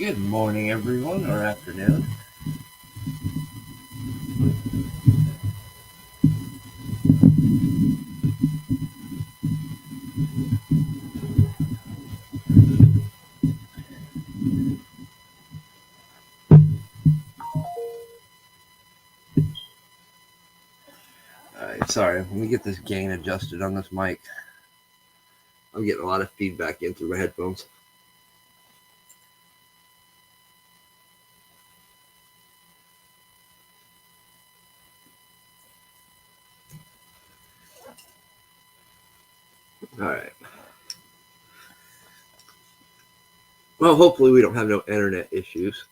Good morning, everyone, or afternoon. All right, sorry, let me get this gain adjusted on this mic. I'm getting a lot of feedback in through my headphones. All right. Well, hopefully we don't have no internet issues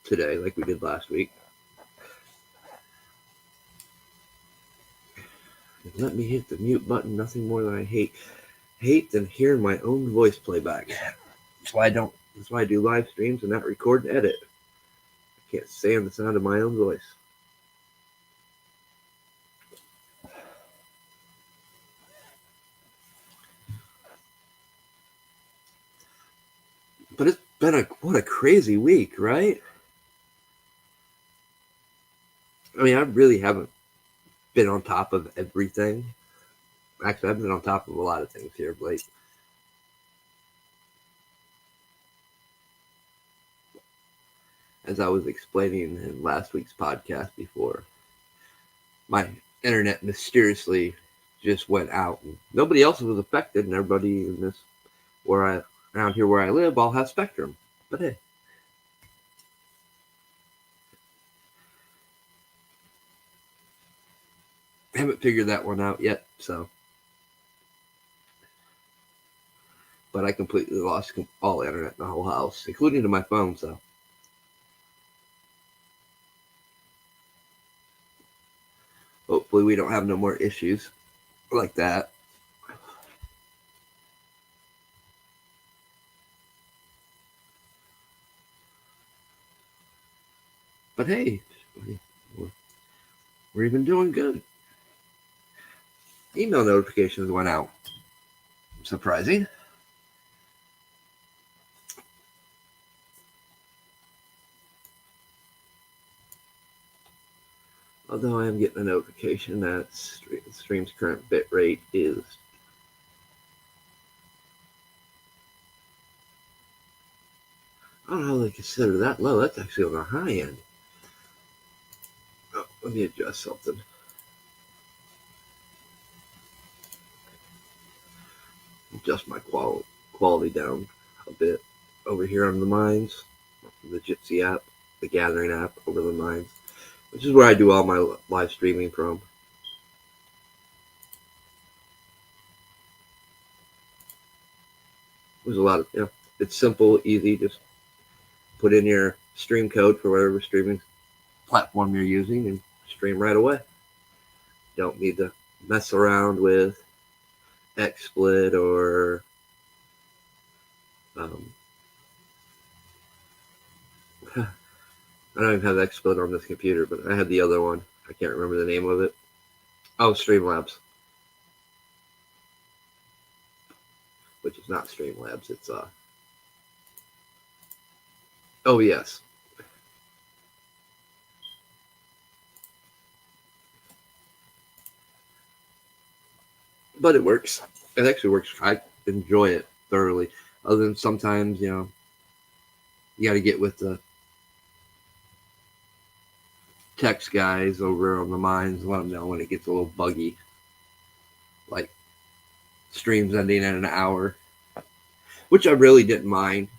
today like we did last week. Let me hit the mute button. Nothing more than I hate than hearing my own voice playback. That's why I don't. That's why I do live streams and not record and edit. I can't stand the sound of my own voice. But it's been what a crazy week, right? I mean, I really haven't been on top of everything. Actually, I've been on top of a lot of things here of late. As I was explaining in last week's podcast before, my internet mysteriously just went out, and nobody else was affected, and everybody in this around here where I live all have Spectrum. But hey, I haven't figured that one out yet. So, but I completely lost all internet in the whole house, including to my phone. So, hopefully, we don't have no more issues like that. But hey, we're even doing good. Email notifications went out. Surprising. Although I am getting a notification that stream's current bit rate is I don't know how they consider that low. That's actually on the high end. Oh, let me adjust something. Adjust my quality down a bit over here on the mines, the Jitsi app, the Gathering app over the mines, which is where I do all my live streaming from. There's a lot of, it's simple, easy. Just put in your stream code for whatever streaming platform you're using and stream right away. Don't need to mess around with XSplit or I don't even have XSplit on this computer, but I had the other one. I can't remember the name of it. Oh, Streamlabs, which is not Streamlabs. It's OBS. But it works. It actually works. I enjoy it thoroughly. Other than sometimes, you got to get with the text guys over on the mines and let them know when it gets a little buggy. Like streams ending in an hour, which I really didn't mind.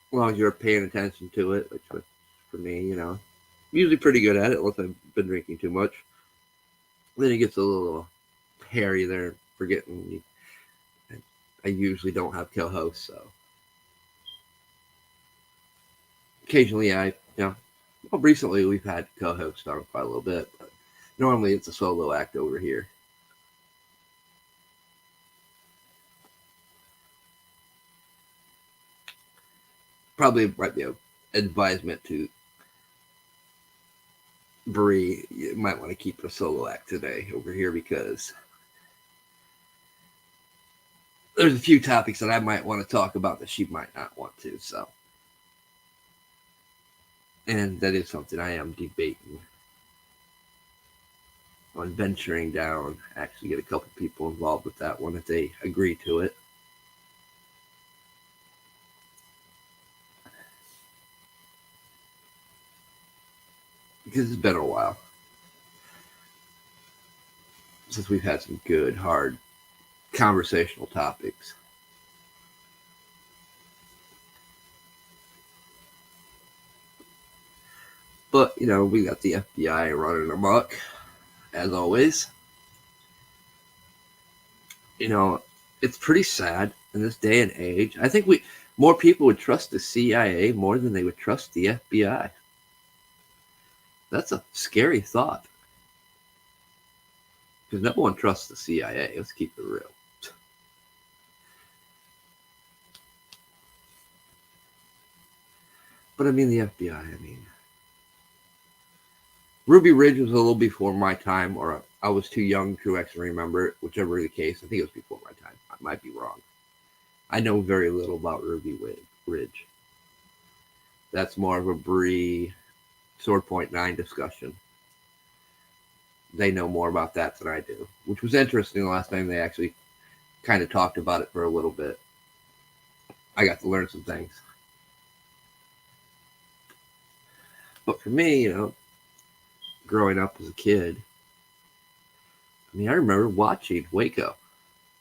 As long as you're paying attention to it, which was, for me, usually pretty good at it unless I've been drinking too much. Then it gets a little hairy there, forgetting I usually don't have co-hosts, so occasionally well, recently we've had co-hosts on quite a little bit, but normally it's a solo act over here. Probably might be an advisement to Bree. You might want to keep a solo act today over here because there's a few topics that I might want to talk about that she might not want to. So, and that is something I am debating on venturing down. Actually, get a couple people involved with that one if they agree to it. Because it's been a while since we've had some good, hard conversational topics. But, we got the FBI running amok, as always. It's pretty sad in this day and age. I think more people would trust the CIA more than they would trust the FBI. That's a scary thought. Because no one trusts the CIA. Let's keep it real. But I mean, the FBI, Ruby Ridge was a little before my time, or I was too young to actually remember it, whichever the case. I think it was before my time. I might be wrong. I know very little about Ruby Ridge. That's more of a Bree Sword Point 9 discussion. They know more about that than I do, which was interesting the last time they actually kind of talked about it for a little bit. I got to learn some things. But for me, growing up as a kid, I remember watching Waco,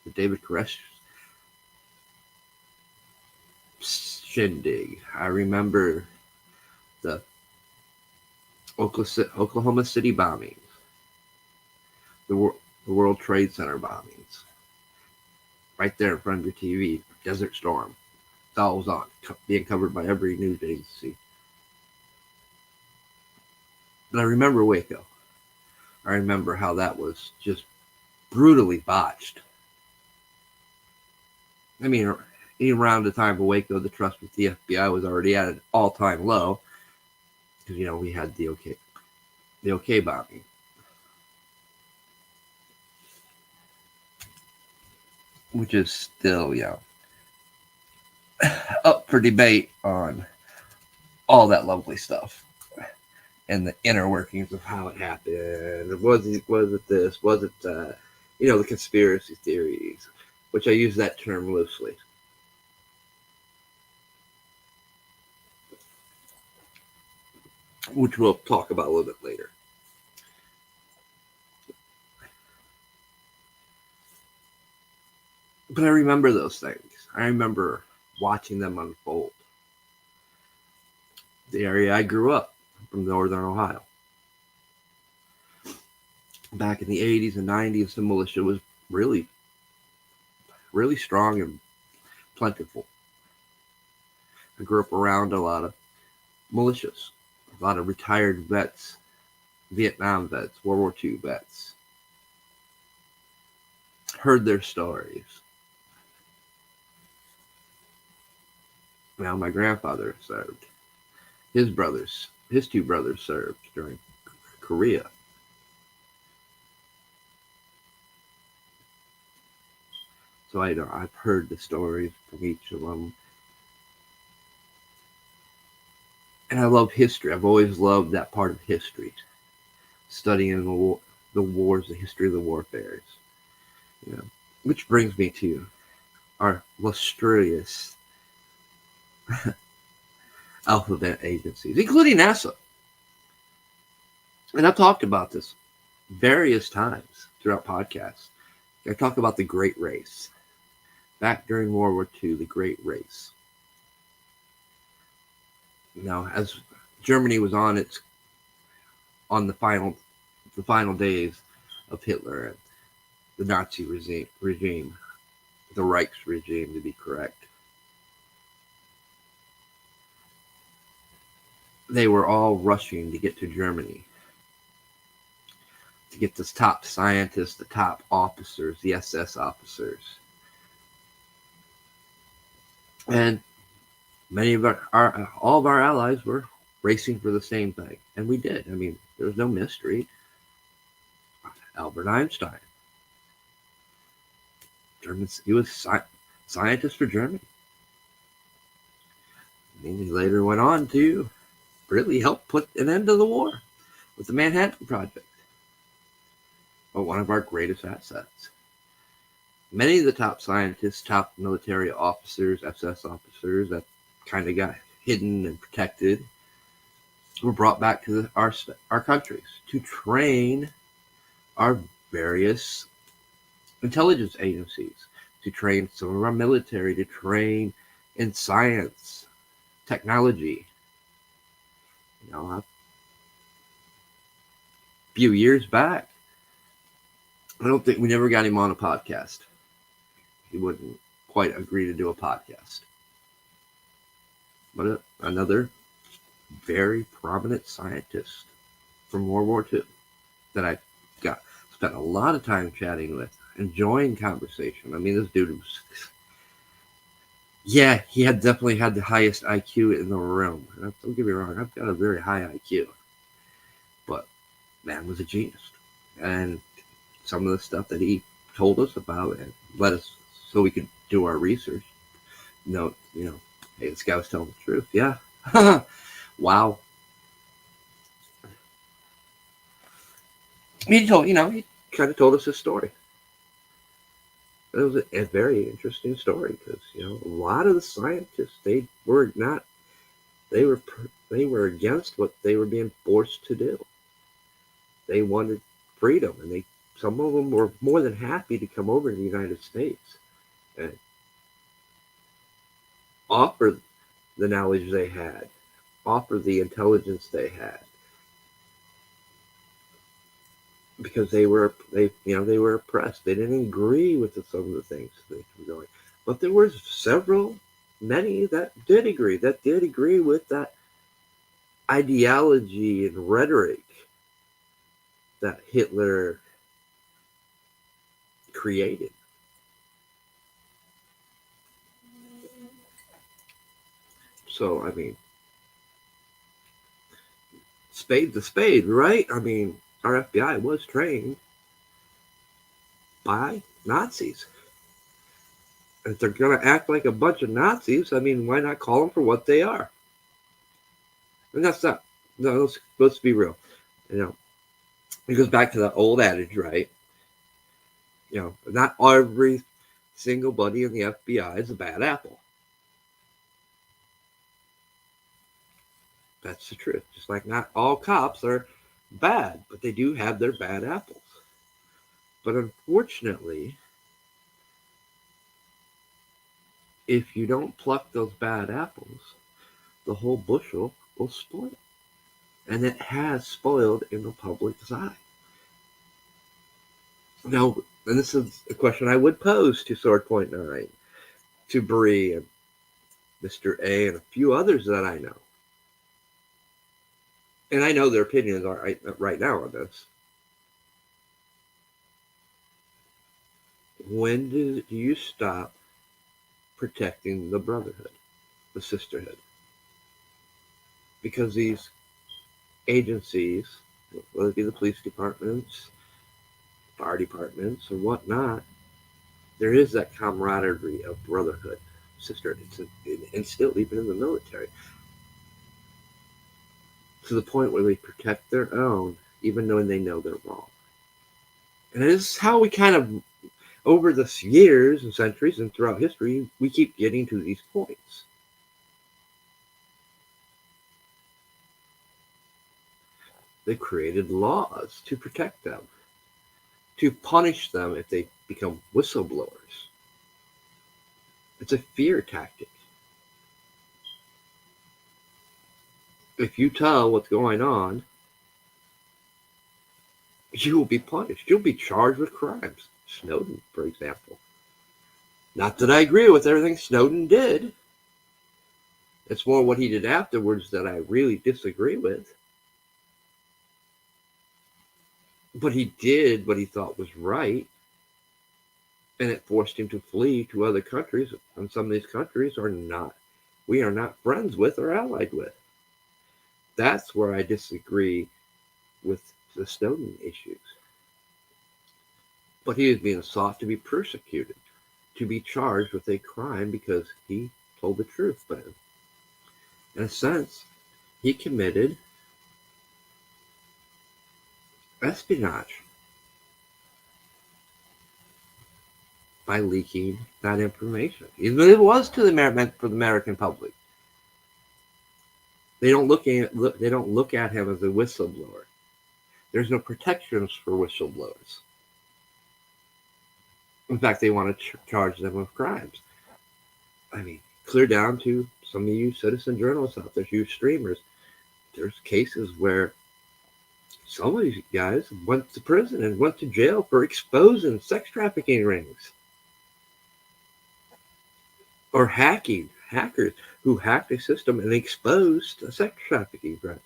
the David Koresh shindig. I remember the Oklahoma City bombings, the World Trade Center bombings, right there in front of your TV, Desert Storm. It's always on, being covered by every news agency. But I remember Waco. I remember how that was just brutally botched. Around the time of Waco, the trust with the FBI was already at an all-time low. Because, we had the OK bombing. Which is still, up for debate on all that lovely stuff. And the inner workings of how it happened. Was it this? Was it that? The conspiracy theories, which I use that term loosely. Which we'll talk about a little bit later. But I remember those things. I remember watching them unfold. The area I grew up from, northern Ohio. Back in the 80s and 90s, the militia was really, really strong and plentiful. I grew up around a lot of militias, a lot of retired vets, Vietnam vets, World War II vets. Heard their stories. Now, my grandfather served. His two brothers served during Korea. So I've heard the stories from each of them. And I love history. I've always loved that part of history. Studying the wars, the history of the warfares. Which brings me to our illustrious alphabet agencies, including NASA. And I've talked about this various times throughout podcasts. I talked about the Great Race. Back during World War II, the Great Race. Now, as Germany was on the final days of Hitler and the Nazi regime, the Reich's regime to be correct, they were all rushing to get to Germany to get the top scientists, the top officers, the SS officers. And many of all of our allies were racing for the same thing. And we did. There was no mystery. Albert Einstein. scientist for Germany. And he later went on to really help put an end to the war with the Manhattan Project. But one of our greatest assets. Many of the top scientists, top military officers, SS officers that kind of got hidden and protected were brought back to our countries to train our various intelligence agencies, to train some of our military, to train in science, technology. A few years back, I don't think we never got him on a podcast. He wouldn't quite agree to do a podcast. But another very prominent scientist from World War II that I spent a lot of time chatting with, enjoying conversation. I mean, this dude was, he had definitely had the highest IQ in the room. Don't get me wrong, I've got a very high IQ, but man was a genius. And some of the stuff that he told us about and let us so we could do our research. Hey, this guy was telling the truth. Yeah. Wow. He kind of told us his story. It was a very interesting story because, a lot of the scientists, they were against what they were being forced to do. They wanted freedom, and some of them were more than happy to come over to the United States and offer the knowledge they had, offer the intelligence they had, because they were oppressed. They didn't agree with some of the things they were doing, but there were many that did agree with that ideology and rhetoric that Hitler created. So, I mean, spade to spade, right? I mean, our FBI was trained by Nazis. And if they're going to act like a bunch of Nazis, I mean, why not call them for what they are? And that's not, no, let's be real. It goes back to that old adage, right? Not every single buddy in the FBI is a bad apple. That's the truth. Just like not all cops are bad, but they do have their bad apples. But unfortunately, if you don't pluck those bad apples, the whole bushel will spoil. And it has spoiled in the public's eye. Now, and this is a question I would pose to Swordpoint 9, to Bree and Mr. A and a few others that I know. And I know their opinions are right now on this. When do you stop protecting the brotherhood, the sisterhood? Because these agencies, whether it be the police departments, fire departments, or whatnot, there is that camaraderie of brotherhood, sisterhood. It's instilled even in the military, to the point where they protect their own, even knowing they know they're wrong. And this is how we kind of, over the years and centuries and throughout history, we keep getting to these points. They created laws to protect them, to punish them if they become whistleblowers. It's a fear tactic. If you tell what's going on, you will be punished. You'll be charged with crimes. Snowden, for example. Not that I agree with everything Snowden did. It's more what he did afterwards that I really disagree with. But he did what he thought was right, and it forced him to flee to other countries, and some of these countries we are not friends with or allied with. That's where I disagree with the Snowden issues. But he is being sought to be persecuted, to be charged with a crime because he told the truth. But in a sense, he committed espionage by leaking that information. Even though it was to the meant for the American public. They don't look at him as a whistleblower. There's no protections for whistleblowers. In fact, they want to charge them with crimes. I mean, clear down to some of you citizen journalists out there, you streamers. There's cases where some of these guys went to prison and went to jail for exposing sex trafficking rings. Or hackers who hacked a system and exposed a sex trafficking ring.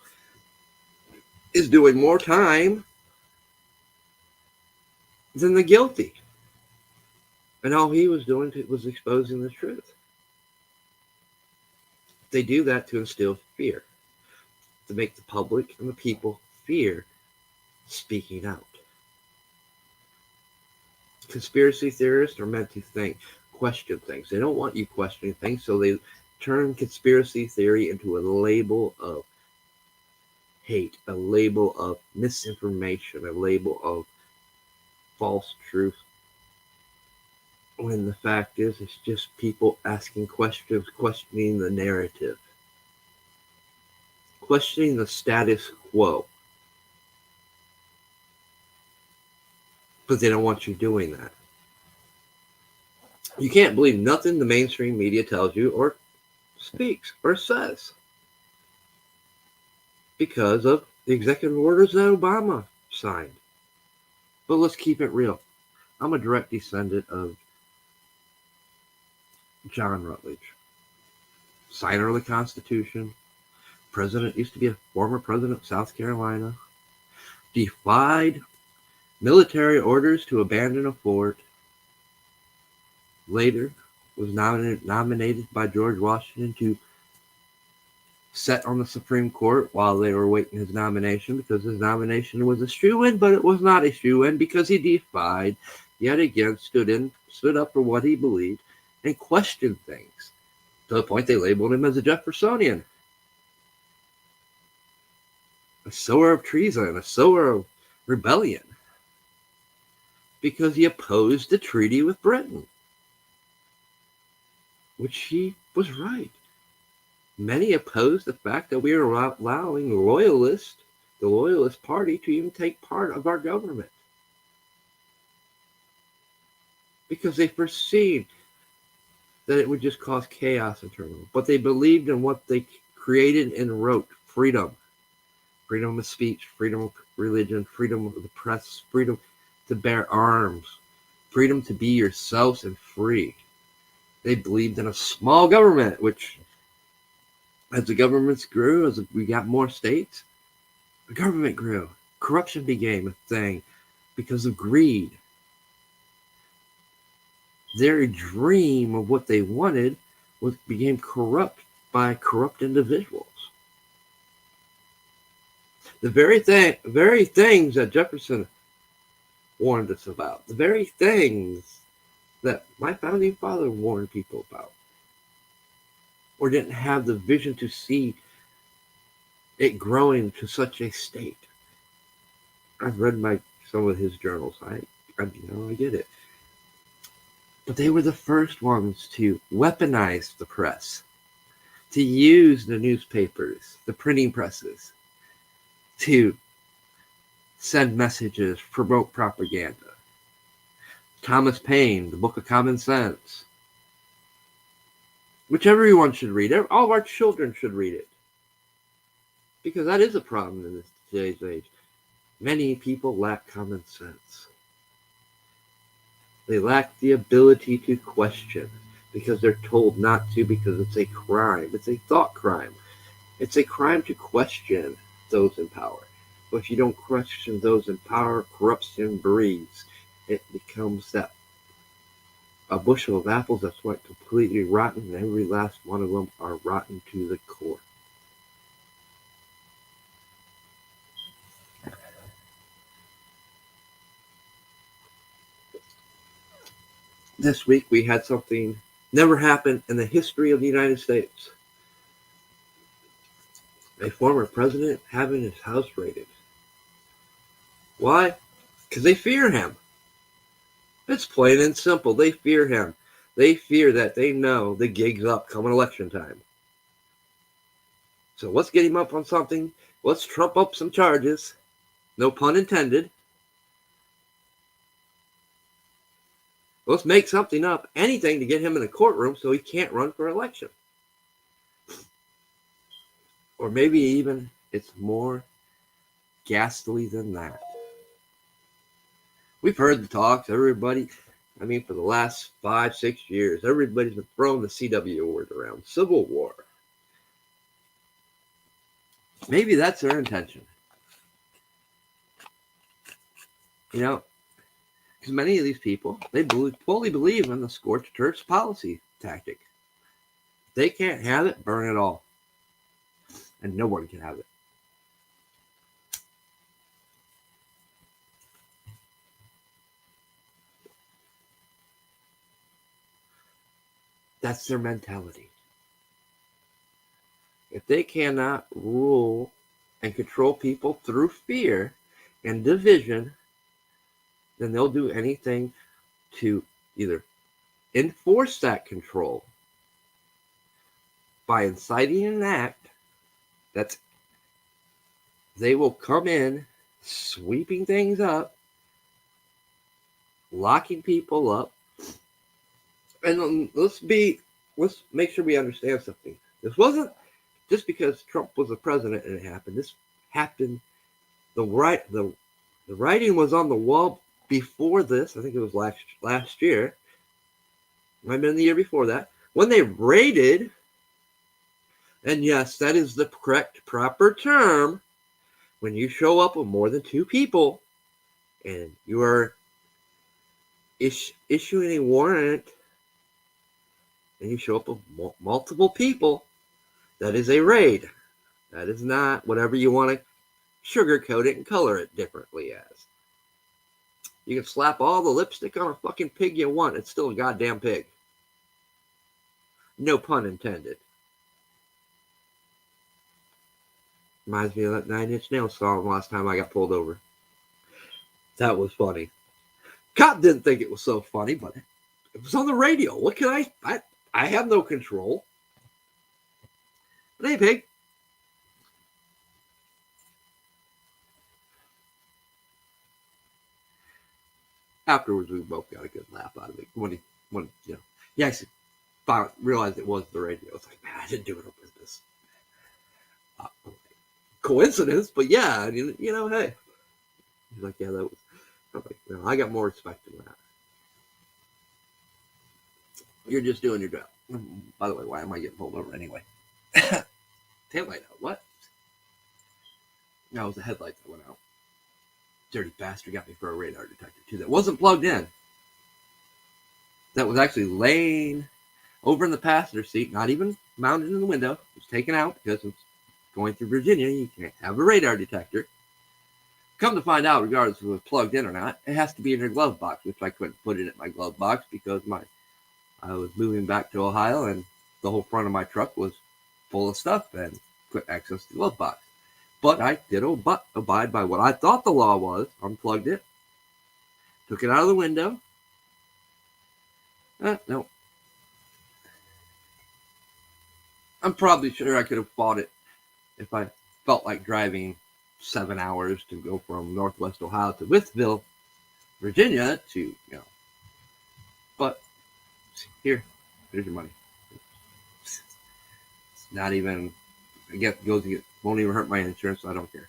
Is doing more time than the guilty. And all he was doing was exposing the truth. They do that to instill fear, to make the public and the people fear speaking out. Conspiracy theorists are meant to question things. They don't want you questioning things, so they turn conspiracy theory into a label of hate, a label of misinformation, a label of false truth. When the fact is, it's just people asking questions, questioning the narrative, questioning the status quo. But they don't want you doing that. You can't believe nothing the mainstream media tells you or speaks or says because of the executive orders that Obama signed. But let's keep it real. I'm a direct descendant of John Rutledge, signer of the Constitution, president, used to be a former president of South Carolina, defied military orders to abandon a fort, later was nominated by George Washington to sit on the Supreme Court while they were waiting his nomination, because his nomination was a shoo-in, but it was not a shoo-in because he defied, yet again stood up for what he believed and questioned things, to the point they labeled him as a Jeffersonian, a sower of treason, a sower of rebellion, because he opposed the treaty with Britain, which he was right. Many opposed the fact that we were allowing the Loyalist Party, to even take part of our government, because they perceived that it would just cause chaos and turmoil. But they believed in what they created and wrote: freedom of speech, freedom of religion, freedom of the press, freedom to bear arms, freedom to be yourselves and free. They believed in a small government, which, as the governments grew, as we got more states, the government grew. Corruption became a thing because of greed. Their dream of what they wanted became corrupt by corrupt individuals. The very things that Jefferson warned us about, the very things that my founding father warned people about, or didn't have the vision to see it growing to such a state. I've read some of his journals. I get it. But they were the first ones to weaponize the press, to use the newspapers, the printing presses, to send messages, promote propaganda. Thomas Paine, the Book of Common Sense, which everyone should read. All of our children should read it, because that is a problem in today's age. Many people lack common sense. They lack the ability to question because they're told not to, because it's a crime. It's a thought crime. It's a crime to question those in power. But if you don't question those in power, corruption breeds. It becomes that a bushel of apples that's went completely rotten, and every last one of them are rotten to the core. this week we had something never happened in the history of the United States. A former president having his house raided. Why? Because they fear him. It's plain and simple. They fear him. They fear that they know the gig's up coming election time. So let's get him up on something. Let's trump up some charges. No pun intended. Let's make something up, anything to get him in a courtroom so he can't run for election. Or maybe even it's more ghastly than that. We've heard the talks, everybody. I mean, for the last 5-6 years, everybody's been throwing the CW word around. Civil war. Maybe that's their intention. You know, because many of these people, they fully believe in the scorched earth policy tactic. They can't have it, burn it all. And no one can have it. That's their mentality. If they cannot rule and control people through fear and division, then they'll do anything to either enforce that control by inciting an act that they will come in sweeping things up, locking people up. And let's make sure we understand something. This wasn't just because Trump was the president and it happened. This happened. The writing was on the wall before this. I think it was last year. Might have been the year before that. When they raided, and yes, that is the correct, proper term, when you show up with more than 2 people and you are issuing a warrant and you show up with multiple people, that is a raid. That is not whatever you want to sugarcoat it and color it differently as. You can slap all the lipstick on a fucking pig you want. It's still a goddamn pig. No pun intended. Reminds me of that 9 Inch Nails song last time I got pulled over. That was funny. Cop didn't think it was so funny, but it was on the radio. What can I have no control. But hey, pig. Afterwards, we both got a good laugh out of it. When he actually realized it was the radio. It's like, man, I didn't do it on purpose. Coincidence, but yeah, hey. He's like, yeah, that was. I'm like, no, I got more respect than that. You're just doing your job. By the way, why am I getting pulled over anyway? Taillight out. What? No, it was the headlight that went out. Dirty bastard got me for a radar detector too. That wasn't plugged in. That was actually laying over in the passenger seat, not even mounted in the window. It was taken out because it's going through Virginia. You can't have a radar detector. Come to find out, regardless if it was plugged in or not, it has to be in your glove box, which I couldn't put it in my glove box because I was moving back to Ohio and the whole front of my truck was full of stuff and couldn't access the glove box. But I did abide by what I thought the law was, unplugged it, took it out of the window. No. I'm probably sure I could have fought it if I felt like driving 7 hours to go from Northwest Ohio to Withville, Virginia to, but here's your money. It's not even, I guess it won't even hurt my insurance, so I don't care.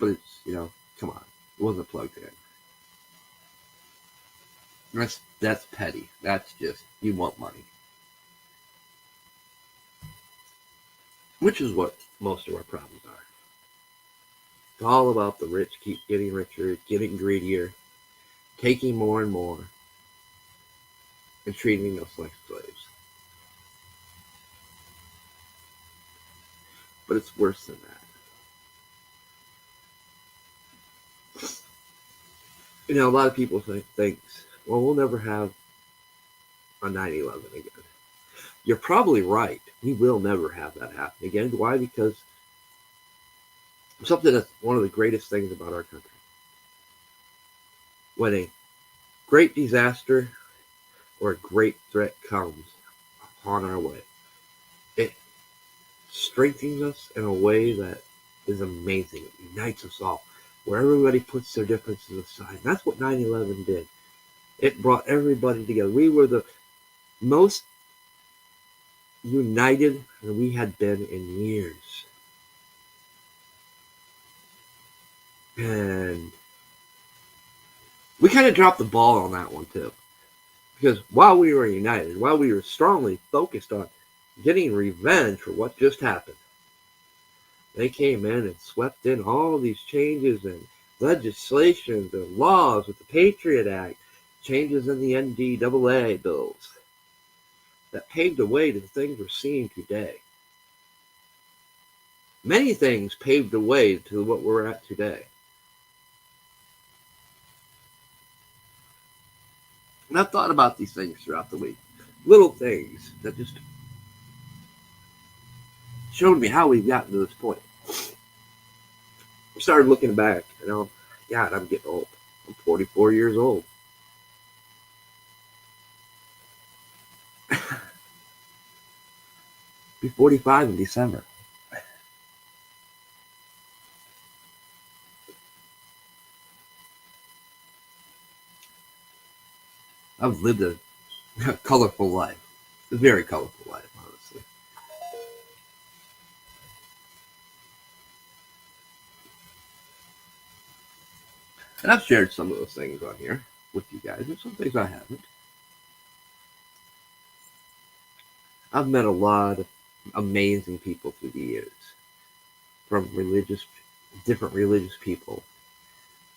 But it's, come on. It wasn't plugged in. That's petty. That's just, you want money. Which is what most of our problems are. It's all about the rich keep getting richer, getting greedier, taking more and more, and treating us like slaves. But it's worse than that. A lot of people think, well, we'll never have a 9/11 again. You're probably right. We will never have that happen again. Why? Because something that's one of the greatest things about our country. When a great disaster or a great threat comes upon our way, it strengthens us in a way that is amazing. It unites us all, where everybody puts their differences aside. And that's what 9/11 did. It brought everybody together. We were the most united than we had been in years. And we kind of dropped the ball on that one too. Because while we were united, while we were strongly focused on getting revenge for what just happened, they came in and swept in all these changes and legislations and laws with the Patriot Act, changes in the NDAA bills that paved the way to the things we're seeing today. Many things paved the way to what we're at today. And I've thought about these things throughout the week. Little things that just showed me how we've gotten to this point. I started looking back, God, I'm getting old. I'm 44 years old. Be 45 in December. I've lived a colorful life. A very colorful life, honestly. And I've shared some of those things on here with you guys, and some things I haven't. I've met a lot of amazing people through the years, from different religious people,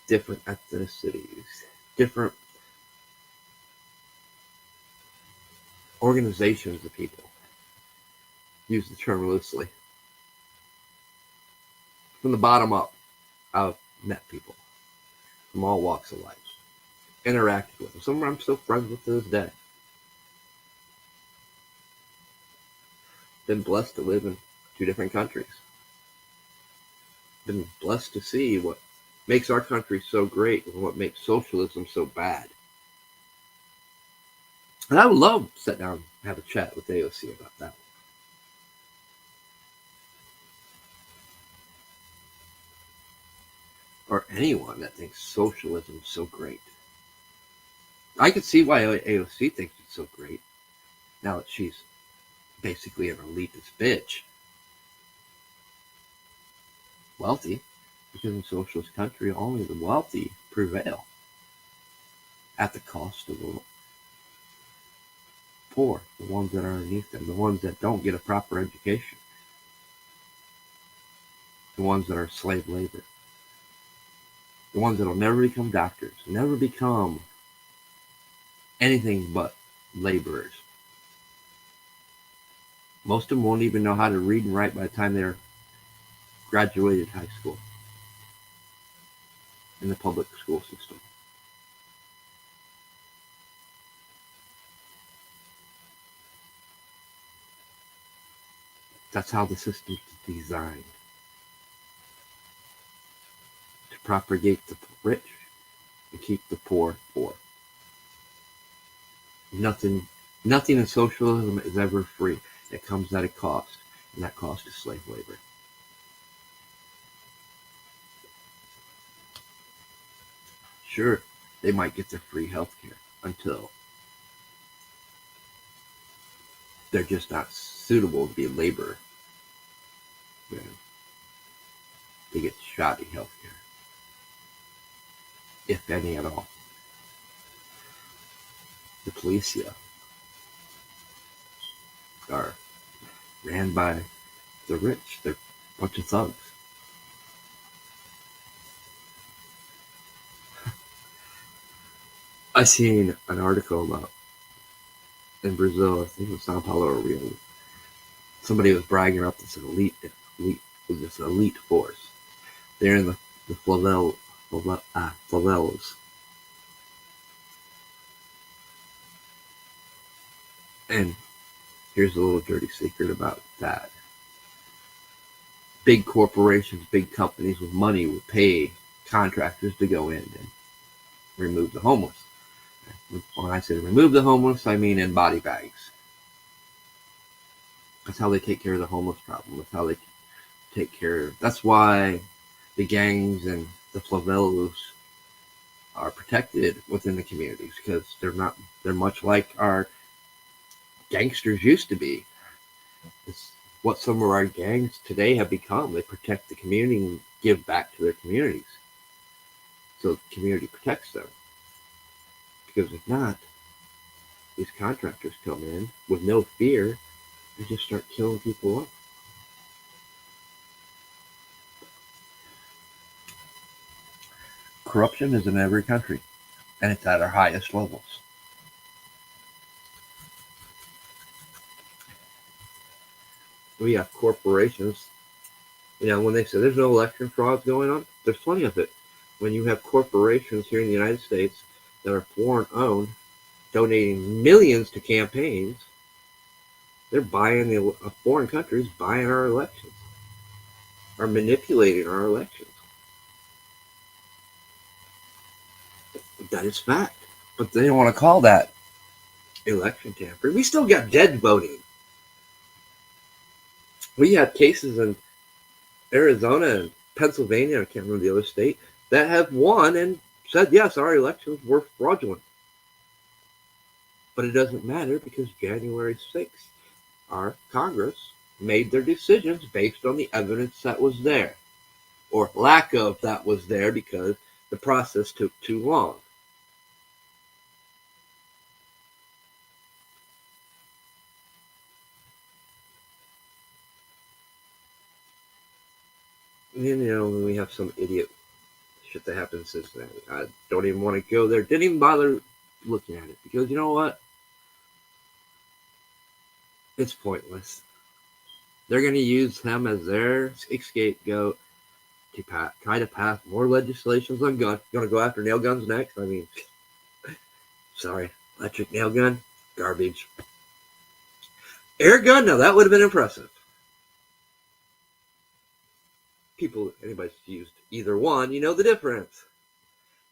different ethnicities, different organizations of people. Use the term loosely. From the bottom up, I've met people from all walks of life, interacted with them. Some I'm still friends with to this day. Been blessed to live in 2 different countries. Been blessed to see what makes our country so great and what makes socialism so bad. And I would love to sit down and have a chat with AOC about that. Or anyone that thinks socialism is so great. I can see why AOC thinks it's so great, now that she's basically an elitist bitch. Wealthy, because in a socialist country, only the wealthy prevail at the cost of the poor, the ones that are underneath them, the ones that don't get a proper education, the ones that are slave labor, the ones that will never become doctors, never become anything but laborers. Most of them won't even know how to read and write by the time they're graduated high school in the public school system. That's how the system is designed. To propagate the rich and keep the poor poor. Nothing in socialism is ever free. It comes at a cost, and that cost is slave labor. Sure, they might get their free health care until they're just not suitable to be a laborer. They get shoddy health care, if any at all. The police are ran by the rich. They're a bunch of thugs. I seen an article about in Brazil, I think it was Sao Paulo or Rio. Somebody was bragging about this elite force. They're in the favelas, And here's a little dirty secret about that. Big corporations, big companies with money would pay contractors to go in and remove the homeless. When I say remove the homeless, I mean in body bags. That's how they take care of the homeless problem. That's how they take care of. That's why the gangs and the favelas are protected within the communities, because they're much like our gangsters used to be. It's what some of our gangs today have become. They protect the community and give back to their communities. So the community protects them. Because if not, these contractors come in with no fear and just start killing people up. Corruption is in every country, and it's at our highest levels. We have corporations. When they say there's no election frauds going on, there's plenty of it. When you have corporations here in the United States that are foreign owned, donating millions to campaigns, they're buying foreign countries buying our elections, are manipulating our elections. That is fact. But they don't want to call that election tampering. We still got dead voting. We had cases in Arizona and Pennsylvania, I can't remember the other state, that have won and said, yes, our elections were fraudulent. But it doesn't matter, because January 6th, our Congress made their decisions based on the evidence that was there, or lack of that was there, because the process took too long. When we have some idiot shit that happened in Cincinnati, I don't even want to go there. Didn't even bother looking at it, because you know what? It's pointless. They're going to use him as their scapegoat to try to pass more legislations on guns. Going to go after nail guns next? I mean, sorry, electric nail gun, garbage. Air gun? No, that would have been impressive. Anybody's used either one, you know the difference.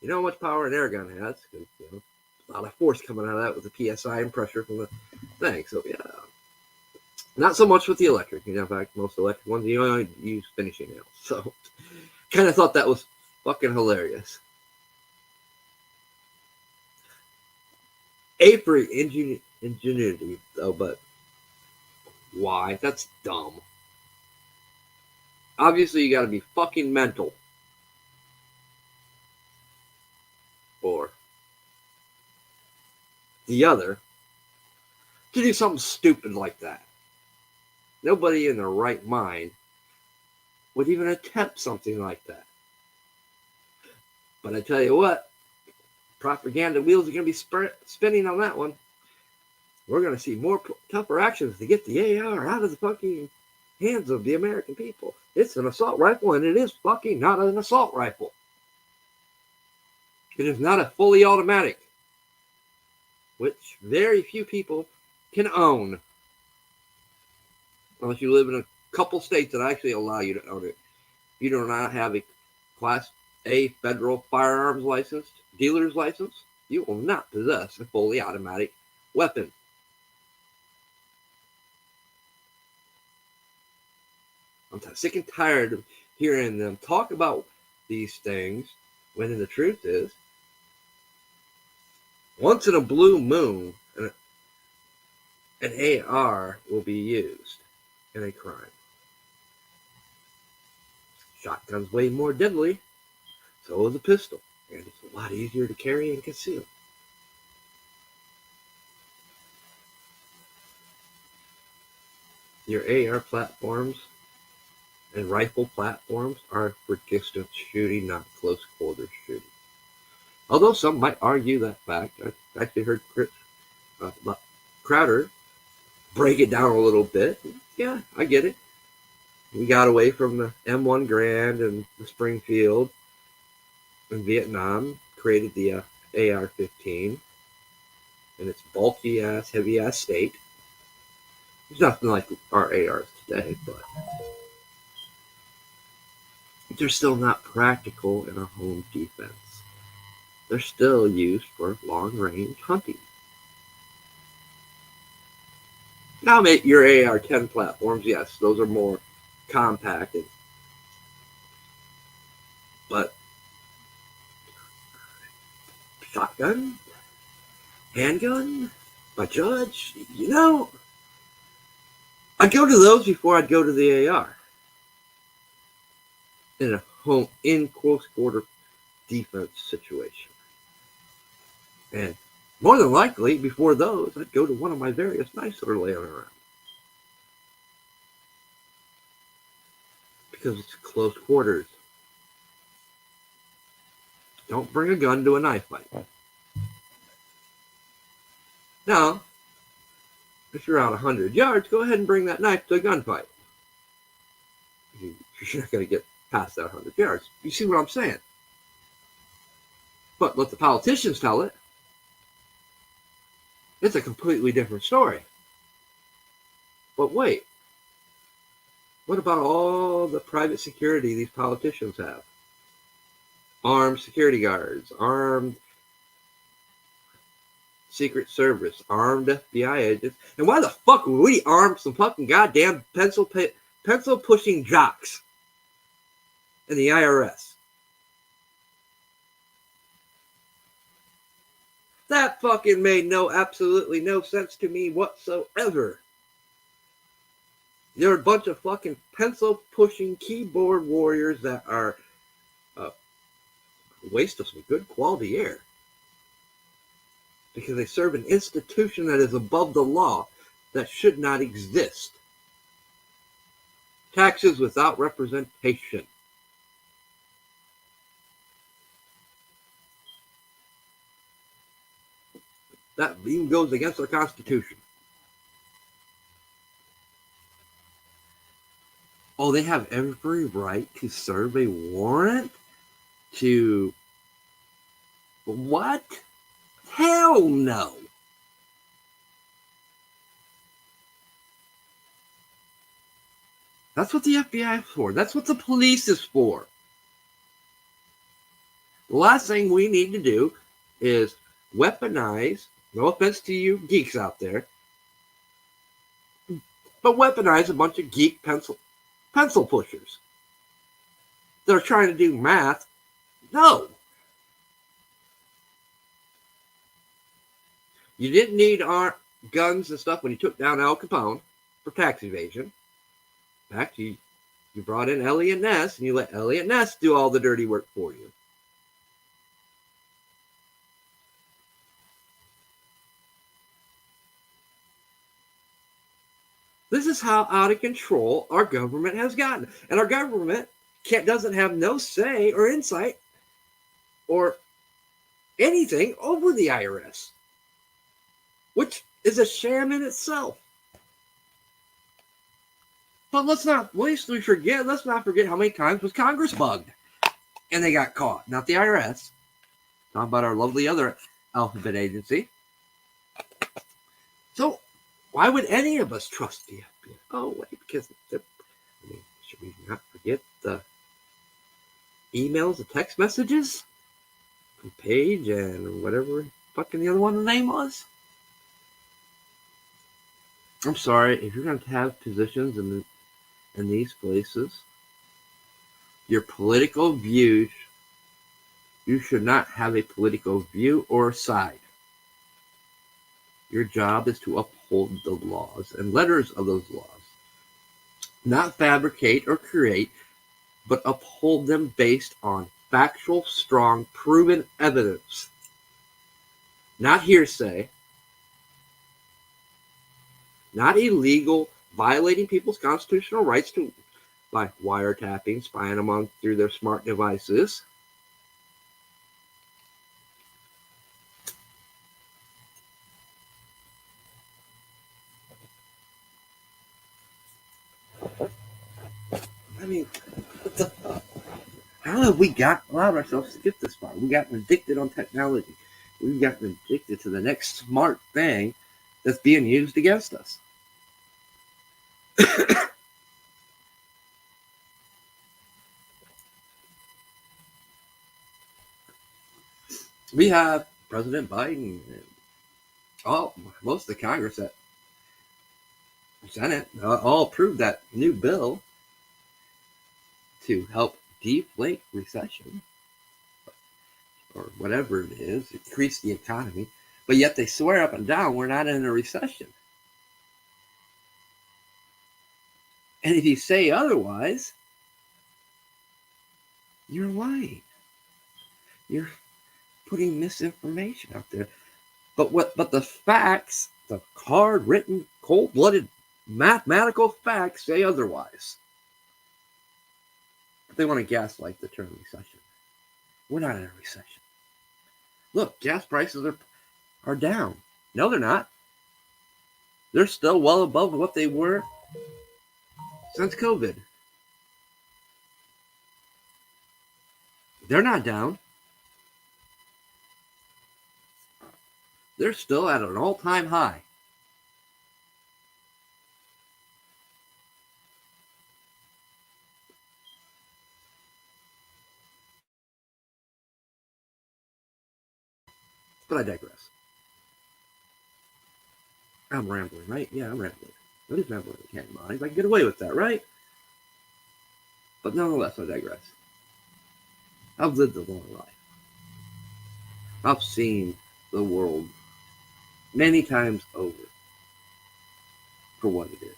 You know how much power an air gun has, because a lot of force coming out of that with the PSI and pressure from the thing. So yeah, not so much with the electric. In fact, most electric ones you only use finishing nails. So kind of thought that was fucking hilarious. A for ingenuity, though, but why? That's dumb. Obviously, you got to be fucking mental, or the other, to do something stupid like that. Nobody in their right mind would even attempt something like that. But I tell you what, propaganda wheels are going to be spinning on that one. We're going to see more tougher actions to get the AR out of the fucking hands of the American people. It's an assault rifle, and it is fucking not an assault rifle. It is not a fully automatic, which very few people can own, unless you live in a couple states that actually allow you to own it. You do not have a Class A federal firearms license, dealer's license, you will not possess a fully automatic weapon. I'm sick and tired of hearing them talk about these things, when the truth is, once in a blue moon, an AR will be used in a crime. Shotgun's way more deadly, so is a pistol, and it's a lot easier to carry and conceal. Your AR platforms and rifle platforms are for distance shooting, not close quarters shooting. Although some might argue that fact. I actually heard Crowder break it down a little bit. Yeah, I get it. We got away from the M1 Garand and the Springfield in Vietnam, created the AR-15 and its bulky ass, heavy ass state. It's nothing like our ARs today, but they're still not practical in a home defense. They're still used for long-range hunting. Now, your AR-10 platforms, yes, those are more compact, but shotgun, handgun, by Judge, I'd go to those before I'd go to the AR in a home, in close quarter defense situation. And more than likely, before those, I'd go to one of my various knives that are laying around. Because it's close quarters. Don't bring a gun to a knife fight. Now, if you're out 100 yards, go ahead and bring that knife to a gunfight. You're not going to get past that 100 yards. You see what I'm saying? But let the politicians tell it. It's a completely different story. But wait. What about all the private security these politicians have? Armed security guards, armed Secret Service, armed FBI agents. And why the fuck would we arm some fucking goddamn pencil-pushing jocks in the IRS? That fucking made absolutely no sense to me whatsoever. They're a bunch of fucking pencil-pushing keyboard warriors that are a waste of some good quality air. Because they serve an institution that is above the law that should not exist. Taxes without representation. That even goes against our Constitution. Oh, they have every right to serve a warrant? To what? Hell no. That's what the FBI is for. That's what the police is for. The last thing we need to do is weaponize, no offense to you geeks out there, but weaponize a bunch of geek pencil pushers. They're trying to do math. No. You didn't need guns and stuff when you took down Al Capone for tax evasion. In fact, you brought in Elliot Ness, and you let Elliot Ness do all the dirty work for you. This is how out of control our government has gotten. And our government doesn't have no say or insight or anything over the IRS, which is a sham in itself. But let's not forget how many times was Congress bugged and they got caught. Not the IRS. Talking about our lovely other alphabet agency. So why would any of us trust the FBI? Oh, wait, because should we not forget the emails, the text messages from Paige and whatever fucking the other one the name was? I'm sorry, if you're going to have positions in these places, your political views, you should not have a political view or side. Your job is to uphold the laws and letters of those laws. Not fabricate or create, but uphold them based on factual, strong, proven evidence. Not hearsay. Not illegal, violating people's constitutional rights by wiretapping, spying them on through their smart devices. I mean, what the fuck? How have we allowed ourselves to get this far? We've gotten addicted on technology. We've gotten addicted to the next smart thing that's being used against us. We have President Biden and most of the Congress, that Senate, all approved that new bill to help deflate recession, or whatever it is, increase the economy. But yet they swear up and down we're not in a recession. And if you say otherwise, you're lying. You're putting misinformation out there. But the facts, the hard-written, cold-blooded, mathematical facts say otherwise. But they want to gaslight the term recession. We're not in a recession. Look, gas prices are down. No, they're not. They're still well above what they were since COVID. They're not down. They're still at an all-time high. But I digress. I'm rambling, right? Yeah, I'm rambling. What is rambling? I can't mind. I can get away with that, right? But nonetheless, I digress. I've lived a long life. I've seen the world many times over for what it is.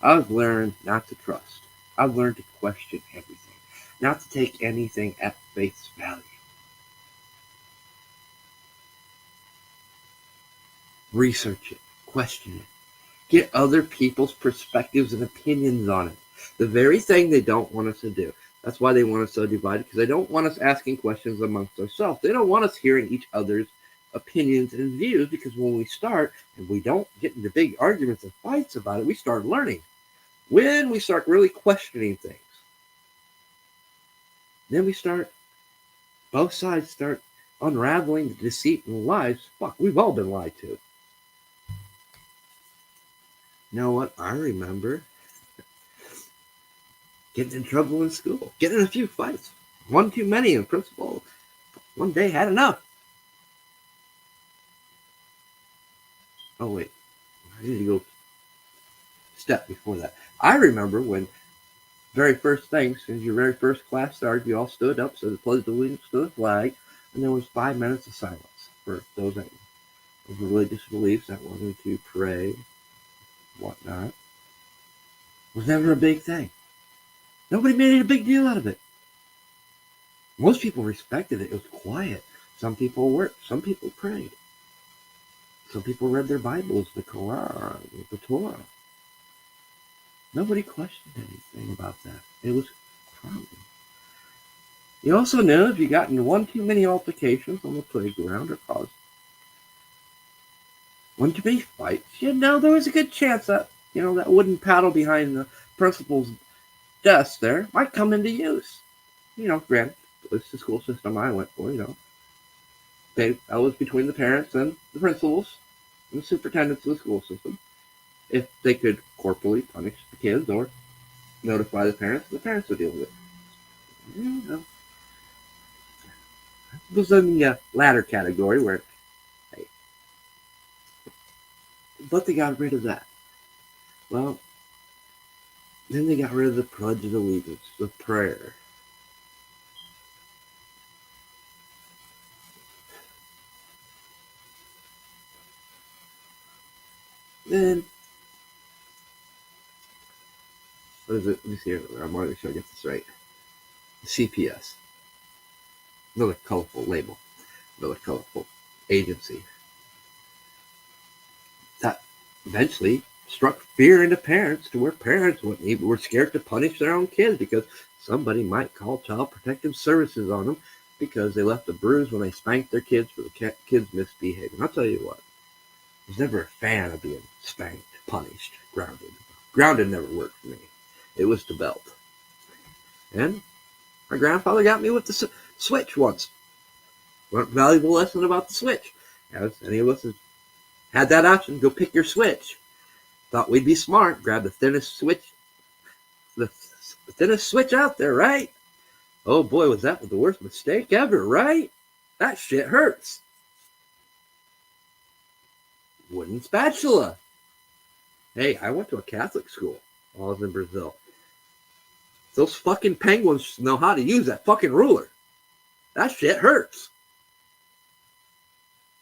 I've learned not to trust. I've learned to question everything, not to take anything at face value. Research it, question it, get other people's perspectives and opinions on it. The very thing they don't want us to do. That's why they want us so divided, because they don't want us asking questions amongst ourselves. They don't want us hearing each other's opinions and views, because when we start and we don't get into big arguments and fights about it, we start learning. When we start really questioning things, then both sides start unraveling the deceit and lies. Fuck, we've all been lied to. You know what? I remember getting in trouble in school, getting in a few fights. One too many, and principal one day had enough. Oh, wait. I need to go step before that. I remember when very first thing, since your very first class started, you all stood up, so the pledge of allegiance to the flag, and there was 5 minutes of silence for those of religious beliefs that wanted to pray, whatnot. It was never a big thing. Nobody made a big deal out of it. Most people respected it. It was quiet. Some people worked. Some people prayed. Some people read their Bibles, the Quran, the Torah. Nobody questioned anything about that. It was common. You also knew if you got into one too many altercations on the playground or caused one too many fights, you know there was a good chance that, that wooden paddle behind the principal's desk there might come into use. Granted, it's the school system I went for, that was between the parents and the principals and the superintendents of the school system. If they could corporally punish the kids or notify the parents would deal with it. It was in the latter category where, hey, but they got rid of that. Well, then they got rid of the pledge of allegiance, the prayer. Then, what is it? Let me see here. I'm not sure I get this right. CPS. Another colorful label. Another colorful agency. That eventually struck fear into parents to where parents were scared to punish their own kids because somebody might call Child Protective Services on them because they left a bruise when they spanked their kids for the kids misbehaving. I'll tell you what. I was never a fan of being spanked, punished, grounded. Grounded never worked for me. It was the belt. And my grandfather got me with the switch once. What a valuable lesson about the switch. As any of us have had that option, go pick your switch. Thought we'd be smart, grab the thinnest switch out there, right? Oh boy, was that the worst mistake ever, right? That shit hurts. Wooden spatula. Hey, I went to a Catholic school while I was in Brazil. Those fucking penguins know how to use that fucking ruler. That shit hurts.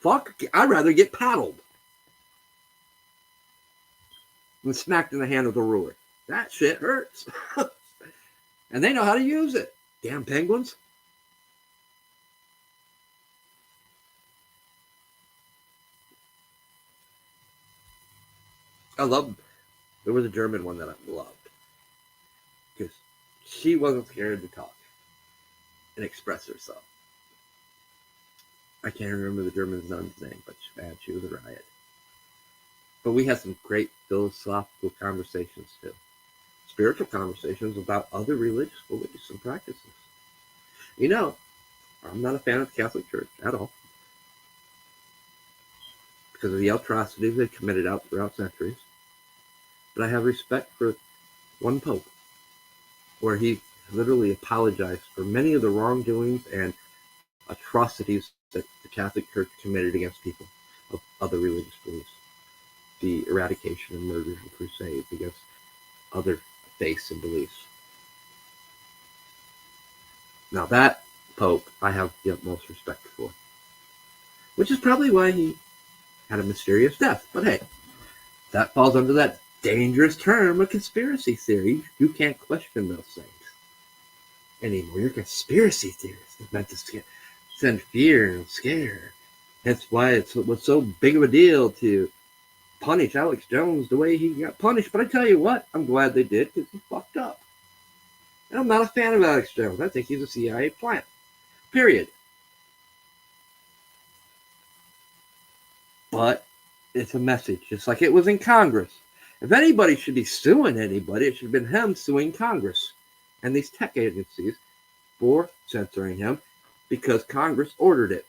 Fuck, I'd rather get paddled than smacked in the hand with a ruler. That shit hurts. And they know how to use it. Damn penguins. There was a German one that I loved. Because she wasn't scared to talk and express herself. I can't remember the German nun's name, but she was a riot. But we had some great philosophical conversations too. Spiritual conversations about other religious beliefs and practices. You know, I'm not a fan of the Catholic Church at all. Because of the atrocities they've committed out throughout centuries. But I have respect for one pope, where he literally apologized for many of the wrongdoings and atrocities that the Catholic Church committed against people of other religious beliefs. The eradication of murders and crusades against other faiths and beliefs. Now that Pope I have the utmost respect for. Which is probably why he had a mysterious death. But hey, that falls under that dangerous term of conspiracy theory. You can't question those things anymore. You're conspiracy theorists. It's meant to send fear and scare. That's why it was so big of a deal to punish Alex Jones the way he got punished. But I tell you what, I'm glad they did, because he fucked up. And I'm not a fan of Alex Jones. I think he's a CIA plant. Period. But it's a message, just like it was in Congress. If anybody should be suing anybody, it should have been him suing Congress and these tech agencies for censoring him, because Congress ordered it.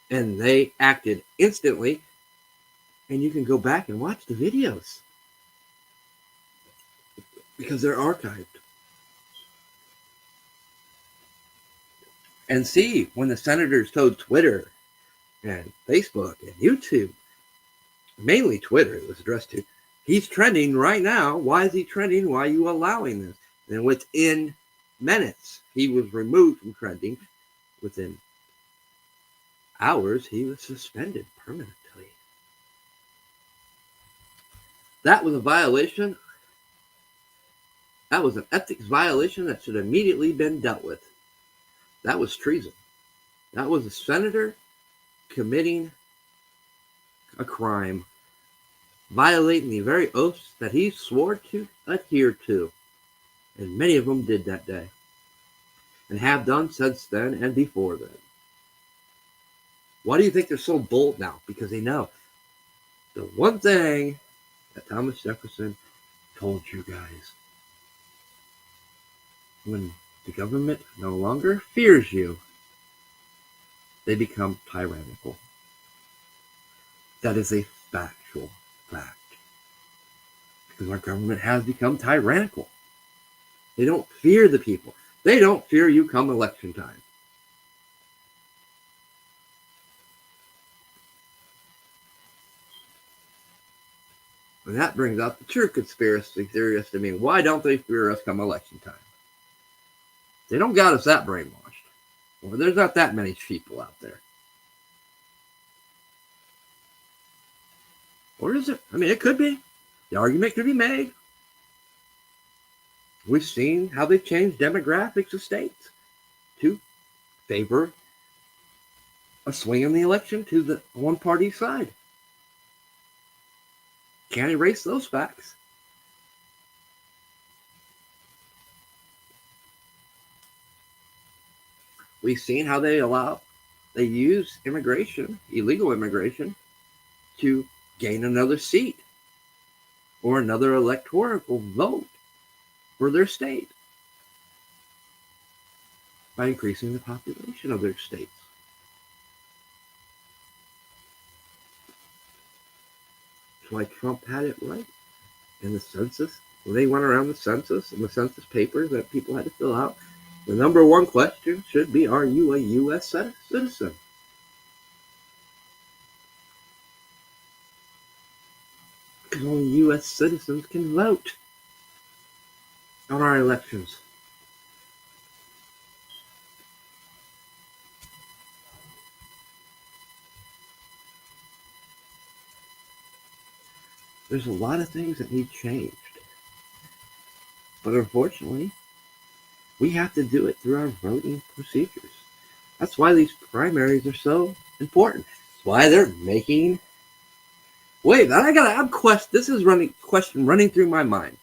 And they acted instantly. And you can go back and watch the videos, because they're archived. And see, when the senators told Twitter and Facebook and YouTube, mainly Twitter it was addressed to, he's trending right now. Why is he trending? Why are you allowing this? And within minutes, he was removed from trending. Within hours, he was suspended permanently. That was a violation. That was an ethics violation that should have immediately been dealt with. That was treason. That was a senator committing a crime, violating the very oaths that he swore to adhere to. And many of them did that day, and have done since then and before then. Why do you think they're so bold now? Because they know the one thing that Thomas Jefferson told you guys: when the government no longer fears you, they become tyrannical. That is a factual fact. Because our government has become tyrannical. They don't fear the people. They don't fear you come election time. And that brings out the true conspiracy theorists to me. Why don't they fear us come election time? They don't got us that brainwashed. Well, there's not that many people out there. Or is it? I mean, it could be. The argument could be made. We've seen how they've changed demographics of states to favor a swing in the election to the one party side. Can't erase those facts. We've seen how they use immigration, illegal immigration, to gain another seat or another electoral vote for their state by increasing the population of their states. That's why Trump had it right. And the census, when they went around the census and the census papers that people had to fill out, the number one question should be, are you a U.S. citizen? Because only U.S. citizens can vote on our elections. There's a lot of things that need changed. But unfortunately, we have to do it through our voting procedures. That's why these primaries are so important. That's why they're making. Wait, I'm this is question running through my mind.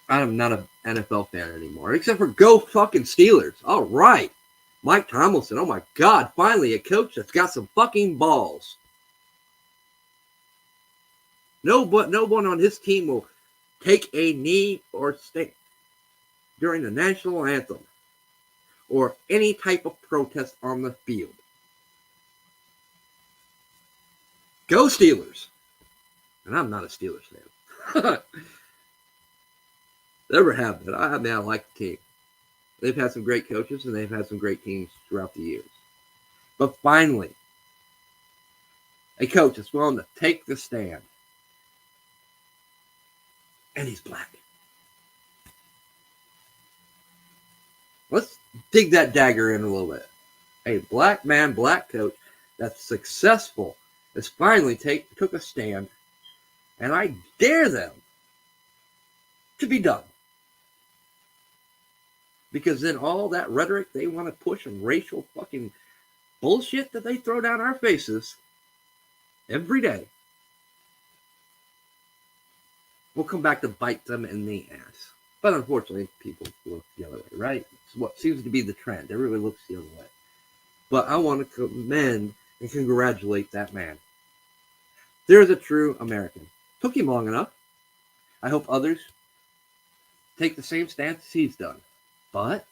I'm not an NFL fan anymore, except for go fucking Steelers. All right. Mike Tomlinson, oh my God, finally a coach that's got some fucking balls. No one on his team will take a knee or stand during the national anthem or any type of protest on the field. Go Steelers. And I'm not a Steelers fan. Never have been. I like the team. They've had some great coaches and they've had some great teams throughout the years. But finally, a coach is willing to take the stand. And he's black. Let's dig that dagger in a little bit. A black man, black coach that's successful has finally took a stand. And I dare them to be done. Because then all that rhetoric they want to push and racial fucking bullshit that they throw down our faces every day will come back to bite them in the ass. But unfortunately, people look the other way, right? It's what seems to be the trend. Everybody looks the other way. But I want to commend and congratulate that man. There's a true American. Took him long enough. I hope others take the same stance as he's done. But,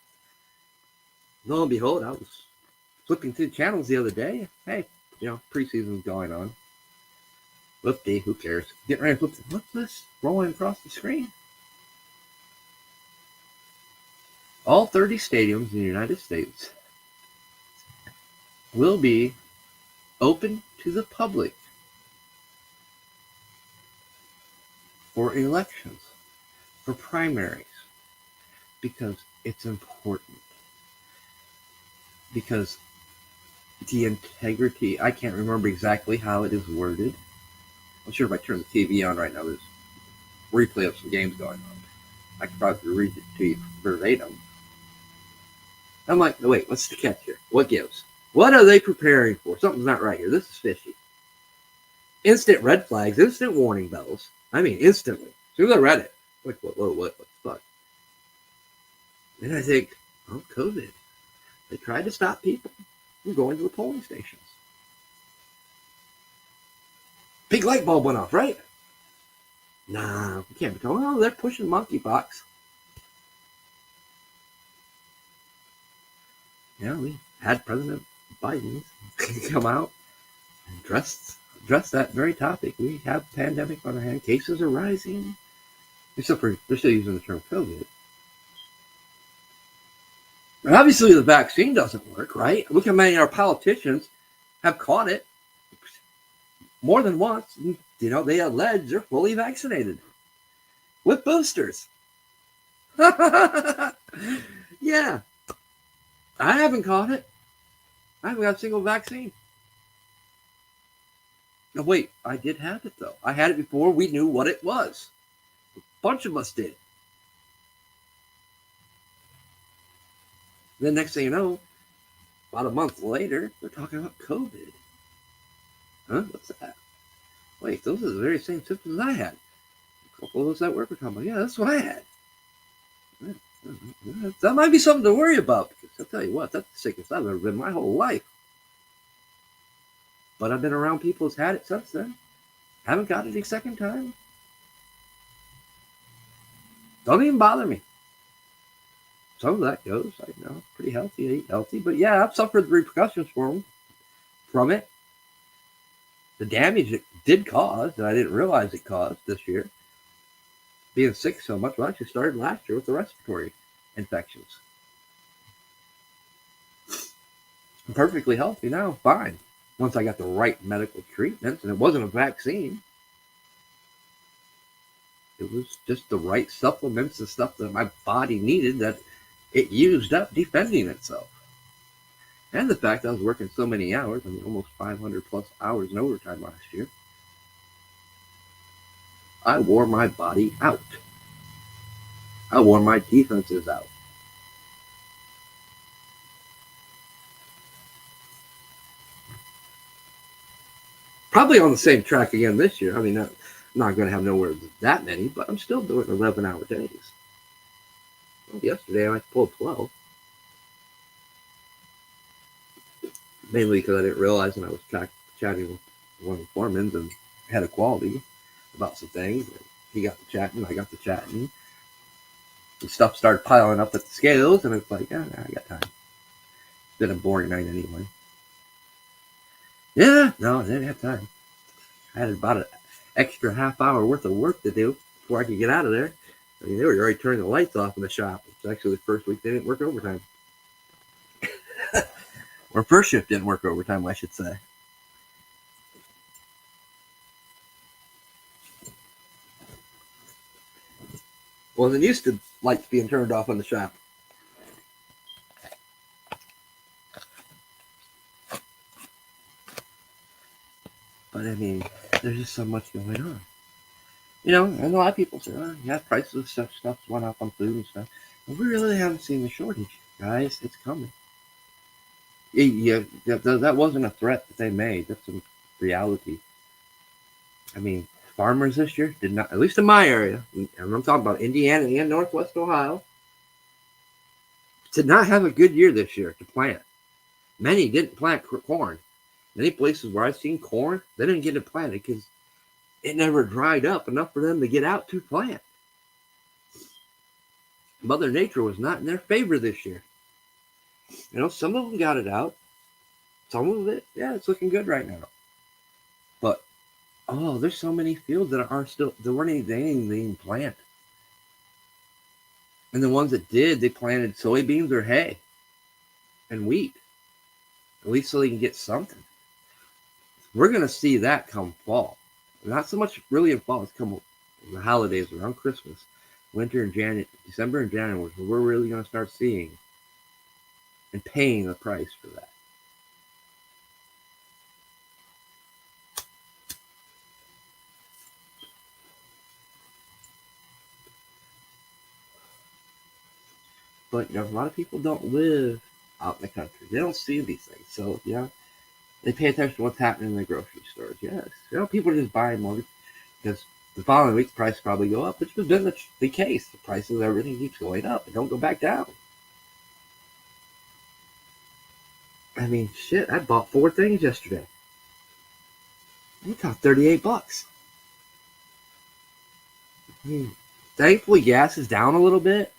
lo and behold, I was flipping through channels the other day. Hey, preseason's going on. Whoopty, who cares? Getting ready to flip. What's this rolling across the screen? All 30 stadiums in the United States will be open to the public for elections, for primaries, because it's important. Because the integrity, I can't remember exactly how it is worded. I'm sure if I turn the TV on right now, there's a replay of some games going on. I could probably read it to you verbatim. I'm like, wait, what's the catch here? What gives? What are they preparing for? Something's not right here. This is fishy. Instant red flags, instant warning bells. I mean, instantly. As soon as I read it, like, what the fuck? Then I think, oh, COVID. They tried to stop people from going to the polling stations. Big light bulb went off, right? Nah, we can't be talking. Oh, they're pushing monkeypox. Yeah, we had President Biden come out and address that very topic. We have a pandemic on our hand. Cases are rising. Except for they're still using the term COVID. But obviously the vaccine doesn't work, right? Look how many of our politicians have caught it more than once. They allege they're fully vaccinated with boosters. Yeah. I haven't caught it. I haven't got a single vaccine. No, wait, I did have it though. I had it before we knew what it was. A bunch of us did. Then next thing you know, about a month later, they're talking about COVID. Huh? What's that? Wait, those are the very same symptoms I had. A couple of those at work were talking about, yeah, that's what I had. That might be something to worry about, because I'll tell you what, that's the sickest I've ever been my whole life. But I've been around people who's had it since then. Haven't got it a second time. Don't even bother me. Some of that goes, pretty healthy, I eat healthy. But yeah, I've suffered the repercussions from it. The damage it did cause that I didn't realize it caused this year, being sick so much, well, actually started last year with the respiratory infections. I'm perfectly healthy now, fine. Once I got the right medical treatments, and it wasn't a vaccine. It was just the right supplements and stuff that my body needed that it used up defending itself. And the fact I was working so many hours, I mean almost 500 plus hours in overtime last year, I wore my body out. I wore my defenses out. Probably on the same track again this year. I mean, I'm not going to have nowhere that many, but I'm still doing 11-hour days. Well, yesterday I pulled 12. Mainly because I didn't realize when I was chatting with one of the foremans and head of quality about some things. And he got to chatting, I got to chatting. And stuff started piling up at the scales, and it's like, I got time. It's been a boring night anyway. Yeah, no, I didn't have time. I had about an extra half hour worth of work to do before I could get out of there. I mean, they were already turning the lights off in the shop. It's actually the first week they didn't work overtime. Or first shift didn't work overtime, I should say. Well, it used to lights being turned off in the shop. But I mean, there's just so much going on. You know, and a lot of people say, oh, yeah, prices of stuff's went up on food and stuff. But we really haven't seen the shortage, guys. It's coming. Yeah, that wasn't a threat that they made. That's a reality. I mean, farmers this year did not, at least in my area, and I'm talking about Indiana and Northwest Ohio, did not have a good year this year to plant. Many didn't plant corn. Many places where I've seen corn, they didn't get it planted because it never dried up enough for them to get out to plant. Mother Nature was not in their favor this year. You know, some of them got it out. Some of it, yeah, it's looking good right now. But, oh, there's so many fields that are still, there weren't anything they didn't plant. And the ones that did, they planted soybeans or hay and wheat. At least so they can get something. We're going to see that come fall. Not so much really in fall, it's come the holidays around Christmas, winter and January, December and January, where we're really going to start seeing and paying the price for that. But you know, a lot of people don't live out in the country. They don't see these things. So yeah, they pay attention to what's happening in the grocery stores. Yes, you know, people are just buying more because the following week's price probably go up, which has been the case. The prices of everything keeps going up. They don't go back down. I mean, shit, I bought 4 things yesterday. It cost $38. I mean, thankfully, gas is down a little bit.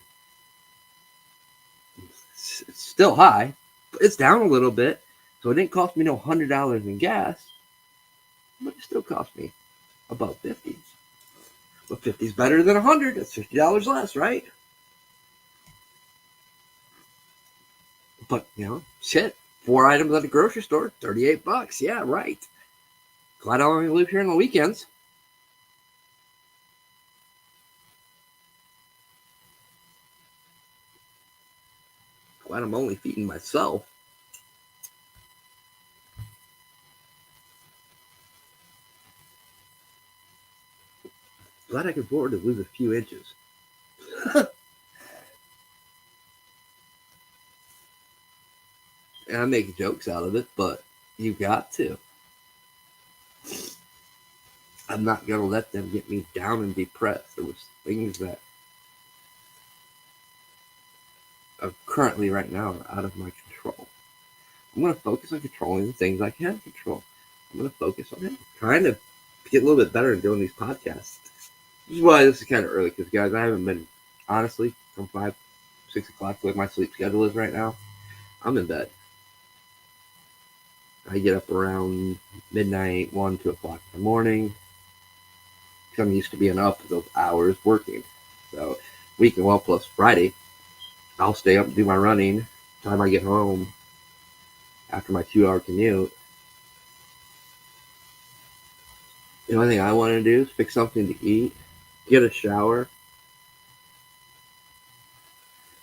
It's still high, but it's down a little bit. So it didn't cost me no $100 in gas, but it still cost me about $50. But 50 is better than 100. That's $50 less, right? But you know, shit, 4 items at the grocery store, $38. Yeah, right. Glad I only live here on the weekends. Glad I'm only feeding myself. Glad I can afford to lose a few inches. And I make jokes out of it, but you got to. I'm not going to let them get me down and depressed. There was things that are currently right now are out of my control. I'm going to focus on controlling the things I can control. I'm going to focus on it. Trying to get a little bit better at doing these podcasts. This is why this is kind of early, because guys, I haven't been, honestly, from 5, 6 o'clock, the way my sleep schedule is right now, I'm in bed. I get up around midnight, 1, 2 o'clock in the morning. Because I'm used to being up those hours working. So weekend, well, plus Friday, I'll stay up and do my running. Time I get home after my 2-hour commute, the only thing I want to do is fix something to eat, get a shower,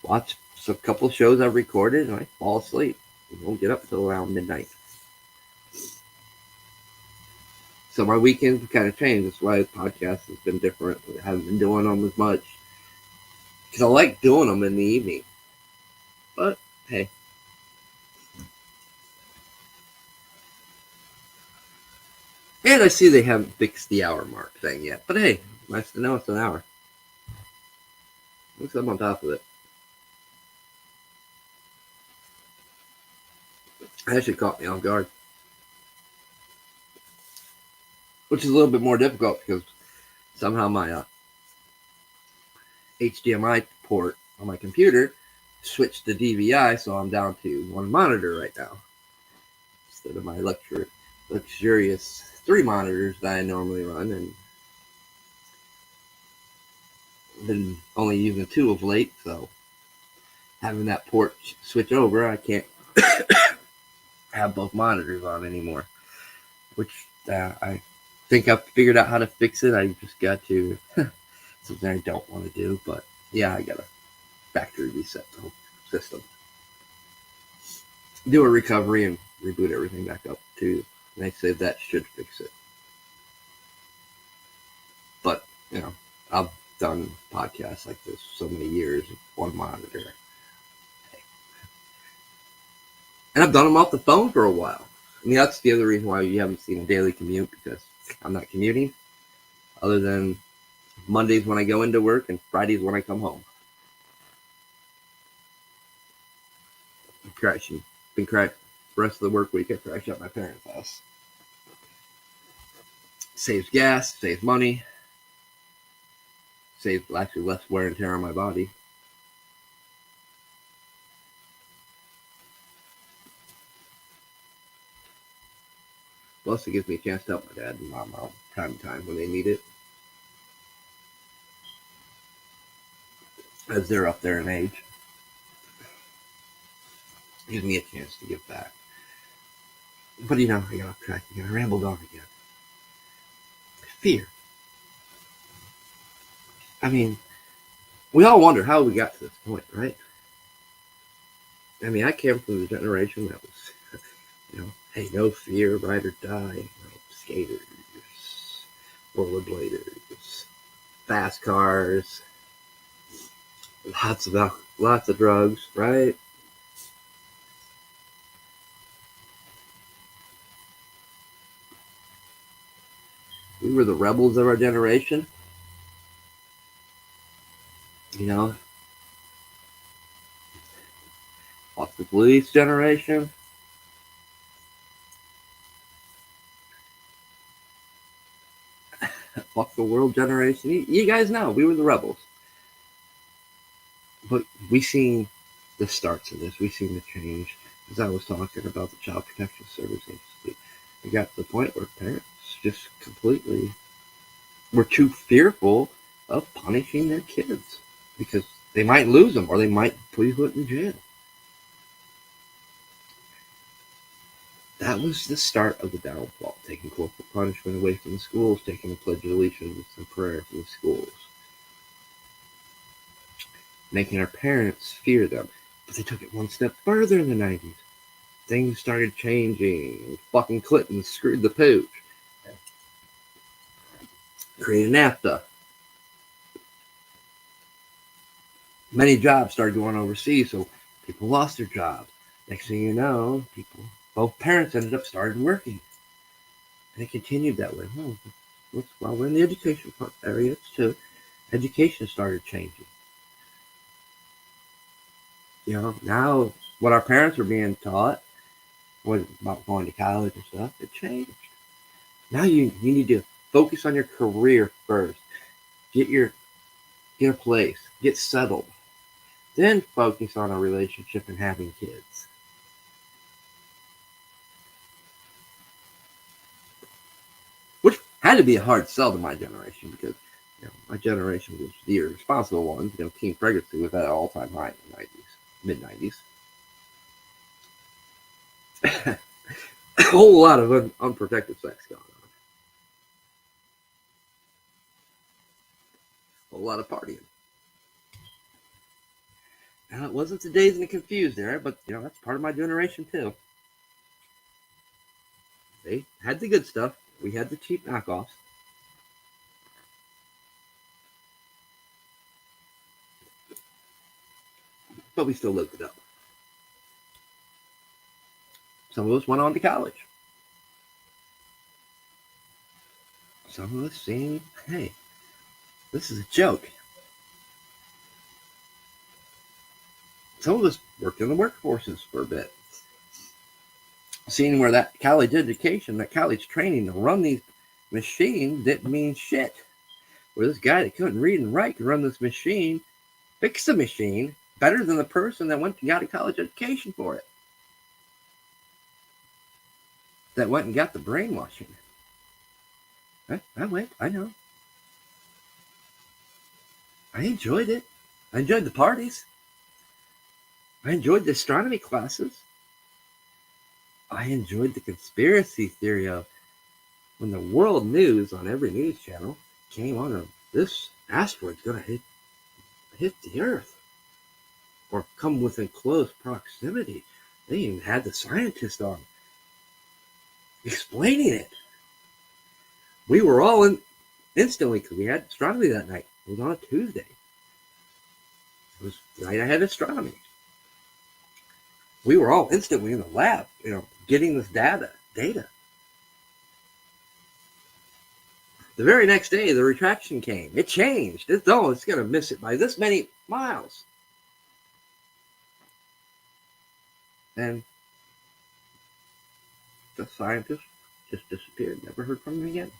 watch a couple of shows I've recorded, and I fall asleep. I won't get up until around midnight. So my weekends kind of changed. That's why the podcast has been different. I haven't been doing them as much because I like doing them in the evening. But hey. And I see they haven't fixed the hour mark thing yet. But hey, nice to know it's an hour. At least I'm on top of it. It actually caught me off guard. Which is a little bit more difficult because somehow my HDMI port on my computer switched to DVI, so I'm down to one monitor right now instead of my luxurious 3 monitors that I normally run, and been only using 2 of late, so having that port switch over, I can't have both monitors on anymore, which I think I've figured out how to fix it. I just got to something I don't want to do, but yeah, I gotta factory reset the whole system, do a recovery, and reboot everything back up too. And they say that should fix it. But I've done podcasts like this so many years with one monitor, and I've done them off the phone for a while. I mean, that's the other reason why you haven't seen a daily commute, because I'm not commuting, other than Mondays when I go into work and Fridays when I come home. I'm crashing. Been crashed the rest of the work week. I crash at my parents' house. Saves gas, saves money, saves actually less wear and tear on my body. Plus, it gives me a chance to help my dad and mom out time to time when they need it, as they're up there in age. It gives me a chance to give back. But I got off track again. I rambled on again. Fear. I mean, we all wonder how we got to this point, right? I mean, I came from the generation that was, hey, no fear, ride or die, skaters, rollerbladers, fast cars, lots of drugs, right? We were the rebels of our generation. Fuck the police generation. Fuck the world generation. You guys know we were the rebels. But we seen the starts of this. We seen the change. As I was talking about the Child Protection Services, we got to the point where parents just completely were too fearful of punishing their kids because they might lose them or they might be put in jail. That was the start of the downfall, taking corporal punishment away from the schools, taking the Pledge of Allegiance and prayer from the schools, making our parents fear them. But they took it one step further in the 90s. Things started changing. Fucking Clinton screwed the pooch. Created NAFTA. Many jobs started going overseas, so people lost their jobs. Next thing you know, both parents ended up starting working. And it continued that way. While we're in the education area, too, education started changing. Now what our parents were being taught was about going to college and stuff. It changed. Now you need to focus on your career first. Get a place. Get settled. Then focus on a relationship and having kids. had to be a hard sell to my generation because my generation was the irresponsible ones. Teen pregnancy was at an all-time high in the 90s, mid-90s. A whole lot of unprotected sex going on. A whole lot of partying. Now, it wasn't the Dazed and Confused era, but that's part of my generation too. They had the good stuff. We had the cheap knockoffs. But we still lived it up. Some of us went on to college. Some of us seen, hey, this is a joke. Some of us worked in the workforces for a bit. Seeing where that college education, that college training to run these machines didn't mean shit. Where this guy that couldn't read and write could run this machine, fix the machine better than the person that went and got a college education for it. That went and got the brainwashing. I went, I know. I enjoyed it. I enjoyed the parties. I enjoyed the astronomy classes. I enjoyed the conspiracy theory of when the world news on every news channel came on of this asteroid's going to hit the Earth or come within close proximity. They even had the scientists on explaining it. We were all in instantly because we had astronomy that night. It was on a Tuesday. It was the night I had astronomy. We were all instantly in the lab, getting this data. The very next day, the retraction came. It changed. It's going to miss it by this many miles. And the scientist just disappeared. Never heard from him again.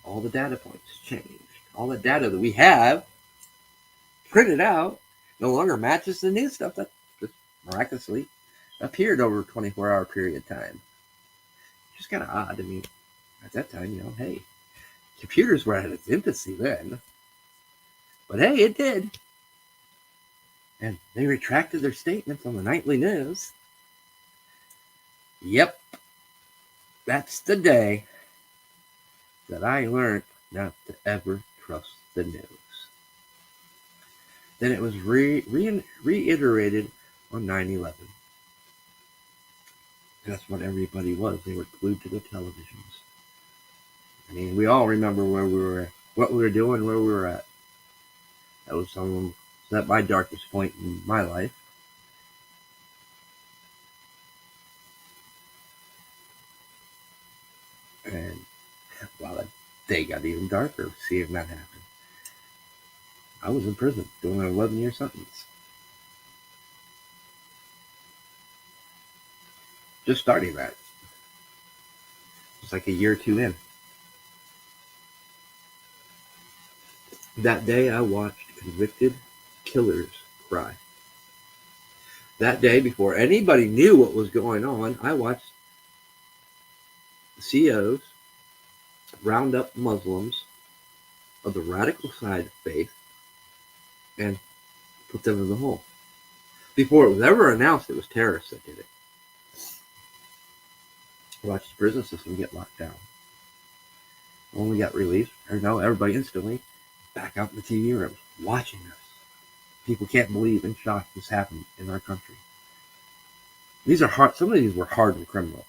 All the data points changed. All the data that we have printed out no longer matches the new stuff that just miraculously appeared over a 24-hour period of time. Just kind of odd. I mean, at that time, hey, computers were at its infancy then. But hey, it did. And they retracted their statements on the nightly news. Yep. That's the day that I learned not to ever trust the news. Then it was reiterated on 9/11. That's what everybody was. They were glued to the televisions. I mean, we all remember where we were, what we were doing, where we were at. That was at my darkest point in my life. And wow, that day got even darker seeing that happen. I was in prison doing an 11-year sentence. Just starting that. It's like a year or two in. That day I watched convicted killers cry. That day, before anybody knew what was going on, I watched the CEOs round up Muslims of the radical side of faith and put them in the hole. Before it was ever announced it was terrorists that did it. I watched the prison system get locked down. When we got released, everybody instantly back out in the TV rooms watching us. People can't believe in shock this happened in our country. These are hard. Some of these were hardened criminals.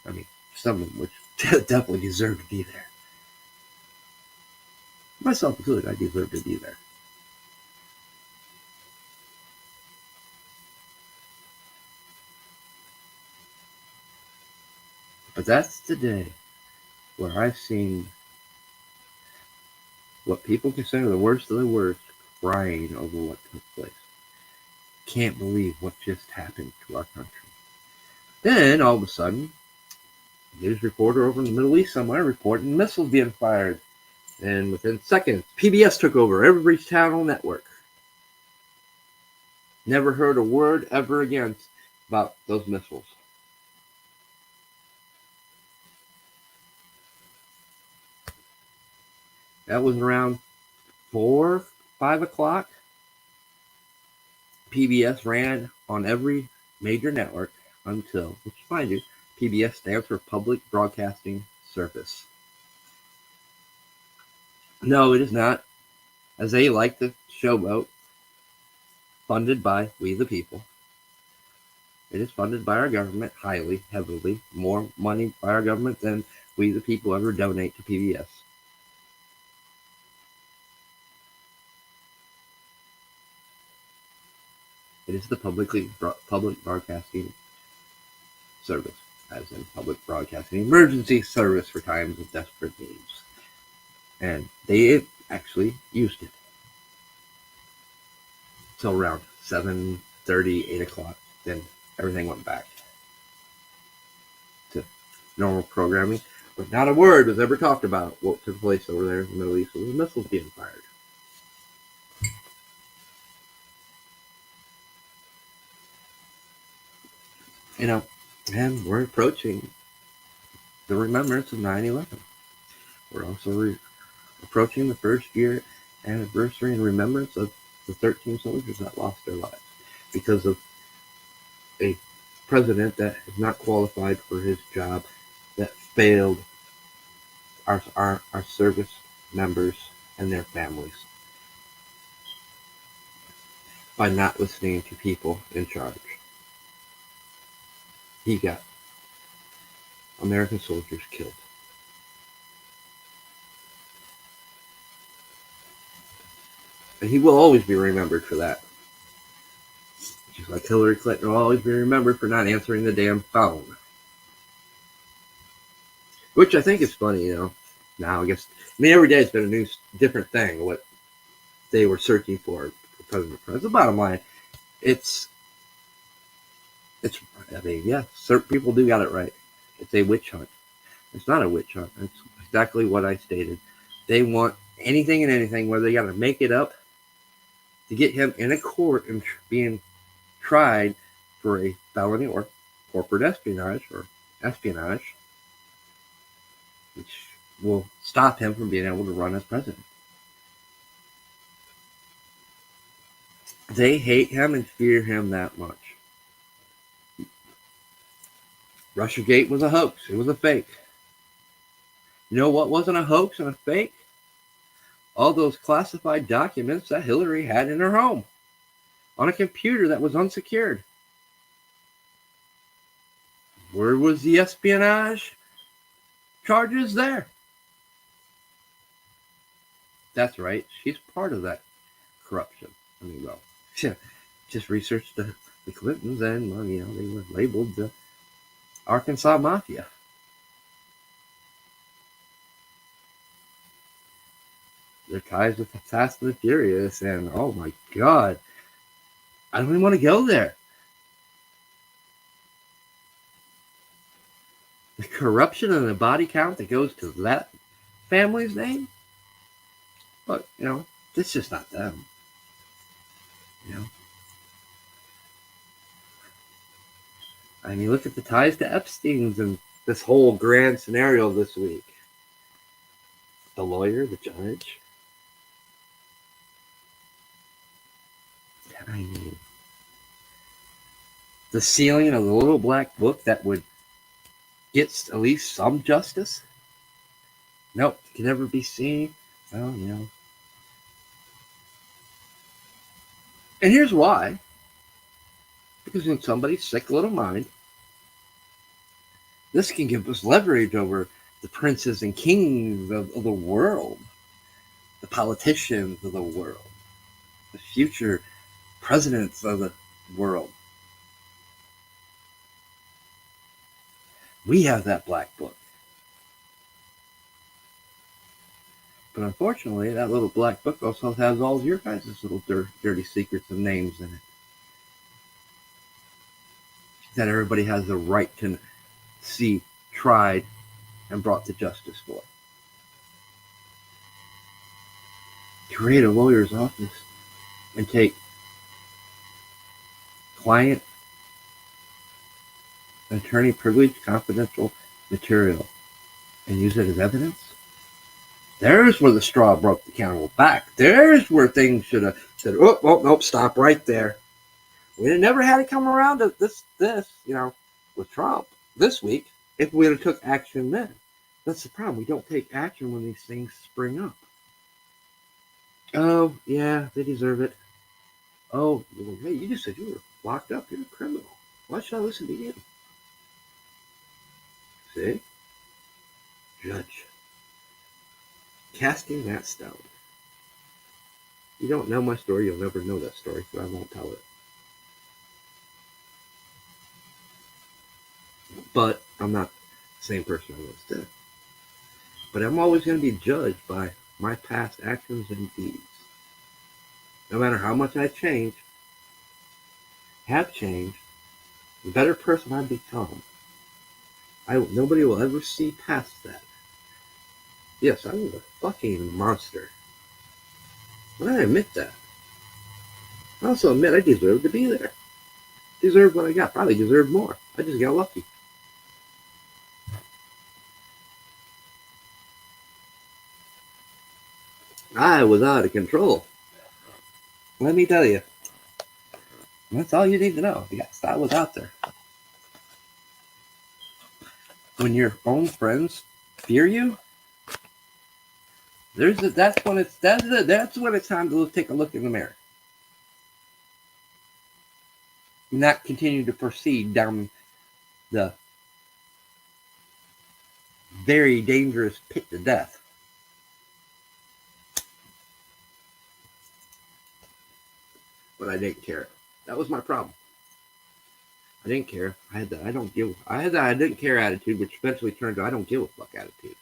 I mean, some of them which definitely deserve to be there. Myself included, I deserve to be there. But that's the day where I've seen what people consider the worst of the worst crying over what took place. Can't believe what just happened to our country. Then, all of a sudden, a news reporter over in the Middle East somewhere reporting missiles being fired. And within seconds, PBS took over every channel network. Never heard a word ever again about those missiles. That was around 4, 5 o'clock. PBS ran on every major network until, which mind you, PBS stands for Public Broadcasting Service. No, it is not, as they like to showboat, funded by we the people. It is funded by our government highly, heavily, more money by our government than we the people ever donate to PBS. It is the public broadcasting service, as in public broadcasting emergency service for times of desperate needs. And they actually used it till around 7:30, 8 o'clock. Then everything went back to normal programming. But not a word was ever talked about what took place over there in the Middle East with the missiles being fired. You know, and we're approaching the remembrance of 9/11. We're also approaching the first year anniversary and remembrance of the 13 soldiers that lost their lives because of a president that is not qualified for his job, that failed our service members and their families by not listening to people in charge. He got American soldiers killed. And he will always be remembered for that. Just like Hillary Clinton will always be remembered for not answering the damn phone. Which I think is funny, Now, I guess, every day it's been a new, different thing, what they were searching for President. The bottom line, certain people do got it right. It's a witch hunt. It's not a witch hunt. It's exactly what I stated. They want anything and anything, whether they got to make it up to get him in a court and being tried for a felony or corporate espionage, which will stop him from being able to run as president. They hate him and fear him that much. Russiagate was a hoax. It was a fake. You know what wasn't a hoax and a fake? All those classified documents that Hillary had in her home on a computer that was unsecured. Where was the espionage charges there? That's right. She's part of that corruption. Just research the Clintons and, they were labeled the Arkansas Mafia. Their ties with the Fast and the Furious, and oh my God, I don't even want to go there. The corruption and the body count that goes to that family's name, but it's just not them. Look at the ties to Epstein's and this whole grand scenario this week. The lawyer, the judge. The sealing of the little black book that would get at least some justice. Nope, can never be seen. Well, And here's why. Because in somebody's sick little mind, this can give us leverage over the princes and kings of the world, the politicians of the world, the future presidents of the world. We have that black book. But unfortunately, that little black book also has all of your guys' little dirty secrets and names in it that everybody has the right to see tried and brought to justice for. Create a lawyer's office and take client attorney privilege confidential material and use it as evidence. There's where the straw broke the camel's back. There's where things should have said, oh, nope, stop right there. We never had it come around to this, with Trump this week if we would have took action then. That's the problem. We don't take action when these things spring up. Oh, yeah, they deserve it. Oh, hey, you just said you were locked up. You're a criminal. Why should I listen to you? See? Judge. Casting that stone. You don't know my story, you'll never know that story, so I won't tell it. But I'm not the same person I was then. But I'm always going to be judged by my past actions and deeds. No matter how much I change, have changed, the better person I've become, nobody will ever see past that. Yes, I was a fucking monster. But I admit that. I also admit I deserved to be there. Deserved what I got. Probably deserved more. I just got lucky. I was out of control. Let me tell you. That's all you need to know. Yes, I was out there. When your own friends fear you, that's when it's time to take a look in the mirror. Not continue to proceed down the very dangerous pit to death. But I didn't care. That was my problem. I didn't care. I had that I didn't care attitude, which eventually turned to I don't give a fuck attitude.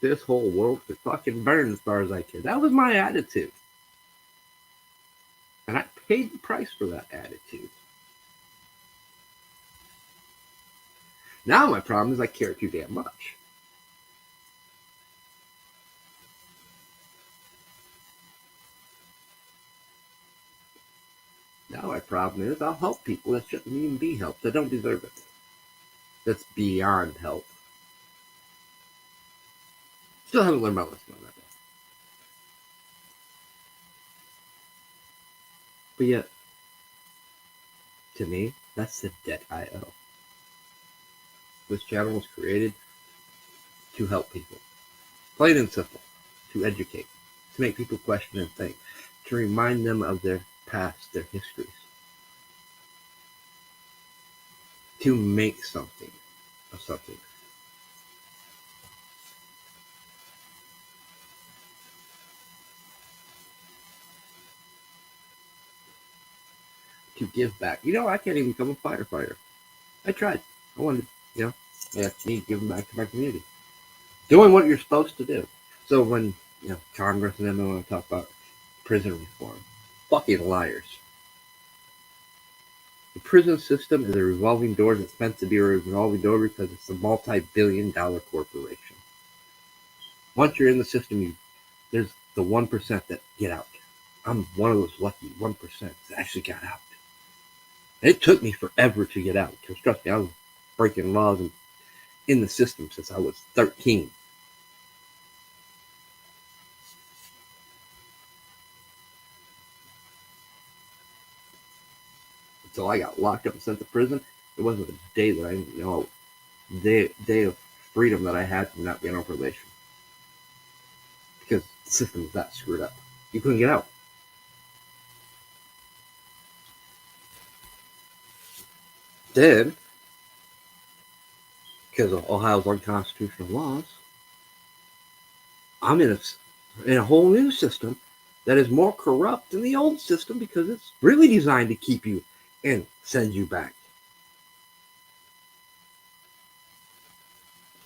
This whole world could fucking burn as far as I care. That was my attitude. And I paid the price for that attitude. Now my problem is I care too damn much. Now my problem is I'll help people that shouldn't even be helped, that don't deserve it. That's beyond help. Still haven't learned my lesson on that. But yet, to me, that's the debt I owe. This channel was created to help people. Plain and simple. To educate. To make people question and think. To remind them of their past, their histories. To make something of something. To give back. I can't even become a firefighter. I tried. I wanted to, me giving back to my community. Doing what you're supposed to do. So when, Congress and them want to talk about prison reform, fucking liars. The prison system is a revolving door that's meant to be a revolving door because it's a multi-billion-dollar corporation. Once you're in the system, there's the 1% that get out. I'm one of those lucky 1% that actually got out. It took me forever to get out because, trust me, I was breaking laws and in the system since I was 13. Until I got locked up and sent to prison, it wasn't a day that I didn't know, day of freedom that I had from not being on probation. Because the system was that screwed up. You couldn't get out. Then, because of Ohio's unconstitutional laws, I'm in a whole new system that is more corrupt than the old system because it's really designed to keep you and send you back.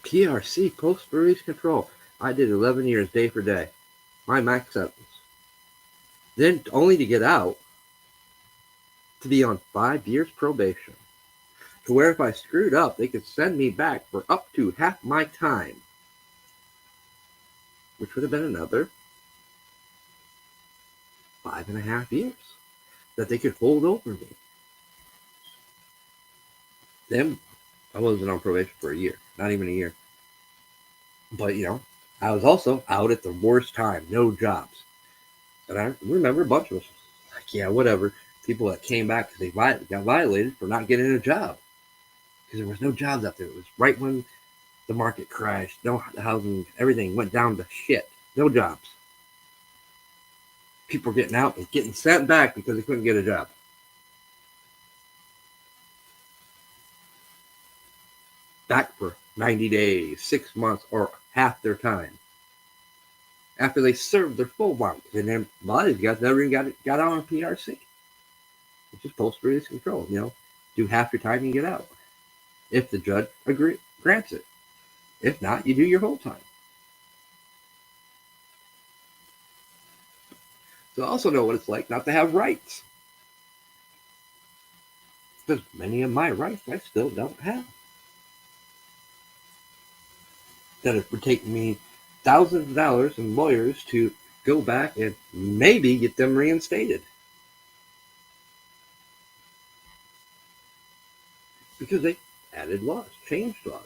PRC, post-release control. I did 11 years day for day. My max sentence. Then only to get out to be on 5 years probation. To where if I screwed up, they could send me back for up to half my time. Which would have been another 5.5 years that they could hold over me. Then I wasn't on probation for a year, not even a year. But, I was also out at the worst time, no jobs. And I remember a bunch of us, like, yeah, whatever. People that came back because they got violated for not getting a job. Because there was no jobs out there. It was right when the market crashed. No housing, everything went down to shit. No jobs. People were getting out and getting sent back because they couldn't get a job. Back for 90 days, 6 months, or half their time. After they served their full month. And then a lot of these guys never even got out on PRC. Which is post-release control. Do half your time and get out. If the judge grants it. If not, you do your whole time. So I also know what it's like not to have rights. Because many of my rights I still don't have. That it would take me thousands of dollars in lawyers to go back and maybe get them reinstated. Because they added laws, changed laws.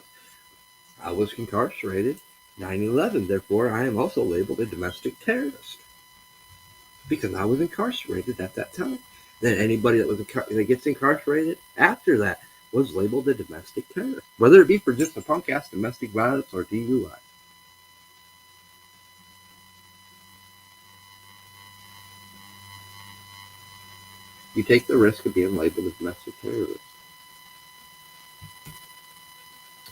I was incarcerated 9/11, therefore I am also labeled a domestic terrorist. Because I was incarcerated at that time. Then anybody that gets incarcerated after that was labeled a domestic terrorist, whether it be for just a punk-ass domestic violence or DUI. You take the risk of being labeled a domestic terrorist.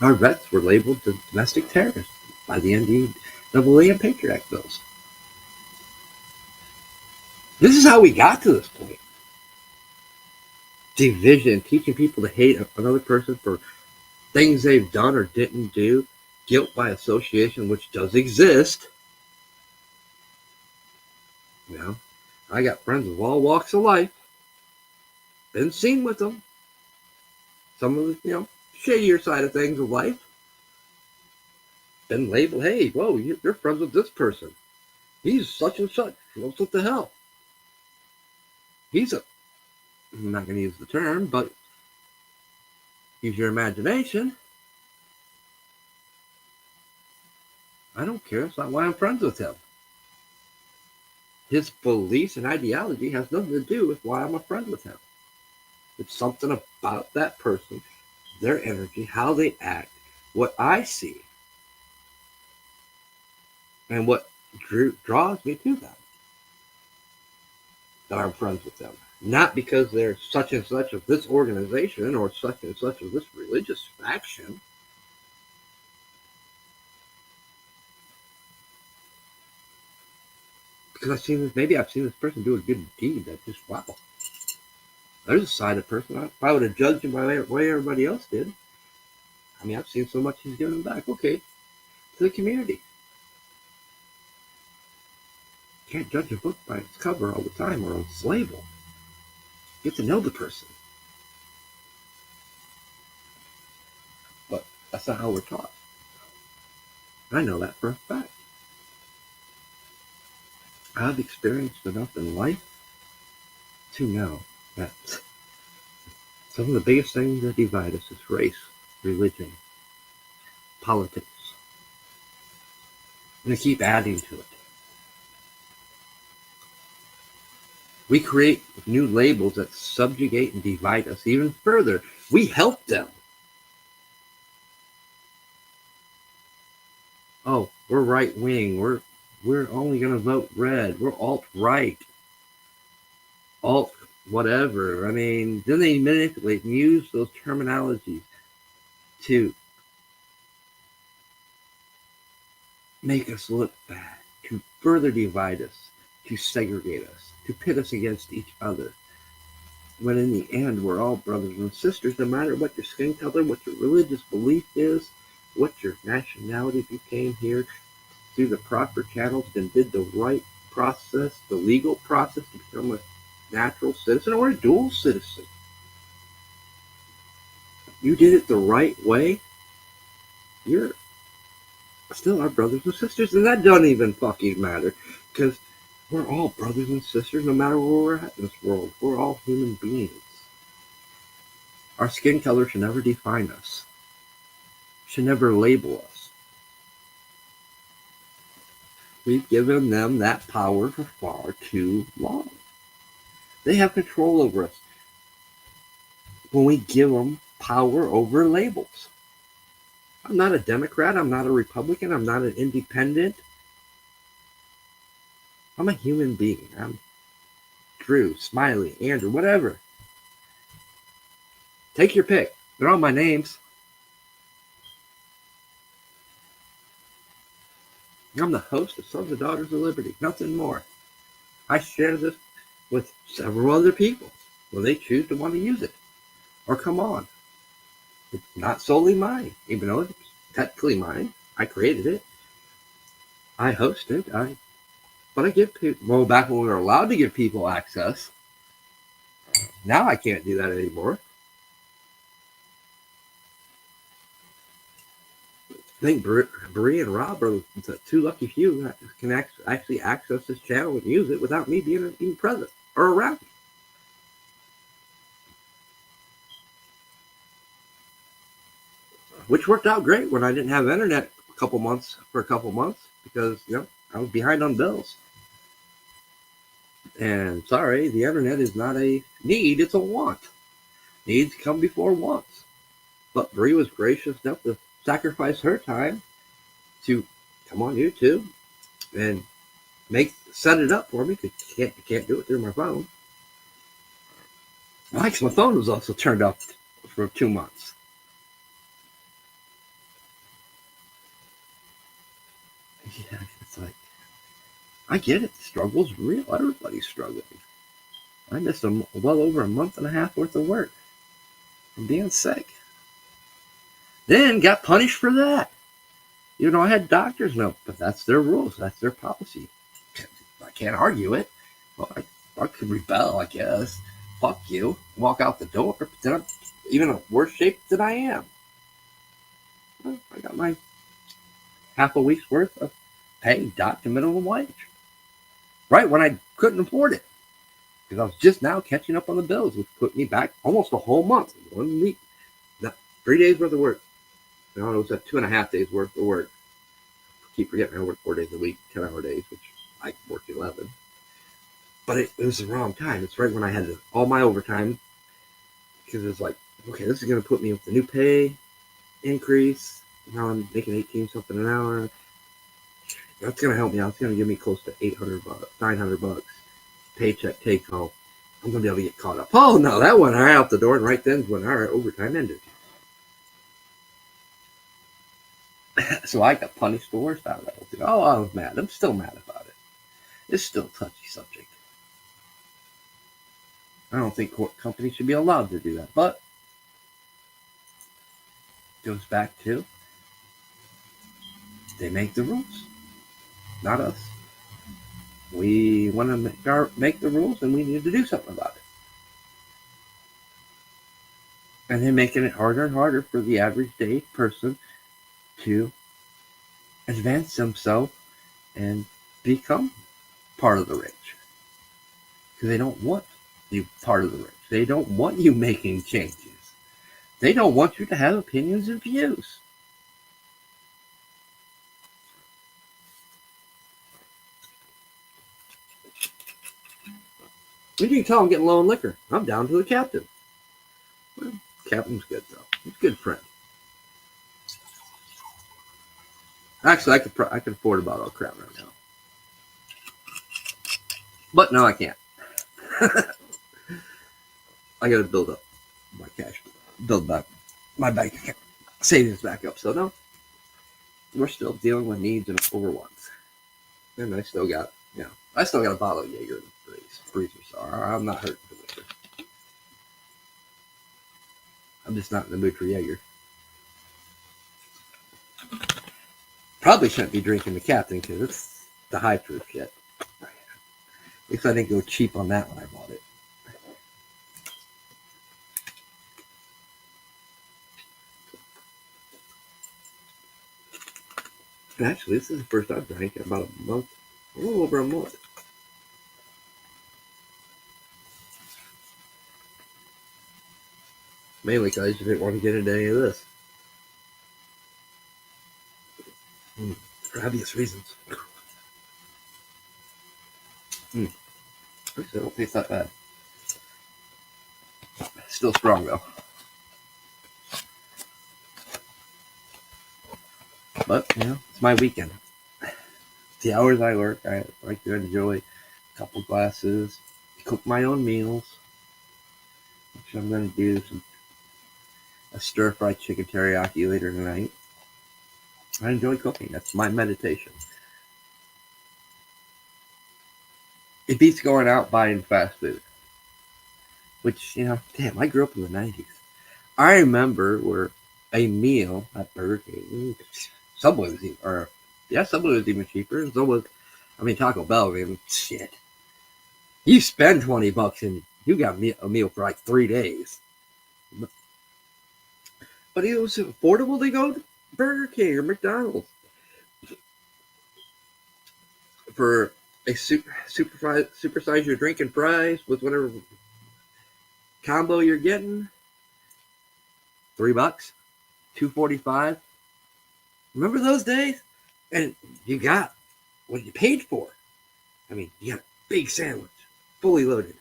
Our vets were labeled domestic terrorists by the NDAA and Patriot Act bills. This is how we got to this point. Division, teaching people to hate another person for things they've done or didn't do, guilt by association, which does exist. I got friends of all walks of life. Been seen with them. Some of the, shadier side of things of life. Been labeled, hey, whoa, you're friends with this person. He's such and such. What the hell? I'm not going to use the term, but use your imagination. I don't care. It's not why I'm friends with him. His beliefs and ideology has nothing to do with why I'm a friend with him. It's something about that person, their energy, how they act, what I see, and what draws me to them. That I'm friends with them. Not because they're such and such of this organization or such and such of this religious faction. Because I've seen this person do a good deed that just, wow. There's a side of the person. If I would have judged him by the way everybody else did, I've seen so much he's given back. Okay, to the community. You can't judge a book by its cover all the time or its label. Get to know the person. But that's not how we're taught. I know that for a fact. I've experienced enough in life to know that some of the biggest things that divide us is race, religion, politics. And they keep adding to it. We create new labels that subjugate and divide us even further. We help them. Oh, we're right wing. We're only going to vote red. We're alt-right. Alt whatever. Then they manipulate and use those terminologies to make us look bad, to further divide us, to segregate us, to pit us against each other. When in the end, we're all brothers and sisters, no matter what your skin color, what your religious belief is, what your nationality. If you came here through the proper channels and did the right process, the legal process to become a natural citizen or a dual citizen. You did it the right way, you're still our brothers and sisters, and that doesn't even fucking matter, because we're all brothers and sisters no matter where we're at in this world. We're all human beings. Our skin color should never define us, should never label us. We've given them that power for far too long. They have control over us when we give them power over labels. I'm not a Democrat. I'm not a Republican. I'm not an independent. I'm a human being. I'm Drew, Smiley, Andrew, whatever. Take your pick. They're all my names. I'm the host of Sons and Daughters of Liberty. Nothing more. I share this with several other people when they choose to want to use it or come on. It's not solely mine, even though it's technically mine. I created it. I host it. But I give people, well, back when we were allowed to give people access, now I can't do that anymore. I think Bree and Rob are the two lucky few that can actually access this channel and use it without me being even present or around. Which worked out great when I didn't have internet for a couple months because I was behind on bills. And sorry, the internet is not a need, it's a want. Needs come before wants. But Bree was gracious enough to sacrifice her time to come on YouTube and set it up for me because you can't do it through my phone. My phone was also turned off for 2 months. Yeah, it's like, I get it. The struggle's real. Everybody's struggling. I missed well over a month and a half worth of work from being sick. Then got punished for that. You know, I had doctor's note, but that's their rules. That's their policy. I can't argue it. Well, I could rebel, I guess. Fuck you. Walk out the door. But then I'm even in worse shape than I am. Well, I got my half a week's worth of pay docked to minimum wage. Right when I couldn't afford it. Because I was just now catching up on the bills, which put me back almost a whole month. 1 week. 3 days worth of work. It was at 2.5 days worth of work. I keep forgetting I work 4 days a week, 10-hour days, which I worked 11. But it was the wrong time. It's right when I had all my overtime. Because it's like, okay, this is going to put me with the new pay increase. Now I'm making 18 something an hour. That's going to help me out. It's going to give me close to $800, $900 paycheck take home. I'm going to be able to get caught up. Oh, no, that went right out the door. And right then is when our overtime ended. So I got punished the worst out of that. Oh, I was mad. I'm still mad about it. It's still a touchy subject. I don't think companies should be allowed to do that. But it goes back to they make the rules, not us. We want to make the rules, and we need to do something about it. And they're making it harder and harder for the average day person to advance themselves and become part of the rich. Because they don't want you part of the rich. They don't want you making changes. They don't want you to have opinions and views. You can tell I'm getting low on liquor. I'm down to the captain. Well, captain's good, though. He's a good friend. Actually, I could afford a bottle of Crown right now. But no, I can't. I got to build up my cash. Build back my bank account. Savings back up. So no, we're still dealing with needs and over wants. And I still got a bottle of Jaeger in the freezer. So I'm not hurting for liquor. I'm just not in the mood for Jaeger. Probably shouldn't be drinking the Captain because it's the high proof shit. At least I didn't go cheap on that when I bought it. Actually, this is the first I've drank in about a month, a little over a month. Mainly because I just didn't want to get into any of this. For obvious reasons. It don't taste that bad. Still strong though. But it's my weekend. The hours I work, I like to enjoy a couple glasses, cook my own meals, which I'm gonna do a stir fried chicken teriyaki later tonight. I enjoy cooking. That's my meditation. It beats going out buying fast food. Which, damn, I grew up in the 90s. I remember where a meal at Burger King, Subway was even cheaper. And so was, Taco Bell, shit. You spend $20 and you got a meal for like 3 days. But it was affordable to go to Burger King or McDonald's for a supersize your drink and fries with whatever combo you're getting. $3, $2.45. Remember those days? And you got what you paid for. You got a big sandwich, fully loaded,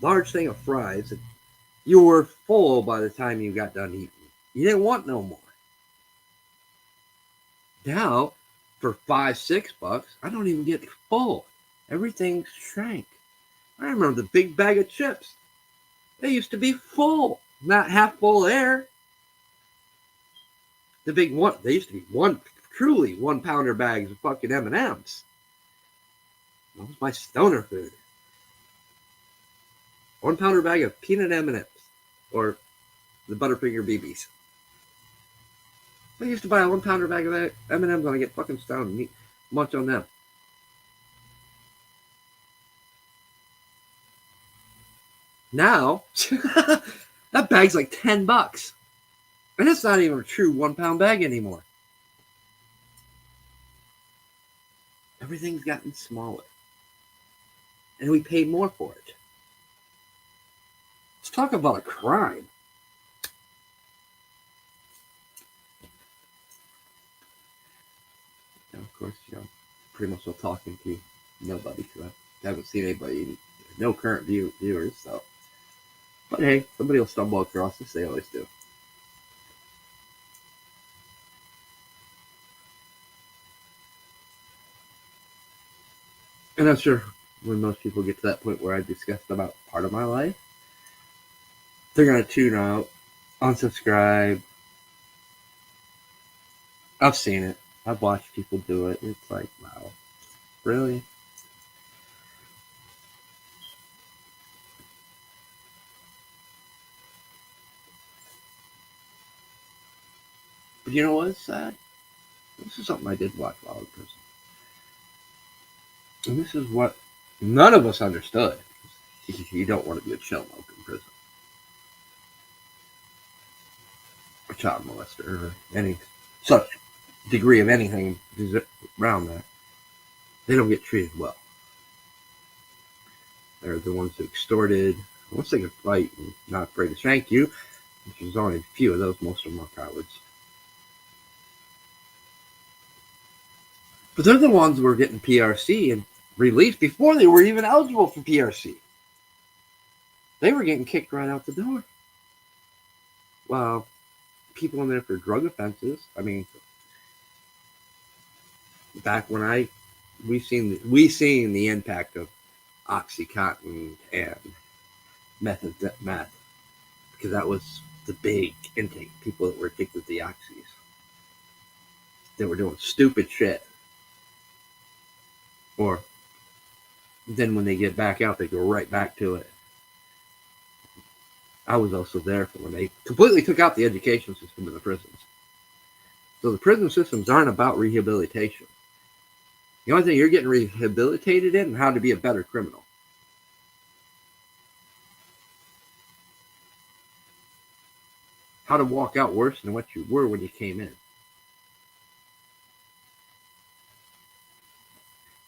large thing of fries, and you were full by the time you got done eating. You didn't want no more. Now, for $5, $6, I don't even get full. Everything shrank. I remember the big bag of chips. They used to be full, not half full air. The big one, they used to be truly 1 pounder bags of fucking M&Ms. That was my stoner food. 1 pounder bag of peanut M&Ms, or the Butterfinger BBs. I used to buy a 1 pounder bag of M&Ms and I get fucking stoned and munch on them. Now, that bag's like $10. And it's not even a true 1 pound bag anymore. Everything's gotten smaller. And we pay more for it. Let's talk about a crime. Now, of course, pretty much still talking to nobody, because I haven't seen anybody, no current viewers, so. But hey, somebody will stumble across this, they always do. And I'm sure when most people get to that point where I discussed about part of my life, they're going to tune out, unsubscribe. I've seen it. I've watched people do it. It's like, wow, really? But you know what's sad? This is something I did watch while in prison. And this is what none of us understood. You don't want to be a chill monk in prison. A child molester or any such degree of anything around that. They don't get treated well. They're the ones who extorted. Once they can fight and not afraid to shank you, which is only a few of those, most of them are cowards. But they're the ones who were getting PRC and released before they were even eligible for PRC. They were getting kicked right out the door. Well, people in there for drug offenses. Back when we seen the impact of OxyContin and meth, because that was the big intake. People that were addicted to the oxys. They were doing stupid shit. Or then when they get back out, they go right back to it. I was also there for when they completely took out the education system in the prisons. So the prison systems aren't about rehabilitation. The only thing you're getting rehabilitated in is how to be a better criminal. How to walk out worse than what you were when you came in.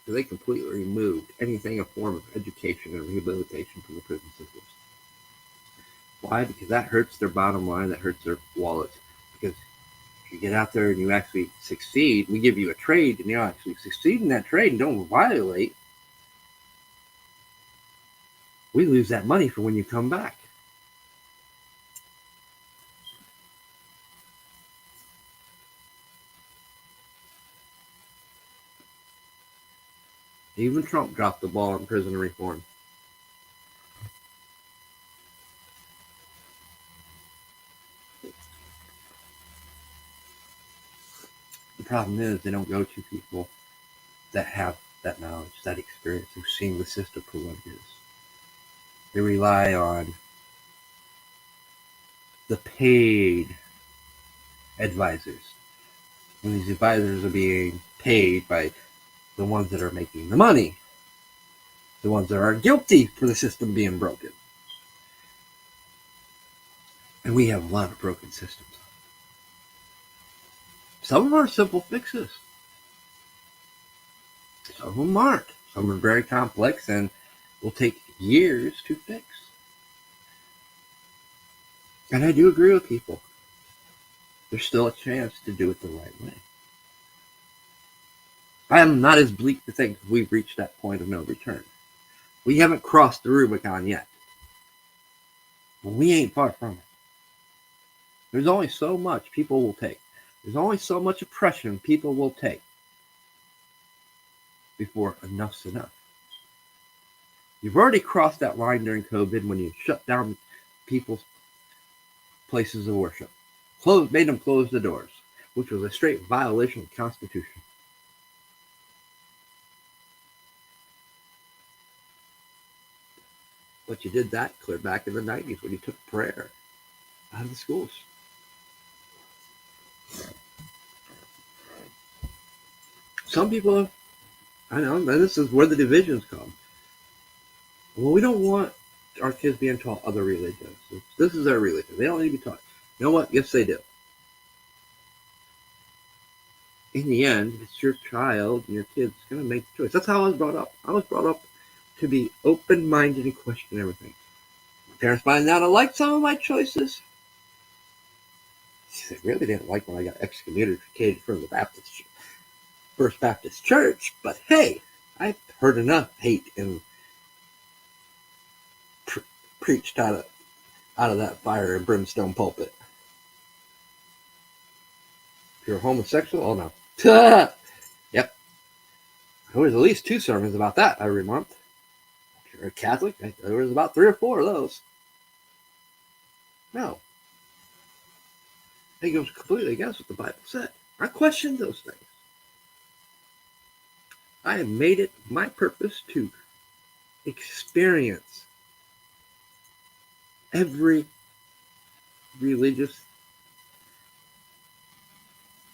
So they completely removed anything a form of education and rehabilitation from the prison systems. Why? Because that hurts their bottom line, that hurts their wallets. Because if you get out there and you actually succeed, we give you a trade and you actually succeed in that trade and don't violate, we lose that money for when you come back. Even Trump dropped the ball on prison reform. The problem is they don't go to people that have that knowledge, that experience, who've seen the system for what it is. They rely on the paid advisors. And these advisors are being paid by the ones that are making the money, the ones that are guilty for the system being broken. And we have a lot of broken systems. Some of them are simple fixes. Some of them aren't. Some are very complex and will take years to fix. And I do agree with people. There's still a chance to do it the right way. I am not as bleak to think we've reached that point of no return. We haven't crossed the Rubicon yet. But we ain't far from it. There's only so much people will take. There's only so much oppression people will take before enough's enough. You've already crossed that line during COVID when you shut down people's places of worship. Made them close the doors, which was a straight violation of the Constitution. But you did that clear back in the 90s when you took prayer out of the schools. Some people, I know, and this is where the divisions come. Well, we don't want our kids being taught other religions. This is their religion. They don't need to be taught. You know what? Yes, they do. In the end, it's your child and your kid's going to make the choice. That's how I was brought up. I was brought up to be open-minded and question everything. My parents might not have liked some of my choices. They really didn't like when I got excommunicated from the First Baptist Church, but hey, I've heard enough hate and preached out of that fire and brimstone pulpit. If you're a homosexual, oh no. Yep. There was at least 2 sermons about that every month. If you're a Catholic, there was about 3 or 4 of those. No. It goes completely against what the Bible said. I questioned those things. I have made it my purpose to experience every religious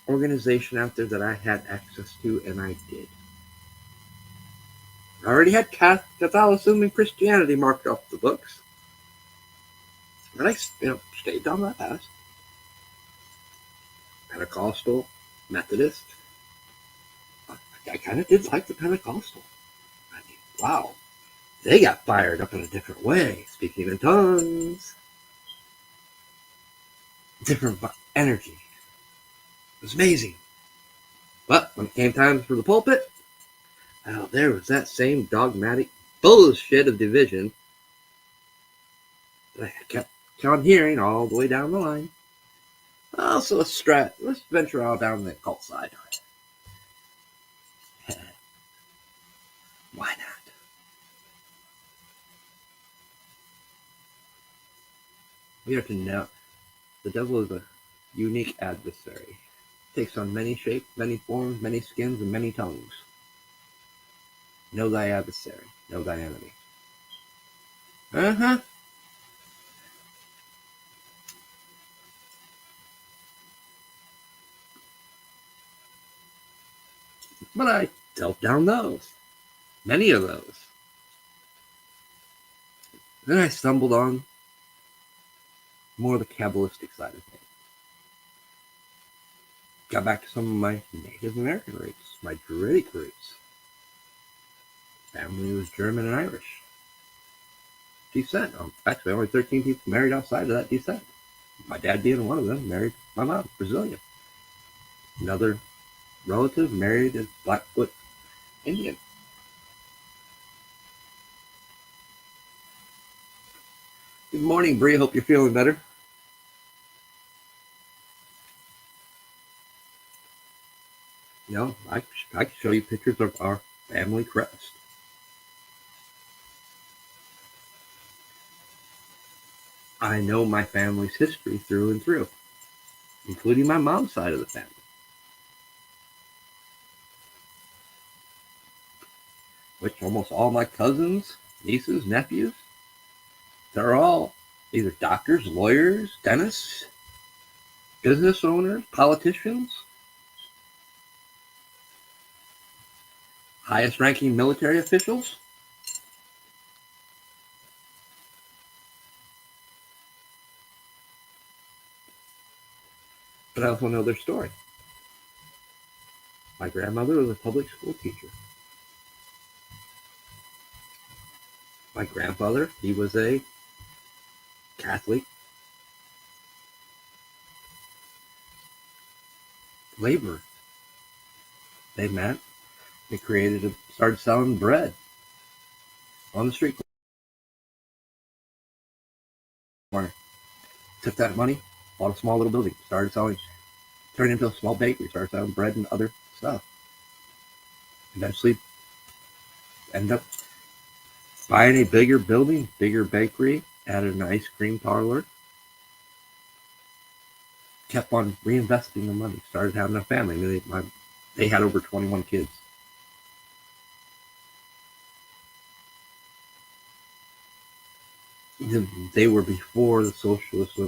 organization out there that I had access to, and I did. I already had Catholicism and Christianity marked off the books, and I stayed down that path. Pentecostal, Methodist. I kind of did like the Pentecostal. I mean, wow. They got fired up in a different way. Speaking in tongues. Different energy. It was amazing. But when it came time for the pulpit, there was that same dogmatic bullshit of division that I kept on hearing all the way down the line. So let's venture out down the occult side. Why not? We have to know the devil is a unique adversary. Takes on many shapes, many forms, many skins, and many tongues. Know thy adversary. Know thy enemy. But I delved down those. Many of those. Then I stumbled on more of the Kabbalistic side of things. Got back to some of my Native American roots, my Druidic roots. Family was German and Irish descent. Actually, only 13 people married outside of that descent. My dad being one of them, married my mom, Brazilian. Another relative married a Blackfoot Indian. Good morning, Bree. Hope you're feeling better. I can show you pictures of our family crest. I know my family's history through and through, including my mom's side of the family. Which almost all my cousins, nieces, nephews, they're all either doctors, lawyers, dentists, business owners, politicians, highest ranking military officials. But I also know their story. My grandmother was a public school teacher. My grandfather, he was a Catholic laborer. They met, they started selling bread on the street corner. Took that money, bought a small little building, turned into a small bakery, started selling bread and other stuff. Eventually ended up buying a bigger building, bigger bakery, added an ice cream parlor, kept on reinvesting the money, started having a family. They had over 21 kids. They were before the socialists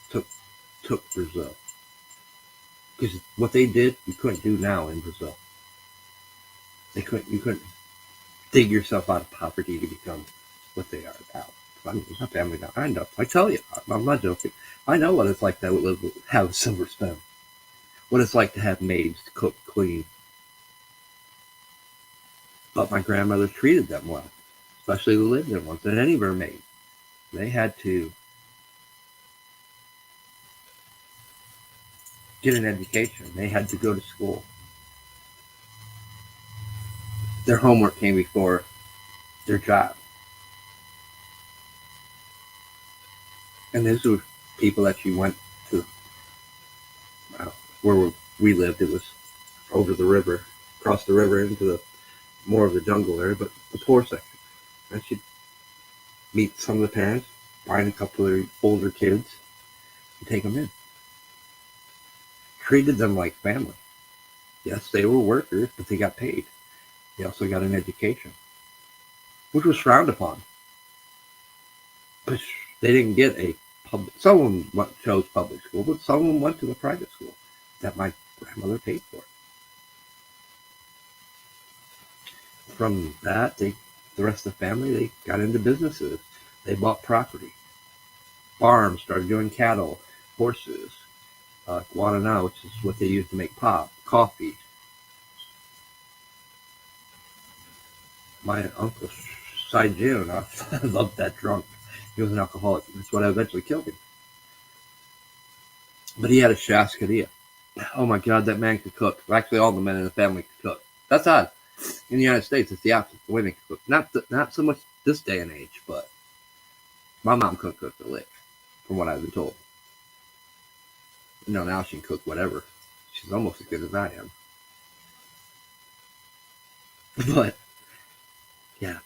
took Brazil. Because what they did, you couldn't do now in Brazil. You couldn't dig yourself out of poverty to become what they are now. I mean, my family now. I know. I tell you, I'm not joking. I know what it's like to have a silver spoon. What it's like to have maids to cook, clean. But my grandmother treated them well, especially the lived-in ones, and any of her maids. They had to get an education. They had to go to school. Their homework came before their job. And these were people that you went to. Where we lived, it was over the river, across the river into more of the jungle area, but the poor section. And she'd meet some of the parents, find a couple of their older kids, and take them in. Treated them like family. Yes, they were workers, but they got paid. They also got an education, which was frowned upon. But they didn't get a public. Some of them chose public school, but some of them went to a private school that my grandmother paid for. From that, the rest of the family, they got into businesses. They bought property, farms, started doing cattle, horses, guarana, which is what they use to make pop, coffee. My uncle, Cy June, I loved that drunk. He was an alcoholic. That's what eventually killed him. But he had a chascaria. Oh my God, that man could cook. Actually, all the men in the family could cook. That's odd. In the United States, it's the opposite. The women could cook. Not so much this day and age, but my mom couldn't cook the lick, from what I've been told. Now she can cook whatever. She's almost as good as I am. But, yeah.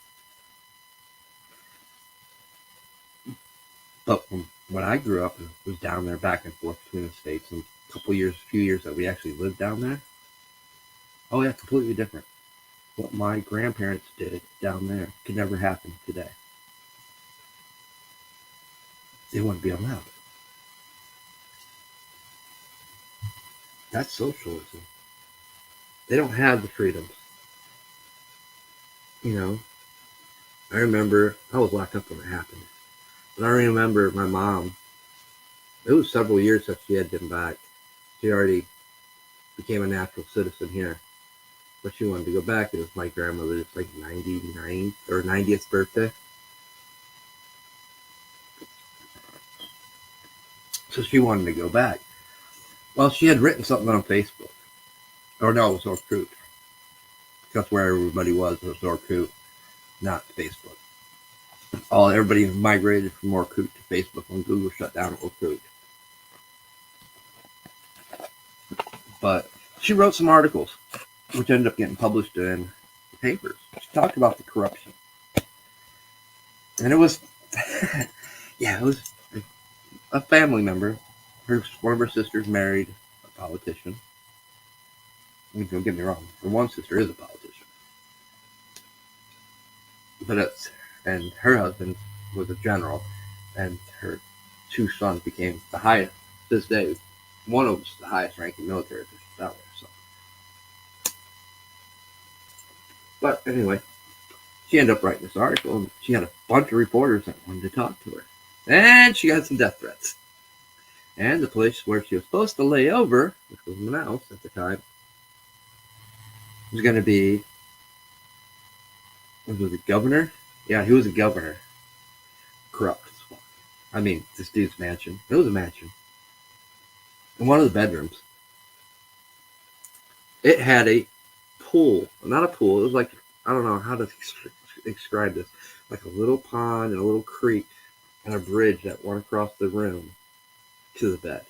But when I grew up and was down there back and forth between the states, and a few years that we actually lived down there, oh yeah, completely different. What my grandparents did down there could never happen today. They wouldn't be allowed. That's socialism. They don't have the freedoms. I remember I was locked up when it happened. But I remember my mom, it was several years since she had been back. She already became a natural citizen here. But she wanted to go back. It was my grandmother's 99th or 90th birthday. So she wanted to go back. Well, she had written something on Facebook. Or no, it was Orkut. That's where everybody was Orkut, not Facebook. Everybody migrated from Orkut to Facebook when Google shut down Orkut. But she wrote some articles, which ended up getting published in the papers. She talked about the corruption. And it was, it was a family member. One of her sisters married a politician. Don't get me wrong, her one sister is a politician. And her husband was a general, and her two sons became the highest, to this day, one of them's the highest ranking military officials out there. So. But anyway, she ended up writing this article, and she had a bunch of reporters that wanted to talk to her. And she got some death threats. And the place where she was supposed to lay over, which was Manaus at the time, was going to be, was it governor? Yeah, he was a governor. Corrupt as fuck. I mean, this dude's mansion. It was a mansion. In one of the bedrooms, it had a pool. Not a pool. It was like, I don't know how to describe this. Like a little pond and a little creek and a bridge that went across the room to the bed.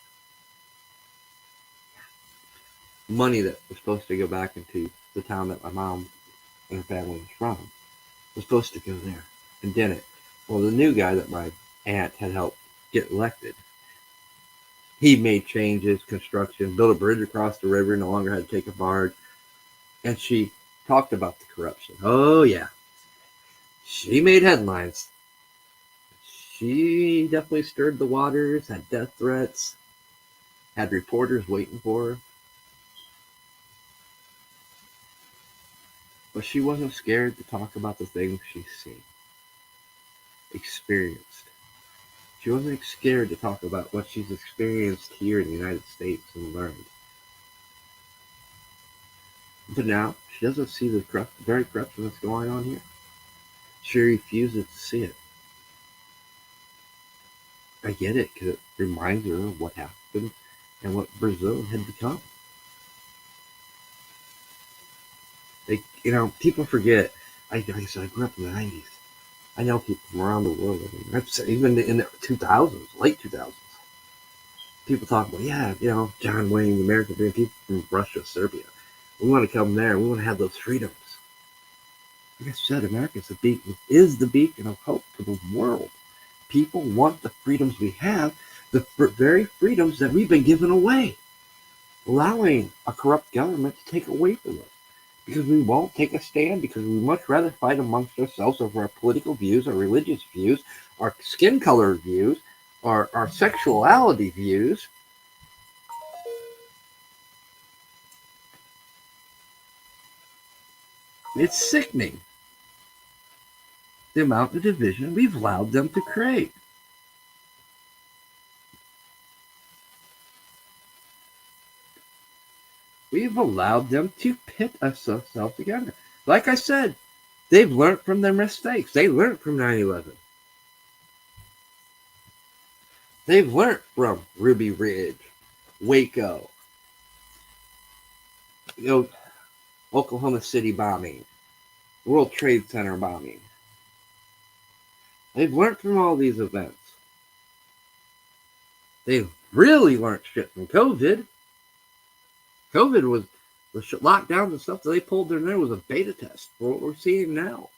Money that was supposed to go back into the town that my mom and her family was from was supposed to go there and didn't. Well, the new guy that my aunt had helped get elected, he made changes, construction, built a bridge across the river, no longer had to take a barge. And she talked about the corruption. Oh, yeah. She made headlines. She definitely stirred the waters, had death threats, had reporters waiting for her. But she wasn't scared to talk about the things she's seen, experienced. She wasn't scared to talk about what she's experienced here in the United States and learned. But now, she doesn't see the very corruption that's going on here. She refuses to see it. I get it, because it reminds her of what happened and what Brazil had become. People forget. Like I said, I grew up in the 90s. I know people from around the world. Even in the 2000s, late 2000s. People talk about, John Wayne, the American dream, people from Russia, Serbia. We want to come there. We want to have those freedoms. Like I said, America is the beacon of hope for the world. People want the freedoms we have, the very freedoms that we've been given away, allowing a corrupt government to take away from us. Because we won't take a stand, because we much rather fight amongst ourselves over our political views, our religious views, our skin color views, our sexuality views. It's sickening, the amount of division we've allowed them to create. We've allowed them to pit ourselves together. Like I said, they've learned from their mistakes. They learned from 9/11. They've learned from Ruby Ridge, Waco, Oklahoma City bombing, World Trade Center bombing. They've learned from all these events. They've really learned shit from COVID. COVID was the lockdowns and stuff that they pulled in there was a beta test for what we're seeing now.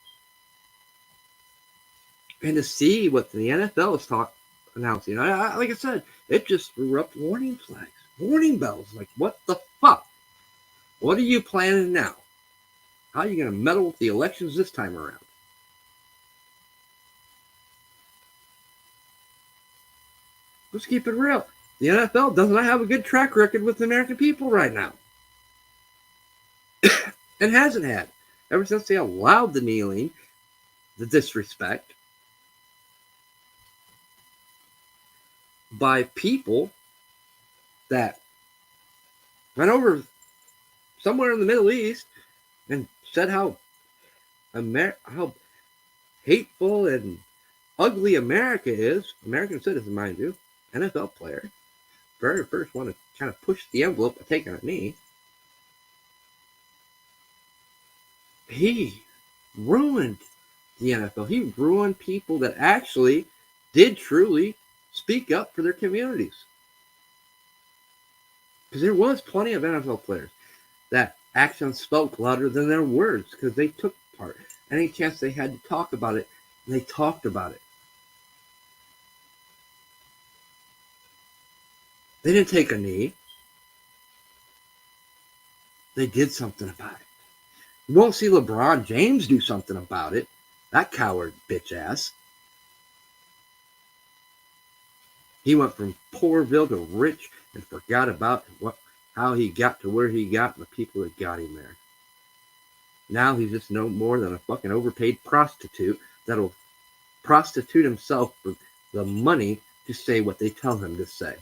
And to see what the NFL is announcing, like I said, it just threw up warning flags, warning bells. Like, what the fuck? What are you planning now? How are you going to meddle with the elections this time around? Let's keep it real. The NFL does not have a good track record with the American people right now. And hasn't had. Ever since they allowed the kneeling, the disrespect, by people that went over somewhere in the Middle East and said how hateful and ugly America is. American citizen, mind you, NFL player. Very first one to kind of push the envelope by taking a knee. He ruined the NFL. He ruined people that actually did truly speak up for their communities. Because there was plenty of NFL players that actions spoke louder than their words because they took part. Any chance they had to talk about it, they talked about it. They didn't take a knee. They did something about it. You won't see LeBron James do something about it. That coward bitch ass. He went from poorville to rich and forgot about how he got to where he got and the people that got him there. Now he's just no more than a fucking overpaid prostitute that'll prostitute himself for the money to say what they tell him to say.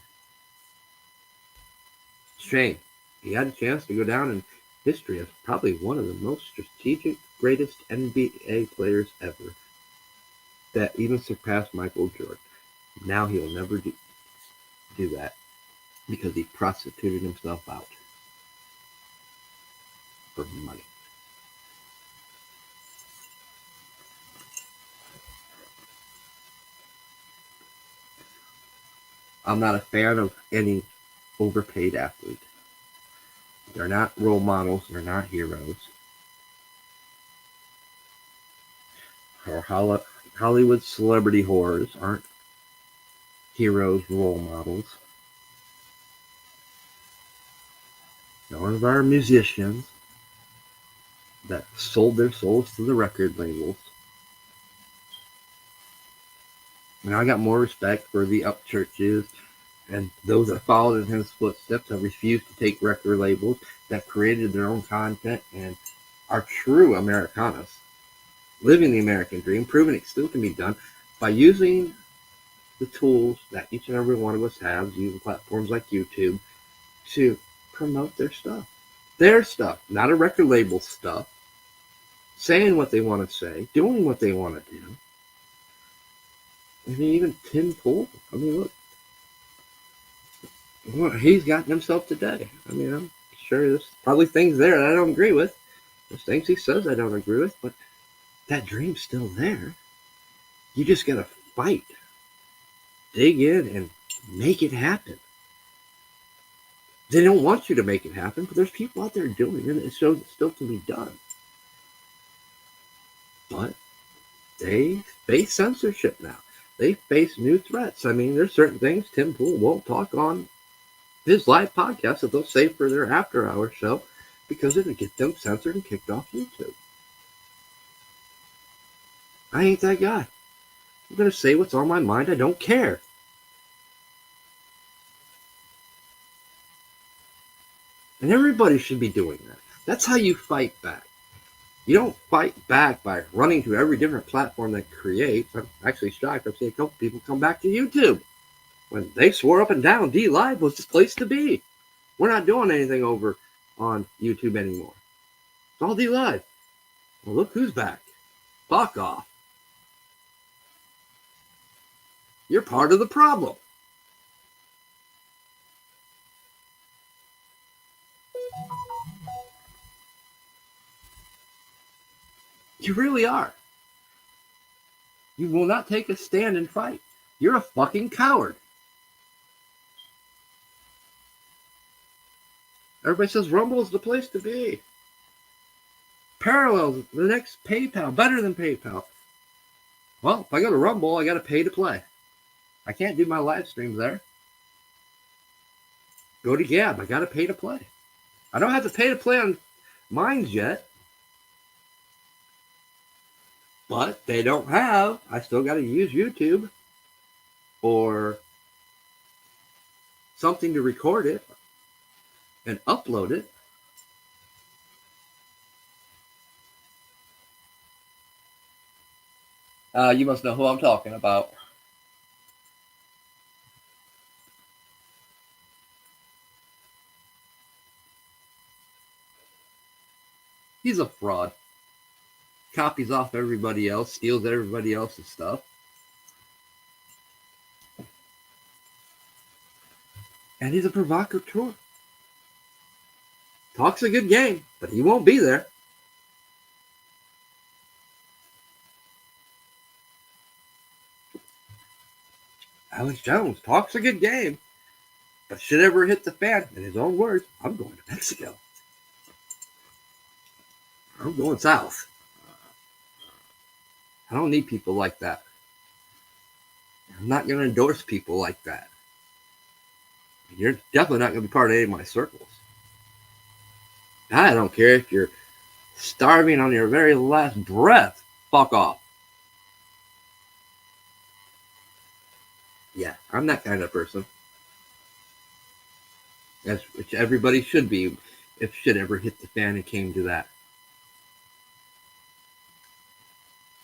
Shame. He had a chance to go down in history as probably one of the most strategic, greatest NBA players ever. That even surpassed Michael Jordan. Now he'll never do that because he prostituted himself out for money. I'm not a fan of any overpaid athlete. They're not role models. They're not heroes. Or Hollywood celebrity whores aren't heroes, role models. None of our musicians that sold their souls to the record labels. And I got more respect for the up churches and those that followed in his footsteps and refused to take record labels that created their own content and are true Americanas, living the American dream, proving it still can be done by using the tools that each and every one of us have, using platforms like YouTube to promote their stuff. Their stuff, not a record label stuff, saying what they want to say, doing what they want to do. I mean, even Tim Pool, I mean, look, what he's gotten himself today. I mean, I'm sure there's probably things there that I don't agree with. There's things he says I don't agree with, but that dream's still there. You just got to fight, dig in, and make it happen. They don't want you to make it happen, but there's people out there doing it. It shows it still can be done. But they face censorship now. They face new threats. I mean, there's certain things Tim Pool won't talk on his live podcast that they'll save for their after-hour show because it'll get them censored and kicked off YouTube. I ain't that guy. I'm going to say what's on my mind. I don't care. And everybody should be doing that. That's how you fight back. You don't fight back by running to every different platform that creates. I'm actually shocked. I've seen a couple people come back to YouTube when they swore up and down D-Live was the place to be. We're not doing anything over on YouTube anymore. It's all D-Live. Well, look who's back. Fuck off. You're part of the problem. You really are. You will not take a stand and fight. You're a fucking coward. Everybody says Rumble is the place to be. Parallels, the next PayPal, better than PayPal. Well, if I go to Rumble, I got to pay to play. I can't do my live streams there. Go to Gab, I got to pay to play. I don't have to pay to play on Minds yet. But they don't have, I still got to use YouTube or something to record it and upload it. You must know who I'm talking about. He's a fraud. Copies off everybody else, steals everybody else's stuff. And he's a provocateur. Talks a good game, but he won't be there. Alex Jones talks a good game, but shit ever hit the fan, in his own words, I'm going to Mexico. I'm going south. I don't need people like that. I'm not going to endorse people like that. You're definitely not going to be part of any of my circles. I don't care if you're starving on your very last breath. Fuck off. Yeah, I'm that kind of person. Which everybody should be if shit ever hit the fan and came to that.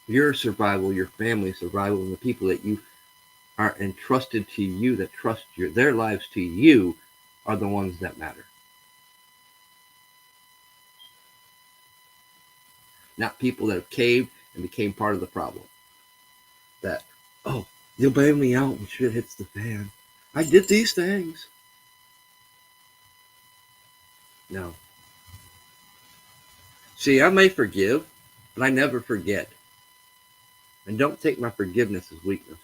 Your survival, your family's survival, and the people that you are entrusted to you, that trust their lives to you, are the ones that matter. Not people that have caved and became part of the problem. That, oh, you'll bail me out when shit hits the fan. I did these things. No. See, I may forgive, but I never forget. And don't take my forgiveness as weakness.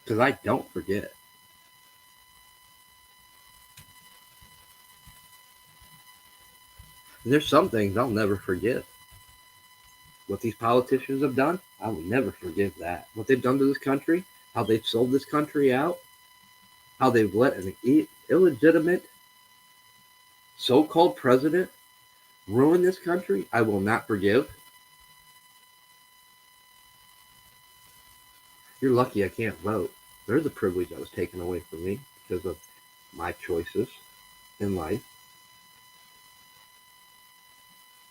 Because I don't forget. There's some things I'll never forget. What these politicians have done, I will never forgive that. What they've done to this country, how they've sold this country out, how they've let an illegitimate so-called president ruin this country, I will not forgive. You're lucky I can't vote. There's a privilege that was taken away from me because of my choices in life.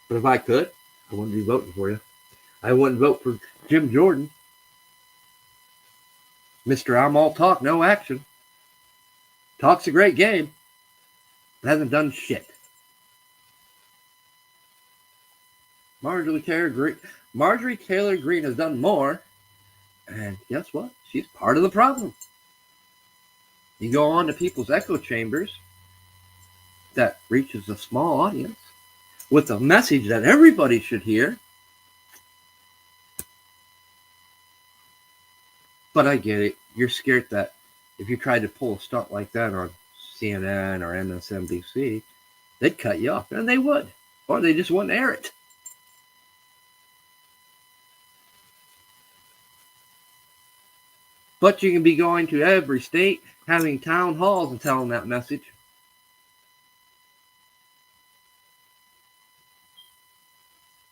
But if I could, I wouldn't be voting for you. I wouldn't vote for Jim Jordan. Mr. I'm all talk, no action. Talk's a great game, but hasn't done shit. Marjorie Taylor Greene has done more, and guess what? She's part of the problem. You go on to people's echo chambers that reaches a small audience with a message that everybody should hear. But I get it. You're scared that if you tried to pull a stunt like that on CNN or MSNBC, they'd cut you off, and they would, or they just wouldn't air it. But you can be going to every state, having town halls and telling that message.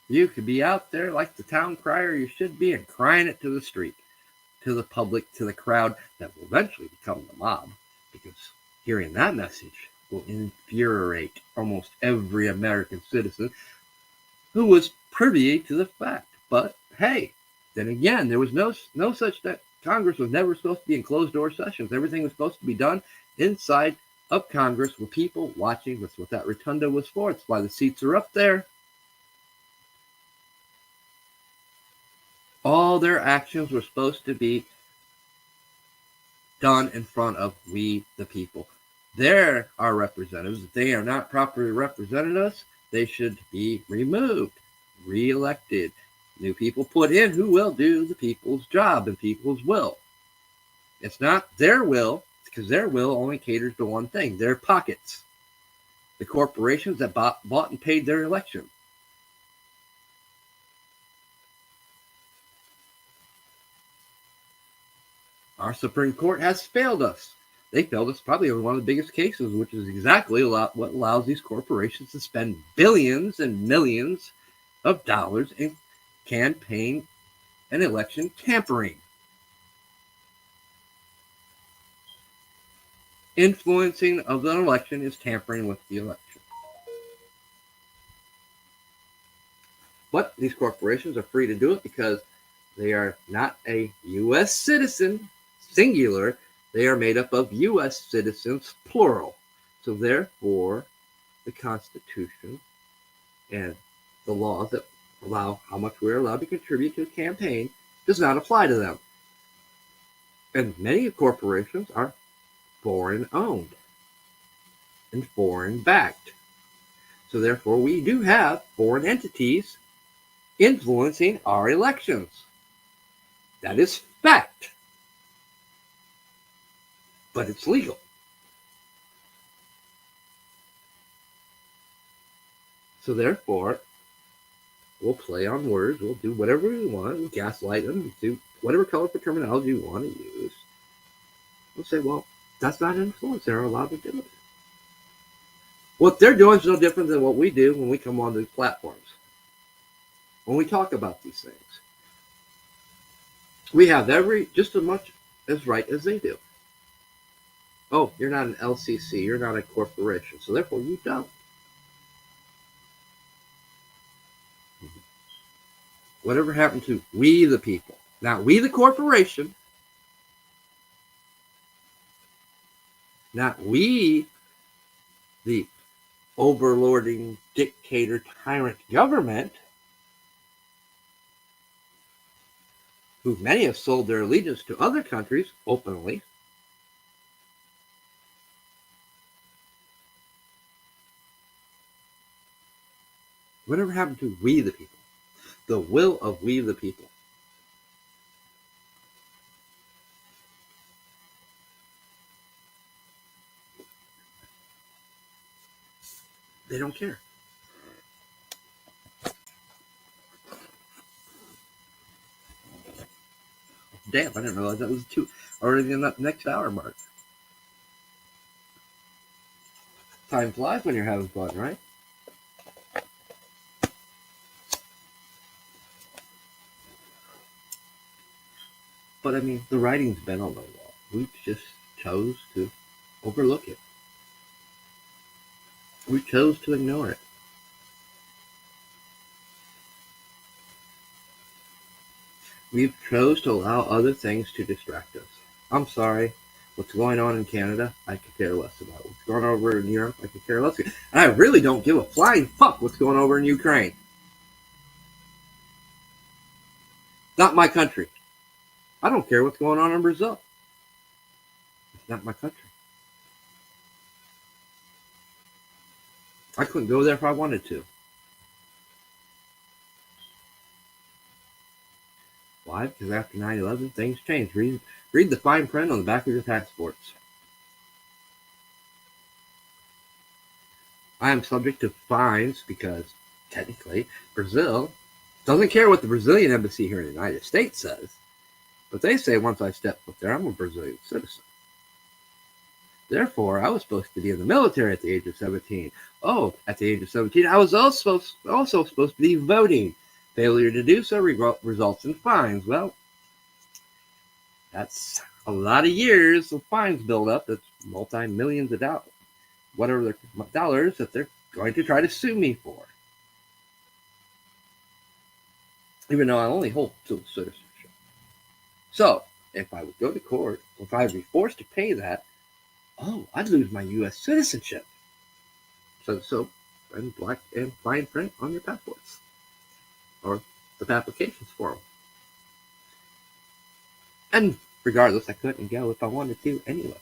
You could be out there like the town crier you should be and crying it to the street, to the public, to the crowd that will eventually become the mob, because hearing that message will infuriate almost every American citizen who was privy to the fact. But hey, then again, there was no such that Congress was never supposed to be in closed-door sessions. Everything was supposed to be done inside of Congress with people watching. That's what that rotunda was for. That's why the seats are up there. All their actions were supposed to be done in front of we, the people. They're our representatives. If they are not properly representing us, they should be removed, re-elected. New people put in who will do the people's job and people's will. It's not their will, because their will only caters to one thing, their pockets. The corporations that bought and paid their election. Our Supreme Court has failed us. They failed us probably in one of the biggest cases, which is exactly what allows these corporations to spend billions and millions of dollars in campaign and election tampering. Influencing of an election is tampering with the election. But these corporations are free to do it because they are not a U.S. citizen, singular. They are made up of U.S. citizens, plural. So therefore, the Constitution and the laws that allow how much we're allowed to contribute to a campaign does not apply to them. And many corporations are foreign owned and foreign backed. So therefore, we do have foreign entities influencing our elections. That is fact. But it's legal. So therefore, we'll play on words. We'll do whatever we want. We'll gaslight them. Do whatever colorful terminology we want to use. We'll say, well, that's not influence. They're allowed to do it. What they're doing is no different than what we do when we come on these platforms. When we talk about these things. We have just as much as right as they do. Oh, you're not an LCC. You're not a corporation. So therefore, you don't. Whatever happened to we the people? Not we the corporation. Not we the overlording dictator tyrant government, who many have sold their allegiance to other countries openly. Whatever happened to we the people? The will of we the people. They don't care. Damn, I didn't realize that was already in that next hour mark. Time flies when you're having fun, right? But I mean, the writing's been on the wall. We just chose to overlook it. We chose to ignore it. We've chose to allow other things to distract us. I'm sorry. What's going on in Canada, I could care less about. What's going on over in Europe, I could care less. And I really don't give a flying fuck what's going over in Ukraine. Not my country. I don't care what's going on in Brazil. It's not my country. I couldn't go there if I wanted to. Why? Because after 9/11, things changed. Read the fine print on the back of your passports. I am subject to fines because, technically, Brazil doesn't care what the Brazilian embassy here in the United States says. But they say once I step foot there, I'm a Brazilian citizen. Therefore, I was supposed to be in the military at the age of 17. Oh, at the age of 17, I was also supposed to be voting. Failure to do so results in fines. Well, that's a lot of years of fines build up. That's multi-millions of dollars, whatever dollars that they're going to try to sue me for. Even though I only hold dual citizenship. So, if I would go to court, if I would be forced to pay that, I'd lose my U.S. citizenship. So in black and fine print on your passports. Or the applications for them. And regardless, I couldn't go if I wanted to anyway.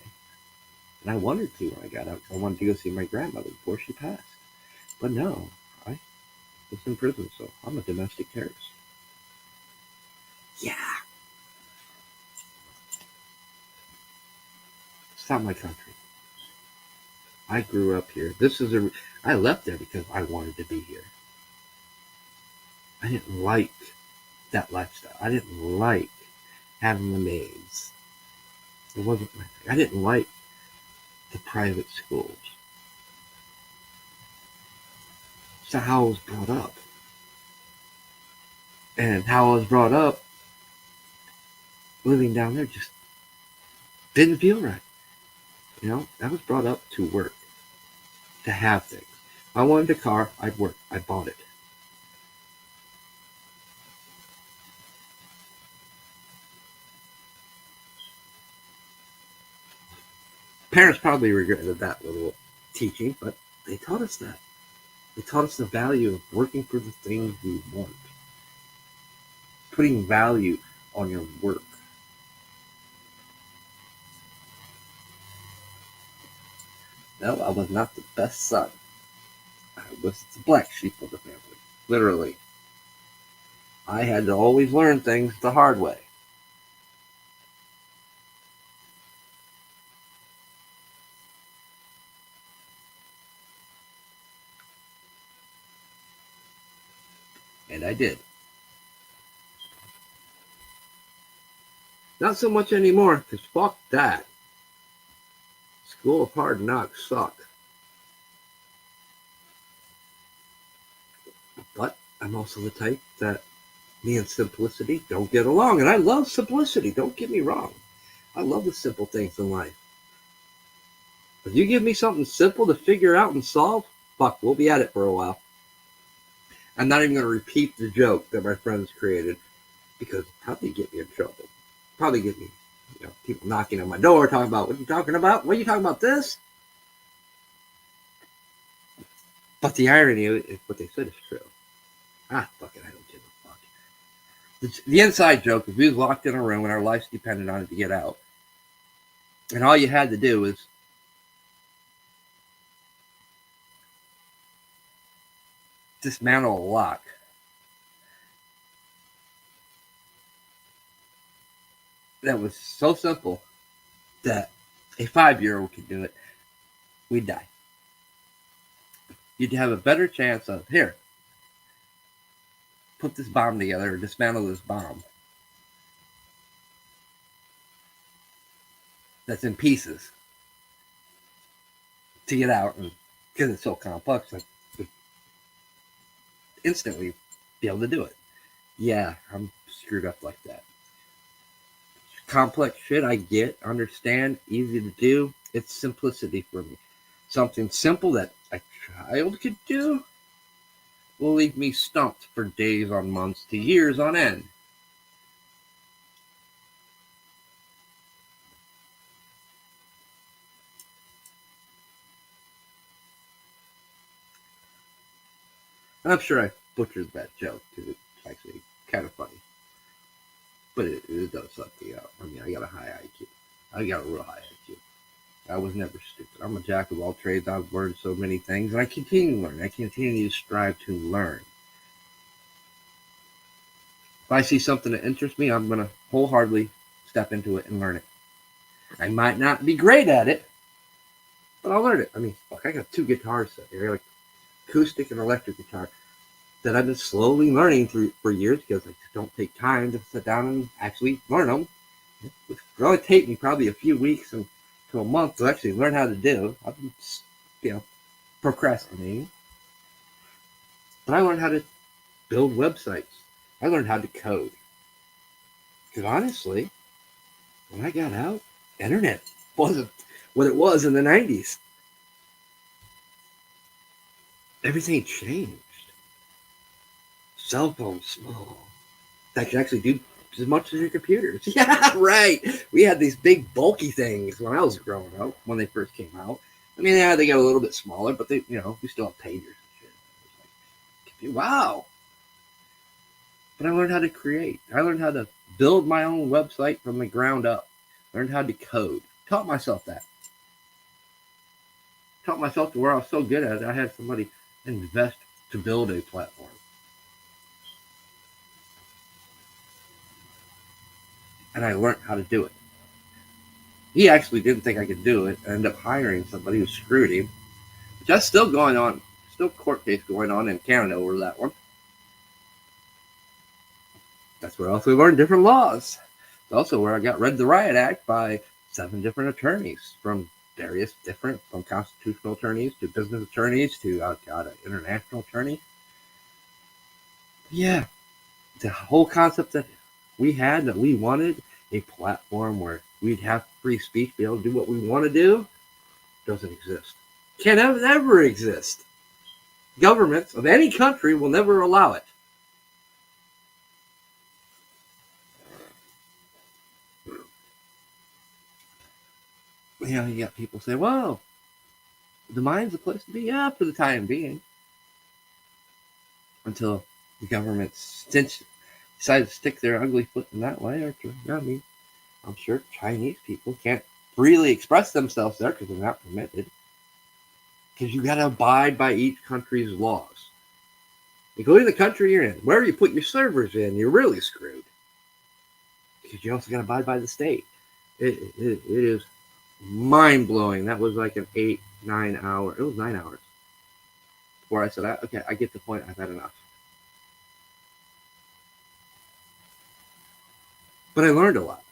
And I wanted to when I got out. I wanted to go see my grandmother before she passed. But no, I was in prison, so I'm a domestic terrorist. Yeah. It's not my country. I grew up here. I left there because I wanted to be here. I didn't like that lifestyle. I didn't like having the maids. It wasn't my thing. I didn't like the private schools. It's not how I was brought up. And how I was brought up, living down there just didn't feel right. I was brought up to work, to have things. If I wanted a car, I'd work. I bought it. Parents probably regretted that little teaching, but they taught us that. They taught us the value of working for the things we want. Putting value on your work. No, I was not the best son. I was the black sheep of the family. Literally. I had to always learn things the hard way. And I did. Not so much anymore, because fuck that. School of Hard Knocks suck. But I'm also the type that me and simplicity don't get along. And I love simplicity, don't get me wrong. I love the simple things in life. If you give me something simple to figure out and solve, fuck, we'll be at it for a while. I'm not even going to repeat the joke that my friends created because probably get me in trouble. Probably get me, people knocking on my door talking about, what are you talking about? What are you talking about this? But the irony is what they said is true. Fuck it, I don't give a fuck. The inside joke is we was locked in a room and our lives depended on it to get out. And all you had to do was dismantle a lock. That was so simple that a 5-year-old could do it. We'd die. You'd have a better chance of, here, put this bomb together or dismantle this bomb that's in pieces to get out, and because it's so complex, like instantly be able to do it. Yeah, I'm screwed up like that. Complex shit I get, understand, easy to do. It's simplicity for me. Something simple that a child could do will leave me stumped for days on months to years on end. And I'm sure I butchered that joke because it's actually kind of funny. But it does suck me out. I mean, I got a high IQ. I got a real high IQ. I was never stupid. I'm a jack of all trades. I've learned so many things, and I continue to learn. I continue to strive to learn. If I see something that interests me, I'm going to wholeheartedly step into it and learn it. I might not be great at it, but I'll learn it. I mean, fuck, I got 2 guitars set here, like acoustic and electric guitar, that I've been slowly learning for years because I just don't take time to sit down and actually learn them. It would only take me probably a few weeks and to a month to actually learn how to do. I've been, procrastinating. But I learned how to build websites. I learned how to code. Because honestly, when I got out, internet wasn't what it was in the 90s. Everything changed. Cell phones small. That could actually do as much as your computers. Yeah, right. We had these big bulky things when I was growing up, when they first came out. I mean, yeah, they got a little bit smaller, but we still have pagers and shit. Wow. But I learned how to create. I learned how to build my own website from the ground up. Learned how to code. Taught myself that. Taught myself to where I was so good at it, I had somebody invest to build a platform. And I learned how to do it. He actually didn't think I could do it. I ended up hiring somebody who screwed him. Which that's still going on. Still court case going on in Canada over that one. That's where I also learned different laws. It's also where I got read the Riot Act by 7 different attorneys from various different, from constitutional attorneys to business attorneys to, an international attorney. Yeah, the whole concept that we had, that we wanted a platform where we'd have free speech, be able to do what we want to do, doesn't exist. Can't ever exist. Governments of any country will never allow it. You got people say, well, the mind's the place to be. Yeah, for the time being. Until the government decide to stick their ugly foot in that way. Or I'm sure Chinese people can't freely express themselves there because they're not permitted. Because you got to abide by each country's laws. including the country you're in. Wherever you put your servers in, you're really screwed. Because you also got to abide by the state. It is mind blowing. That was like an 8-9 hour. It was 9 hours before I said, okay, I get the point. I've had enough. But I learned a lot.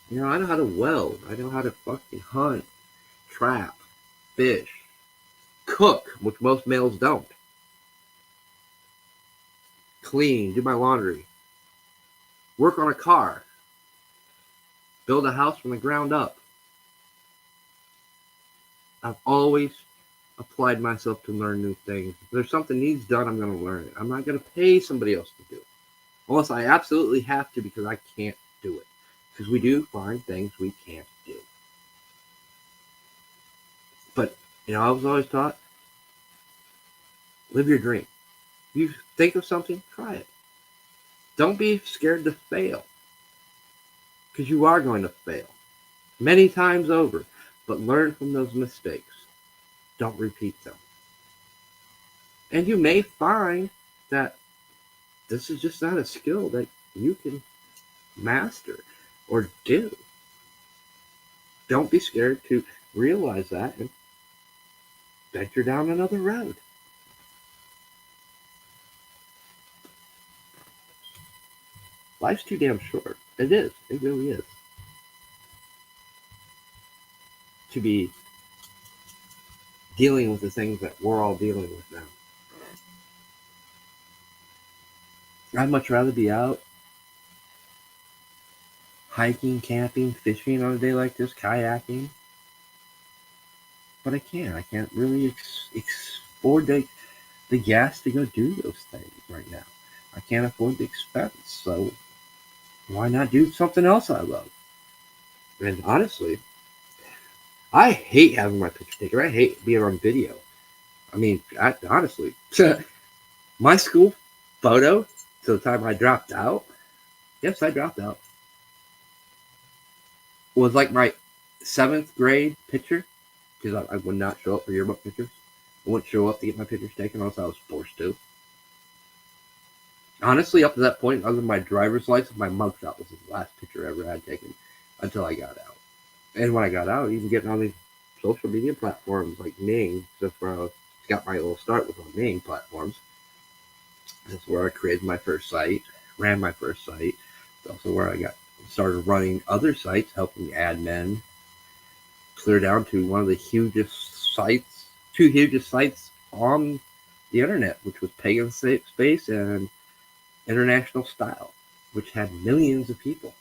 You know, I know how to weld. I know how to fucking hunt, trap, fish, cook, which most males don't. Clean, do my laundry, work on a car, build a house from the ground up. I've always applied myself to learn new things. If there's something needs done, I'm going to learn it. I'm not going to pay somebody else to do it. Unless I absolutely have to because I can't do it. Because we do find things we can't do. But, you know, I was always taught, live your dream. If you think of something, try it. Don't be scared to fail. Because you are going to fail. Many times over. But learn from those mistakes. Don't repeat them. And you may find that this is just not a skill that you can master or do. Don't be scared to realize that and venture down another road. Life's too damn short. It is. It really is. To be dealing with the things that we're all dealing with now. I'd much rather be out hiking, camping, fishing on a day like this, kayaking. But I can't. I can't really afford the gas to go do those things right now. I can't afford the expense. So why not do something else I love? And honestly, I hate having my picture taken. I hate being on video. I mean, honestly, my school photo to the time I dropped out, yes, I dropped out, was like my 7th grade picture, because I would not show up for yearbook pictures. I wouldn't show up to get my pictures taken unless I was forced to. Honestly, up to that point, other than my driver's license, my mugshot was the last picture I ever had taken until I got out. And when I got out, even getting on these social media platforms like Ning, that's where I got my little start with on Ning platforms. That's where I created my first site, ran my first site. It's also where I started running other sites, helping admin clear down to one of the two hugest sites on the internet, which was Pagan Space and International Style, which had millions of people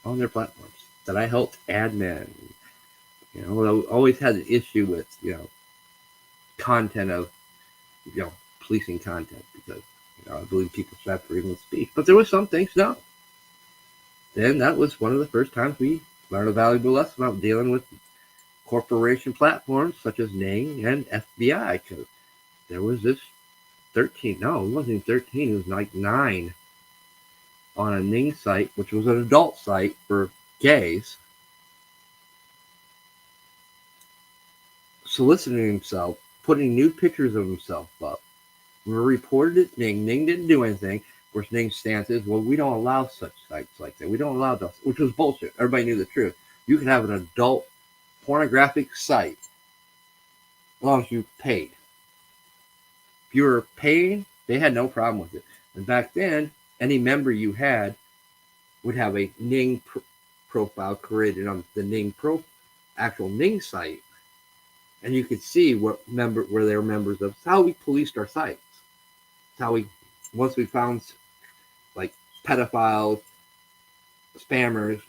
on their platforms that I helped admin. You know, I always had an issue with, you know, content of, you know, policing content because, you know, I believe people should have freedom of speech. But there were some things, no. Then that was one of the first times we learned a valuable lesson about dealing with corporation platforms such as Ning and FBI, because there was this 13, no, it wasn't 13, it was like 9 on a Ning site, which was an adult site for gays, soliciting himself, putting nude pictures of himself up. We reported it. Ning didn't do anything. Of course, Ning's stance is, well, we don't allow such sites like that. We don't allow those, which was bullshit. Everybody knew the truth. You could have an adult pornographic site as long as you paid. If you were paying, they had no problem with it. And back then, any member you had would have a Ning profile created on the Ning actual Ning site. And you could see where they were members of. It's how we policed our sites. It's how once we found like pedophiles, spammers,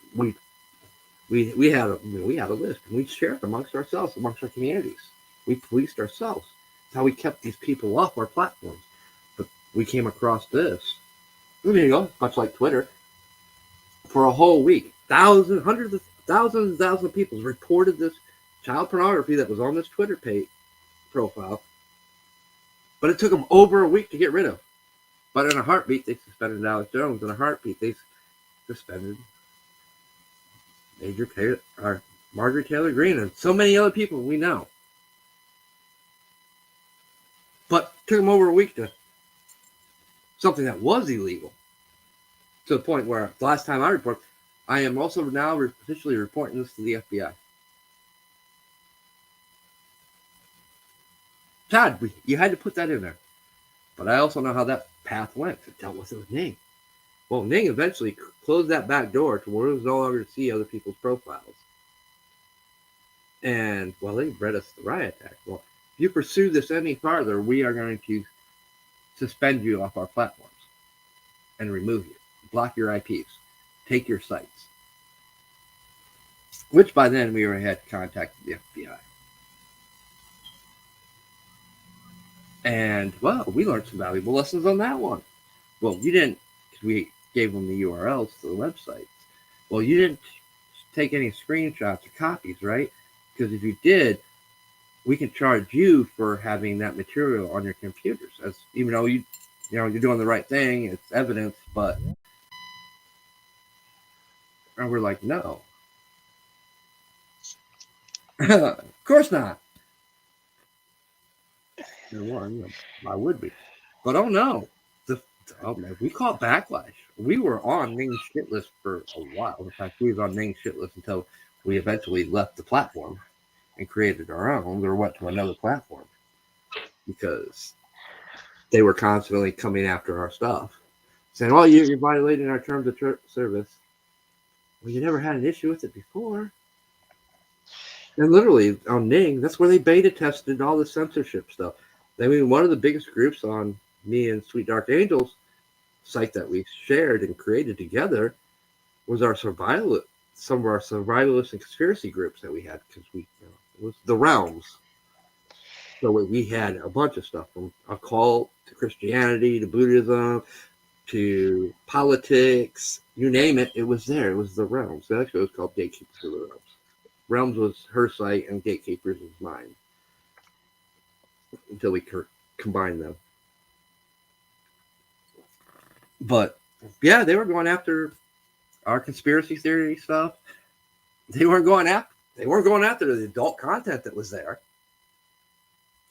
we had a list, and we shared it amongst ourselves, amongst our communities. We policed ourselves. It's how we kept these people off our platforms. But we came across this. There you go, much like Twitter. For a whole week, hundreds of thousands of people reported this child pornography that was on this Twitter profile, but it took them over a week to get rid of. But in a heartbeat, they suspended Alex Jones. In a heartbeat, they suspended Marjorie Taylor Greene and so many other people we know. But Took them over a week to something that was illegal. To the point where the last time I report, I am also now officially reporting this to the FBI. Todd, you had to put that in there. But I also know how that path went. It dealt with it with Ning. Well, Ning eventually closed that back door to where it was no longer to see other people's profiles. And, well, they read us the riot act. Well, if you pursue this any farther, we are going to suspend you off our platforms and remove you, block your IPs, take your sites. Which by then we already had contacted the FBI. And, well, we learned some valuable lessons on that one. Well, you didn't, because we gave them the URLs to the websites. Well, you didn't take any screenshots or copies, right? Because if you did, we can charge you for having that material on your computers. As even though you're doing the right thing, it's evidence, but and we're like, no. Of course not. Why would we? But oh no. Oh man, we caught backlash. We were on Ning's shit list for a while. In fact, we was on Ning's shit list until we eventually left the platform and created our own or went to another platform because they were constantly coming after our stuff, saying, "Oh, you're violating our terms of service." Well, you never had an issue with it before. And literally on Ning, that's where they beta tested all the censorship stuff. I mean, one of the biggest groups on me and Sweet Dark Angels site that we shared and created together was some of our survivalist and conspiracy groups that we had because it was the realms. So we had a bunch of stuff from occult to Christianity to Buddhism to politics, you name it, it was there. It was the realms. Actually, it was called Gatekeepers of the Realms. Realms was her site and Gatekeepers was mine until we combined them. But yeah, they were going after our conspiracy theory stuff. They weren't going after the adult content that was there.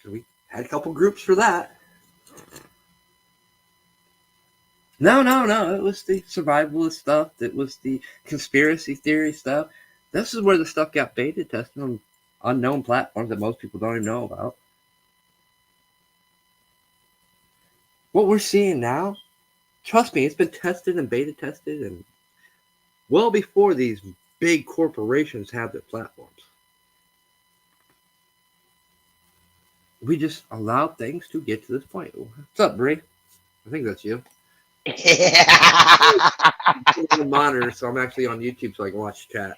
So we had a couple groups for that. No. It was the survivalist stuff. It was the conspiracy theory stuff. This is where the stuff got beta tested on unknown platforms that most people don't even know about. What we're seeing now, trust me, it's been tested and beta tested and well before these big corporations have their platforms. We just allow things to get to this point. What's up, Brie? I think that's you. I'm on the monitor, so I'm actually on YouTube so I can watch chat.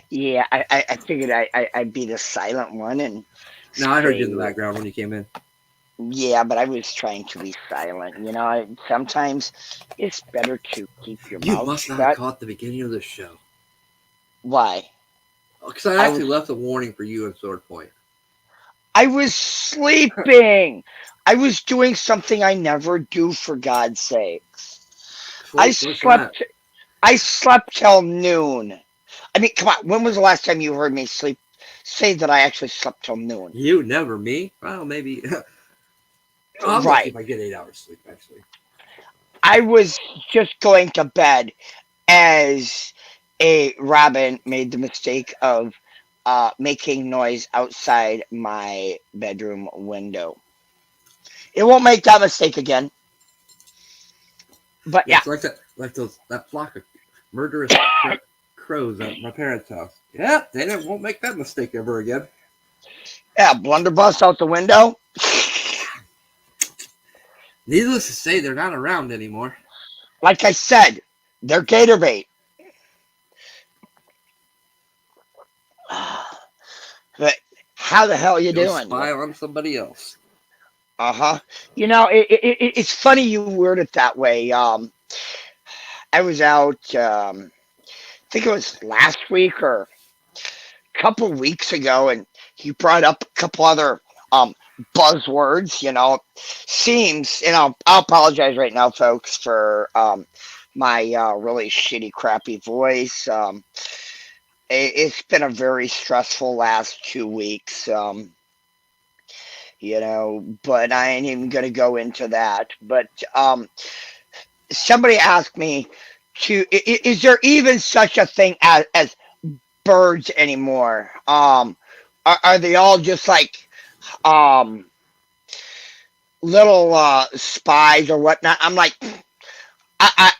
Yeah, I figured I'd be the silent one and No, I heard you in say, the background when you came in. yeah, but I was trying to be silent. Sometimes it's better to keep your You mouth must not have shut. caught the beginning of the show. Why? Because I I actually was left a warning for you and Sword Point. I was sleeping. I was doing something I never do, for God's sakes. I What's that? slept I slept till noon. I mean, come on, when was the last time you heard me say that I actually slept till noon? You never, me? Well, maybe. I'm lucky Right. if I get 8 hours sleep, actually. I was just going to bed as a robin made the mistake of making noise outside my bedroom window. It won't make that mistake again. But Yeah, yeah, it's like that flock of murderous crows at my parents' house. Yeah, won't make that mistake ever again. yeah, blunderbuss out the window. Needless to say, they're not around anymore. Like I said, they're gator bait. But how the hell you Go doing? spy on somebody else. Uh-huh. It's funny you word it that way. I was out. I think it was last week or a couple weeks ago, and he brought up a couple other um buzzwords. Seems. I'll apologize right now, folks, for my really shitty, crappy voice. It's been a very stressful last 2 weeks. but I ain't even gonna go into that. But somebody asked me is there even such a thing as birds anymore? Are they all just like um little spies or whatnot? I'm like,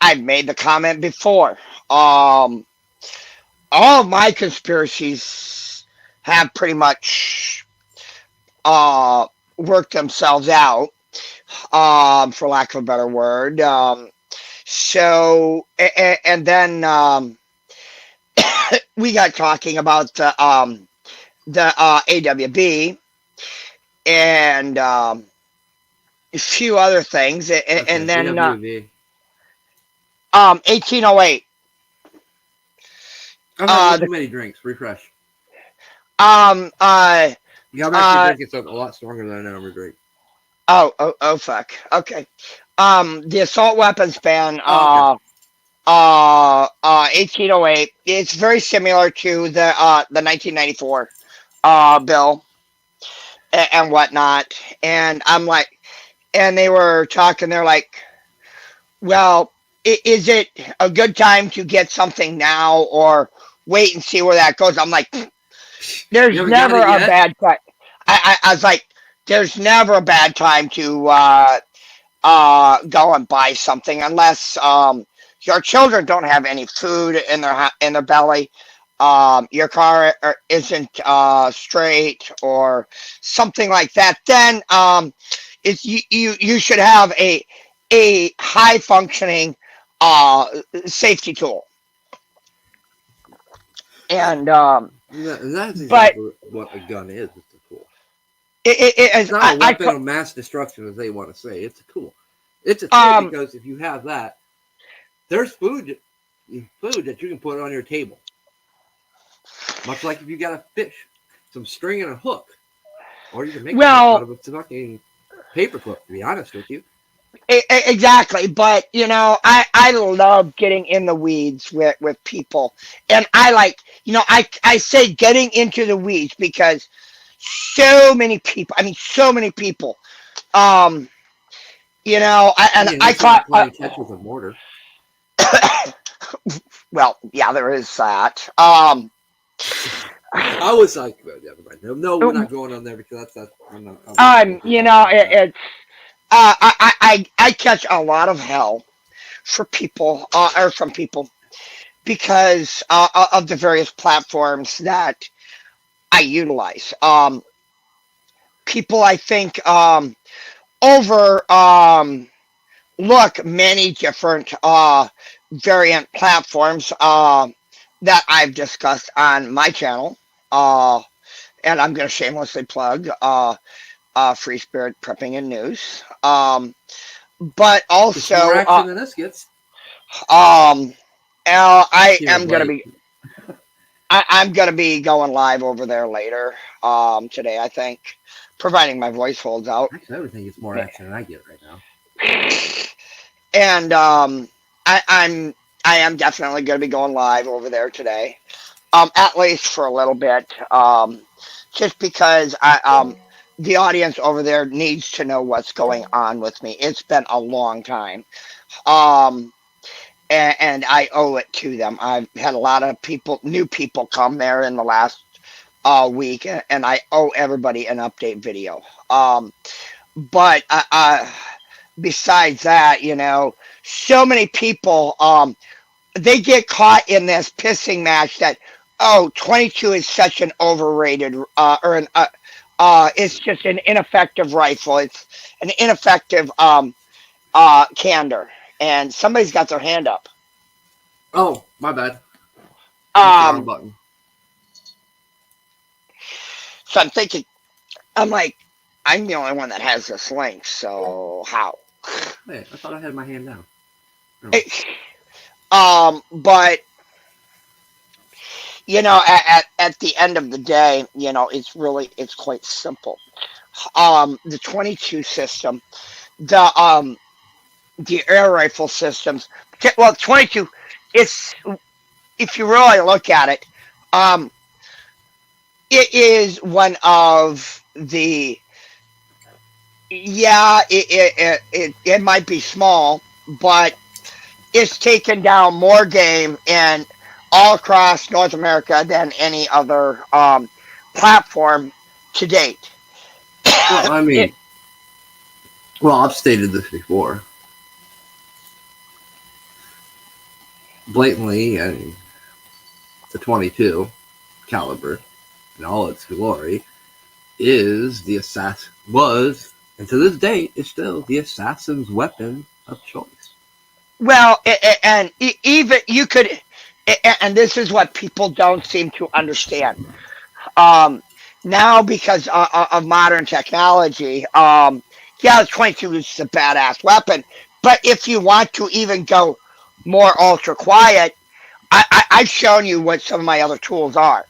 I've made the comment before. Um, all of my conspiracies have pretty much uh, worked themselves out, for lack of a better word. And then we got talking about the AWB and a few other things, and Okay, then AWV. 1808. I'm having Uh, too the many drinks. Refresh. um uh Yeah, I'm actually uh drinking something a lot stronger than I normally drink. oh fuck. Okay. The assault weapons ban, Oh, okay. 1808. It's very similar to the 1994 bill and whatnot. And I'm like, and they were talking. They're like, well, is it a good time to get something now or wait and see where that goes? I'm like, You there's haven't got never it a yet? bad time. I was like, there's never a bad time to go and buy something unless your children don't have any food in their belly, your car isn't straight or something like that. Then it's you should have a high functioning uh, safety tool. And That's but exactly what a gun is. It's a tool. it It's is not a weapon of mass destruction, as they want to say. It's a tool. It's a tool um because if you have that, there's food that you can put on your table. Much like if you got a fish, some string and a hook, or you can make a hook out well of a fucking paperclip. To be honest with you, exactly, but I love getting in the weeds with people, and I like I say getting into the weeds because so many people, I mean so many people, um and yeah, at I least you're caught not playing catch with a mortar. well, yeah, there is that. I was like, well, never mind. No, we're not going on there because that's I'm not going to talk about that. it's I catch a lot of hell for people, or from people, because of the various platforms that I utilize. People, I think, over look many different variant platforms that I've discussed on my channel. Uh, and I'm going to shamelessly plug Free Spirit Prepping and News. But Gets more also, action than this gets. um, I Here, am going to Blake. be I'm gonna be going live over there later, today, I think, providing my voice holds out. Actually, everything gets more action than I get right now. And I'm I am definitely gonna be going live over there today, at least for a little bit, just because the audience over there needs to know what's going on with me. It's been a long time, um, and I owe it to them. I've had a lot of new people come there in the last week, and I owe everybody an update video. But besides that, so many people, they get caught in this pissing match that, oh, 22 is such an overrated, or an it's just an ineffective rifle. It's an ineffective candor, and somebody's got their hand up. Oh, my bad. I hit the wrong Um, button. so I'm thinking, I'm like, I'm the only one that has this link, so how? Hey, I thought I had my hand down. Never mind. It, but at the end of the day, it's quite simple. The 22 system, the the air rifle systems. Well, 22. It's if you really look at it, um, it is one of the Yeah, it might be small, but it's taken down more game in all across North America than any other platform to date. Well, I It, mean, well, I've stated this before blatantly, and the 22 caliber in all its glory is the assassin was, and to this day is still the assassin's weapon of choice. well, and even you could, and this is what people don't seem to understand. Um, Now, because of modern technology, yeah, the 22 is a badass weapon. But if you want to even go more ultra quiet, I've shown you what some of my other tools are,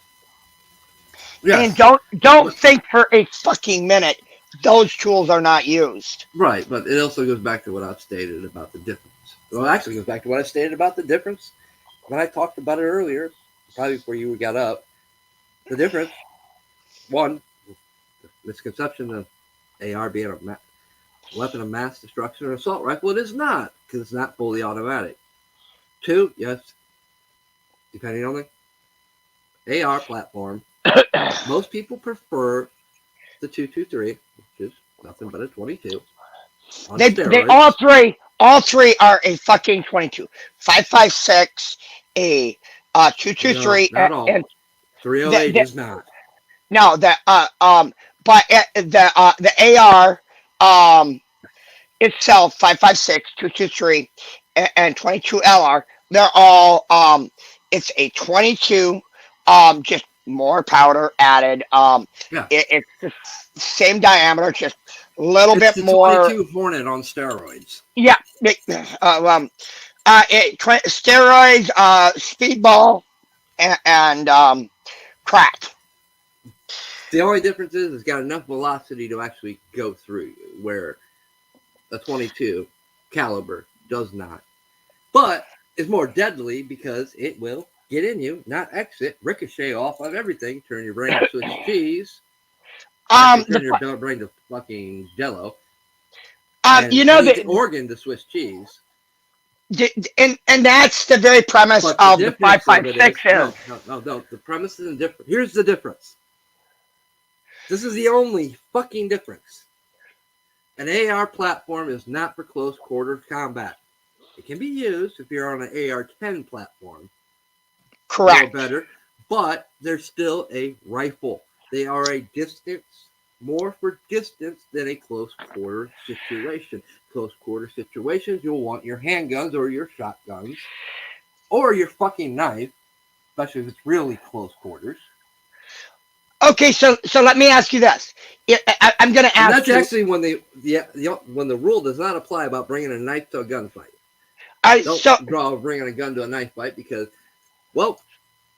and Yes, don't but think for a fucking minute those tools are not used. right, but it also goes back to what I've stated about the difference. Well, it actually goes back to what I stated about the difference when I talked about it earlier, probably before you got up. The difference, one, the misconception of AR being a weapon of mass destruction or assault rifle. It is not, because it's not fully automatic. Two, yes, depending on the AR platform, most people prefer the 223, which is nothing but a 22 on They steroids. all three are a fucking 22, 5.56, a No, 223, not all. and 308 the is not. no but the AR itself 5.56, 223, and 22 LR. They're all it's a 22, just more powder added. Yeah, It's the same diameter, just a little it's bit the more. 22 Hornet on steroids. Yeah, steroids, speedball, and crack. The only difference is it's got enough velocity to actually go through you, where a 22 caliber does not. But it's more deadly because it will get in you, not exit, ricochet off of everything, turn your brain to Swiss cheese, actually The turn your brain to fucking jello, you and know any the, organ to Swiss cheese. and that's the very premise But the of the five difference five of it six is is. no. The premise isn't different. Here's the difference. This is the only fucking difference. An AR platform is not for close quarters combat. It can be used if you're on an AR-10 platform or Correct. better, but they're still a rifle. They are a distance, more for distance than a close quarter situation. Close quarter situations, you'll want your handguns or your shotguns or your fucking knife, especially if it's really close quarters. Okay, so let me ask you this. I'm going to And ask that's you. actually when when the rule does not apply about bringing a knife to a gunfight. Don't So draw bringing a gun to a knife fight because, well,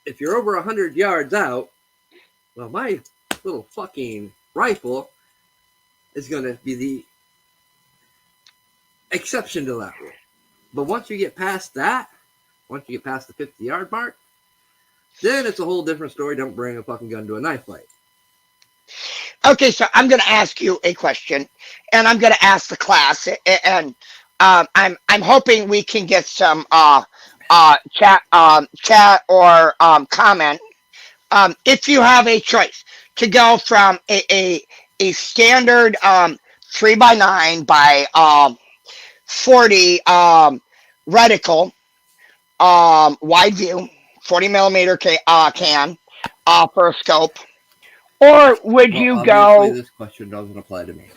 if you're over 100 yards out, well, my little fucking rifle is going to be the exception to that rule. But once you get past that, once you get past the 50-yard mark, then it's a whole different story. Don't bring a fucking gun to a knife fight. okay, so I'm going to ask you a question, and I'm going to ask the class, and I'm hoping we can get some chat or comment. If you have a choice to go from a standard 3x9 by 40 reticle wide view 40 millimeter can for a scope, or would Well, you obviously, go this question doesn't apply to me.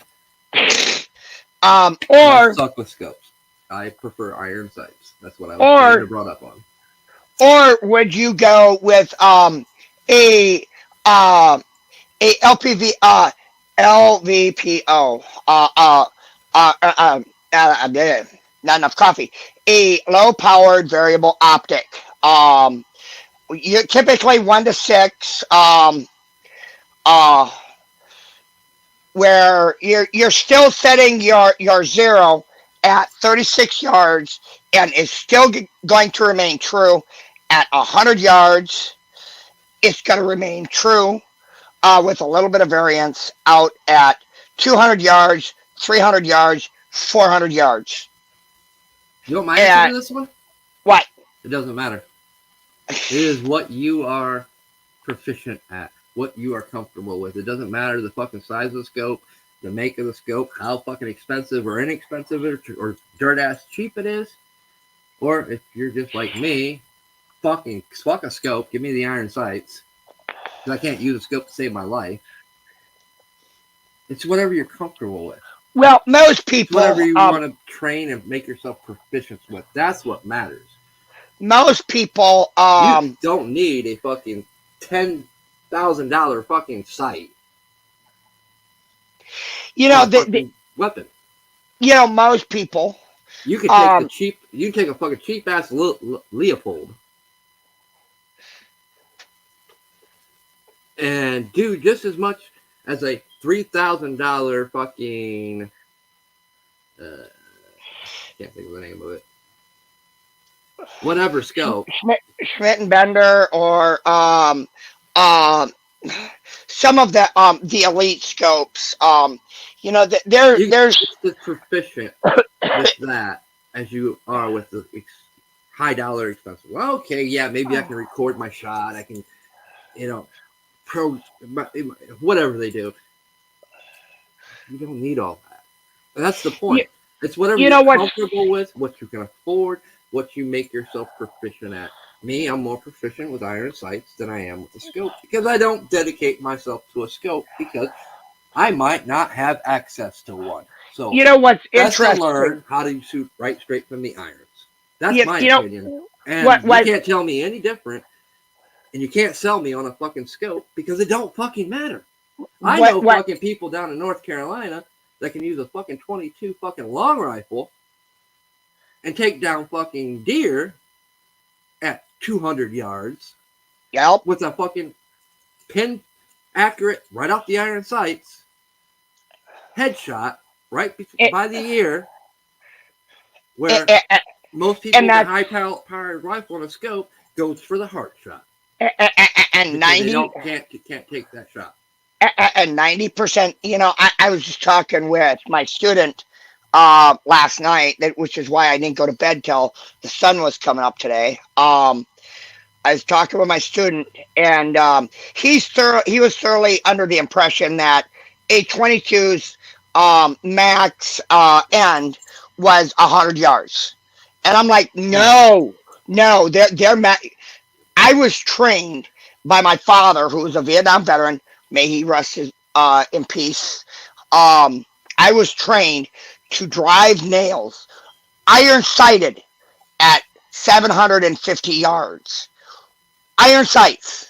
I or suck with scopes. I prefer iron sights. That's what I was trained or or brought up on. or would you go with a uh, a LPV LVPO not enough coffee, a low powered variable optic, you typically 1 to 6, uh where you're still setting your zero at 36 yards, and it's still going to remain true at 100 yards. It's going to remain true with a little bit of variance out at 200 yards, 300 yards, 400 yards. You want my answer And to this one? what? It doesn't matter. It is what you are proficient at, what you are comfortable with. It doesn't matter the fucking size of the scope, the make of the scope, how fucking expensive or inexpensive or dirt ass cheap it is. Or if you're just like me, fuck a scope, give me the iron sights. Because I can't use a scope to save my life. It's whatever you're comfortable with. Well, most It's whatever people, you want to train and make yourself proficient with. That's what matters. most people, You don't need a fucking $10,000 fucking sight you for know, a fucking weapon. most people, You could take um, you can take a fucking cheap ass Leopold and do just as much as a $3,000 fucking can't think of the name of it. Whatever scope. Schmidt and Bender, or um, some of the elite scopes. You There's just as proficient with that as you are with the high dollar expensive. Well, okay, yeah, maybe I can record my shot. I can, you know, whatever they do. You don't need all that. And that's the you, point. It's whatever you you're know what's comfortable with, what you can afford, what you make yourself proficient at. Me, I'm more proficient with iron sights than I am with the scope because I don't dedicate myself to a scope because I might not have access to one. So you know what's best to interesting. learn how to shoot right straight from the irons. That's You, my you know opinion. And what you what can't tell me any different. And you can't sell me on a fucking scope because it don't fucking matter. I what know what fucking people down in North Carolina that can use a fucking 22 fucking long rifle and take down fucking deer at 200 yards Yep. with a fucking pin accurate right off the iron sights headshot right it, by the ear it, where it, most people and with a that high powered rifle and a scope goes for the heart shot and because they 90 don't can't take that shot. and 90%. I was just talking with my student last night, which is why I didn't go to bed till the sun was coming up today. I was talking with my student, and he was thoroughly under the impression that a 22's max end was 100 yards, and I'm like, No. no, no, I was trained by my father, who was a Vietnam veteran. May he rest in peace. Um, I was trained to drive nails, iron sighted, at 750 yards. Iron sights.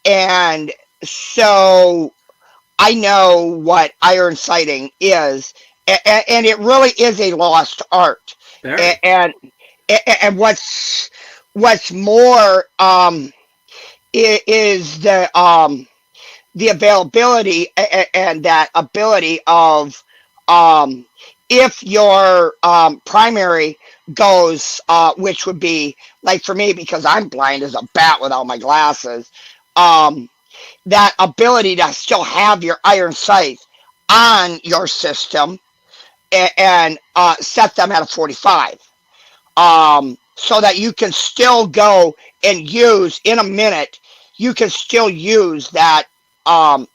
And so I know what iron sighting is, and it really is a lost art. Very. And and what's more is the availability and that ability of um, if your primary goes, which would be like for me because I'm blind as a bat without my glasses, um, that ability to still have your iron sights on your system and set them at a 45, so that you can still go and use in a minute. You can still use um,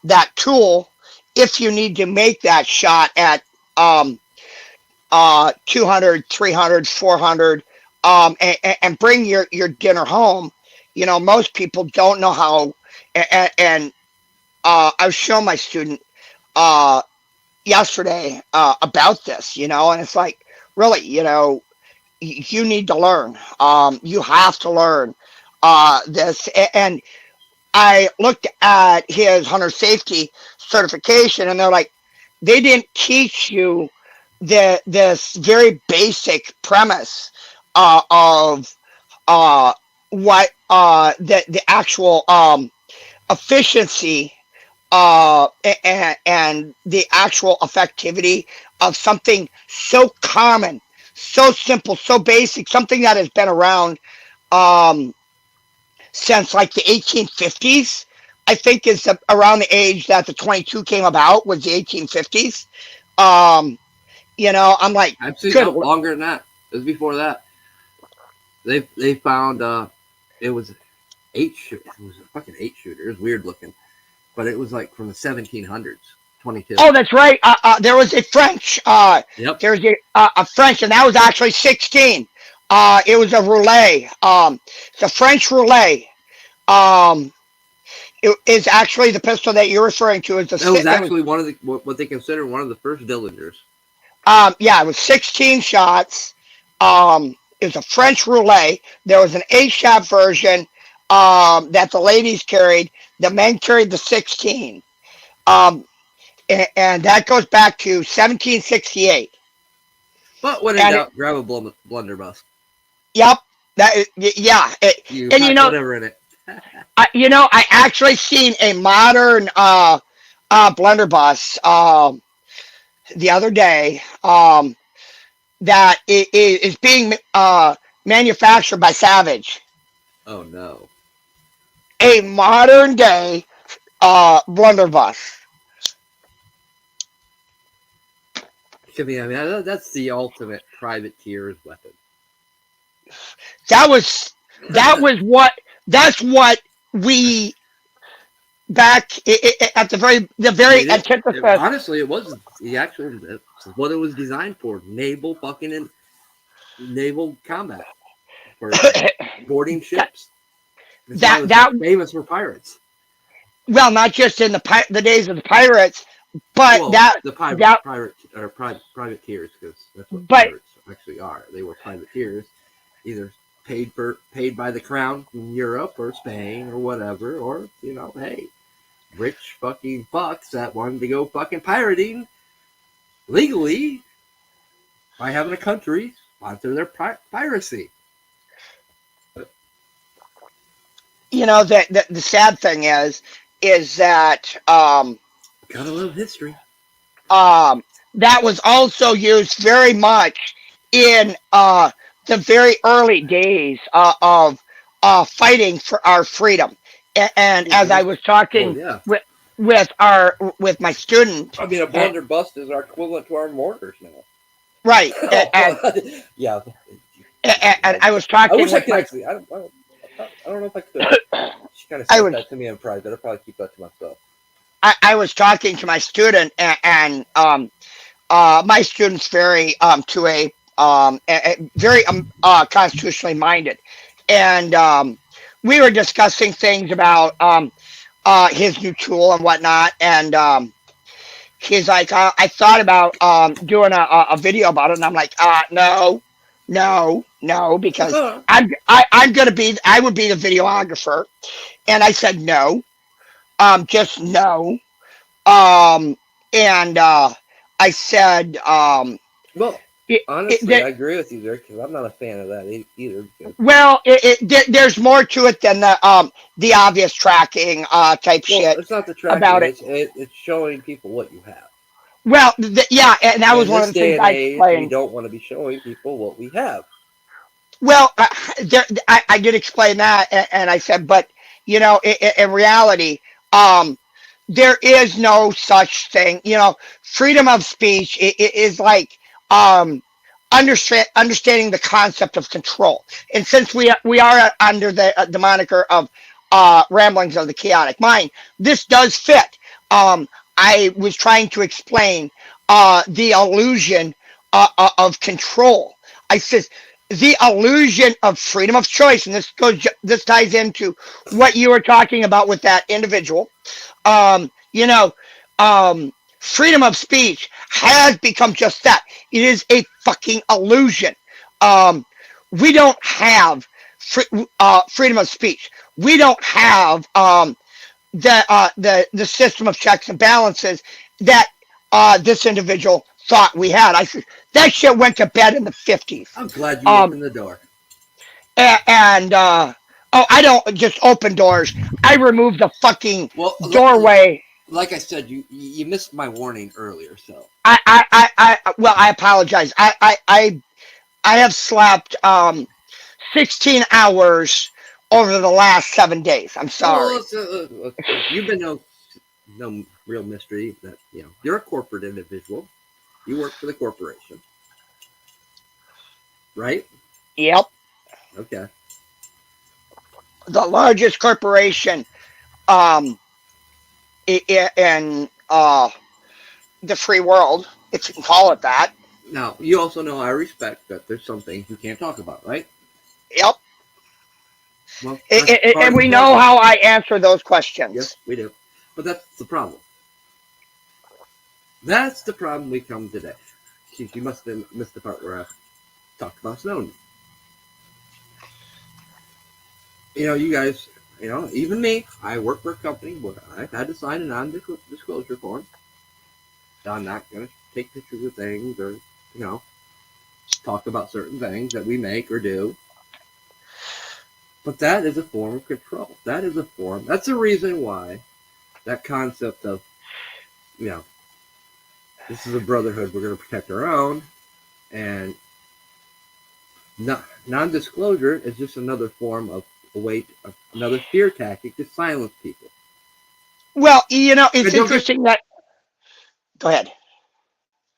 that tool if you need to make that shot at um, 200, 300, 400, and bring your dinner home. Most people don't know how, and I was showing my student uh, yesterday about this, and it's like, really, you need to learn. You have to learn this. And I looked at his hunter safety certification, and they're like, they didn't teach you this very basic premise of uh, what the actual efficiency and the actual effectivity of something so common, so simple, so basic, something that has been around um, since like the 1850s. I think is around the age that the 22 came about, was the 1850s. Um, I'm like, I've seen good. longer than that. It was before that. They found it was eight shoot. It was a fucking eight shooter. It was weird looking, but it was like from the 1700s. 22. Oh, that's right. There was a French. Yep. There's a French, and that was actually 16. It was a roulette. The French roulette. Um, it is actually the pistol that you're referring to. Is the That was it was, actually one of the what they consider one of the first Dillingers. yeah, it was 16 shots. It was a French roulette. There was an 8-shot version that the ladies carried. The men carried the 16. Um, and that goes back to 1768. But when in And doubt, grab a blunderbuss. yep, yeah. You And pack whatever in it. I actually seen a modern blunderbuss the other day that is being manufactured by Savage. Oh no. A modern day blunderbuss. I mean, that's the ultimate privateer's weapon. That was that's what we back at the I very mean, antithesis. honestly, it was the actual what it was designed for: naval fucking and naval combat for boarding ships. That's why it was that famous for pirates. well, not just in the days of the pirates, but Well, that the that privateers, because that's what but pirates actually are. They were privateers, either paid by the crown in Europe or Spain or whatever, or hey, rich fucking fucks that wanted to go fucking pirating legally by having a country sponsor their piracy. that the sad thing is that Gotta love history. um, that was also used very much in the very early days of fighting for our freedom. And as I was Well, talking yeah. with my student, I mean, a and, blunderbuss is our equivalent to our mortars now. right, Yeah. and I was I talking wish I with could my actually. I don't know if I could. She kind of I said was that to me in private. I'll probably keep that to myself. I was talking to my student, and my student's very very constitutionally minded, and we were discussing things about his new tool and whatnot, and he's like, I thought about doing a video about it, and I'm like, no, no, because I would be the videographer, and I said no, just no, um, and I said, Well, it, honestly, I agree with you there because I'm not a fan of that either. well, there's more to it than the obvious tracking type Well, shit it's not the about tracking; it. it's showing people what you have. Well, yeah, and that was In one of this the day things and I age, we explained. don't want to be showing people what we have. Well, I did explain that, and I said, but in reality, um, there is no such thing. Freedom of speech is like understanding the concept of control. And since we are under the moniker of ramblings of the chaotic mind, this does fit. I was trying to explain the illusion of control. I says the illusion of freedom of choice, and this ties into what you were talking about with that individual. um, you know, freedom of speech has become just that. It is a fucking illusion. Um, we don't have freedom of speech. We don't have the system of checks and balances that this individual thought we had. I said that shit went to bed in the 50s. I'm glad you Um, opened the door. and oh, I don't just open doors. I remove the fucking Well, doorway. like I said, you missed my warning earlier, so Well, I apologize. I have slept 16 hours over the last 7 days. I'm Well, sorry. you've been no real mystery that you're a corporate individual. You work for the corporation, right? Yep, Okay. the largest corporation um, in the free world, if you can call it that. Now, you also know I respect that there's some things you can't talk about, right? Yep, Well, that's part and of the we know problem. how I answer those Yes, questions. we do. But that's the problem. That's the problem we come today. You must have missed the part where I talked about Snowden. You guys, even me, I work for a company where I've had to sign a non-disclosure form. So I'm not going to take pictures of things or, you know, talk about certain things that we make or do. But that is a form of control. That is a form. That's the reason why that concept of, you know, this is a brotherhood. We're going to protect our own. And non-disclosure is just another form of a way, another fear tactic to silence people. Well, And it's interesting that. Go ahead.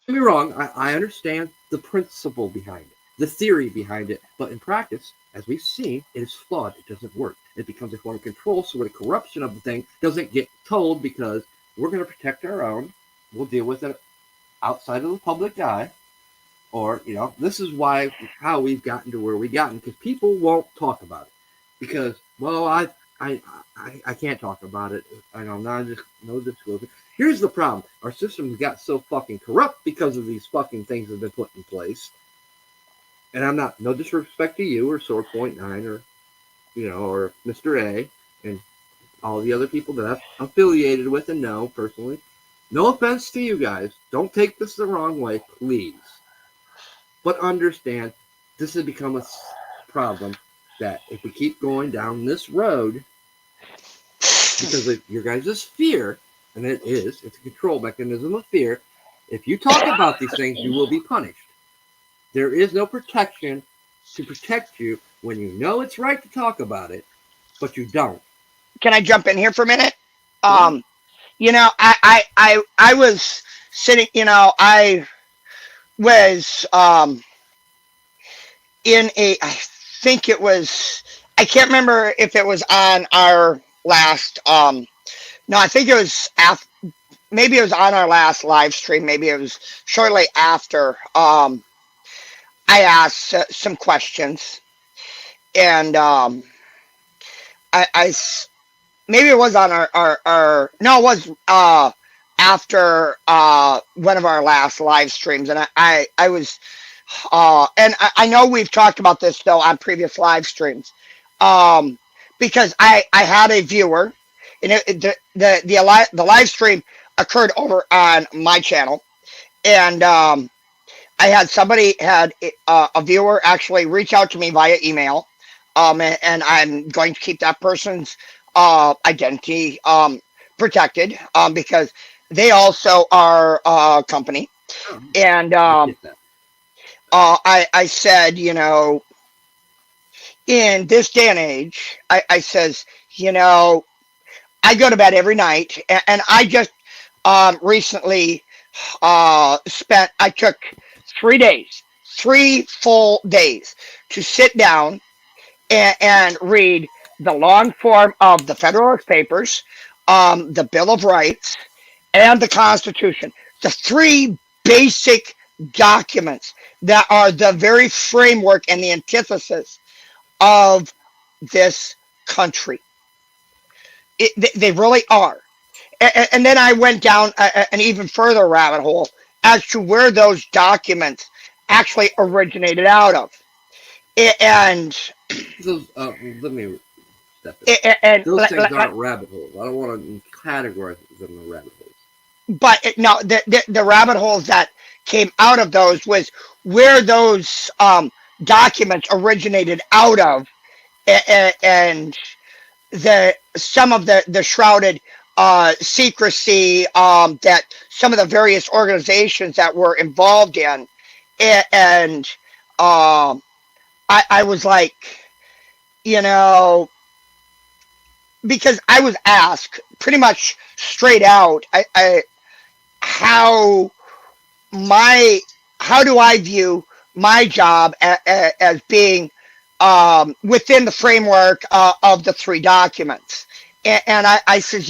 don't get me wrong, I understand the principle behind it, the theory behind it, but in practice, as we've seen, it is flawed. It doesn't work. It becomes a form of control, so the corruption of the thing doesn't get told because we're going to protect our own. We'll deal with it outside of the public eye. Or, this is how we've gotten to where we gotten, because people won't talk about it. Because, well, I can't talk about it. I know, no disclosure. Here's the problem. Our system got so fucking corrupt because of these fucking things that have been put in place. And no disrespect to you or Sword Point 9 or, or Mr. A and all the other people that I'm affiliated with and know personally. No offense to you guys. Don't take this the wrong way, please. But understand, this has become a problem that if we keep going down this road, because of your guys' fear, and it's a control mechanism of fear, if you talk about these things, you will be punished. There is no protection to protect you when you know it's right to talk about it, but you don't. Can I jump in here for a minute? Go ahead. Um, I was sitting. I was in a. I think it was. I can't remember if it was on our last. No, I think it was maybe it was on our last live stream. Maybe it was shortly after. I asked some questions, and I maybe it was on our no, it was after one of our last live streams, and I was and I know we've talked about this though on previous live streams, um, because I had a viewer, and the live stream occurred over on my channel, and I had somebody had a viewer actually reach out to me via email, and I'm going to keep that person's identity protected, because they also are a company, Oh, and I get that. I said, in this day and age, I says, I go to bed every night, and I just recently I took 3 days, 3 full days to sit down and read the long form of the Federalist Papers, the Bill of Rights, and the Constitution. The three basic documents that are the very framework and the antithesis of this country. They really are. And then I went down an even further rabbit hole as to where those documents actually originated out of. And Let me step in. and Those things aren't rabbit holes. I don't want to categorize them as rabbit holes. but no, the rabbit holes that came out of those was where those documents originated out of, and the some of the shrouded secrecy that some of the various organizations that were involved in, and I was like, you know. because I was asked pretty much straight out, how my how do I view my job as being within the framework of the three documents, and I says,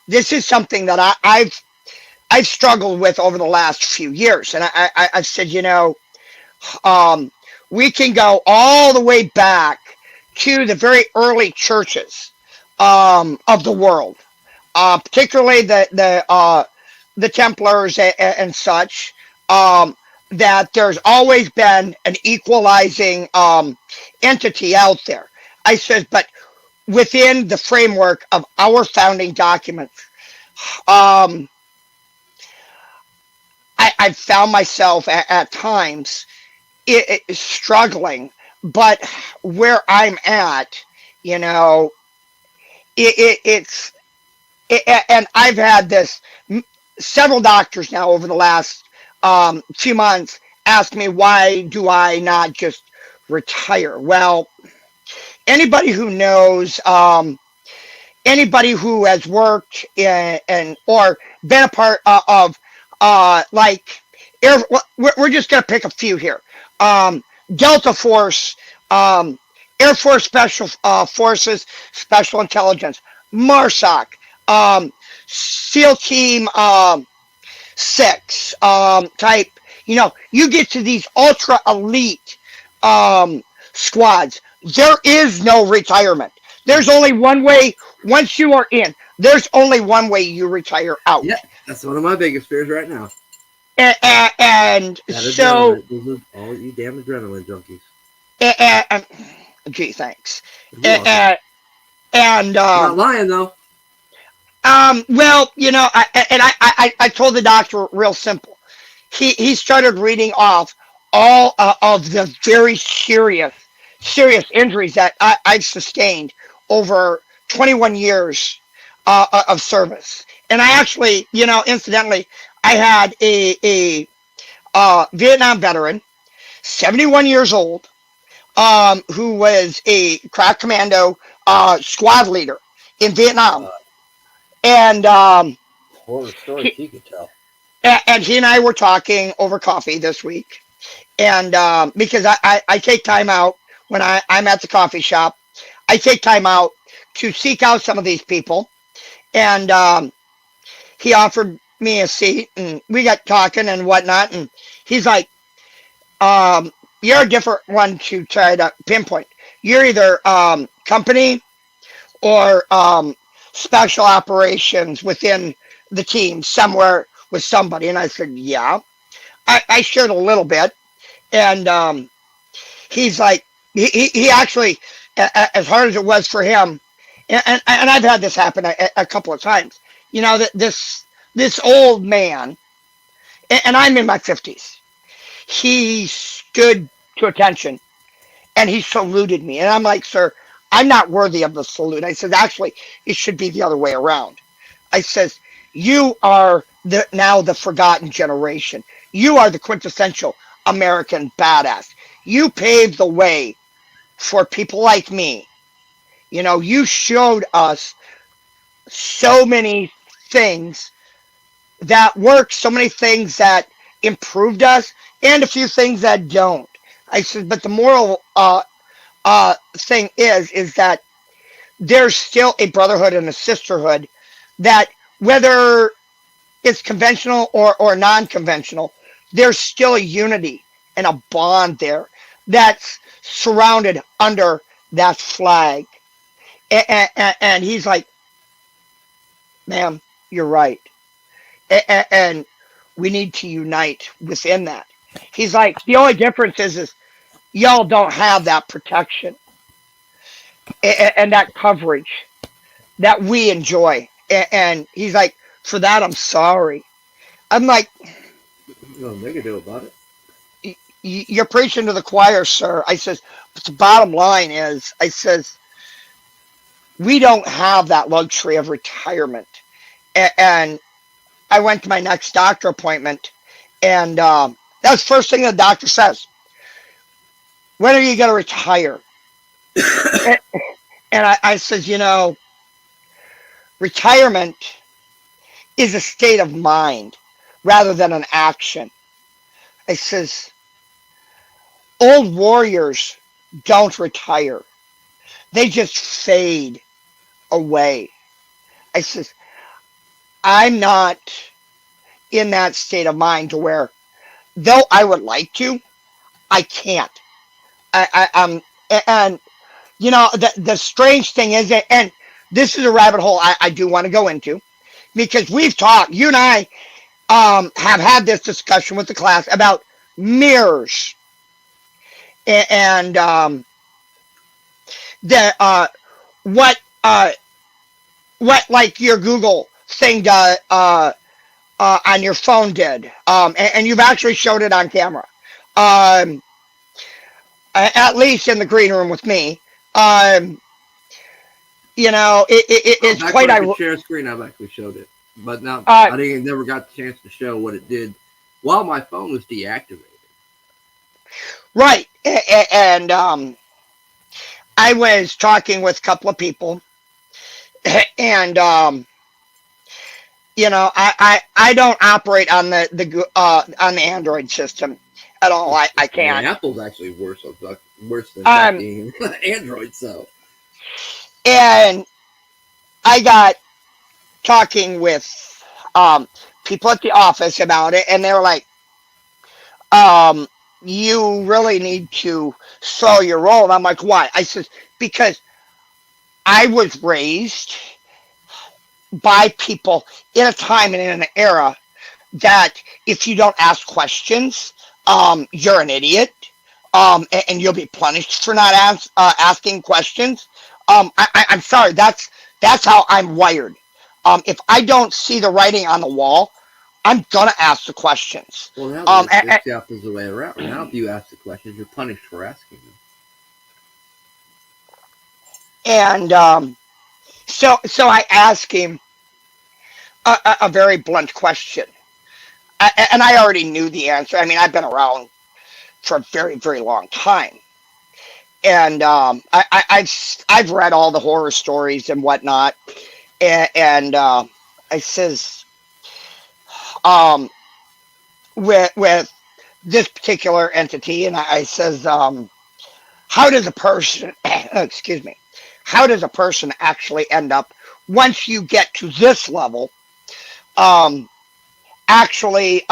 this is something that I've struggled with over the last few years, and I've said, um, we can go all the way back to the very early churches of the world, particularly the Templars and such. Um, that there's always been an equalizing entity out there. I says, but within the framework of our founding documents, um, I've found myself at times struggling, but where I'm at, you know, it's and I've had this several doctors now over the last few months ask me, why do I not just retire? Well, anybody who knows, anybody who has worked in or been a part of like air, we're just going to pick a few here. um, Delta Force, Air Force Special Forces, Special Intelligence, MARSOC, SEAL Team 6 type. You get to these ultra elite squads. There is no retirement. There's only one way. Once you are in, there's only one way you retire out. Yeah, that's one of my biggest fears right now. And That so, adrenaline. Those are all you damn adrenaline junkies. and, gee, thanks. You're welcome. And, and I'm not lying though. well, I told the doctor real simple. He started reading off all of the very serious injuries that I've sustained over 21 years of service. And I actually, incidentally, I had a Vietnam veteran, 71 years old, who was a crack commando squad leader in Vietnam. Uh, And Horror stories he, you could tell. and he and I were talking over coffee this week. And because I take time out when I'm at the coffee shop, I take time out to seek out some of these people. And he offered me a seat, and we got talking and whatnot. And he's like, you're a different one to try to pinpoint. You're either company or special operations within the team somewhere with somebody. And I said, yeah. I shared a little bit. And he's like, he actually, as hard as it was for him, and I've had this happen a couple of times, that this old man, and I'm in my 50s, he stood to attention and he saluted me. And I'm like, sir, I'm not worthy of the salute. I said, actually, it should be the other way around. I says, you are now the forgotten generation. You are the quintessential American badass. You paved the way for people like me. You showed us so many things that work, so many things that improved us, and a few things that don't. I said, but the moral thing is that there's still a brotherhood and a sisterhood that, whether it's conventional or non-conventional, there's still a unity and a bond there that's surrounded under that flag. And he's like, ma'am, you're right. And we need to unite within that. He's like, the only difference is y'all don't have that protection and that coverage that we enjoy. And he's like, for that, I'm sorry. I'm like, Nothing they can do about it. you're preaching to the choir, sir. I says, but the bottom line is, I says, we don't have that luxury of retirement. And I went to my next doctor appointment, and that's the first thing the doctor says. When are you going to retire? And I says, Retirement is a state of mind rather than an action. It says old warriors don't retire. They just fade away. I says I'm not in that state of mind to where though I would like to, I can't. I'm and the strange thing is that, and this is a rabbit hole I do want to go into because we've talked. You and I have had this discussion with the class about mirrors and the what what like your Google thing does on your phone did, and you've actually showed it on camera, um, at least in the green room with me. Um, Oh, it's back quite when I could share a screen, I've actually showed it. But now uh, I didn't never got the chance to show what it did while my phone was deactivated. right, and I was talking with a couple of people, and I don't operate on on the Android system at all. I Well, can't. Apple's actually worse than that Um, being Android. So and I got talking with um people at the office about it, and they were like, um, "You really need to slow your roll." And I'm like, "Why?" I says, "Because I was raised by people in a time and in an era that if you don't ask questions, you're an idiot, and you'll be punished for not asking questions." I'm sorry, that's how I'm wired. If I don't see the writing on the wall, I'm gonna ask the questions. well, now Um, it's the opposite way around. Now, if you ask the questions, you're punished for asking them. and so I ask him a very blunt question, and I already knew the answer. I mean, I've been around for a very, very long time. And I've read all the horror stories and whatnot, and I says um, with this particular entity, and I says, how does a person, excuse me, how does a person actually end up once you get to this level? Um, actually,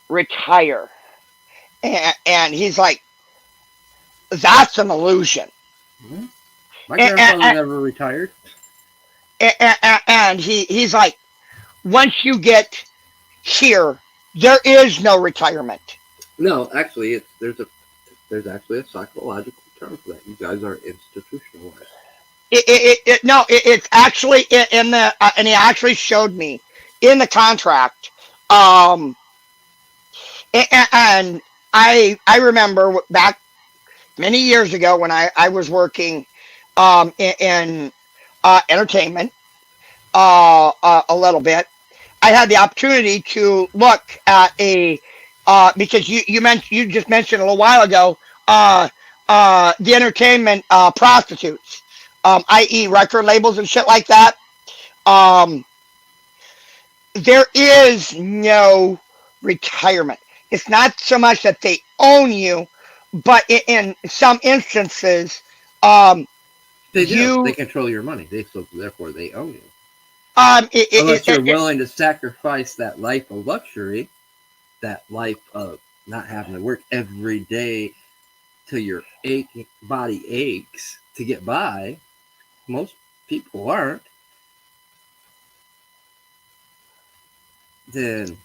retire, and he's like, that's an illusion, Mhm. My and, grandfather never retired. and he's like, once you get here, there is no retirement. No, actually, there's actually a psychological term for that. You guys are institutionalized. No, it's actually in the and he actually showed me in the contract. Um, and I remember back many years ago when I was working in entertainment a little bit. I had the opportunity to look at a because you just mentioned a little while ago the entertainment prostitutes, i.e. record labels and shit like that. Um, there is no retirement. It's not so much that they own you, but in some instances, um, They do. They you control your money. So therefore they own you. it, Unless it, you're it, willing to sacrifice that life of luxury, that life of not having to work every day till your body aches to get by. Most people aren't. Then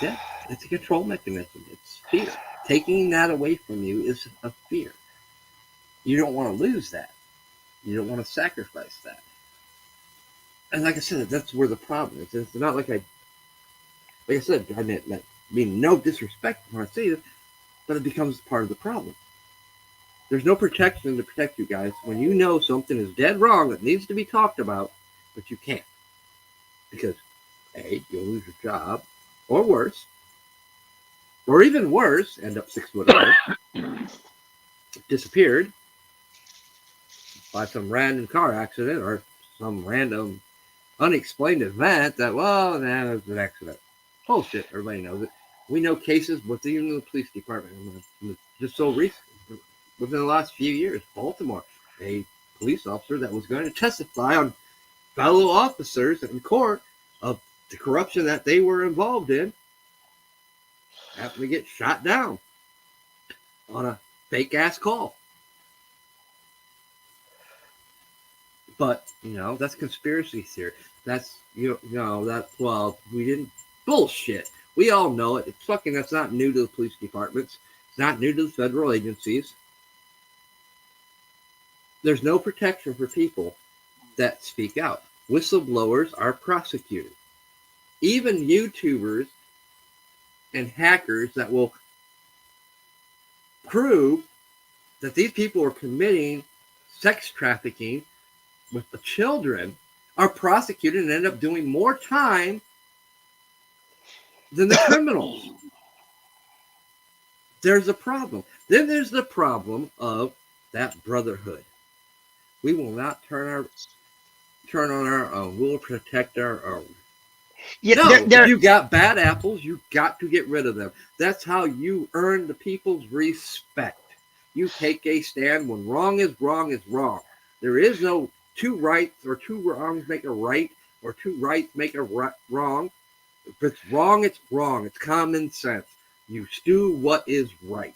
yeah, it's a control mechanism. It's fear. Taking that away from you is a fear. You don't want to lose that. You don't want to sacrifice that. And like I said, that's where the problem is. It's not like I said, I mean no disrespect when I say this, but it becomes part of the problem. There's no protection to protect you guys when you know something is dead wrong that needs to be talked about, but you can't. Because A, you'll lose your job, or worse, or even worse, end up 6 foot under, disappeared by some random car accident or some random unexplained event that, well, nah, it was an accident. Bullshit. Everybody knows it. We know cases within the police department. Just so recent, within the last few years, Baltimore, a police officer that was going to testify on fellow officers in court of the corruption that they were involved in happened to get shot down on a fake ass call. But that's conspiracy theory. That's that's well, we didn't bullshit. We all know it. That's not new to the police departments. It's not new to the federal agencies. There's no protection for people that speak out. Whistleblowers are prosecuted. Even YouTubers and hackers that will prove that these people are committing sex trafficking with the children are prosecuted and end up doing more time than the criminals. There's a problem. Then there's the problem of that brotherhood. We will not turn on our own. We'll protect our own. If you got bad apples, you got to get rid of them. That's how you earn the people's respect. You take a stand when wrong is wrong is wrong. There is no two rights or two wrongs make a right or two rights make a wrong. If it's wrong, it's wrong. It's common sense. You do what is right.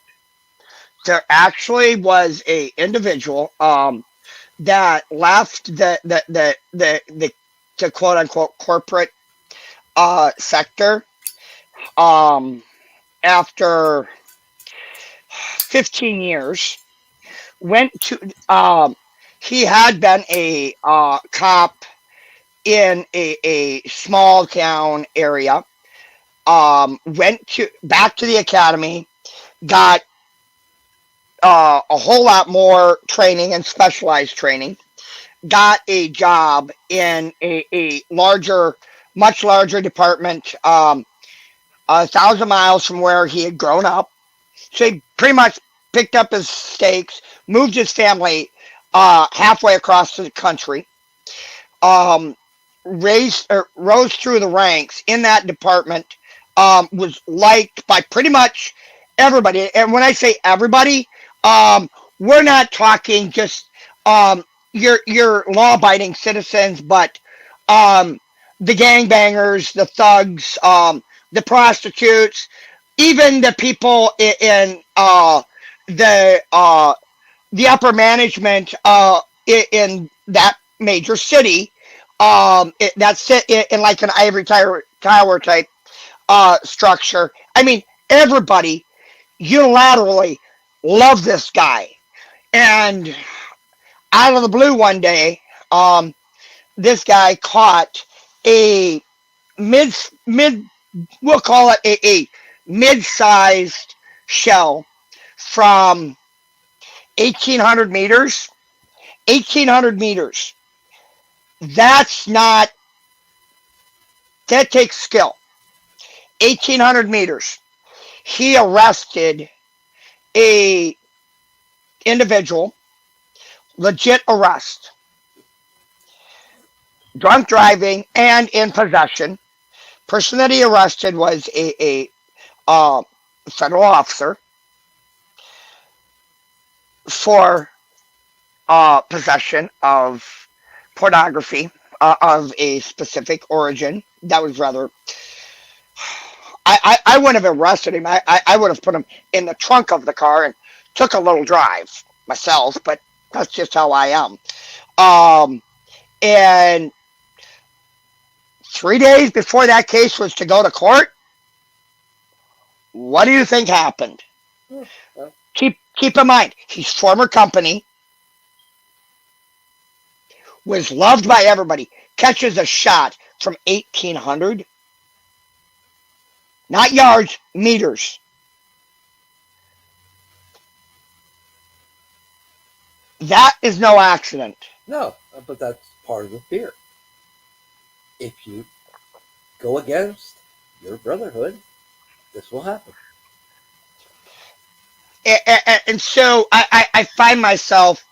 There actually was a individual that left the quote unquote corporate sector after 15 years. Went to he had been a cop in a small town area. Went back to the academy, got a whole lot more training and specialized training. Got a job in a much larger department, 1,000 miles from where he had grown up. So he pretty much picked up his stakes, moved his family halfway across the country, rose through the ranks in that department, was liked by pretty much everybody. And when I say everybody, we're not talking just your law-abiding citizens, but the gangbangers, the thugs, the prostitutes, even the people in the upper management in that major city that's in like an ivory tower type structure. I mean, everybody unilaterally loved this guy. And out of the blue one day, this guy caught a we'll call it a mid-sized shell from 1,800 meters. 1,800 meters. That takes skill. 1,800 meters. He arrested a individual, legit arrest, drunk driving and in possession. Person that he arrested was a federal officer for possession of pornography of a specific origin. That was rather. I wouldn't have arrested him. I would have put him in the trunk of the car and took a little drive myself, but that's just how I am. And 3 days before that case was to go to court, what do you think happened? Keep in mind, his former company was loved by everybody. Catches a shot from 1,800. Not yards, meters. That is no accident. No, but that's part of the fear. If you go against your brotherhood, this will happen. And so I find myself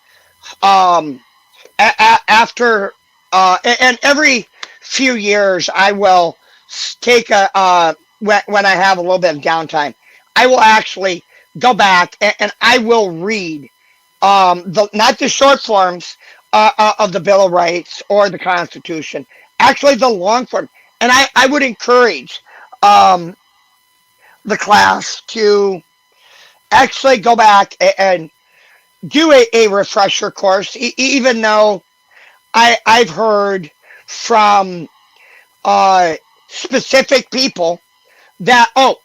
after And every few years, I will take when I have a little bit of downtime, I will actually go back and I will read the not the short forms of the Bill of Rights or the Constitution, actually the long form. And I would encourage um, the class to actually go back and do a refresher course, even though I've heard from uh, specific people that, oh,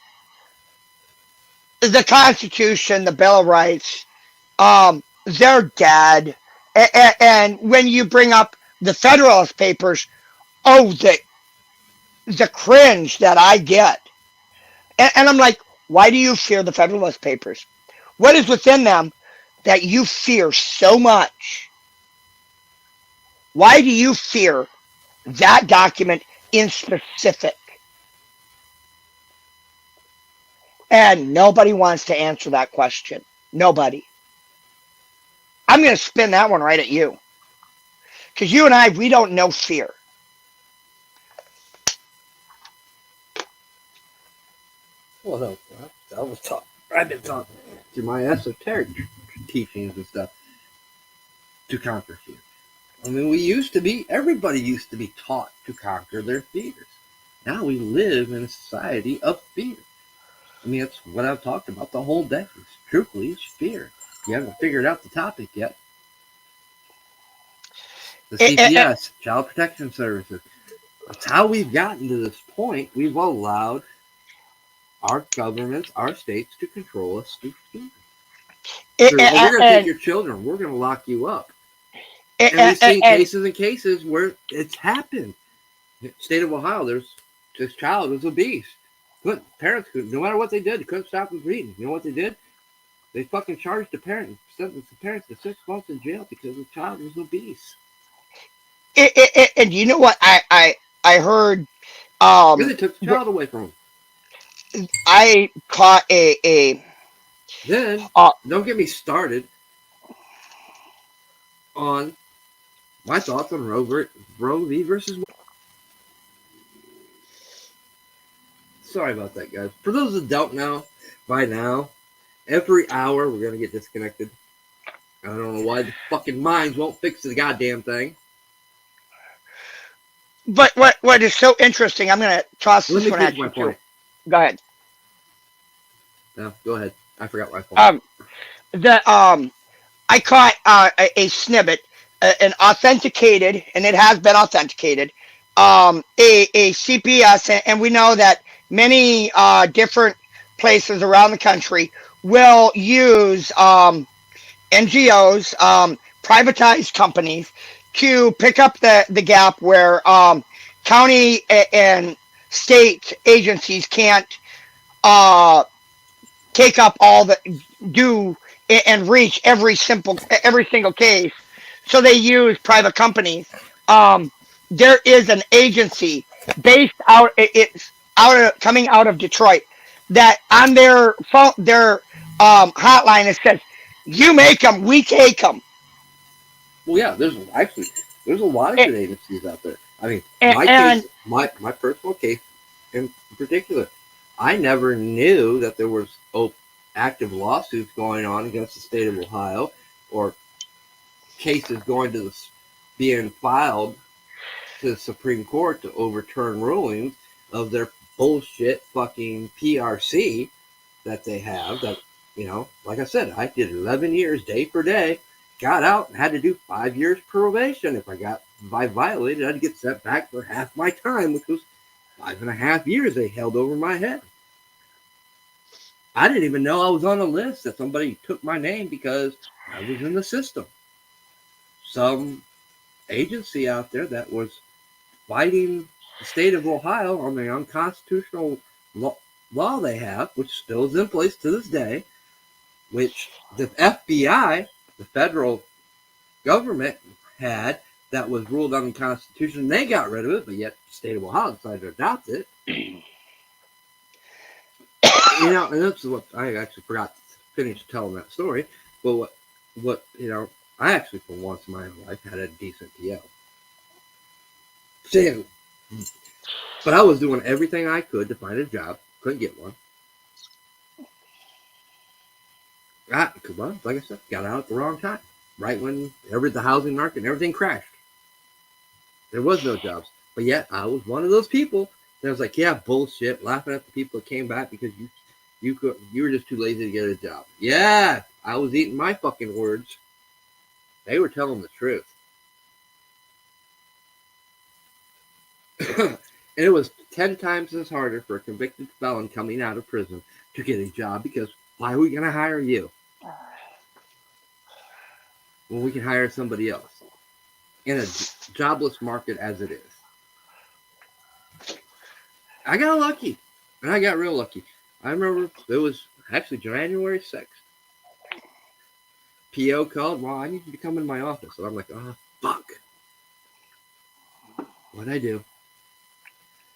the Constitution, the Bill of Rights, they're dead. And when you bring up the Federalist Papers, oh, the cringe that I get. And I'm like, why do you fear the Federalist Papers? What is within them that you fear so much? Why do you fear that document in specific? And nobody wants to answer that question. Nobody. I'm going to spin that one right at you. Because you and I, we don't know fear. Well, no, I've been taught through my esoteric teachings and stuff to conquer fear. I mean, everybody used to be taught to conquer their fears. Now we live in a society of fear. I mean, that's what I've talked about the whole day. Truthfully, it's fear. You haven't figured out the topic yet. The CPS, Child Protection Services. That's how we've gotten to this point. We've allowed our governments, our states, to control us through fear. We're going to take your children. We're going to lock you up. And we've seen cases and cases where it's happened. In the state of Ohio, this child was obese. Parents couldn't, no matter what they did, they couldn't stop him from eating. You know what they did? They fucking charged the parent, sentenced the parents to 6 months in jail because the child was obese. And you know what I heard? Because they took the child away from him. I caught a Then, don't get me started on my thoughts on Roe v. versus Wade. Sorry about that, guys. For those that don't know, by now, every hour we're going to get disconnected. I don't know why the fucking minds won't fix the goddamn thing. But what is so interesting, I'm going to toss this one at you too. Go ahead. No, go ahead. I forgot my point. I caught a snippet, an authenticated, and it has been authenticated, a CPS, and we know that many different places around the country will use NGOs, privatized companies, to pick up the gap where county and state agencies can't take up all the do and reach every single case. So they use private companies. There is an agency based out. It's coming out of Detroit that on their phone, their hotline, it says, "You make them, we take them." Well, yeah, there's a lot of good agencies out there. I mean, my personal case in particular, I never knew that there was active lawsuits going on against the state of Ohio, or cases being filed to the Supreme Court to overturn rulings of their bullshit fucking PRC that they have. That, like I said, I did 11 years day for day, got out and had to do 5 years probation. If I violated, I'd get sent back for half my time, which was 5.5 years they held over my head. I didn't even know I was on a list, that somebody took my name because I was in the system. Some agency out there that was fighting the state of Ohio on the unconstitutional law they have, which still is in place to this day, which the FBI, the federal government, had, that was ruled unconstitutional. They got rid of it, but yet the state of Ohio decided to adopt it. And that's what I actually forgot to finish telling that story. But what I actually, for once in my life, had a decent PO. Damn. But I was doing everything I could to find a job. Couldn't get one. Like I said, got out at the wrong time. Right when the housing market and everything crashed. There was no jobs. But yet, I was one of those people that was like, yeah, bullshit, laughing at the people that came back because you were just too lazy to get a job. Yeah, I was eating my fucking words. They were telling the truth. And it was 10 times as harder for a convicted felon coming out of prison to get a job because why are we going to hire you when we can hire somebody else in a jobless market as it is? I got lucky, and I got real lucky. I remember it was actually January 6th. PO called, well, I need you to come in my office. And I'm like, oh, fuck. What'd I do?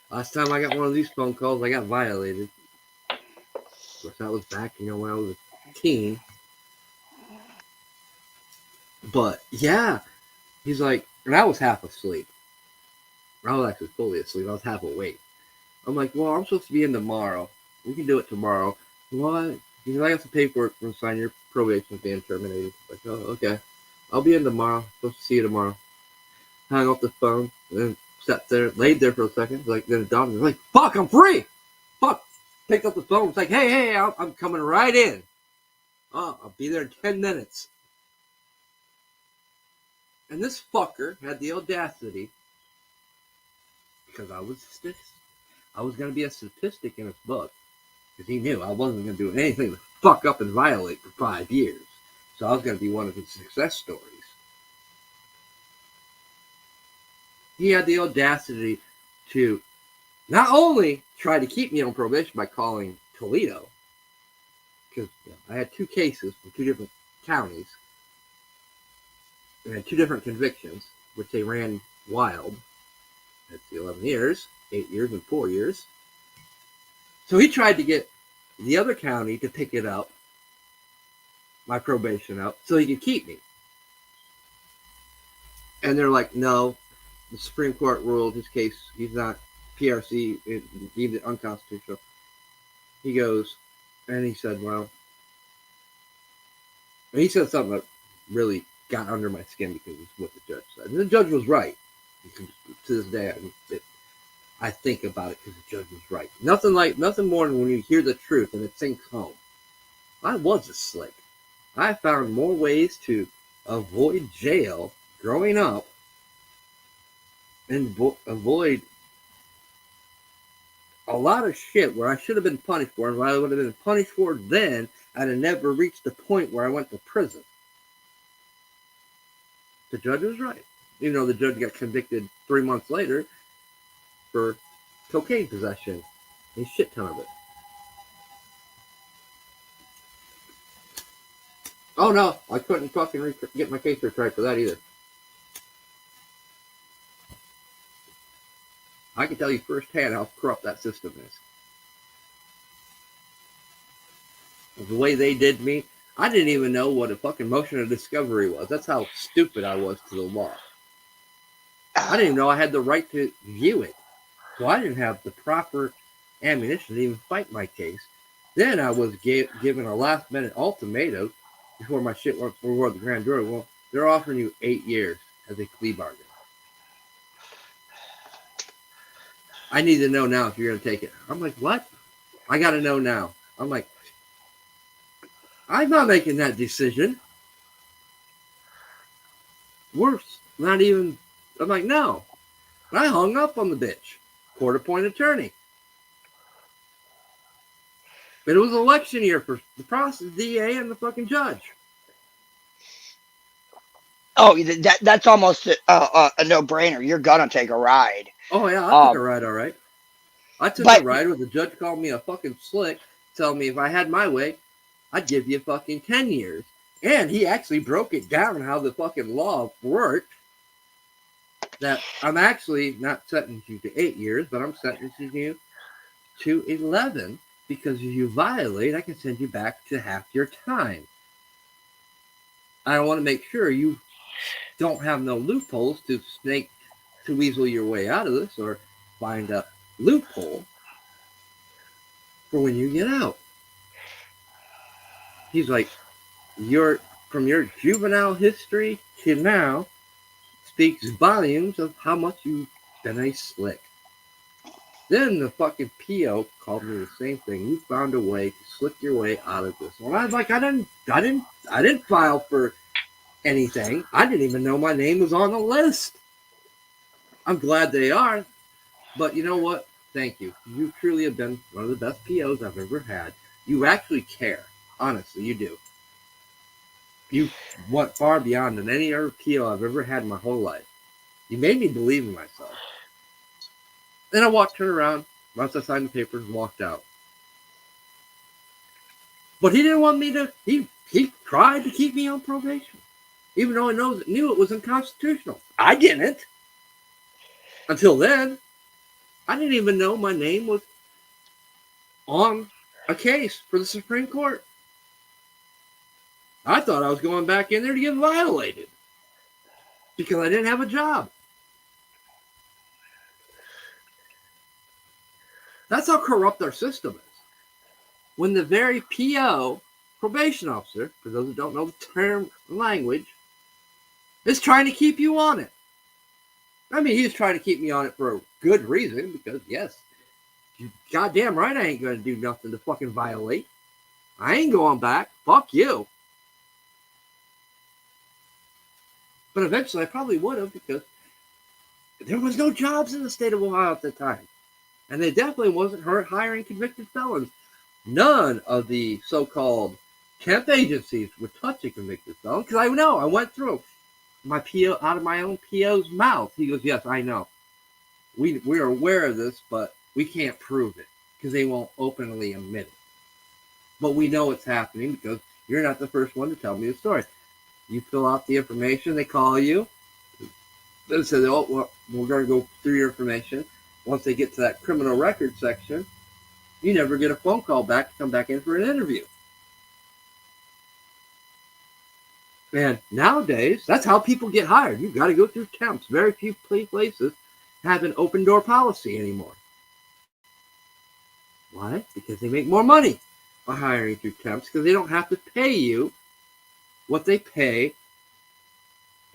Last time I got one of these phone calls, I got violated. Of course, that was back, when I was a teen. But, yeah. He's like, and I was half asleep. I was actually fully asleep. I was half awake. I'm like, well, I'm supposed to be in tomorrow. We can do it tomorrow. What? He's like, I got some paperwork from sign your probation being terminated. Like, oh, okay. I'll be in tomorrow. Supposed to see you tomorrow. Hung up the phone and then sat there, laid there for a second. Like, then a dog was like, fuck, I'm free. Fuck. Picked up the phone. It's like, hey, I'm coming right in. Oh, I'll be there in 10 minutes. And this fucker had the audacity, because I was going to be a statistic in his book, because he knew I wasn't going to do anything to fuck up and violate for 5 years. So I was going to be one of his success stories. He had the audacity to not only try to keep me on probation by calling Toledo, because I had 2 cases from 2 different counties, and had 2 different convictions, which they ran wild. That's the 11 years, 8 years, and 4 years. So he tried to get the other county to pick it up, my probation up, so he could keep me. And they're like, no, the Supreme Court ruled his case, he's not PRC, it deemed it unconstitutional. He goes, and he said, well, and he said something that really got under my skin because it's what the judge said. And the judge was right. To this day, I think about it because the judge was right. Nothing more than when you hear the truth and it sinks home. I was a slick. I found more ways to avoid jail growing up and avoid a lot of shit where I should have been punished for, and what I would have been punished for then, I'd have never reached the point where I went to prison. The judge was right. Even though the judge got convicted 3 months later for cocaine possession, a shit ton of it. Oh no, I couldn't fucking get my case retried for that either. I can tell you firsthand how corrupt that system is. The way they did me, I didn't even know what a fucking motion of discovery was. That's how stupid I was to the law. I didn't even know I had the right to view it. So I didn't have the proper ammunition to even fight my case. Then I was given a last-minute ultimatum before my shit went before the grand jury. Well, they're offering you 8 years as a plea bargain. I need to know now if you're going to take it. I'm like, what? I got to know now. I'm like, I'm not making that decision. Worse, not even. I'm like, no. And I hung up on the bitch. Court-appointed attorney. But it was election year for the process, DA, and the fucking judge. Oh, that's almost a no-brainer. You're gonna take a ride. Oh yeah, I took a ride, all right. I took a ride where the judge called me a fucking slick, telling me if I had my way, I'd give you fucking 10 years. And he actually broke it down how the fucking law worked. That I'm actually not sentencing you to 8 years, but I'm sentencing you to 11 because if you violate, I can send you back to half your time. I want to make sure you don't have no loopholes to snake to weasel your way out of this or find a loophole for when you get out. He's like, from your juvenile history to now speaks volumes of how much you've been a slick. Then the fucking PO called me the same thing. You found a way to slick your way out of this. Well, I was like, I didn't file for anything. I didn't even know my name was on the list. I'm glad they are, but you know what? Thank you. You truly have been one of the best POs I've ever had. You actually care. Honestly, you do. You went far beyond than any other PO I've ever had in my whole life. You made me believe in myself. Then I turned around, once I signed the papers, and walked out. But he didn't want me to. He tried to keep me on probation, even though I knew it was unconstitutional. I didn't. Until then, I didn't even know my name was on a case for the Supreme Court. I thought I was going back in there to get violated because I didn't have a job. That's how corrupt our system is. When the very PO, probation officer, for those who don't know the term language, is trying to keep you on it. I mean, he's trying to keep me on it for a good reason because, yes, you goddamn right I ain't going to do nothing to fucking violate. I ain't going back. Fuck you. But eventually I probably would have because there was no jobs in the state of Ohio at the time. And they definitely wasn't hiring convicted felons. None of the so-called temp agencies would touch a convicted felon because I know, I went through my PO out of my own PO's mouth. He goes, yes, I know. We're aware of this, but we can't prove it because they won't openly admit it. But we know it's happening because you're not the first one to tell me the story. You fill out the information, they call you. They say, oh, well, we're going to go through your information. Once they get to that criminal record section, you never get a phone call back to come back in for an interview. And nowadays, that's how people get hired. You've got to go through temps. Very few places have an open door policy anymore. Why? Because they make more money by hiring through temps because they don't have to pay you what they pay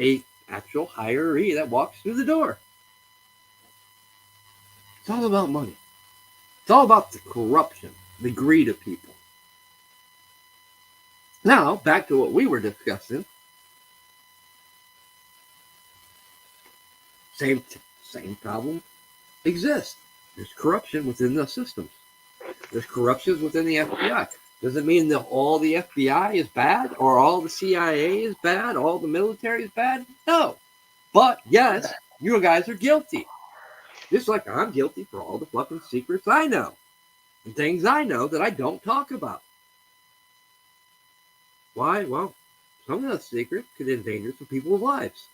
a actual hiree that walks through the door. It's all about money. It's all about the corruption, the greed of people. Now, back to what we were discussing. Same problem exists. There's corruption within the systems. There's corruption within the FBI. Does it mean that all the FBI is bad or all the CIA is bad, all the military is bad? No. But yes, you guys are guilty. Just like I'm guilty for all the fucking secrets I know and things I know that I don't talk about. Why? Well, some of those secrets could endanger some people's lives.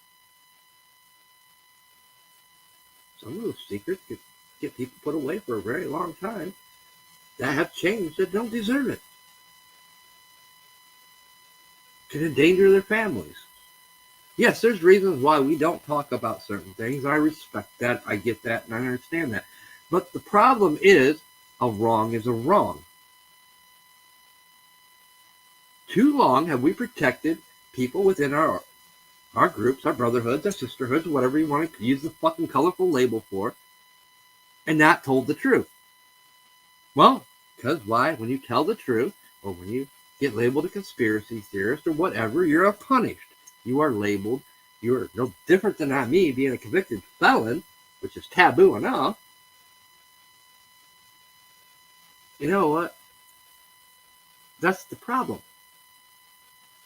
Some of those secrets could get people put away for a very long time that have changed that don't deserve it. Could endanger their families. Yes, there's reasons why we don't talk about certain things. I respect that, I get that, and I understand that. But the problem is, a wrong is a wrong. Too long have we protected people within our groups, our brotherhoods, our sisterhoods, whatever you want to use the fucking colorful label for, and not told the truth. Well, because why? When you tell the truth, or when you get labeled a conspiracy theorist or whatever, you're punished. You are labeled. You're no different than me being a convicted felon, which is taboo enough. You know what? That's the problem.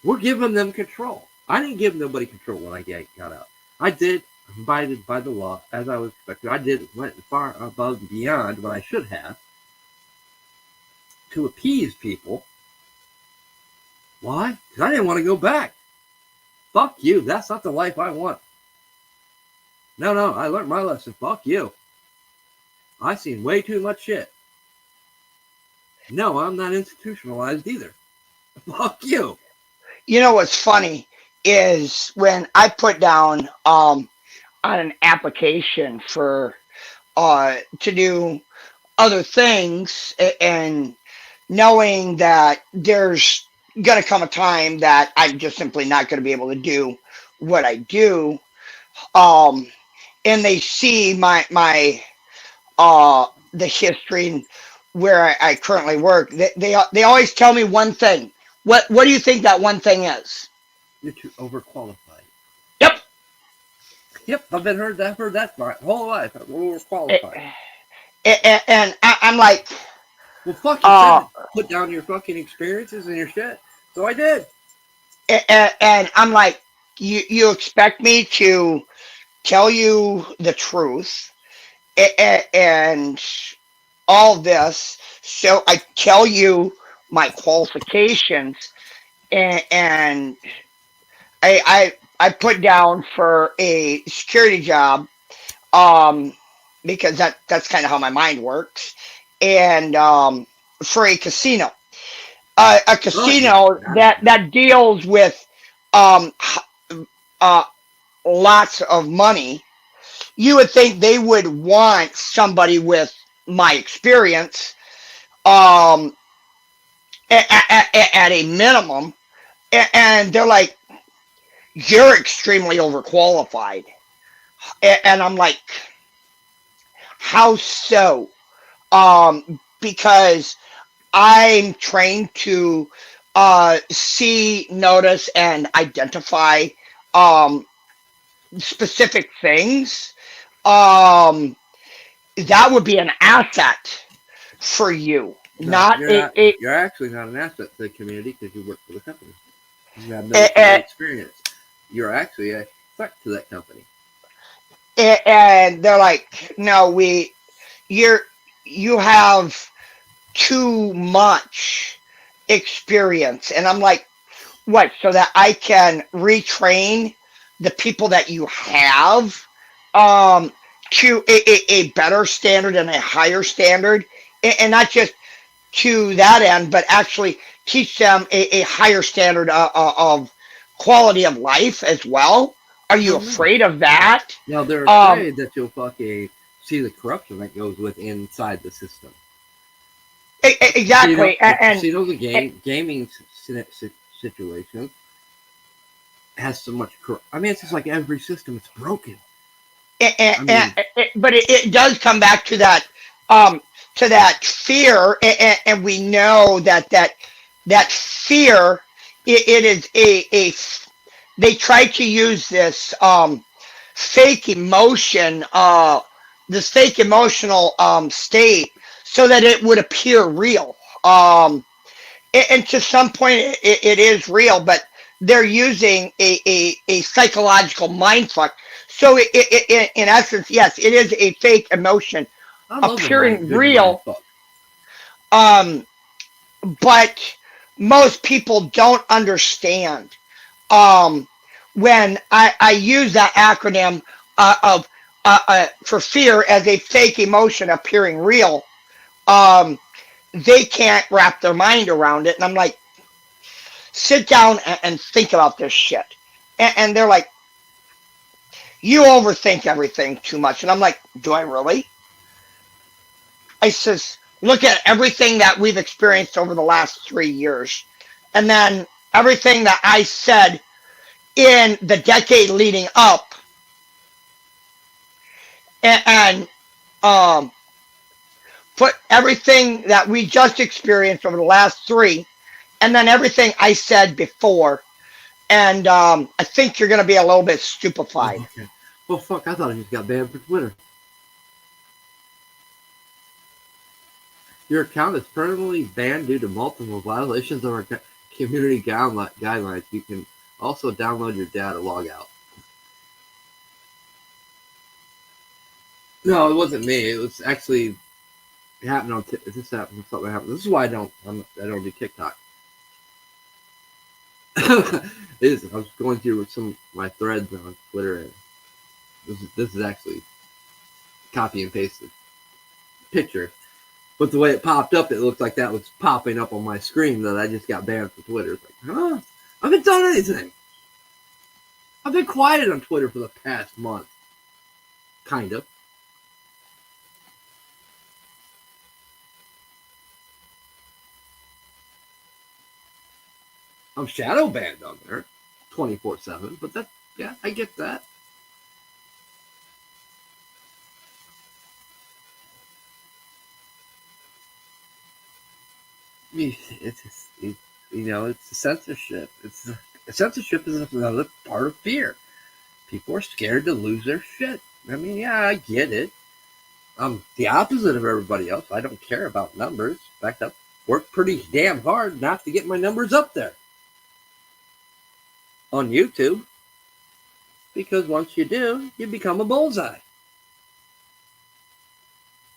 We're giving them control. I didn't give nobody control when I got out. I did, abided by the law as I was expected. I went far above and beyond what I should have to appease people. Why? Because I didn't want to go back. Fuck you. That's not the life I want. No, I learned my lesson. Fuck you. I've seen way too much shit. No, I'm not institutionalized either. Fuck you. You know what's funny is when I put down on an application for to do other things, and knowing that there's going to come a time that I'm just simply not going to be able to do what I do. Um, and they see the history where I currently work. They always tell me one thing. What do you think that one thing is? You're too overqualified. Yep. Yep, I've heard that my whole life. I'm overqualified. And I'm like, Well, fuck, you uh, said put down your fucking experiences and your shit. So I did. and I'm like, you expect me to tell you the truth, and all this. So I tell you my qualifications, and I put down for a security job, um, because that's kind of how my mind works, and for a casino, a Oh yeah, casino got it. that deals with um, uh, lots of money. You would think they would want somebody with my experience, um, at a minimum, and they're like, "You're extremely overqualified," and I'm like, "How so?" Because I'm trained to see, notice, and identify um, specific things. Um, that would be an asset for you, No, not you're a, not. a, You're actually not an asset to the community because you work for the company. You have a, military a experience. You're actually a threat to that company. and they're like, no, you're you have too much experience, and I'm like, what? So that I can retrain the people that you have, um, to a better standard and a higher standard, and not just to that end, but actually teach them a higher standard of quality of life as well. Are you Oh no. afraid of that? Now they're Um, afraid that you'll fucking see the corruption that goes with inside the system. exactly, The and, casino, the gaming situation has so much. I mean, it's just like every system. It's broken. I mean, but it does come back um, to that fear, and we know that fear, it is they try to use fake emotion, this fake emotional state, so that it would appear real. And to some point, it is real, but they're using a psychological mind fuck. So in essence, yes, it is a fake emotion I love a appearing good mind real, fuck. um, but most people don't understand, um, when I use that acronym of for fear as a fake emotion appearing real. Um, they can't wrap their mind around it, and I'm like, sit down and think about this shit. And they're like, you overthink everything too much. And I'm like, do I really? I says, look at everything that we've experienced over the last 3 years. And then everything that I said in the decade leading up, and um, put everything that we just experienced over the last three, and then everything I said before. And I think you're going to be a little bit Oh, stupefied. okay. Well, fuck, I thought I just got banned for Twitter. Your account is permanently banned due to multiple violations of our community guidelines. You can also download your data logout. No, it wasn't me. It was actually it happened on. This happened. Something happened. This is why I don't do TikTok. It is. I was going through some of my threads on Twitter, and this is actually copy and pasted picture. But the way it popped up, it looked like that was popping up on my screen that I just got banned from Twitter. It's like, huh? I haven't done anything. I've been quiet on Twitter for the past month. kind of. I'm shadow banned on there 24/7, but that, yeah, I get that. It's just, it's censorship. Censorship is another part of fear. People are scared to lose their shit. I mean, yeah, I get it. I'm the opposite of everybody else. I don't care about numbers. In fact, I've worked pretty damn hard not to get my numbers up there on YouTube, because once you do, you become a bullseye.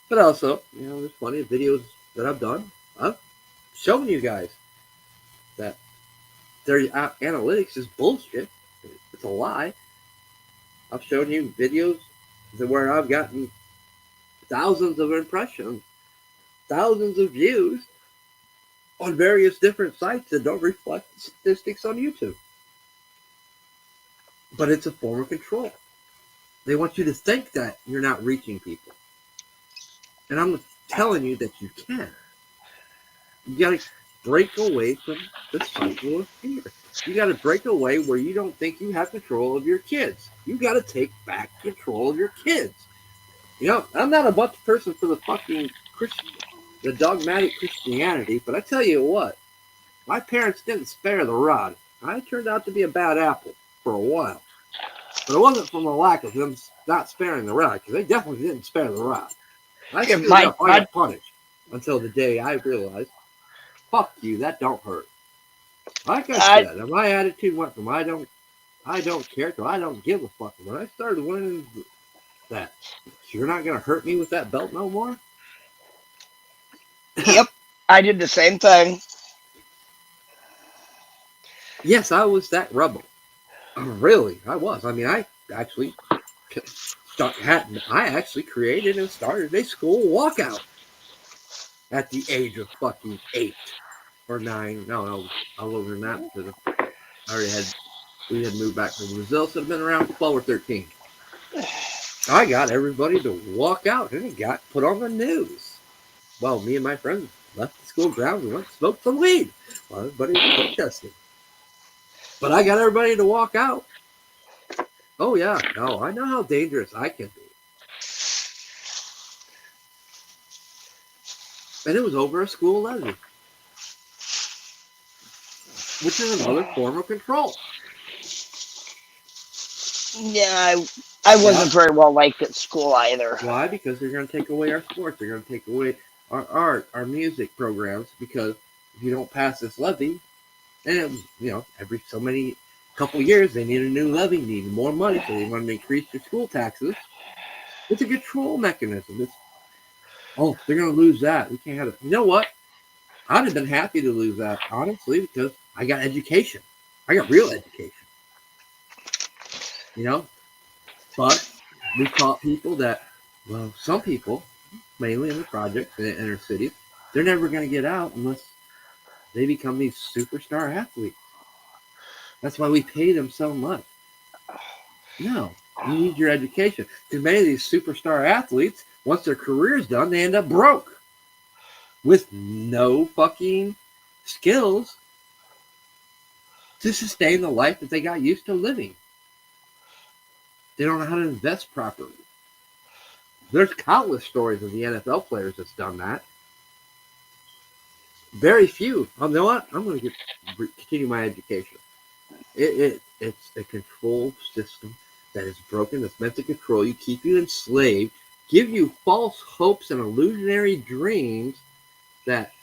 But also, there's plenty of videos that I've done. I've shown you guys that their analytics is bullshit. It's a lie. I've shown you videos where I've gotten thousands of impressions, thousands of views on various different sites that don't reflect statistics on YouTube. But it's a form of control. They want you to think that you're not reaching people. And I'm telling you that you can. You got to break away from the cycle of fear. You got to break away where you don't think you have control of your kids. You got to take back control of your kids. I'm not a bunch of person for the fucking the dogmatic Christianity, but I tell you what, my parents didn't spare the rod. I turned out to be a bad apple for a while. But it wasn't from the lack of them not sparing the rod, because they definitely didn't spare the rod. I got punished until the day I realized, fuck you, that don't hurt. Like I said, my attitude went from I don't care to I don't give a fuck. When I started learning that you're not going to hurt me with that belt no more. Yep, I did the same thing. Yes, I was that rebel. Really, I was. I mean, I actually created and started a school walkout at the age of fucking 8 or 9. No, I was older than that, because we had moved back from Brazil, so it had been around 12 or 13. I got everybody to walk out, and it got put on the news. Well, me and my friends left the school grounds and went to smoke some weed while everybody was protesting. But I got everybody to walk out. Oh, yeah. No, I know how dangerous I can be. And it was over a school levy, which is another form of control. Yeah, I wasn't very well liked at school either. Why? Because they're going to take away our sports. They're going to take away our art, our music programs, because if you don't pass this levy, and every so many couple years they need a new levy, need more money, so they want to increase their school taxes. It's a control mechanism. They're going to lose that. We can't have it. You know what? I'd have been happy to lose that, honestly, because I got education. I got real education. But we taught people that, well, some people, mainly in the projects in the inner cities, they're never going to get out unless they become these superstar athletes. That's why we pay them so much. No, you need your education. Because many of these superstar athletes, once their career's done, they end up broke with no fucking skills to sustain the life that they got used to living. They don't know how to invest properly. There's countless stories of the NFL players that's done that. Very few. You know what? I'm going to continue my education. It's a control system that is broken, that's meant to control you, keep you enslaved, give you false hopes and illusionary dreams that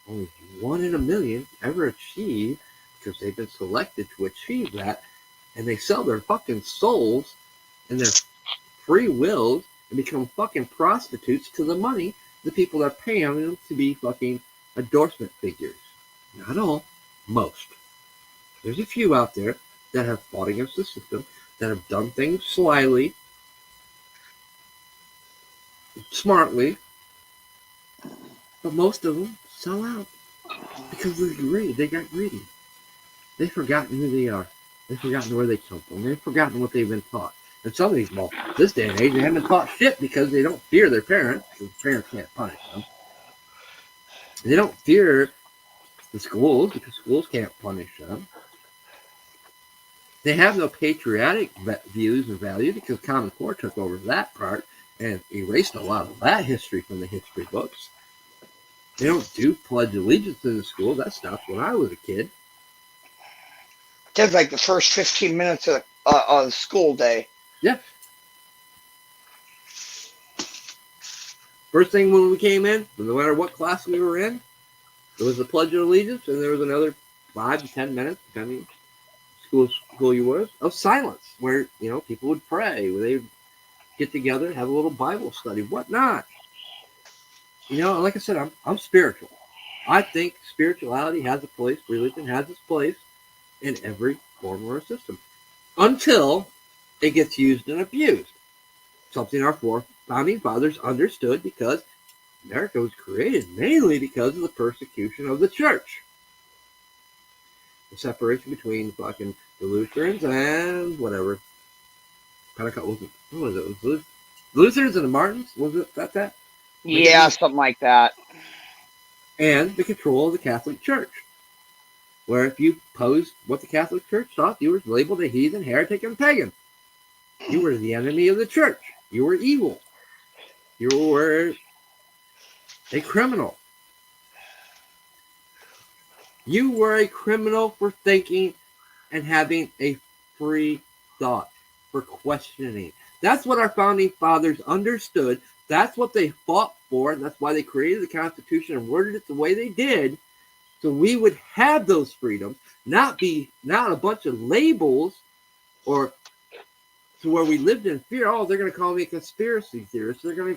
only 1 in a million ever achieve, because they've been selected to achieve that, and they sell their fucking souls and their free wills and become fucking prostitutes to the money the people are paying them to be fucking endorsement figures. Not all, most. There's a few out there that have fought against the system, that have done things slyly, smartly, but most of them sell out because of greed. They got greedy. They've forgotten who they are. They've forgotten where they come from. They've forgotten what they've been taught. And some of these, well, this day and age, they haven't taught shit because they don't fear their parents, because parents can't punish them. They don't fear the schools because schools can't punish them. They have no patriotic views or values because Common Core took over that part and erased a lot of that history from the history books. They don't do pledge allegiance in the school. That stopped when I was a kid. Did like the first 15 minutes of the school day. Yeah. First thing when we came in, no matter what class we were in, there was the Pledge of Allegiance, and there was another 5 to 10 minutes, depending school you was, of silence, where people would pray, where they'd get together, have a little Bible study, whatnot. Like I said, I'm spiritual. I think spirituality has a place, religion has its place in every form or system, until it gets used and abused. Something our four founding fathers understood, because America was created mainly because of the persecution of the church. The separation between fucking the Lutherans and whatever. Pentecost, what was it? It was the Lutherans and the Martins? Was it that? Yeah, something like that. And the control of the Catholic Church, where if you posed what the Catholic Church thought, you were labeled a heathen, heretic, and pagan. You were the enemy of the church. You were evil. You were a criminal. You were a criminal for thinking and having a free thought, for questioning. That's what our founding fathers understood. That's what they fought for. That's why they created the Constitution and worded it the way they did, so we would have those freedoms, not a bunch of labels, or to where we lived in fear. Oh, they're going to call me a conspiracy theorist. They're going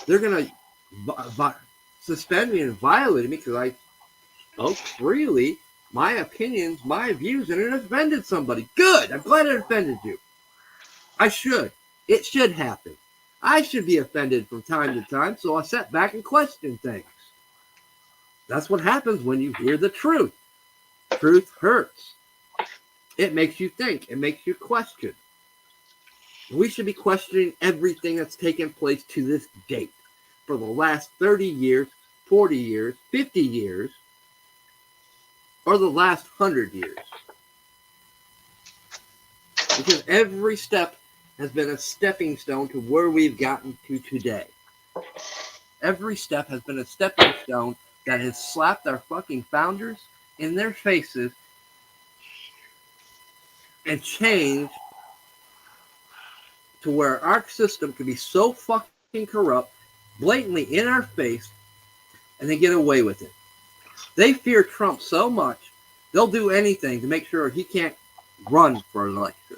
to suspend me and violate me because I spoke freely my opinions, my views, and it offended somebody. Good. I'm glad it offended you. I should. It should happen. I should be offended from time to time, so I sat back and questioned things. That's what happens when you hear the truth. Truth hurts. It makes you think. It makes you question. We should be questioning everything that's taken place to this date for the last 30 years, 40 years, 50 years, or the last 100 years. Because every step has been a stepping stone to where we've gotten to today. Every step has been a stepping stone that has slapped our fucking founders in their faces and changed to where our system can be so fucking corrupt, blatantly in our face, and they get away with it. They fear Trump so much, they'll do anything to make sure he can't run for an election.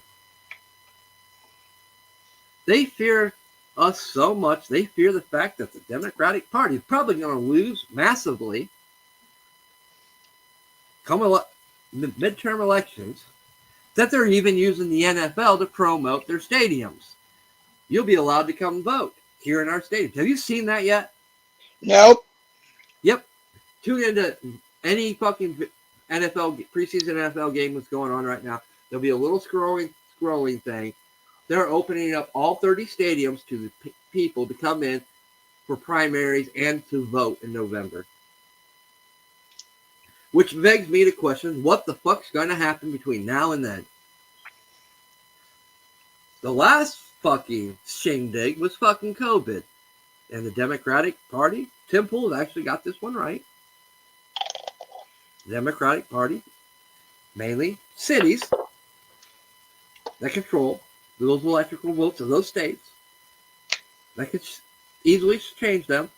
They fear us so much, they fear the fact that the Democratic Party is probably going to lose massively come midterm elections, that they're even using the NFL to promote their stadiums. You'll be allowed to come vote here in our stadium. Have you seen that yet? Nope. Yep. Tune into any fucking preseason NFL game that's going on right now. There'll be a little scrolling thing. They're opening up all 30 stadiums to the people to come in for primaries and to vote in November. Which begs me to question what the fuck's going to happen between now and then. The last fucking shindig was fucking COVID. And the Democratic Party, Tim Pool's actually got this one right. The Democratic Party, mainly cities that control those electoral votes of those states, that could easily change them.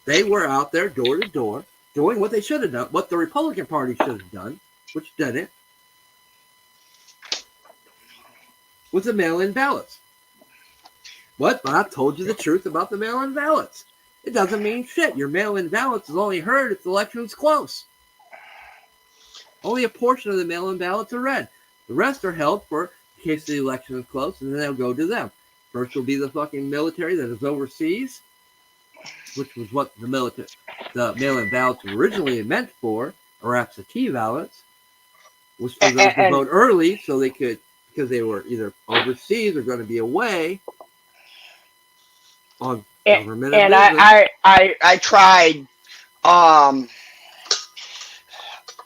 They were out there door to door doing what they should have done, what the Republican Party should have done, which didn't, with the mail-in ballots. What? But I told you the truth about the mail-in ballots. It doesn't mean shit. Your mail-in ballots is only heard if the election's close. Only a portion of the mail-in ballots are read. The rest are held for in case the election is close, and then they'll go to them. First will be the fucking military that is overseas, which was what the mail-in ballots were originally meant for, or absentee ballots, was for those to vote early so they could, because they were either overseas or going to be away on and, government and business. I tried um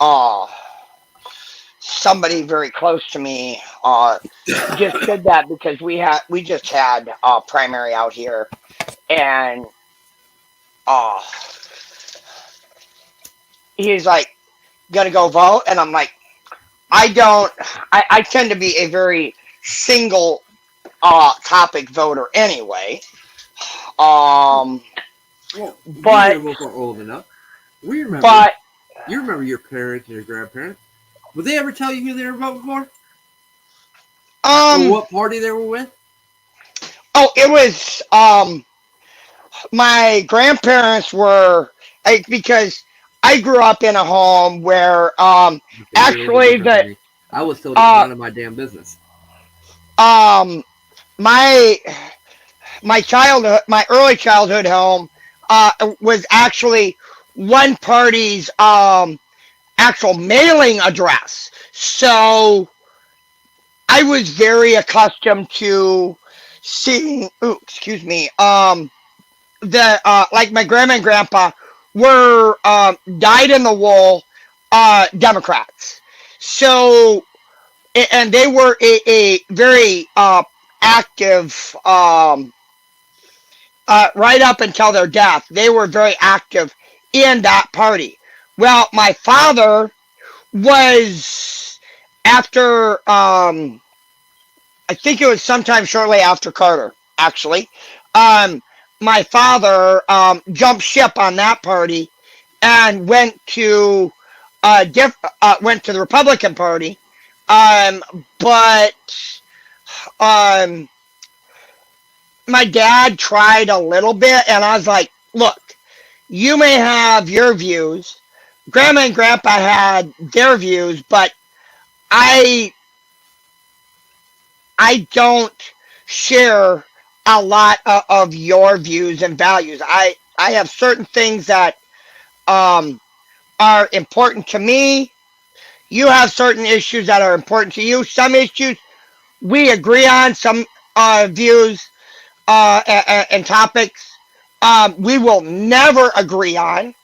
uh somebody very close to me just did that because we just had primary out here, and uh he's like, gonna go vote, and I'm like, I don't. I tend to be a very single topic voter anyway. Um, Well, neither but of us are old enough. We remember. but You remember your parents and your grandparents. Would they ever tell you who they were voting for? Or um what party they were with? oh, it was my grandparents were like, because I grew up in a home where Okay, you're a little bit actually different than the me. I was told it was uh none of my damn business. um my my early childhood home was actually one party's actual mailing address. So I was very accustomed to seeing, ooh, excuse me, the like my grandma and grandpa were dyed in the wool Democrats. So and they were a very active right up until their death. They were very active in that party. Well, my father was after I think it was sometime shortly after Carter, actually. Um, my father jumped ship on that party and went to the Republican Party. Um, but um, my dad tried a little bit, and I was like, "Look, you may have your views. Grandma and Grandpa had their views, but I I don't share a lot of your views and values. I have certain things that um, are important to me. You have certain issues that are important to you. Some issues we agree on. Some views and topics we will never agree on.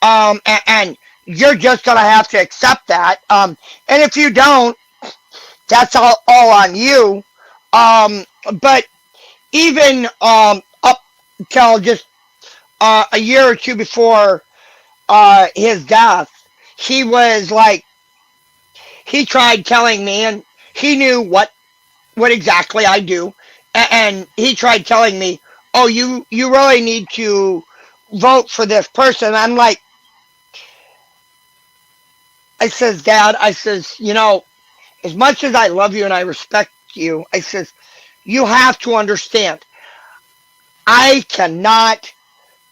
And you're just gonna have to accept that. And if you don't, that's all on you. Um, but even up till just a year or two before his death, he was like, he tried telling me, and he knew what exactly I do, and he tried telling me, "Oh, you really need to vote for this person." I'm like, I says, "Dad," I says, as much as I love you and I respect you, I says, you have to understand, I cannot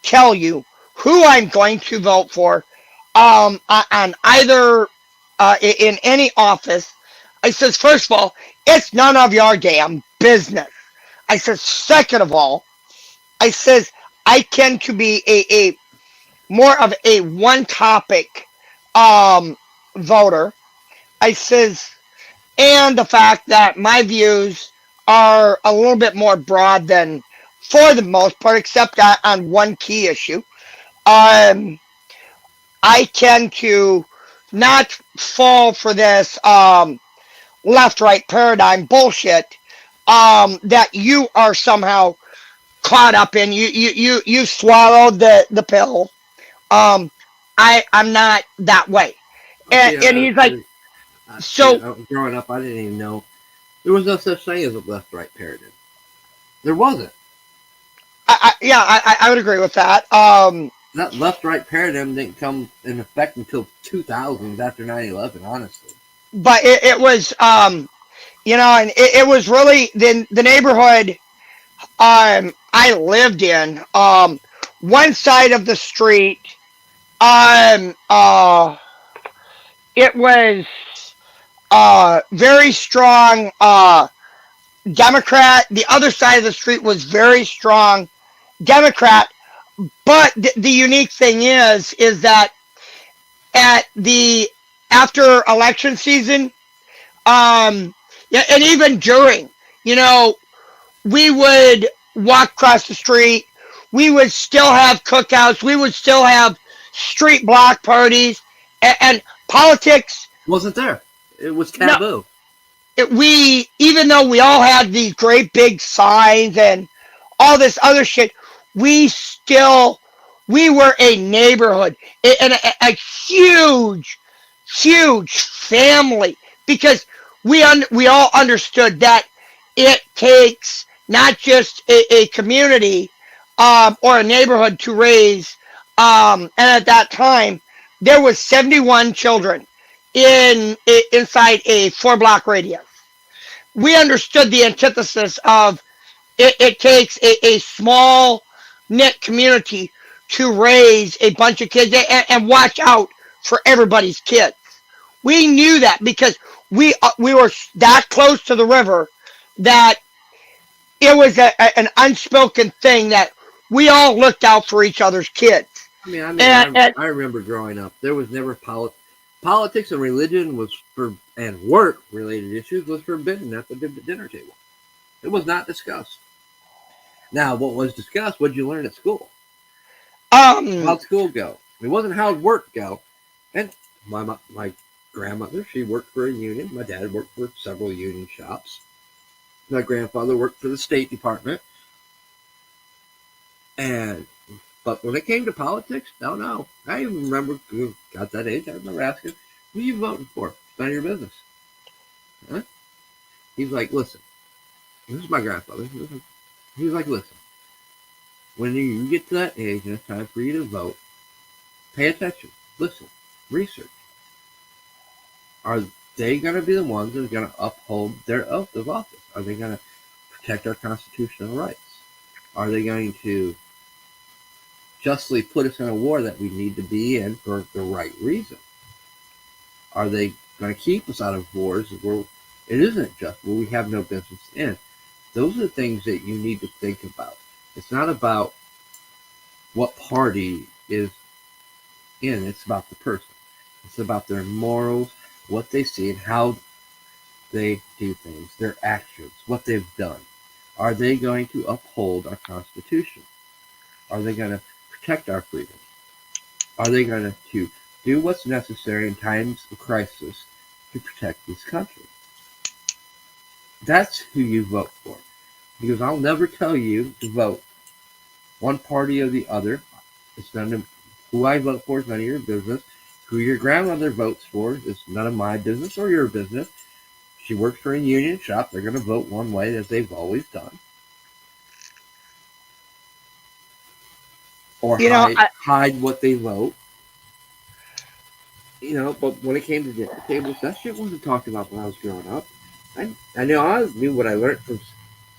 tell you who I'm going to vote for on either in any office. I says, first of all, it's none of your damn business. I says, second of all, I says, I tend to be a more of a one topic um, voter. I says, and the fact that my views are a little bit more broad than, for the most part, except on one key issue. Um, I tend to not fall for this left right paradigm bullshit that you are somehow caught up in. You swallowed the pill. Um, I'm not that way. And, See, and he's like, see, so growing up, I didn't even know there was no such thing as a left-right paradigm. There wasn't. yeah, I would agree with that. That left-right paradigm didn't come in effect until 2000s after 9/11. Honestly, But it was and it was really the neighborhood I lived in. One side of the street, um uh it was very strong Democrat. The other side of the street was very strong Democrat. But the unique thing is that at the after election season, um Yeah, and even during, you know, we would walk across the street. We would still have cookouts. We would still have street block parties, and politics. Wasn't there. It was No, taboo. we even though we all had these great big signs and all this other shit, we still we were a neighborhood and a huge, huge family because we all understood that it takes not just a community or a neighborhood to raise and at that time there was 71 children inside a 4 block radius. We understood the antithesis of it takes a small knit community to raise a bunch of kids and watch out for everybody's kids. We knew that because we were that close to the river that it was an unspoken thing that we all looked out for each other's kids. And I remember growing up. There was never politics and religion was for and work related issues was forbidden at the dinner table. It was not discussed. Now, what was discussed? What did you learn at school? um How'd school go? It wasn't how'd work go. And my grandmother, she worked for a union. My dad worked for several union shops. My grandfather worked for the State Department. And but when it came to politics, no. I even remember, got that age, I remember asking, who are you voting for? It's none of your business. Huh? He's like, listen, this is my grandfather. He was like, listen, when you get to that age and it's time for you to vote, pay attention, listen, research. Are they going to be the ones that are going to uphold their oath of office? Are they going to protect our constitutional rights? Are they going to justly put us in a war that we need to be in for the right reason? Are they going to keep us out of wars where it isn't just where we have no business in? Those are the things that you need to think about. It's not about what party is in, it's about the person. It's about their morals, what they see, and how they do things, their actions, what they've done. Are they going to uphold our Constitution? Are they going to protect our freedom? Are they going to do what's necessary in times of crisis to protect this country? That's who you vote for. Because I'll never tell you to vote one party or the other. It's none of who I vote for is none of your business. Who your grandmother votes for is none of my business or your business. She works for a union shop. They're going to vote one way as they've always done. Or you know hide what they vote. But when it came to dinner tables, that shit wasn't talked about when I was growing up. I knew what I learned from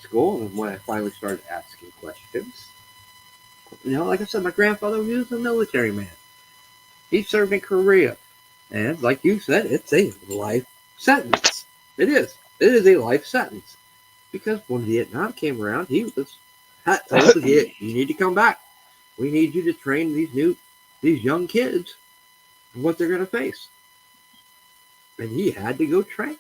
school, and when I finally started asking questions. Like I said, my grandfather, he was a military man. He served in Korea. And like you said, it's a life sentence. It is. It is a life sentence. Because when Vietnam came around, he was told to you need to come back. We need you to train these young kids and what they're going to face. And he had to go train.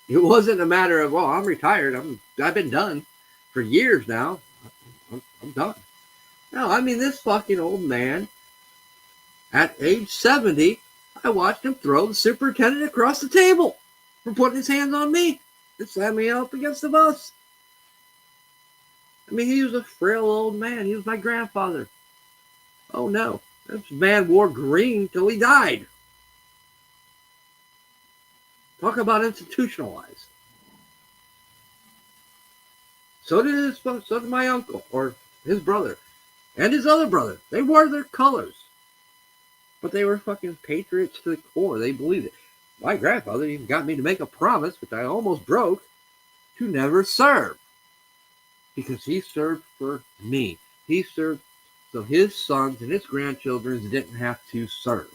It wasn't a matter of, well, I'm retired. I've been done for years now. I'm done. No, I mean, this fucking old man, at age 70, I watched him throw the superintendent across the table for putting his hands on me and slam me up against the bus. I mean, he was a frail old man. He was my grandfather. Oh, no. This man wore green till he died. Talk about institutionalized. So did my uncle or his brother and his other brother. They wore their colors. But they were fucking patriots to the core. They believed it. My grandfather even got me to make a promise, which I almost broke, to never serve. Because he served for me. He served so his sons and his grandchildren didn't have to serve.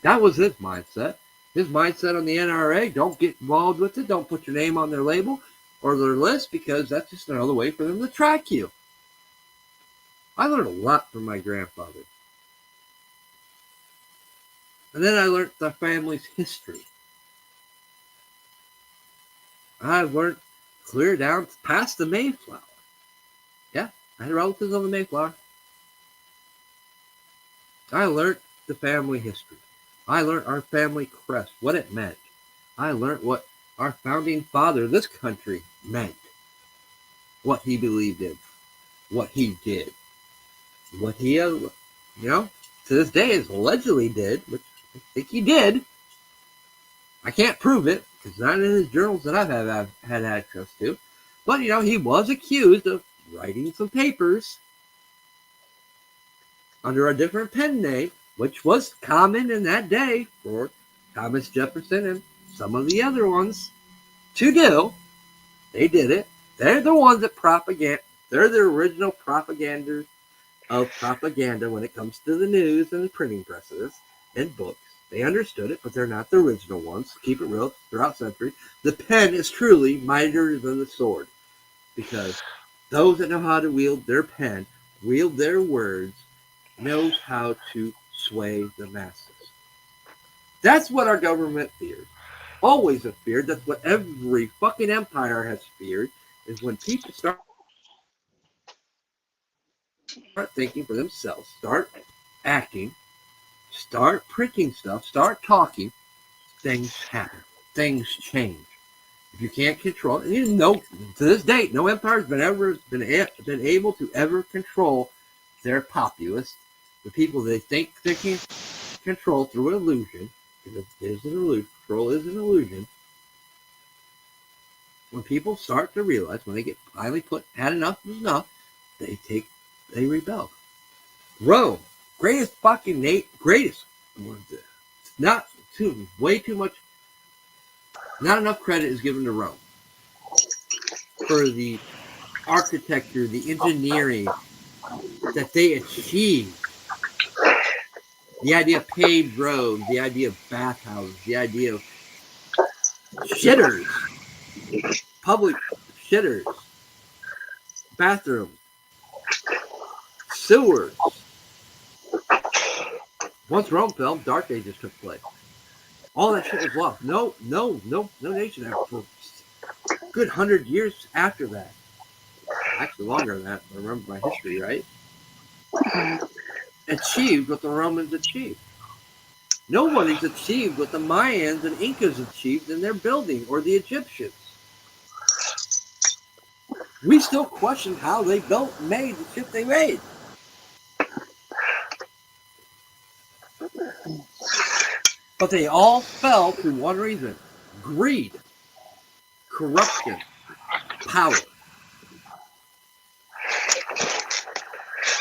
That was his mindset. His mindset on the NRA, don't get involved with it. Don't put your name on their label or their list because that's just another way for them to track you. I learned a lot from my grandfather. And then I learned the family's history. I learned clear down past the Mayflower. Yeah, I had relatives on the Mayflower. I learned the family history. I learned our family crest, what it meant. I learned what our founding father, this country, meant. What he believed in, what he did, what he, to this day is allegedly did, which I think he did. I can't prove it because it's not in his journals that I've had access to. But, he was accused of writing some papers under a different pen name, which was common in that day for Thomas Jefferson and some of the other ones to do. They did it. They're the ones that propaganda. They're the original propagators of propaganda when it comes to the news and the printing presses and books. They understood it, but they're not the original ones. Keep it real throughout century. The pen is truly mightier than the sword because those that know how to wield their pen, wield their words, knows how to sway the masses. That's what our government fears. Always have feared. That's what every fucking empire has feared, is when people start thinking for themselves, start acting, start printing stuff, start talking, things happen. Things change. If you can't control it, to this date, no empire has been able to ever control their populace, the people they think they can control through illusion, because it is an illusion. Control is an illusion. When people start to realize, when they get finally had enough is enough, they rebel. Rome, greatest fucking greatest. Not way too much. Not enough credit is given to Rome for the architecture, the engineering that they achieved. The idea of paved roads, the idea of bathhouses, the idea of shitters, public shitters, bathrooms, sewers. Once Rome fell, Dark Ages took place. All that shit was lost. No nation for a good 100 years after that. Actually, longer than that, if I remember my history right. Achieved what the Romans achieved. Nobody's achieved what the Mayans and Incas achieved in their building, or the Egyptians. We still question how they made the shit they made. But they all fell to one reason: greed, corruption, power.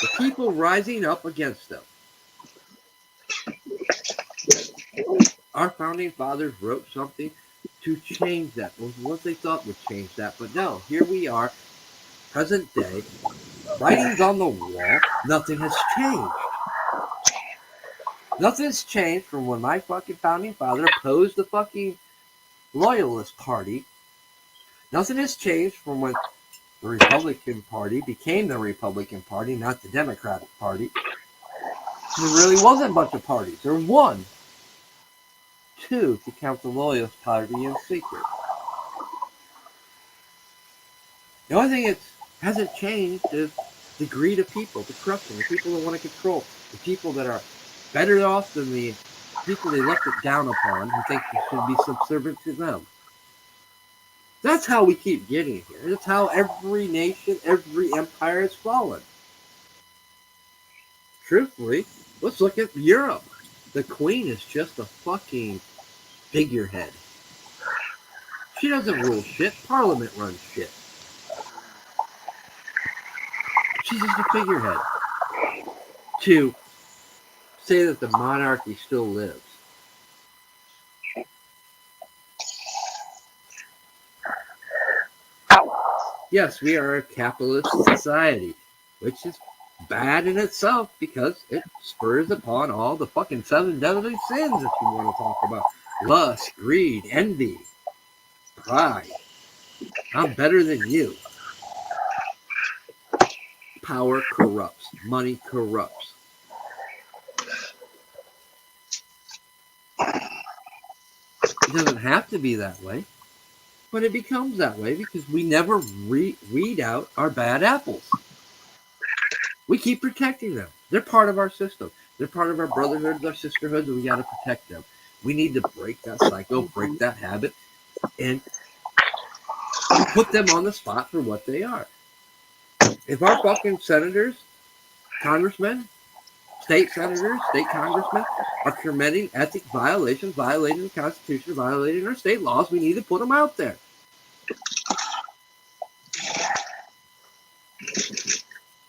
The people rising up against them. Our founding fathers wrote something to change that. It was what they thought would change that. But no, here we are, present day, writings on the wall. Nothing has changed. Nothing's changed from when my fucking founding father opposed the fucking Loyalist Party. Nothing has changed from when the Republican Party became the Republican Party, not the Democratic Party. There really wasn't a bunch of parties. There was one. Two, if you count the Loyalist Party in secret. The only thing that hasn't changed is the greed of people, the corruption, the people that want to control, the people that are better off than the people they left it down upon, who think they should be subservient to them. That's how we keep getting here. That's how every nation, every empire has fallen. Truthfully, let's look at Europe. The Queen is just a fucking figurehead. She doesn't rule shit. Parliament runs shit. She's just a figurehead. To say that the monarchy still lives. Yes, we are a capitalist society, which is bad in itself because it spurs upon all the fucking 7 deadly sins, if you want to talk about lust, greed, envy, pride. I'm better than you. Power corrupts. Money corrupts. It doesn't have to be that way. But it becomes that way because we never weed out our bad apples. We keep protecting them. They're part of our system. They're part of our brotherhoods, our sisterhoods, and we got to protect them. We need to break that cycle, break that habit, and put them on the spot for what they are. If our fucking senators, congressmen, state senators, state congressmen are committing ethic violations, violating the Constitution, violating our state laws, we need to put them out there.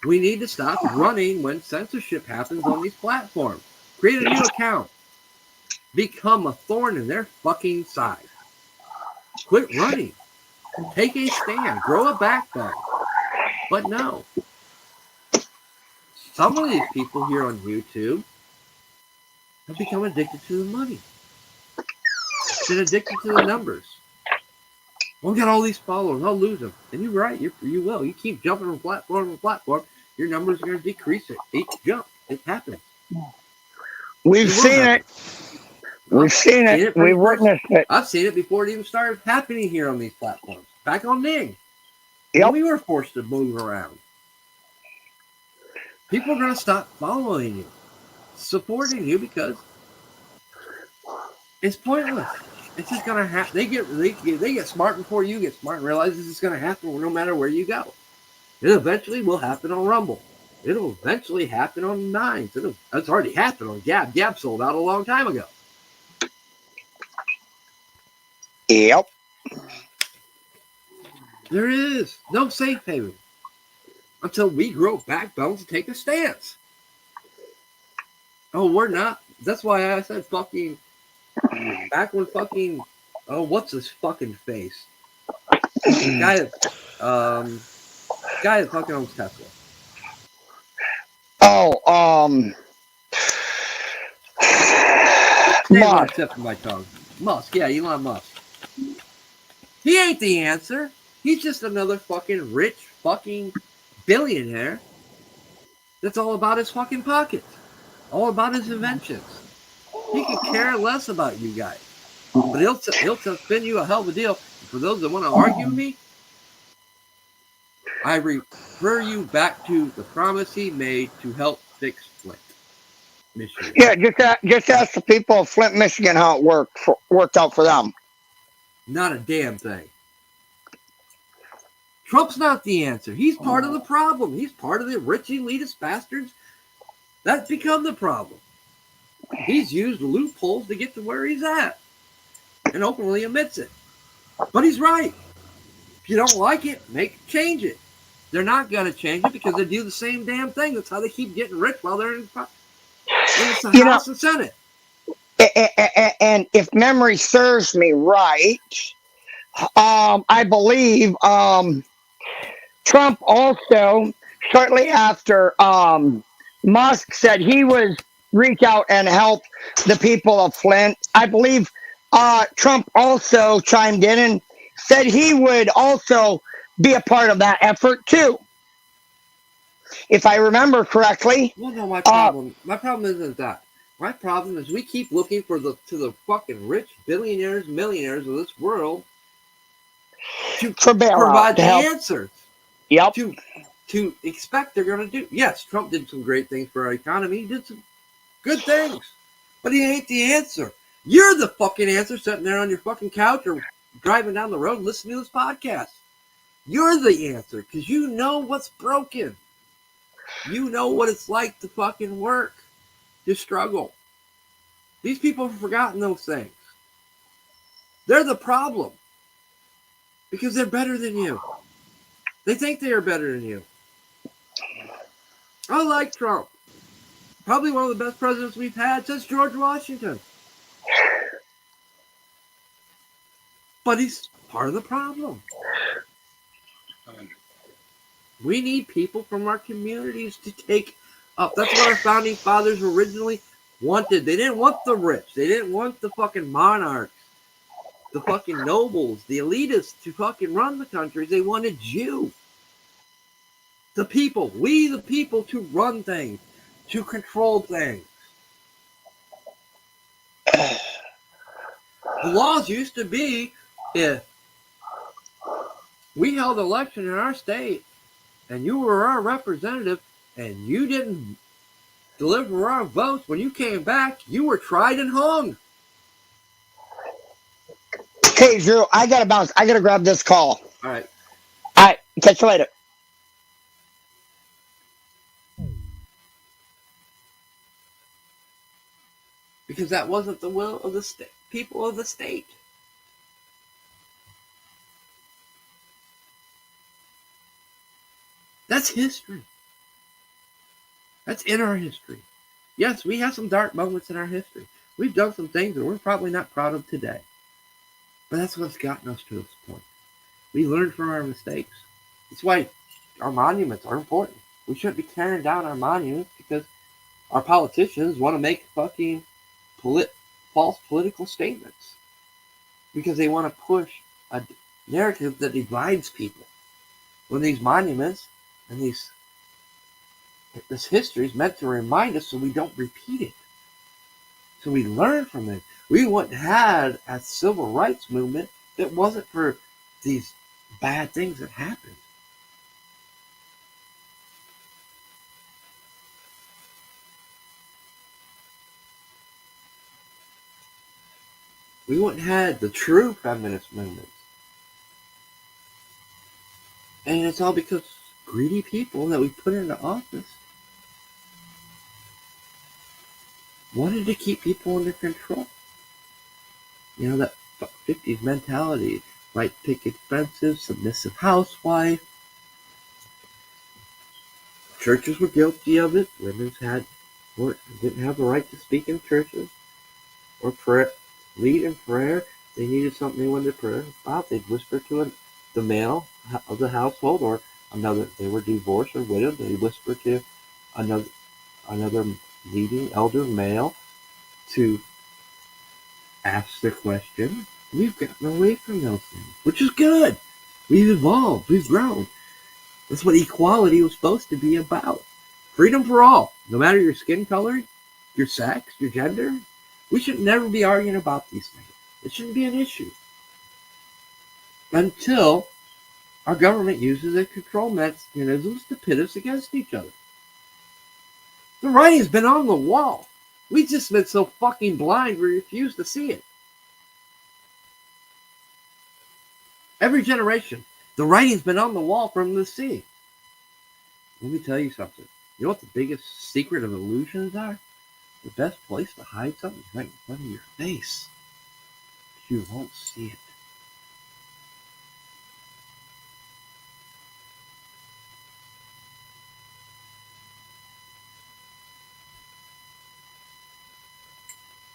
We need to stop running when censorship happens on these platforms. Create a new account. Become a thorn in their fucking side. Quit running. Take a stand. Grow a backbone. But no. Some of these people here on YouTube have become addicted to the money. Been addicted to the numbers. Well, we got all these followers. I'll lose them. And you're right. You will. You keep jumping from platform to platform, your numbers are going to decrease at each jump. It happens. We've seen it. We've seen it. We've witnessed it. I've seen it before it even started happening here on these platforms. Back on Ning. Yep. We were forced to move around. People are going to stop following you, supporting you, because it's pointless. It's just going to happen. They get smart before you get smart and realize this is going to happen no matter where you go. It eventually will happen on Rumble. It'll eventually happen on Nines. It's already happened on Gab. Gab sold out a long time ago. Yep. There is no safe haven until we grow backbones to take a stance. Oh, we're not. That's why I said fucking back when fucking what's his fucking face? Guy that fucking owns Tesla. Musk. Tip of my tongue. Musk, yeah, Elon Musk. He ain't the answer. He's just another fucking rich fucking billionaire that's all about his fucking pockets. All about his inventions. He could care less about you guys. But he'll spin you a hell of a deal. For those that want to argue with me, I refer you back to the promise he made to help fix Flint, Michigan. Yeah, just ask the people of Flint, Michigan how it worked out for them. Not a damn thing. Trump's not the answer. He's part of the problem. He's part of the rich elitist bastards. That's become the problem. He's used loopholes to get to where he's at and openly admits it. But he's right. If you don't like it, change it. They're not going to change it because they do the same damn thing. That's how they keep getting rich while they're in the House and Senate. And if memory serves me right, I believe Trump also, shortly after Musk said he would reach out and help the people of Flint, I believe Trump also chimed in and said he would also be a part of that effort too, if I remember correctly. Well, no, my problem isn't that. My problem is we keep looking to the fucking rich billionaires, millionaires of this world to provide the answers. Yep. To expect they're going to do. Yes, Trump did some great things for our economy. He did some good things. But he ain't the answer. You're the fucking answer sitting there on your fucking couch or driving down the road listening to this podcast. You're the answer because you know what's broken. You know what it's like to fucking work, to struggle. These people have forgotten those things. They're the problem because they're better than you. They think they are better than you. I like Trump. Probably one of the best presidents we've had since George Washington. But he's part of the problem. We need people from our communities to take up. That's what our founding fathers originally wanted. They didn't want the rich. They didn't want the fucking monarchs, the fucking nobles, the elitists to fucking run the countries. They wanted you. The people. We the people to run things, to control things. The laws used to be if We held election in our state, and you were our representative, and you didn't deliver our votes. When you came back, you were tried and hung. Okay, Drew, I gotta bounce. I gotta grab this call. All right. All right, catch you later. Because that wasn't the will of the people of the state. That's history. That's in our history. Yes, we have some dark moments in our history. We've done some things that we're probably not proud of today. But that's what's gotten us to this point. We learned from our mistakes. That's why our monuments are important. We shouldn't be tearing down our monuments because our politicians want to make fucking false political statements. Because they want to push a narrative that divides people. When these monuments and this history is meant to remind us so we don't repeat it. So we learn from it. We wouldn't have a civil rights movement if it wasn't for these bad things that happened. We wouldn't have the true feminist movements. And it's all because greedy people that we put into office wanted to keep people under control. You know, that 50s mentality, right picket fences, submissive housewife. Churches were guilty of it. Women didn't have the right to speak in churches or lead in prayer. They needed something they wanted to pray about. They'd whisper to the male of the household or another. They were divorced or widowed. They'd whisper to another leading elder male to ask the question. We've gotten away from those things, which is good. We've evolved. We've grown. That's what equality was supposed to be about. Freedom for all, no matter your skin color, your sex, your gender. We should never be arguing about these things. It shouldn't be an issue. Until our government uses their control mechanisms to pit us against each other. The writing's been on the wall. We've just been so fucking blind we refuse to see it. Every generation, the writing's been on the wall from the sea. Let me tell you something. You know what the biggest secret of illusions are? The best place to hide something is right in front of your face. You won't see it.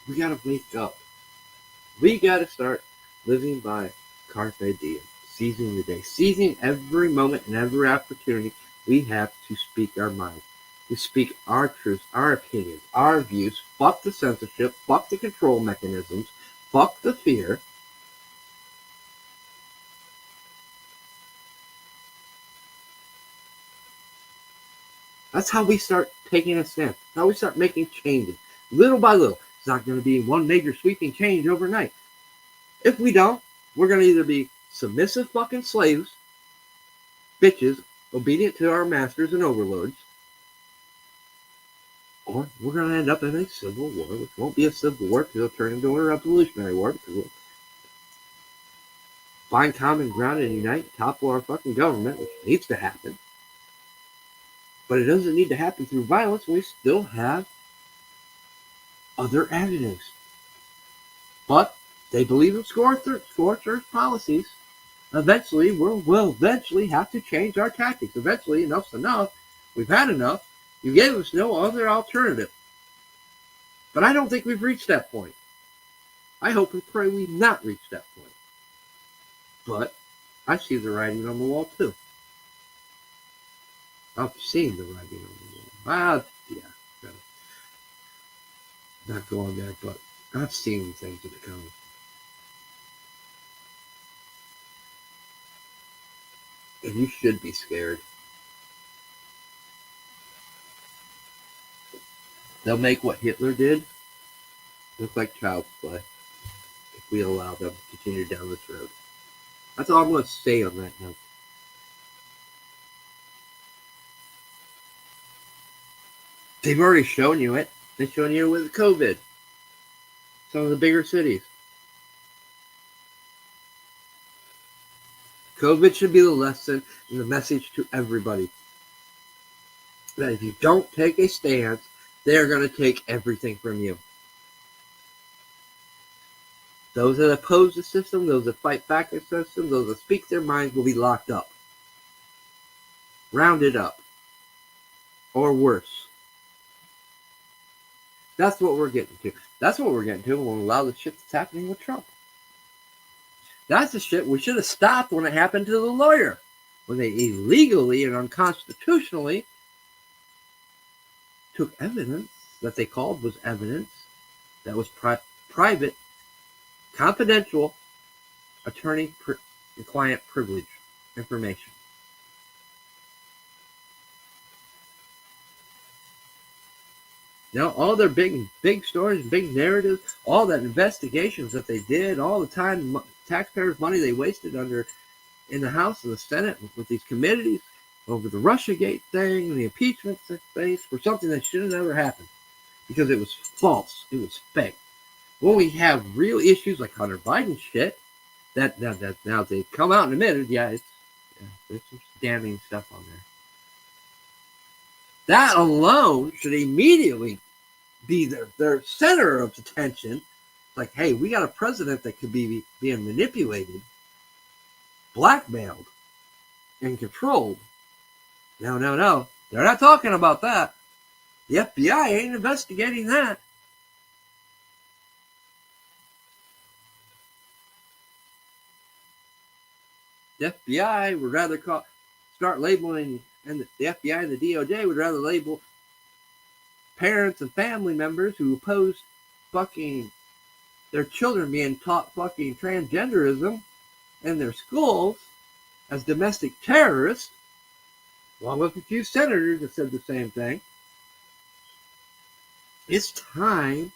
We gotta wake up. We gotta start living by carpe diem, seizing the day, seizing every moment and every opportunity we have to speak our mind, to speak our truths, our opinions, our views. Fuck the censorship, fuck the control mechanisms, fuck the fear. That's how we start taking a stand. That's how we start making changes, little by little. It's not going to be one major sweeping change overnight. If we don't, we're going to either be submissive fucking slaves, bitches, obedient to our masters and overlords, or we're going to end up in a civil war, which won't be a civil war because it'll turn into a revolutionary war because we'll find common ground and unite, topple our fucking government, which needs to happen. But it doesn't need to happen through violence. We still have other avenues. But they believe in scorched earth policies. Eventually, we'll eventually have to change our tactics. Eventually, enough's enough. We've had enough. You gave us no other alternative. But I don't think we've reached that point. I hope and pray we've not reached that point. But I see the writing on the wall too. I've seen the writing on the wall. Yeah. Not going there, but I've seen things that are coming. And you should be scared. They'll make what Hitler did look like child's play if we allow them to continue down this road. That's all I'm going to say on that note. They've already shown you it. They've shown you it with COVID. Some of the bigger cities. COVID should be the lesson and the message to everybody. That if you don't take a stance, they're going to take everything from you. Those that oppose the system, those that fight back the system, those that speak their minds will be locked up. Rounded up. Or worse. That's what we're getting to. That's what we're getting to when we allow the shit that's happening with Trump. That's the shit we should have stopped when it happened to the lawyer. When they illegally and unconstitutionally took evidence that they called was evidence that was private, confidential, attorney and client privilege information. Now, all their big stories, big narratives, all that investigations that they did, all the time, taxpayers' money they wasted in the House and the Senate with these committees over the Russiagate thing and the impeachment things for something that should have never happened because it was false, it was fake. When we have real issues like Hunter Biden shit, that now they come out and admitted, there's some damning stuff on there. That alone should immediately be their center of attention. Like, hey, we got a president that could be being manipulated, blackmailed, and controlled. No. They're not talking about that. The FBI ain't investigating that. The FBI would rather start labeling, and the FBI and the DOJ would rather label parents and family members who oppose fucking their children being taught fucking transgenderism in their schools as domestic terrorists, along with a few senators that said the same thing. It's time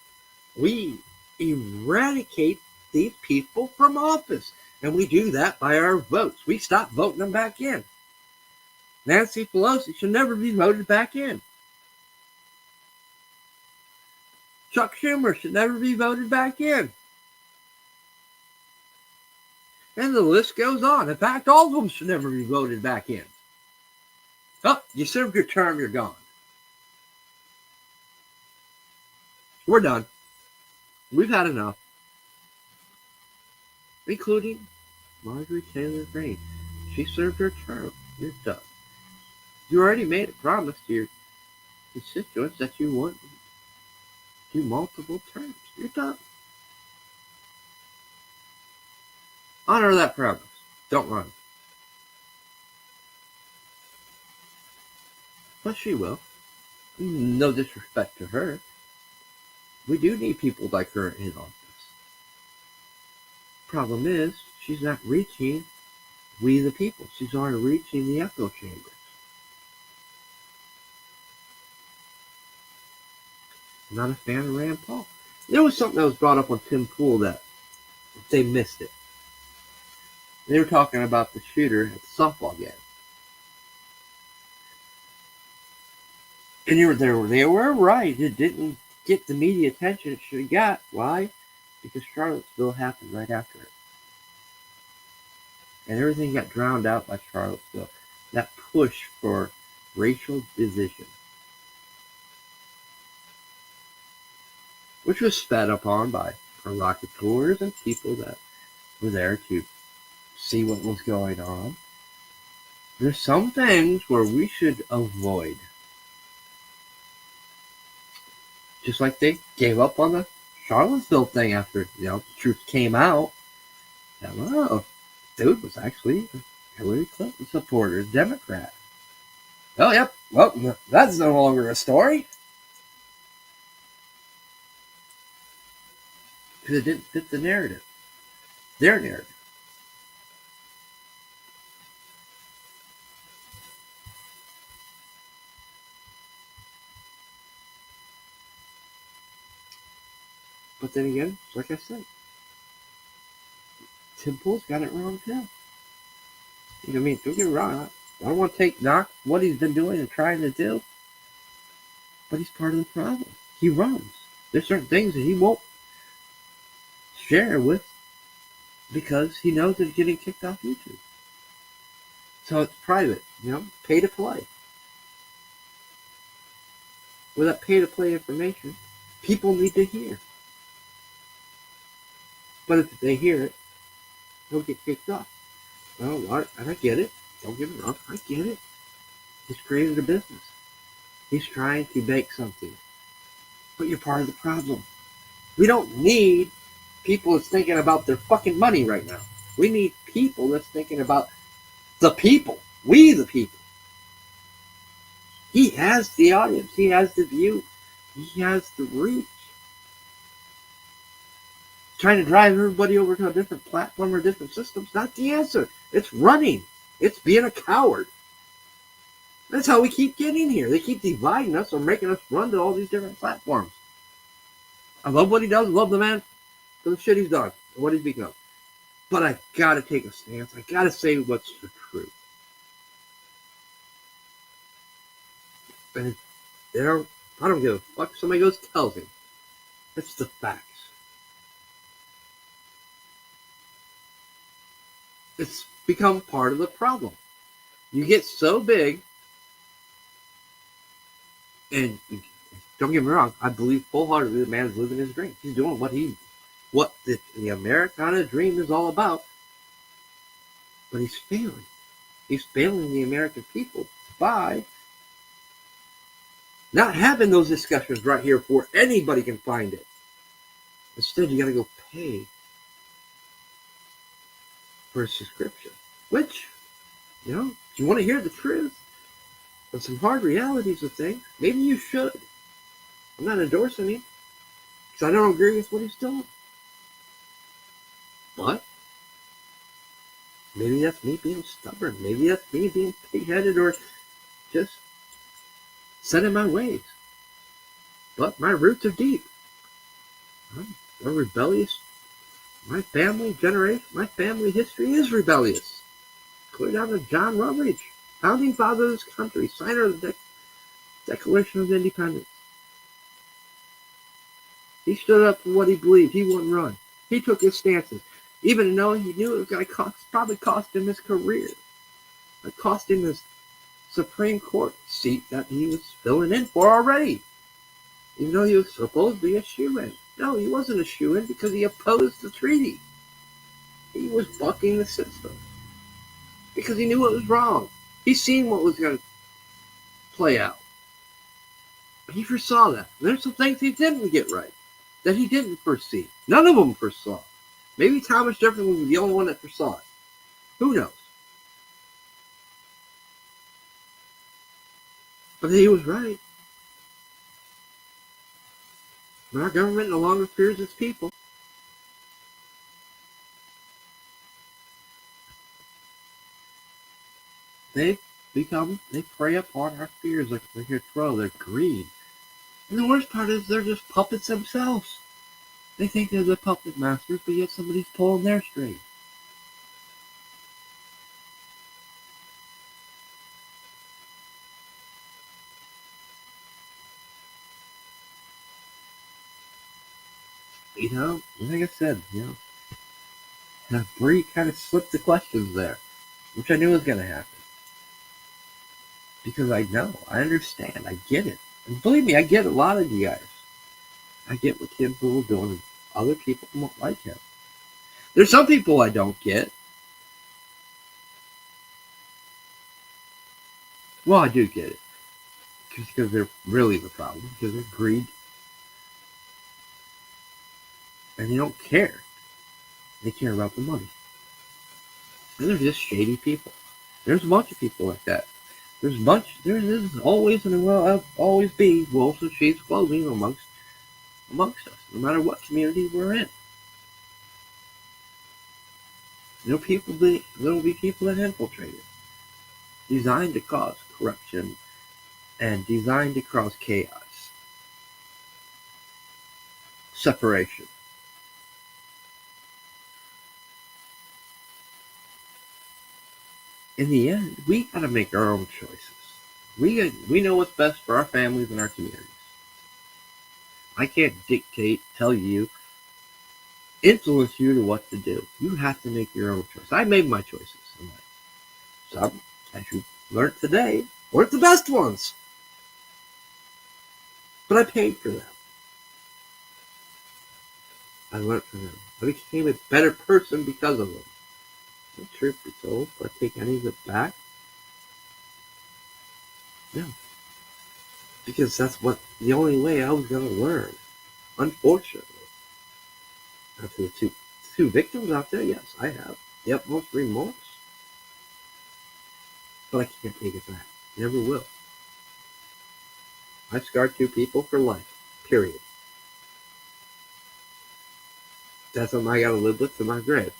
we eradicate these people from office. And we do that by our votes. We stop voting them back in. Nancy Pelosi should never be voted back in. Chuck Schumer should never be voted back in. And the list goes on. In fact, all of them should never be voted back in. Oh, you served your term, you're gone. We're done. We've had enough. Including Marjorie Taylor Greene. She served her term. You're done. You already made a promise to your constituents that you wouldn't do multiple terms. You're done. Honor that promise. Don't run. But she will. No disrespect to her. We do need people like her in office. Problem is, she's not reaching we the people. She's already reaching the echo chambers. I'm not a fan of Rand Paul. There was something that was brought up on Tim Pool that they missed it. They were talking about the shooter at the softball game. And they were right. It didn't get the media attention it should have got. Why? Because Charlottesville happened right after it. And everything got drowned out by Charlottesville. That push for racial division. Which was fed upon by provocateurs and people that were there to see what was going on. There's some things where we should avoid. Just like they gave up on the Charlottesville thing after, the truth came out. That, dude was actually a Hillary Clinton supporter, Democrat. Oh, yep. Well, that's no longer a story. Because it didn't fit the narrative. Their narrative. But then again, like I said, Tim Pool's got it wrong too. I mean, don't get me wrong. I don't want to knock what he's been doing and trying to do. but he's part of the problem. He runs. There's certain things that he won't share with because he knows that he's getting kicked off YouTube. So it's private, pay to play. With that pay to play information, people need to hear. But if they hear it, they'll get kicked off. Well, what? And I get it. Don't get me wrong. I get it. He's created a business. He's trying to make something. But you're part of the problem. We don't need people that's thinking about their fucking money right now. We need people that's thinking about the people. We the people. He has the audience. He has the view. He has the reach. Trying to drive everybody over to a different platform or different system's not the answer. It's running. It's being a coward. That's how we keep getting here. They keep dividing us or making us run to all these different platforms. I love what he does. Love the man for the shit he's done and what he's become. But I gotta take a stance. I gotta say what's the truth. And I don't give a fuck if somebody goes tells him. It's the facts. It's become part of the problem. You get so big, and don't get me wrong, I believe full-heartedly the man is living his dream. He's doing what the Americana dream is all about. But he's failing. He's failing the American people by not having those discussions right here where anybody can find it. Instead, you got to go pay for a subscription. Which, if you want to hear the truth and some hard realities of things, maybe you should. I'm not endorsing him because I don't agree with what he's doing. But maybe that's me being stubborn. Maybe that's me being pig-headed or just set in my ways. But my roots are deep. I'm a rebellious. My family history is rebellious. Clear down to John Rutledge, founding father of this country, signer of the Declaration of Independence. He stood up for what he believed. He wouldn't run. He took his stances, even though he knew it was going to probably cost him his career. It cost him his Supreme Court seat that he was filling in for already. Even though he was supposed to be a shoo-in. No, he wasn't a shoo-in because he opposed the treaty. He was bucking the system because he knew what was wrong. He seen what was going to play out. He foresaw that. There's some things he didn't get right that he didn't foresee. None of them foresaw. Maybe Thomas Jefferson was the only one that foresaw it. Who knows? But he was right. Our government no longer fears its people. They prey upon our fears like their control, their greed. And the worst part is they're just puppets themselves. They think they're the puppet masters, but yet somebody's pulling their strings. Like I said, Bree kind of slipped the questions there, which I knew was going to happen. Because I know, I understand, I get it. And believe me, I get a lot of you guys. I get what Tim Pool is doing, and other people won't like him. There's some people I don't get. Well, I do get it. Because they're really the problem. Because they're greed. And they don't care. They care about the money. And they're just shady people. There's a bunch of people like that. There is always and will always be wolves and sheep's clothing amongst us, no matter what community we're in. There will be people that infiltrate it, designed to cause corruption and designed to cause chaos, separation. In the end, we gotta make our own choices. We know what's best for our families and our communities. I can't dictate, tell you, influence you to what to do. You have to make your own choice. I made my choices in life. Some, as you learned today, weren't the best ones. But I paid for them. I learned from them. I became a better person because of them. The truth be told, do I take any of it back? No. Because that's the only way I was going to learn. Unfortunately. After the two victims out there, yes, I have the utmost remorse. But I can't take it back. Never will. I scarred 2 people for life. Period. That's something I got to live with to my grave.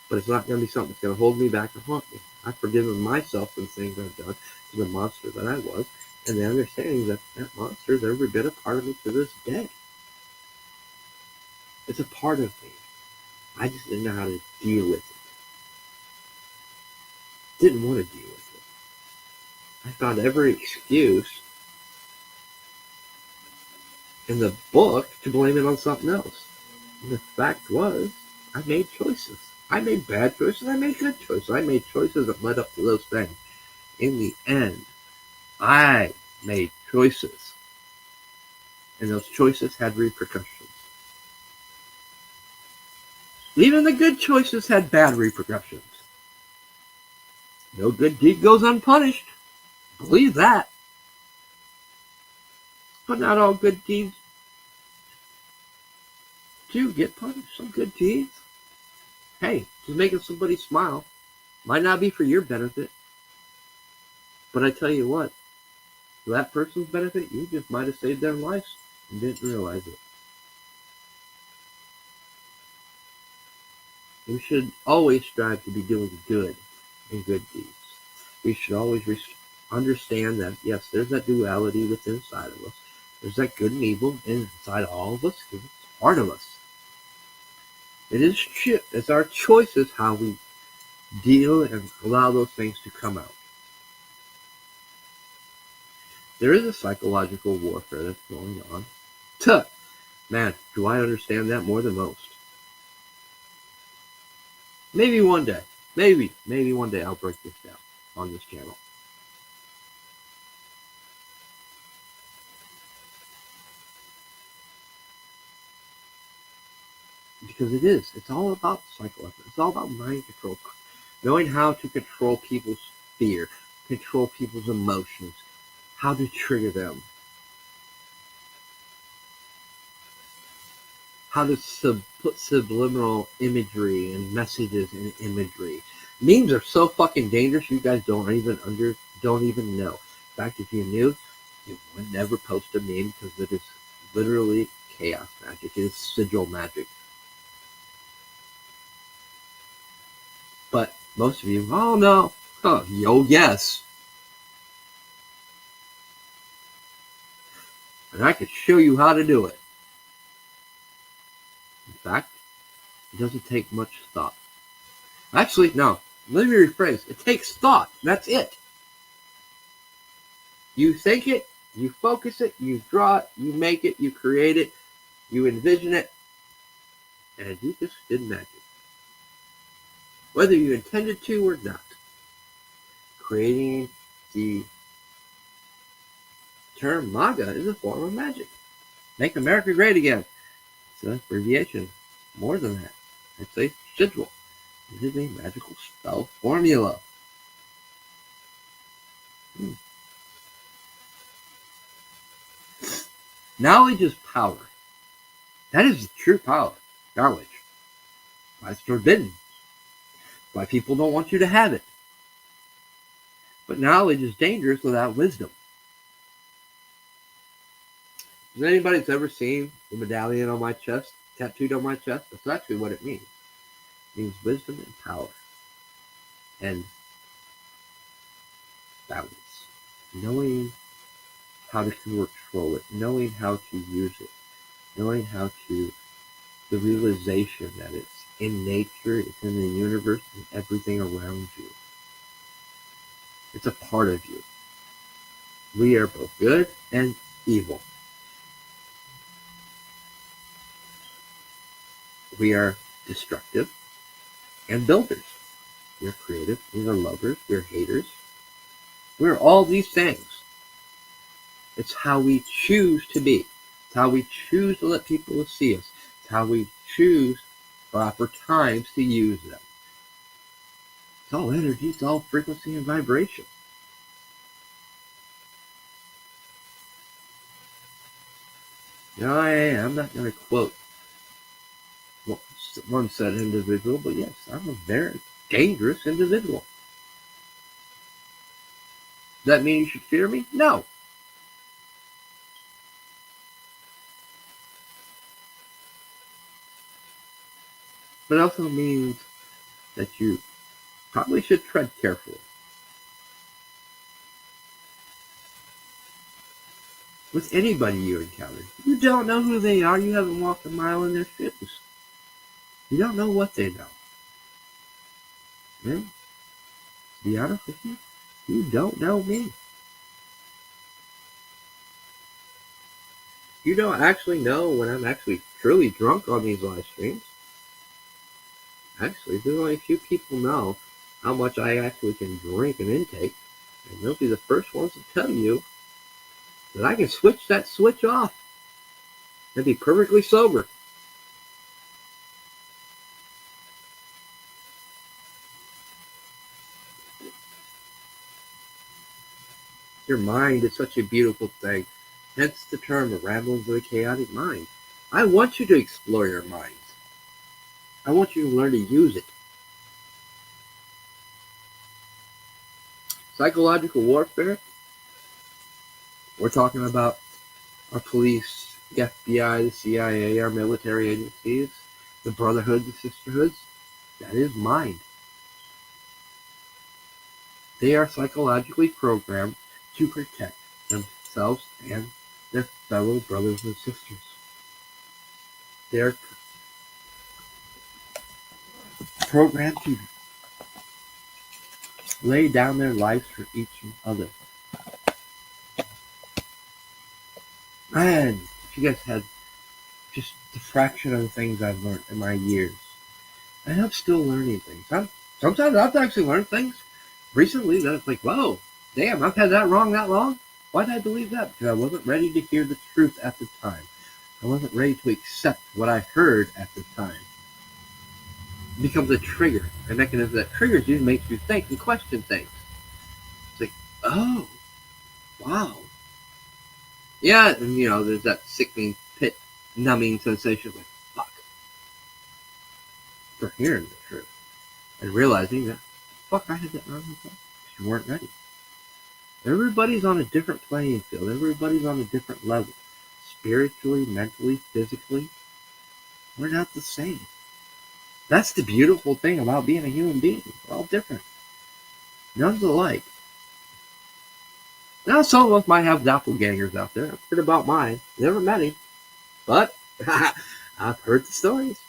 But it's not going to be something that's going to hold me back and haunt me. I've forgiven myself for the things I've done, to the monster that I was, and the understanding that that monster is every bit a part of me to this day. It's a part of me. I just didn't know how to deal with it. Didn't want to deal with it. I found every excuse in the book to blame it on something else. And the fact was, I made choices. I made bad choices. I made good choices. I made choices that led up to those things. In the end, I made choices. And those choices had repercussions. Even the good choices had bad repercussions. No good deed goes unpunished. Believe that. But not all good deeds do get punished. Some good deeds, hey, just making somebody smile might not be for your benefit. But I tell you what, for that person's benefit, you just might have saved their lives and didn't realize it. We should always strive to be doing good and good deeds. We should always understand that, yes, there's that duality within inside of us. There's that good and evil inside all of us. It's part of us. It's our choices how we deal and allow those things to come out. There is a psychological warfare that's going on. Tuh, man, do I understand that more than most? Maybe one day. Maybe one day I'll break this down on this channel. Because it is. It's all about psychology. It's all about mind control. Knowing how to control people's fear, control people's emotions, how to trigger them, how to put subliminal imagery and messages in imagery. Memes are so fucking dangerous. You guys don't even know. In fact, if you knew, you would never post a meme because it is literally chaos magic. It is sigil magic. But most of you, oh no, oh yo yes. And I could show you how to do it. In fact, it doesn't take much thought. Actually, no. Let me rephrase. It takes thought. That's it. You think it, you focus it, you draw it, you make it, you create it, you envision it, and you just did magic. Whether you intended to or not. Creating the term MAGA is a form of magic. Make America great again. It's an abbreviation. More than that. I'd say sigil. It is a magical spell formula. Knowledge is power. That is the true power. Knowledge. Why it's forbidden. Why people don't want you to have it. But knowledge is dangerous without wisdom. Has anybody that's ever seen the medallion on my chest, tattooed on my chest? That's actually what it means. It means wisdom and power. And balance. Knowing how to control it. Knowing how to use it. Knowing how to, the realization that it's in nature, it's in the universe, and everything around you. It's a part of you. We are both good and evil. We are destructive and builders. We're creative. We're lovers. We're haters. We're all these things. It's how we choose to be. It's how we choose to let people see us. It's how we choose proper times to use them. It's all energy. It's all frequency and vibration. I'm not going to quote one said individual, but yes, I'm a very dangerous individual. Does that mean you should fear me? No. But it also means that you probably should tread carefully. With anybody you encounter, you don't know who they are. You haven't walked a mile in their shoes. You don't know what they know. And to be honest with you, you don't know me. You don't actually know when I'm actually truly drunk on these live streams. Actually, there's only a few people know how much I actually can drink and intake. And they'll be the first ones to tell you that I can switch that switch off and be perfectly sober. Your mind is such a beautiful thing. Hence the term, the ramblings of the chaotic mind. I want you to explore your minds. I want you to learn to use it. Psychological warfare, we're talking about our police, the FBI, the CIA, our military agencies, the brotherhoods, the sisterhoods. That is mind. They are psychologically programmed to protect themselves and their fellow brothers and sisters. They are programmed to lay down their lives for each other. Man, if you guys had just the fraction of the things I've learned in my years, and I'm still learning things. Sometimes I've actually learned things recently that it's like, whoa, damn, I've had that wrong that long? Why did I believe that? Because I wasn't ready to hear the truth at the time. I wasn't ready to accept what I heard at the time. It becomes a trigger, a mechanism that triggers you and makes you think and question things. It's like, oh, wow. Yeah, and there's that sickening pit numbing sensation like, fuck. For hearing the truth. And realizing that, fuck, I had that wrong because you weren't ready. Everybody's on a different playing field. Everybody's on a different level. Spiritually, mentally, physically. We're not the same. That's the beautiful thing about being a human being. We're all different. None's alike. Now, some of us might have doppelgangers out there. I've heard about mine. Never met him. But I've heard the stories.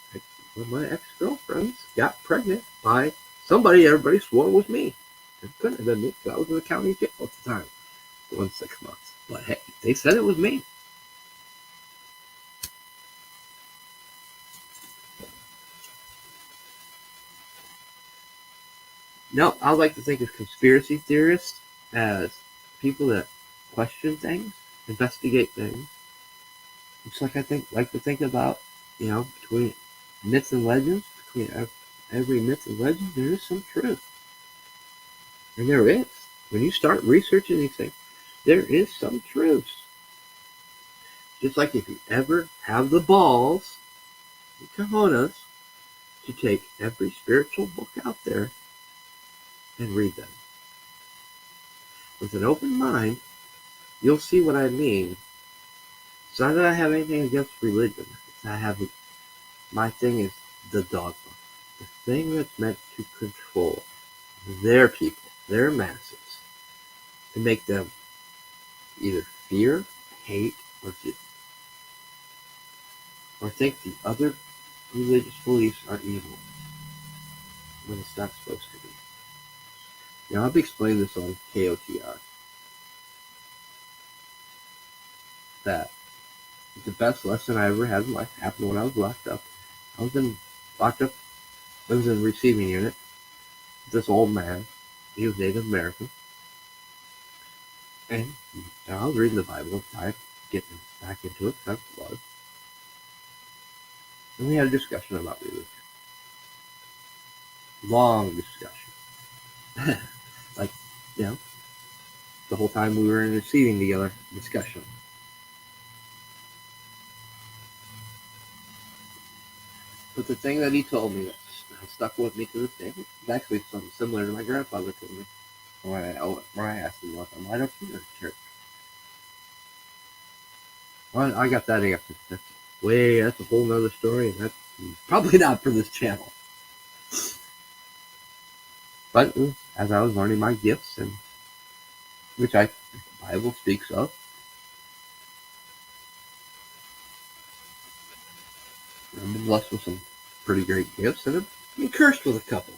One of my ex-girlfriends got pregnant by somebody everybody swore was me. It couldn't have been me because I was in the county jail at the time. For 6 months. But hey, they said it was me. No, I like to think of conspiracy theorists as people that question things, investigate things. It's like like to think about, between myths and legends, between every myth and legend, there is some truth. And there is. When you start researching these things, there is some truth. Just like if you ever have the balls, the cojones, to take every spiritual book out there and read them. With an open mind, you'll see what I mean. It's not that I have anything against religion. My thing is the dogma. The thing that's meant to control their people, their masses, to make them either fear, hate, or think the other religious beliefs are evil when it's not supposed to be. I've explained this on KOTR. That the best lesson I ever had in life happened when I was locked up I was locked up. I was in the receiving unit. This old man, he was Native American, and I was reading the Bible at the time, getting back into it, because I was. And we had a discussion about religion. Long discussion. Like, you know, the whole time we were in receiving together, discussion. But the thing that he told me that stuck with me to this day is actually something similar to my grandfather told me when I asked him one time, why don't you go to church? Well, I got that answer. That's a whole nother story, and that's probably not for this channel. But as I was learning my gifts, and which the Bible speaks of, I've been blessed with some pretty great gifts, and I've been cursed with a couple.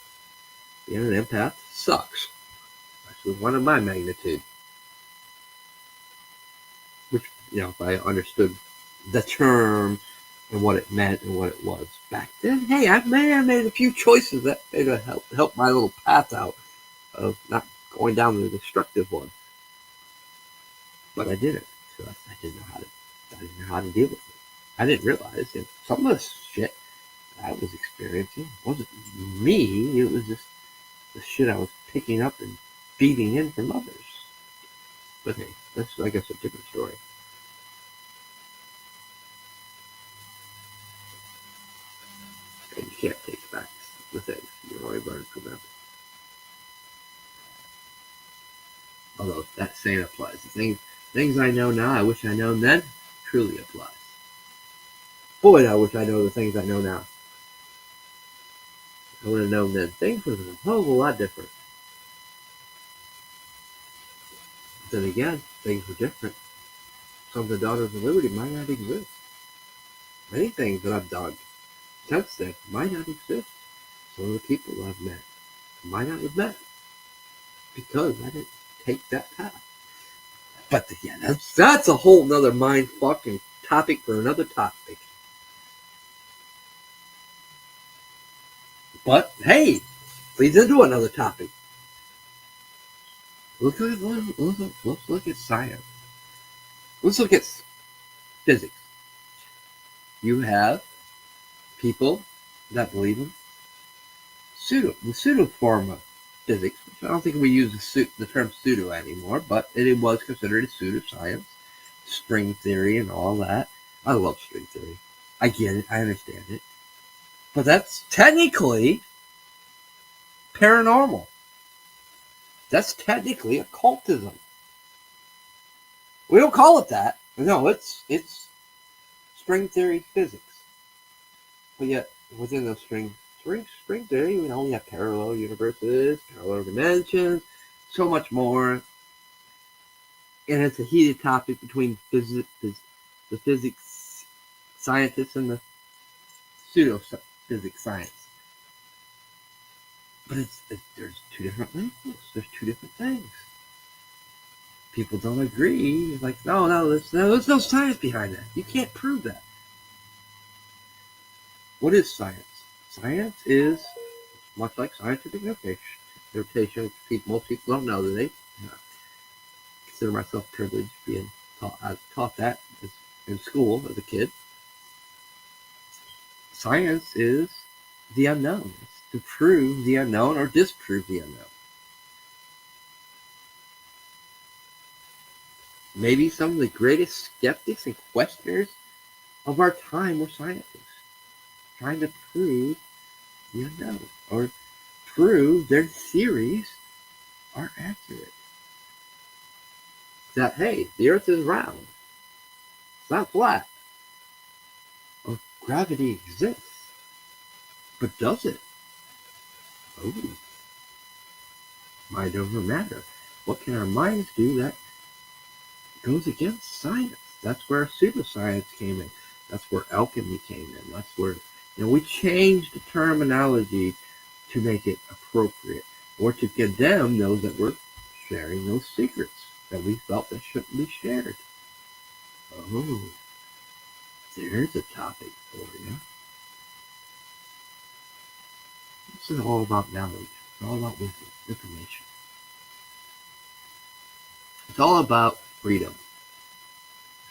Being an empath sucks, especially one of my magnitude. Which, if I understood the term and what it meant and what it was back then, hey, I may have made a few choices that may have helped my little path out of not going down the destructive one. But I didn't. So I didn't know how to deal with it. I didn't realize that some of this shit I was experiencing wasn't me. It was just the shit I was picking up and feeding in from others. But hey, that's, I guess, a different story. And you can't take back the things you already learned from them. Although that saying applies. The things I know now, I wish I known then, truly applies. Boy, I wish I know the things I know now. I would have known then. Things would have been a whole lot different. But then again, things were different. Some of the Daughters of Liberty might not exist. Many things that I've done since then might not exist. Some of the people that I've met might not have met because I didn't take that path. But yeah, that's a whole nother mind fucking topic for another topic. But hey, leads into another topic. Let's look at science. Let's look at physics. You have people that believe in the pseudo form of physics, which I don't think we use the term pseudo anymore, but it was considered a pseudoscience, string theory and all that. I love string theory. I get it. I understand it. But that's technically paranormal. That's technically occultism. We don't call it that. No, it's string theory physics. But yet, within those string theory, we have parallel universes, parallel dimensions, so much more. And it's a heated topic between the physics scientists and the pseudo-physics science. But there's two different labels. There's two different things. People don't agree. It's like, no, there's no science behind that. You can't prove that. What is science? Science is, much like scientific notation, most people don't know that they consider myself privileged being taught. I was taught that in school as a kid. Science is the unknown. It's to prove the unknown or disprove the unknown. Maybe some of the greatest skeptics and questioners of our time were scientists, trying to prove the unknown or prove their theories are accurate. That, hey, the earth is round. It's not flat. Or gravity exists. But does it? Oh. Mind over matter. What can our minds do that goes against science? That's where pseudoscience came in. That's where alchemy came in. That's where we changed the terminology to make it appropriate or to condemn those that were sharing those secrets that we felt that shouldn't be shared. Oh, there's a topic for you. This is all about knowledge. It's all about wisdom, information. It's all about freedom.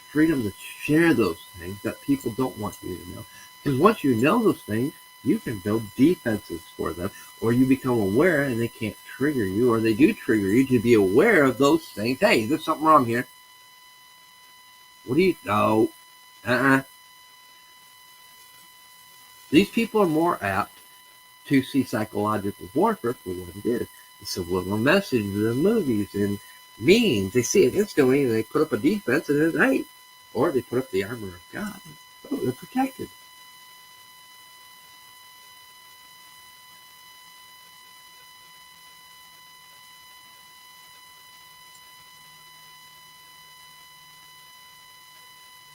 Freedom to share those things that people don't want you to know. Because once you know those things, you can build defenses for them, or you become aware and they can't trigger you, or they do trigger you to be aware of those things. Hey, there's something wrong here. What do you know? These people are more apt to see psychological warfare for what it is. The subliminal message, the movies and memes. They see it instantly and they put up a defense and it's hey. Or they put up the armor of God. Oh, they're protected.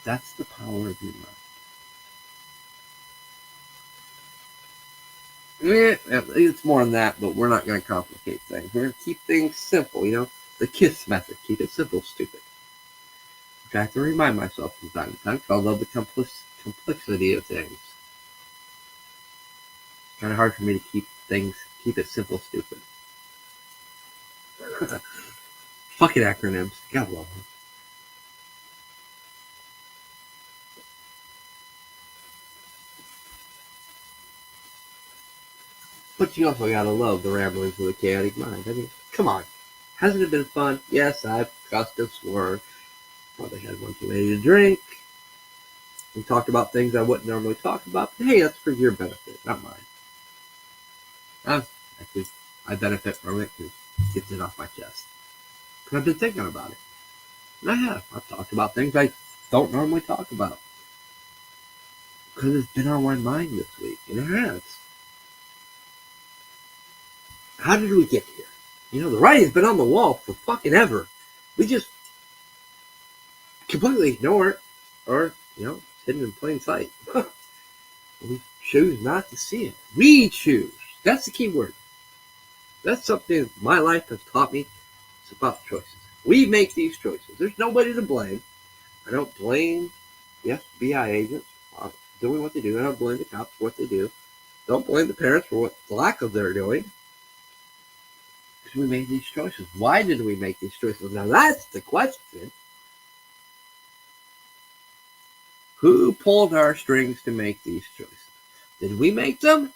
That's the power of your mind. It's more than that, but we're not going to complicate things. We're going to keep things simple, the KISS method. Keep it simple, stupid. Which I have to remind myself from time to time because I love the complexity of things. It's kind of hard for me to keep it simple, stupid. Fucking acronyms. God love them. But you also gotta love the ramblings of the chaotic mind. I mean, come on. Hasn't it been fun? Yes, I've cussed and sworn. Probably had one too many to drink. We talked about things I wouldn't normally talk about. But hey, that's for your benefit, not mine. Actually, I benefit from it because it gets it off my chest. Because I've been thinking about it. And I have. I've talked about things I don't normally talk about. Because it's been on my mind this week. And it has. How did we get here? The writing's been on the wall for fucking ever. We just completely ignore it. Or, it's hidden in plain sight. We choose not to see it. We choose. That's the key word. That's something my life has taught me. It's about choices. We make these choices. There's nobody to blame. I don't blame the FBI agents for doing what they do. I don't blame the cops for what they do. Don't blame the parents for what the lack of their doing. Because we made these choices. Why did we make these choices? Now that's the question. Who pulled our strings to make these choices? Did we make them?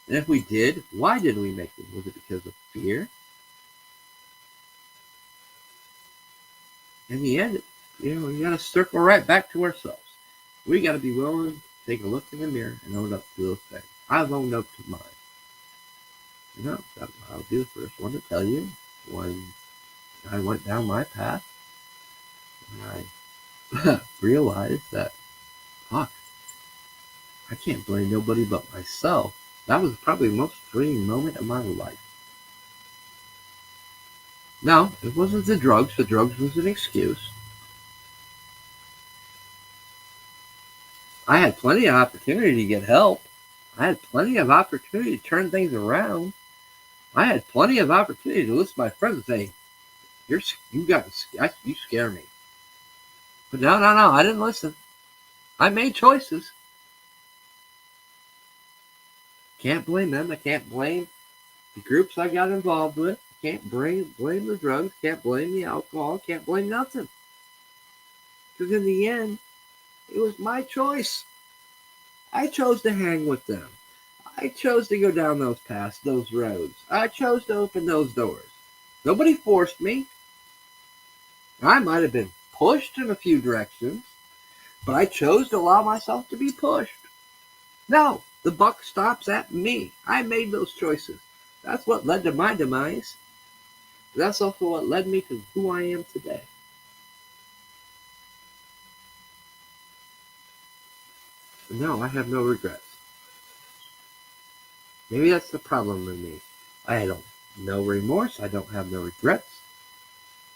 And if we did, why did we make them? Was it because of fear? In the end, we got to circle right back to ourselves. We got to be willing to take a look in the mirror and own up to those things. I've owned up to mine. I'll be the first one to tell you when I went down my path and I realized that, fuck, I can't blame nobody but myself. That was probably the most freeing moment of my life. No, it wasn't the drugs. The drugs was an excuse. I had plenty of opportunity to get help. I had plenty of opportunity to turn things around. I had plenty of opportunity to listen to my friends and say, you scare me. But no, I didn't listen. I made choices. Can't blame them. I can't blame the groups I got involved with. Can't blame the drugs. Can't blame the alcohol. Can't blame nothing. Because in the end, it was my choice. I chose to hang with them. I chose to go down those paths, those roads. I chose to open those doors. Nobody forced me. I might have been pushed in a few directions, but I chose to allow myself to be pushed. No, the buck stops at me. I made those choices. That's what led to my demise. That's also what led me to who I am today. And no, I have no regrets. Maybe that's the problem with me. I don't no remorse. I don't have no regrets.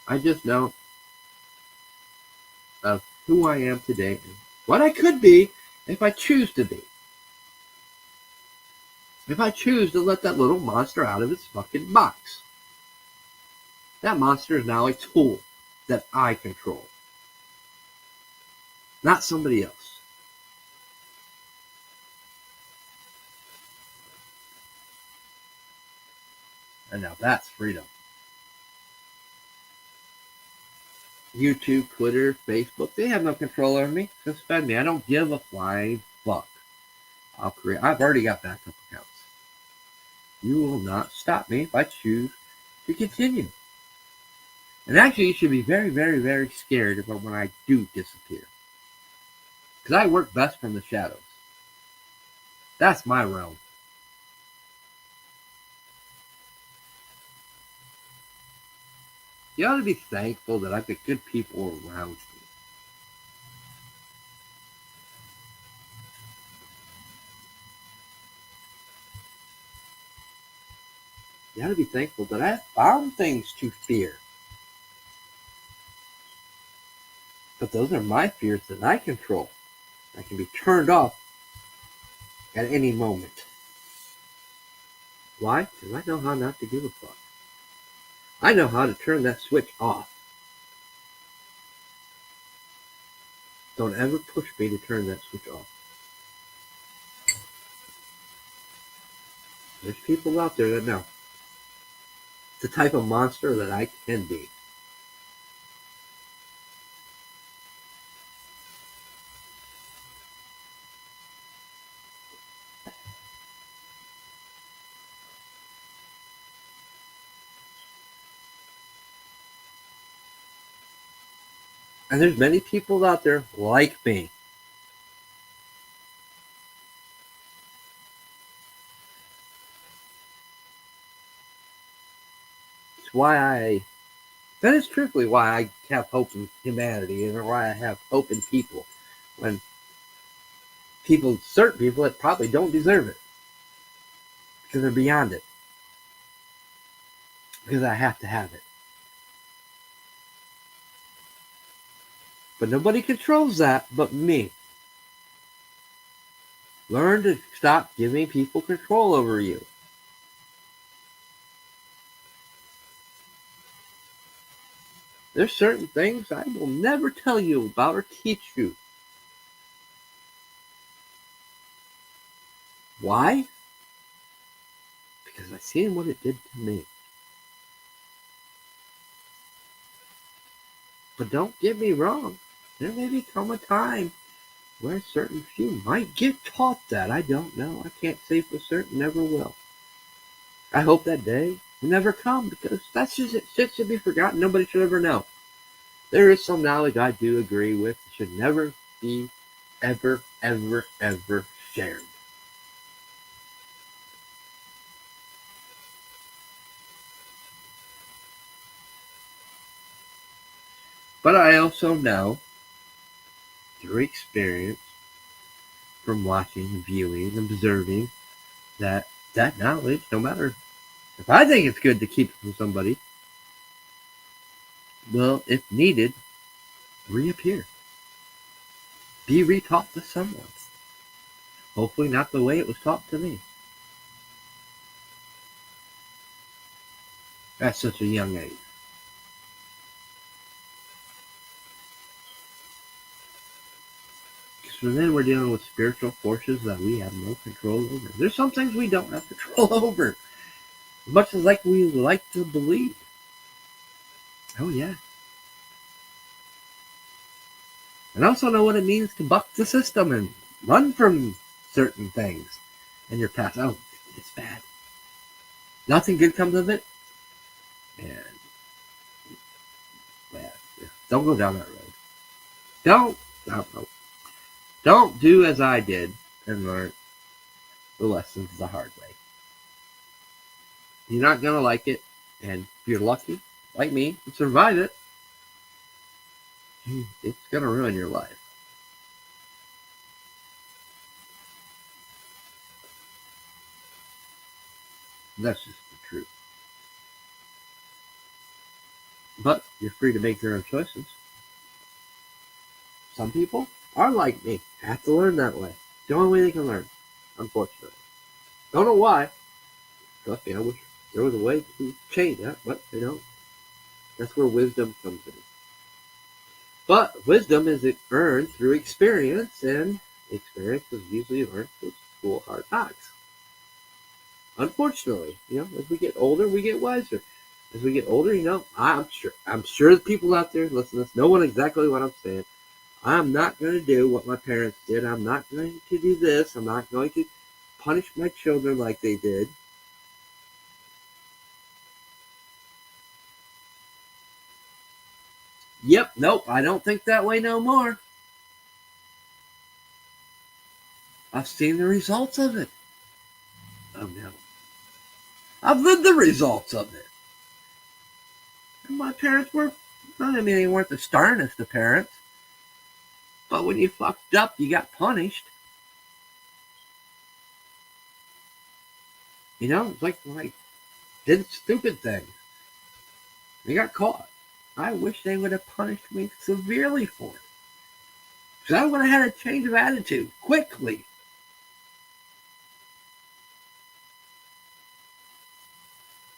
I just know of who I am today and what I could be if I choose to be. If I choose to let that little monster out of its fucking box. That monster is now a tool that I control. Not somebody else. And now that's freedom. YouTube, Twitter, Facebook, they have no control over me. Suspend me. I don't give a flying fuck. I've already got backup accounts. You will not stop me if I choose to continue. And actually, you should be very, very, very scared about when I do disappear. Because I work best from the shadows. That's my realm. You ought to be thankful that I've got good people around me. You ought to be thankful that I have found things to fear. But those are my fears that I control. I can be turned off at any moment. Why? Because I know how not to give a fuck. I know how to turn that switch off. Don't ever push me to turn that switch off. There's people out there that know the type of monster that I can be. And there's many people out there like me. It's why that is truthfully why I have hope in humanity and why I have hope in people. When certain people that probably don't deserve it. Because they're beyond it. Because I have to have it. But nobody controls that but me. Learn to stop giving people control over you. There's certain things I will never tell you about or teach you. Why? Because I've seen what it did to me. But don't get me wrong. There may become a time where certain few might get taught that. I don't know. I can't say for certain. Never will. I hope that day will never come because that's just it. Shit should be forgotten. Nobody should ever know. There is some knowledge I do agree with. It should never be ever, ever, ever shared. But I also know through experience from watching, viewing, observing that knowledge, no matter if I think it's good to keep it from somebody, will, if needed, reappear. Be retaught to someone. Hopefully not the way it was taught to me. At such a young age. So then we're dealing with spiritual forces that we have no control over. There's some things we don't have control over. As much as like we like to believe. Oh yeah. And I also know what it means to buck the system and run from certain things in your past. Oh, it's bad. Nothing good comes of it. And yeah, don't go down that road. Don't do as I did and learn the lessons the hard way. You're not gonna like it, and if you're lucky, like me, to survive it, it's gonna ruin your life. That's just the truth. But you're free to make your own choices. Some people are like me, have to learn that way. It's the only way they can learn, unfortunately. Don't know why. Trust me, I wish there was a way to change that, but they don't. That's where wisdom comes in. But wisdom is earned through experience, and experience is usually learned through school hard knocks. Unfortunately, as we get older, we get wiser. As we get older, I'm sure the people out there listening to this know exactly what I'm saying. I'm not going to do what my parents did. I'm not going to do this. I'm not going to punish my children like they did. Yep, nope, I don't think that way no more. I've seen the results of it. Oh no. I've lived the results of it. And my parents were, they weren't the sternest of parents. But when you fucked up, you got punished. It's like when I did stupid things. They got caught. I wish they would have punished me severely for it. Because I would have had a change of attitude quickly.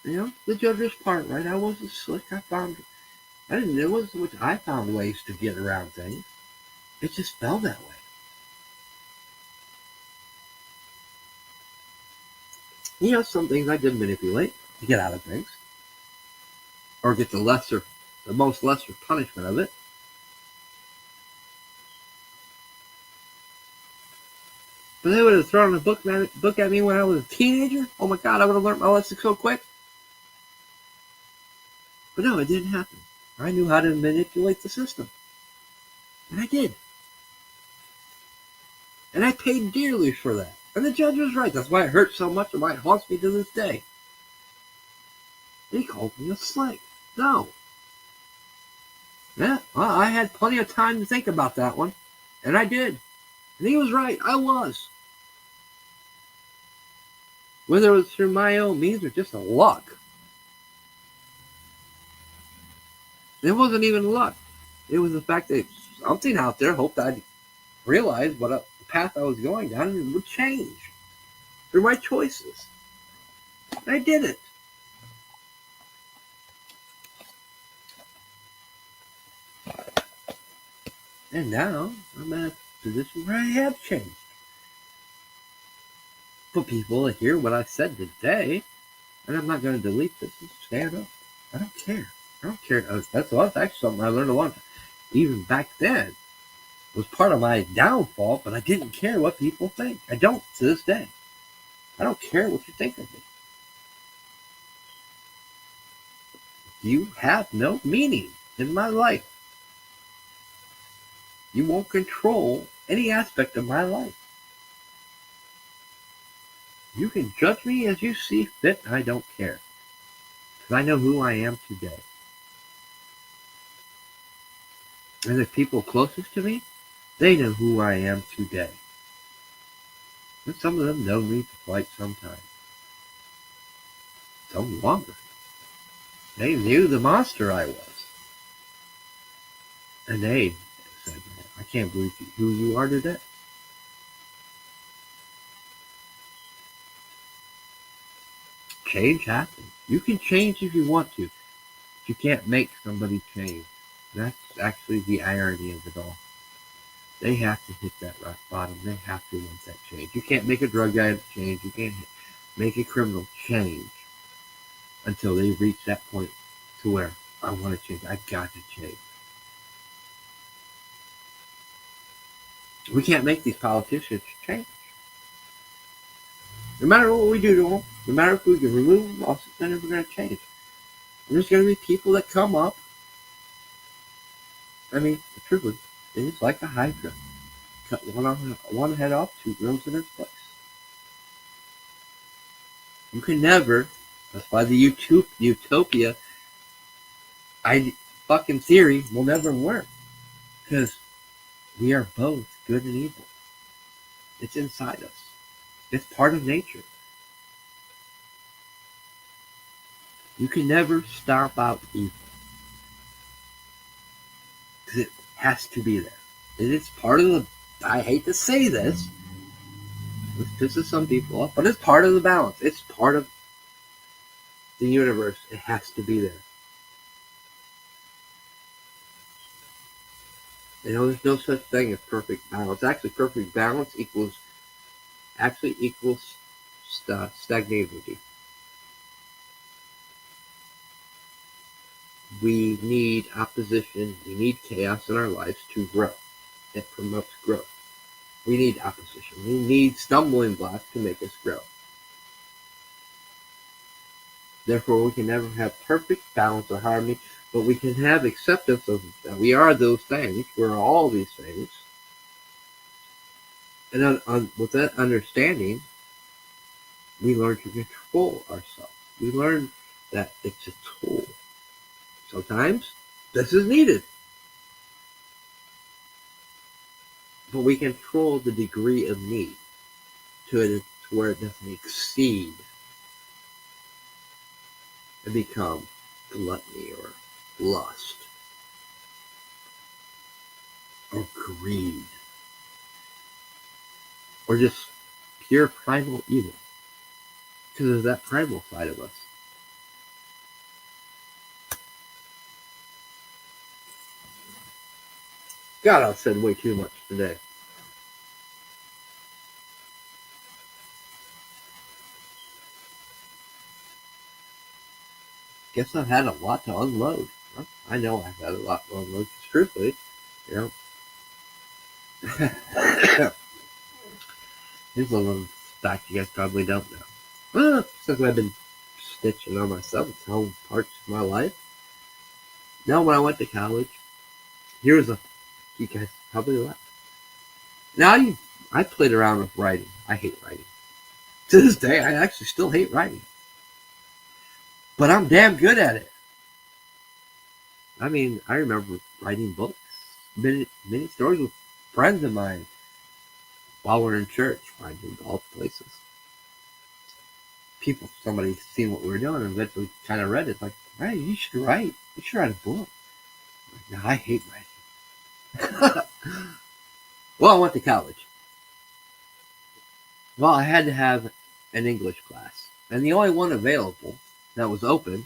The judge's part, right? I wasn't slick. I didn't know it wasn't so much I found ways to get around things. It just fell that way. Some things I did manipulate to get out of things. Or get the most lesser punishment of it. But they would have thrown a book at me when I was a teenager. Oh my God, I would have learned my lesson so quick. But no, it didn't happen. I knew how to manipulate the system. And I did. And I paid dearly for that. And the judge was right. That's why it hurts so much and why it haunts me to this day. He called me a slave. No. Yeah, well, I had plenty of time to think about that one. And I did. And he was right. I was. Whether it was through my own means or just a luck. It wasn't even luck. It was the fact that something out there hoped I'd realize what path I was going down and it would change through my choices. And I did it. And now I'm in a position where I have changed. For people to hear what I said today, and I'm not going to delete this and stand up. I don't care. I don't care. That's actually something I learned a long time. Even back then, it was part of my downfall, but I didn't care what people think. I don't to this day. I don't care what you think of me. You have no meaning in my life. You won't control any aspect of my life. You can judge me as you see fit, and I don't care. Because I know who I am today. And the people closest to me, they know who I am today. And some of them know me for quite some time. Some longer. They knew the monster I was. And they said, I can't believe who you are today. Change happens. You can change if you want to. But you can't make somebody change. That's actually the irony of it all. They have to hit that rock bottom. They have to want that change. You can't make a drug addict change. You can't make a criminal change until they reach that point to where I want to change. I got to change. We can't make these politicians change. No matter what we do to them, no matter if we can remove them, they're never going to change. And there's going to be people that come up. The truth is, it's like a hydra. Cut one head off, two grows in its place. You can never. That's why the utopia fucking theory will never work. Because we are both good and evil. It's inside us. It's part of nature. You can never stomp out evil. Because it has to be there. And it's part of the, I hate to say this pisses some people off, but it's part of the balance. It's part of the universe. It has to be there. There's no such thing as perfect balance. Actually, perfect balance equals stagnancy. We need opposition. We need chaos in our lives to grow. It promotes growth. We need opposition. We need stumbling blocks to make us grow. Therefore, we can never have perfect balance or harmony, but we can have acceptance of that we are those things. We're all these things. And with that understanding, we learn to control ourselves. We learn that it's a tool. Sometimes this is needed, but we control the degree of need to where it doesn't exceed and become gluttony or lust or greed or just pure primal evil. Because there's that primal side of us. God, I've said way too much today. Guess I've had a lot to unload. Well, I know I've had a lot to unload. Because truthfully, you know, here's a little fact you guys probably don't know. Well, since I've been stitching on myself, it's home parts of my life. Now, when I went to college, here's a you guys probably laugh. Now, I played around with writing. I hate writing. To this day, I actually still hate writing. But I'm damn good at it. I mean, I remember writing books, many stories with friends of mine while we're in church, finding golf places. Somebody seen what we were doing and eventually kind of read it. It's like, hey, you should write. You should write a book. I'm like, no, I hate writing. Well, I went to college. Well, I had to have an English class. And the only one available that was open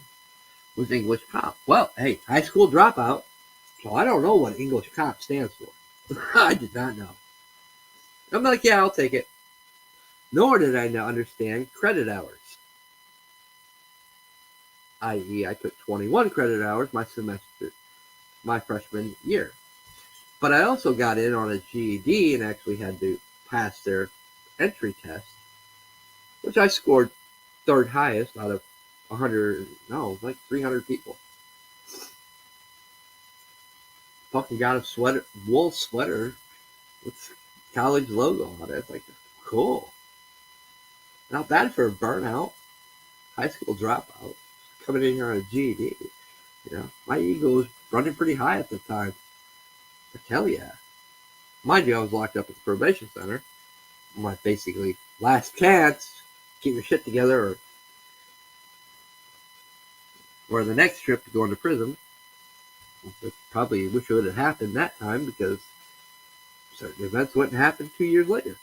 was English Comp. Well, hey, high school dropout. So I don't know what English Comp stands for. I did not know. I'm like, yeah, I'll take it. Nor did I now understand credit hours. I.e., I took 21 credit hours my freshman year. But I also got in on a GED and actually had to pass their entry test, which I scored third highest out of 100, no, like 300 people. Fucking got a wool sweater with college logo on it. It's like, cool. Not bad for a burnout, high school dropout, coming in here on a GED. You know, my ego was running pretty high at the time. But hell yeah. Mind you, I was locked up at the probation center. My basically last chance, keep your shit together, or the next trip to go into prison. I probably wish it would have happened that time because certain events wouldn't happen 2 years later.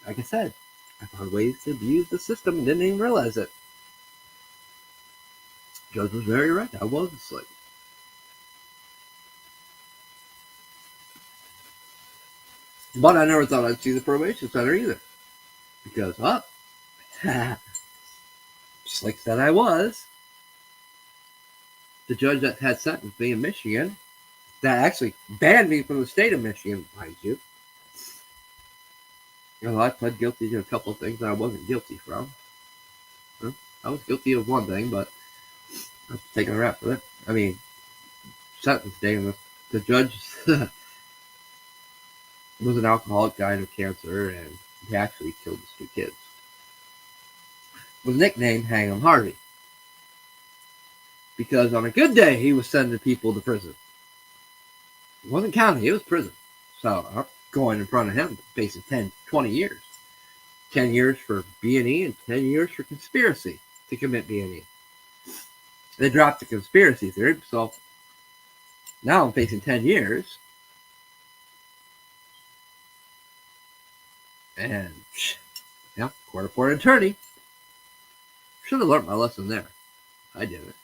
Like I said, I found ways to abuse the system and didn't even realize it. Judge was very right. I was a slave. But I never thought I'd see the probation center either. Because, well, slick that I was, the judge that had sentenced me in Michigan, that actually banned me from the state of Michigan, mind you. You know, I pled guilty to a couple of things that I wasn't guilty from. I was guilty of one thing, but I'm taking a rap for it. I mean, sentence day, and the judge was an alcoholic, died of cancer, and he actually killed his two kids. Was nicknamed Hang 'em Harvey. Because on a good day, he was sending people to prison. It wasn't county, it was prison. So I'm going in front of him, facing 10, 20 years. 10 years for B&E and 10 years for conspiracy to commit B&E. They dropped the conspiracy theory, so now I'm facing 10 years. And, yeah, court-appointed attorney. Should have learned my lesson there. I didn't.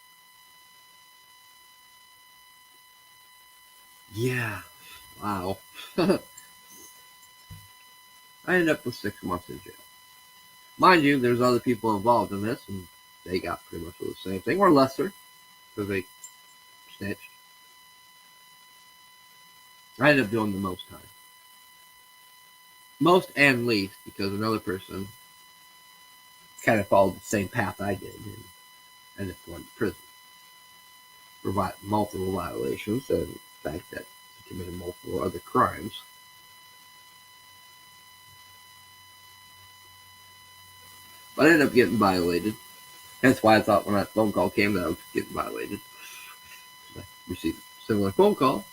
Yeah. Wow. I I ended up with 6 months in jail. Mind you, there's other people involved in this, and they got pretty much the same thing, or lesser, because they snitched. I ended up doing the most time. Most and least, because another person kind of followed the same path I did and ended up going to prison for multiple violations and the fact that he committed multiple other crimes. But I ended up getting violated. That's why I thought when that phone call came that I was getting violated. I received a similar phone call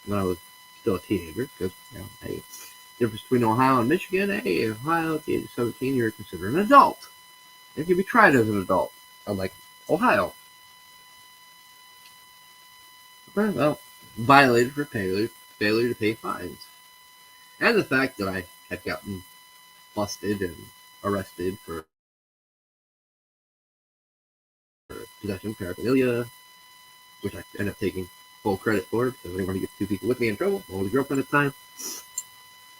when I was still a teenager, because, hey, difference between Ohio and Michigan, hey, Ohio at the age of 17, you're considered an adult. You can be tried as an adult, unlike Ohio. Well, violated for failure to pay fines. And the fact that I had gotten busted and arrested for possession paraphernalia, which I ended up taking full credit for because I didn't want to get 2 people with me in trouble. My only girlfriend at the time.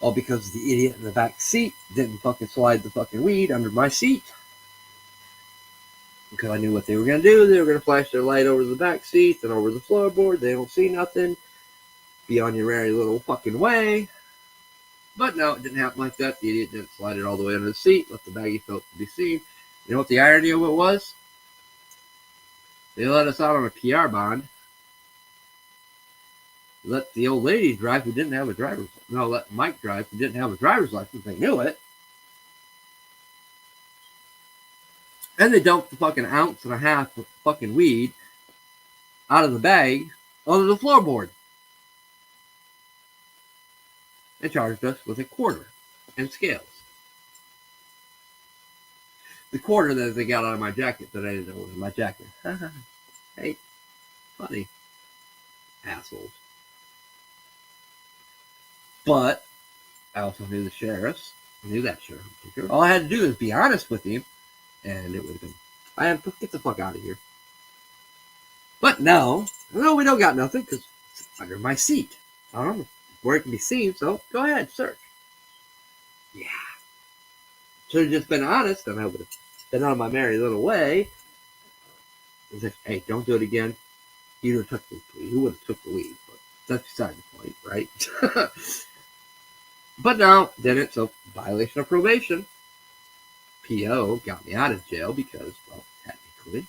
All because the idiot in the back seat didn't fucking slide the fucking weed under my seat. Because I knew what they were going to do. They were going to flash their light over the back seat and over the floorboard. They don't see nothing. Be on your merry little fucking way. But no, it didn't happen like that. The idiot didn't slide it all the way under the seat. Let the baggie felt to be seen. You know what the irony of it was? They let us out on a PR bond. Let the old lady drive who didn't have a driver's license. No, let Mike drive who didn't have a driver's license. They knew it. And they dumped the fucking 1.5 ounces of fucking weed out of the bag onto the floorboard. They charged us with a quarter and scales. The quarter that they got out of my jacket that I didn't know was in my jacket. Hey, funny. Assholes. But I also knew the sheriffs. I knew that sheriff. All I had to do was be honest with him, and it would have been, I had to get the fuck out of here. But no, we don't got nothing because it's under my seat. I don't know where it can be seen, so go ahead, search. Yeah. Should have just been honest, and I would have been on my merry little way. And said, hey, don't do it again. You would have took the weed. You would have took the weed, but that's beside the point, right? But no, didn't. So violation of probation. PO got me out of jail because, well, technically,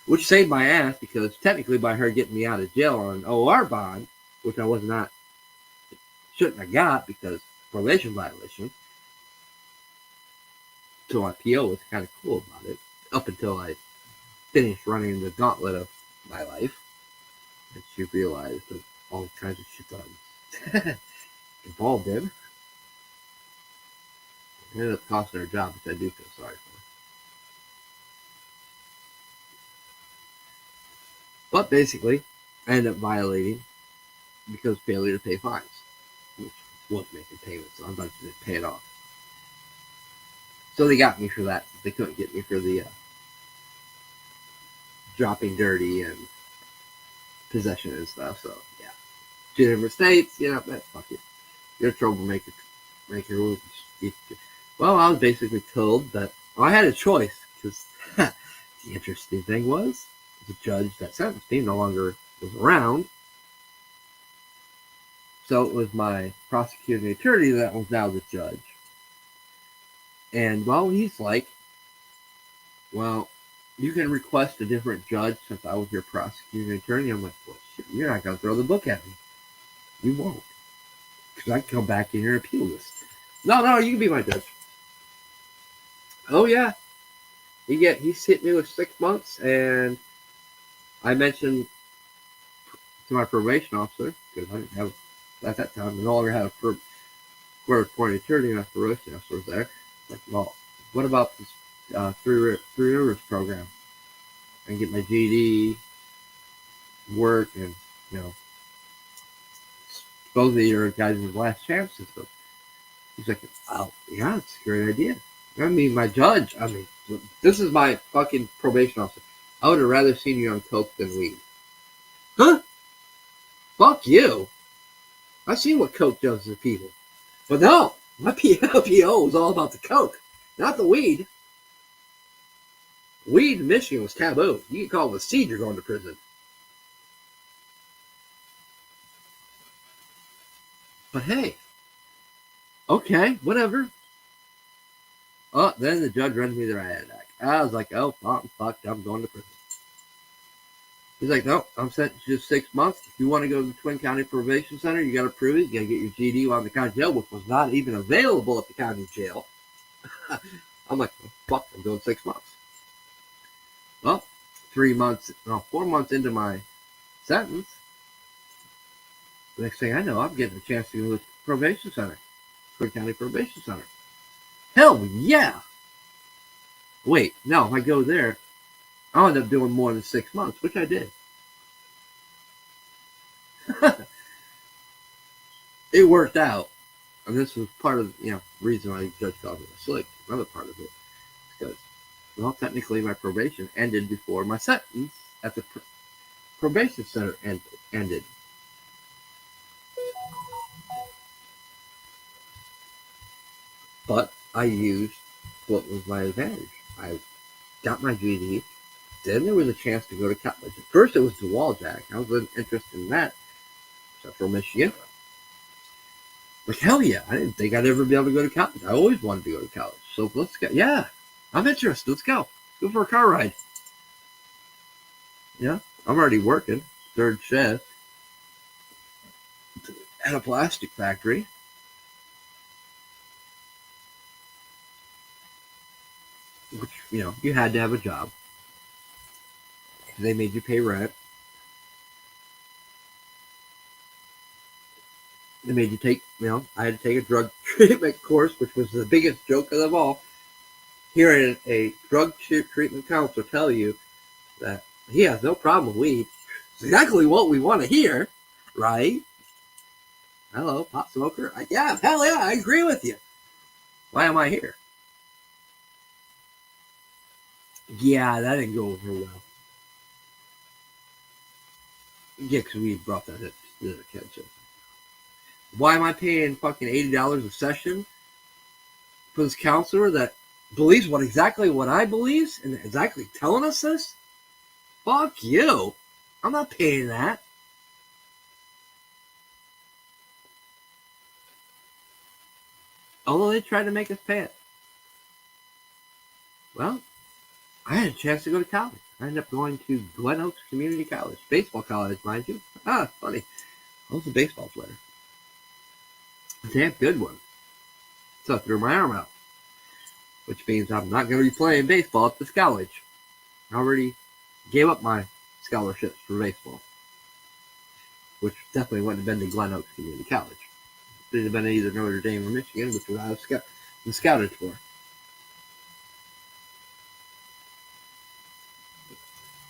which saved my ass because technically by her getting me out of jail on an OR bond, which I was not, shouldn't have got because probation violation. So my PO was kind of cool about it up until I finished running the gauntlet of my life. And she realized that all kinds of shit that I was involved in. It ended up costing her a job, which I do feel sorry for. But basically, I ended up violating because failure to pay fines, which was making payments, so I'm about to pay it off. So they got me for that. They couldn't get me for the dropping dirty and possession and stuff. So yeah, 2 different states. Fuck it. You're a troublemaker. Well, I was basically told that I had a choice because the interesting thing was the judge that sentenced me no longer was around. So it was my prosecuting attorney that was now the judge. And, well, he's like, well, you can request a different judge since I was your prosecuting attorney. I'm like, well, shit, you're not going to throw the book at me. You won't. Because I can come back in here and appeal this. No, you can be my judge. Oh, yeah. He's hit me with 6 months, and I mentioned to my probation officer, because I didn't have, at that time, I no longer had a court-appointed attorney, and my probation officer was there. Like, well, what about this Three Rivers program? I can get my GED, work, and, supposedly your guys' last chances. So he's like, oh, yeah, it's a great idea. I mean, my judge, this is my fucking probation officer. I would have rather seen you on coke than weed. Huh? Fuck you. I've seen what coke does to people. But no, My PO was all about the coke, not the weed. Weed in Michigan was taboo. You can call it a seed, you're going to prison. But hey, okay, whatever. Oh, then the judge runs me the riot act. I was like, oh, I'm fucked. I'm going to prison. He's like, no, I'm sentenced to just 6 months. If you want to go to the Twin County Probation Center, you got to prove it. You got to get your GD while in the county jail, which was not even available at the county jail. I'm like, oh, fuck, I'm doing 6 months. Well, 4 months into my sentence, the next thing I know, I'm getting a chance to go to the probation center, Twin County Probation Center. Hell yeah! Wait, no, if I go there, I'll end up doing more than 6 months, which I did. It worked out. And this was part of the reason why the judge called me a slick. Another part of it. Because, well, technically my probation ended before my sentence at the probation center ended. But I used what was my advantage. I got my GED. Then there was a chance to go to college. At first it was the wall jack. I was interested in that. Central Michigan. Like, hell yeah. I didn't think I'd ever be able to go to college. I always wanted to go to college. So let's go. Yeah, I'm interested. Let's go. Go for a car ride. Yeah, I'm already working. Third shift at a plastic factory. Which, you had to have a job. They made you pay rent. They made you take, I had to take a drug treatment course, which was the biggest joke of them all. Hearing a drug treatment counselor tell you that he has no problem with weed. It's exactly what we want to hear, right? Hello, pot smoker. Yeah, hell yeah, I agree with you. Why am I here? Yeah, that didn't go over well. Yeah, because we brought that to the attention. Why am I paying fucking $80 a session for this counselor that believes exactly what I believe and exactly telling us this? Fuck you. I'm not paying that. Although they tried to make us pay it. Well, I had a chance to go to college. I ended up going to Glen Oaks Community College. Baseball college, mind you. Funny. I was a baseball player. A damn good one. So I threw my arm out. Which means I'm not going to be playing baseball at this college. I already gave up my scholarships for baseball. Which definitely wouldn't have been to Glen Oaks Community College. It would have been either Notre Dame or Michigan, which was I was scouted for.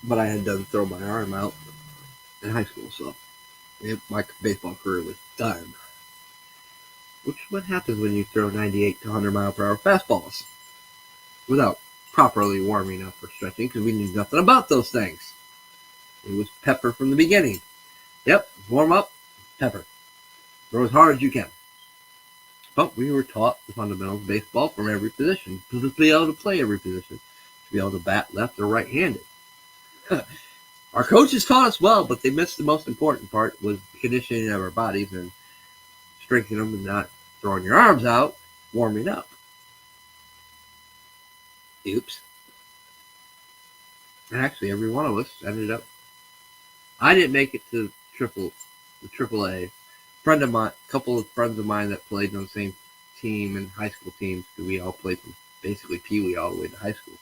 But I had done throw my arm out in high school, so my baseball career was done. Which is what happens when you throw 98 to 100 mile per hour fastballs without properly warming up or stretching, because we knew nothing about those things. It was pepper from the beginning. Yep, warm up, pepper. Throw as hard as you can. But we were taught the fundamentals of baseball from every position, to be able to play every position, to be able to bat left or right-handed. Our coaches taught us well, but they missed the most important part, was conditioning of our bodies and strengthening them and not throwing your arms out, warming up. Oops. And actually, every one of us ended up. I didn't make it to triple A. A couple of friends of mine that played on the same team and high school teams, because we all played from basically Pee Wee all the way to high school,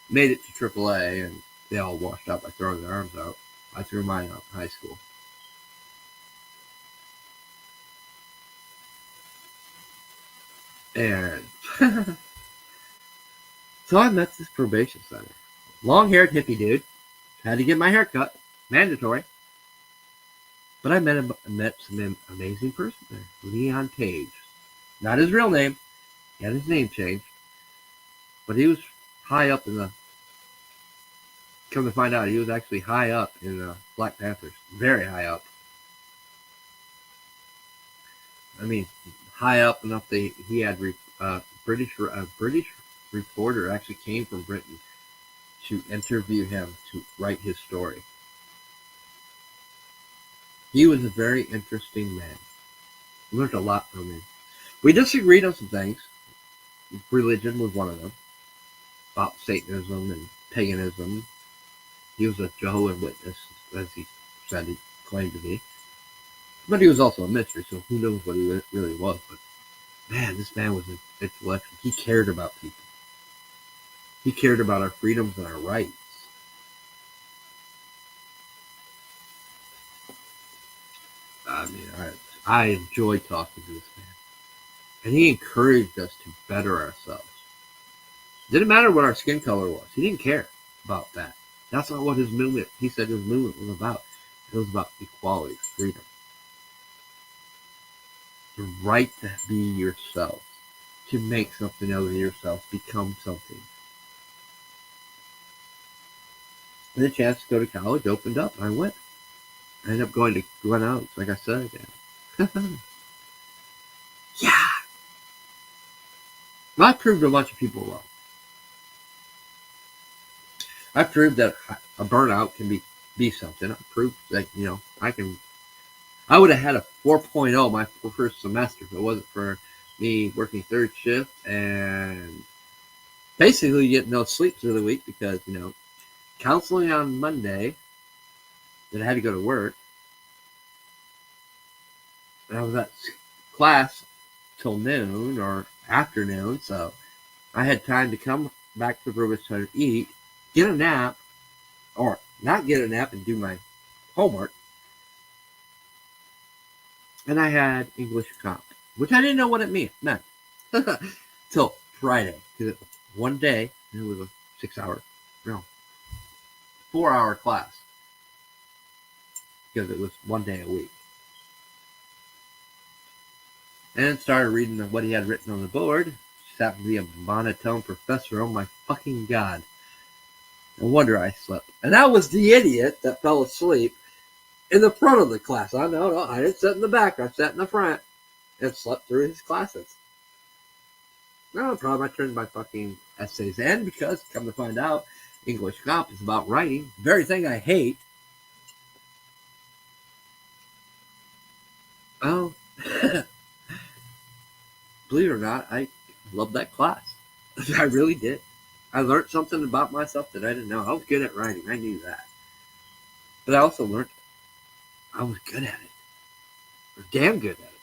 made it to triple A, and they all washed out by throwing their arms out. I threw mine out in high school. And so I met this probation center. Long-haired hippie dude. Had to get my hair cut. Mandatory. But I met some amazing person there. Leon Page. Not his real name. He had his name changed. But he was high up in the... Come to find out, he was actually high up in the Black Panthers. Very high up. I mean, high up enough that he had British reporter actually came from Britain to interview him to write his story. He was a very interesting man. Learned a lot from him. We disagreed on some things. Religion was one of them. About Satanism and paganism. He was a Jehovah's Witness, as he said he claimed to be. But he was also a mystery, so who knows what he really was. But man, this man was intellectual. He cared about people. He cared about our freedoms and our rights. I mean, I enjoyed talking to this man. And he encouraged us to better ourselves. Didn't matter what our skin color was. He didn't care about that. That's not what his movement, he said his movement was about. It was about equality, freedom. The right to be yourself. To make something out of yourself. Become something. And the chance to go to college opened up. And I went. I ended up going to Glen Oaks, like I said again. Yeah. I proved a bunch of people wrong. I proved that a burnout can be something. I proved that, I would have had a 4.0 my first semester if it wasn't for me working third shift and basically getting no sleep through the week because, counseling on Monday, then I had to go to work. And I was at class till noon or afternoon, so I had time to come back to the Brewers to eat, get a nap, or not get a nap and do my homework. And I had English comp, which I didn't know what it meant till Friday. Because one day, it was a 4-hour class. Because it was one day a week. And started reading what he had written on the board. Just happened to be a monotone professor. Oh my fucking God. No wonder I slept. And that was the idiot that fell asleep in the front of the class. I didn't sit in the back. I sat in the front and slept through his classes. No problem. I turned my fucking essays in because, come to find out, English comp is about writing. The very thing I hate. Oh. Believe it or not, I loved that class. I really did. I learned something about myself that I didn't know. I was good at writing. I knew that. But I also learned I was good at it. Or damn good at it.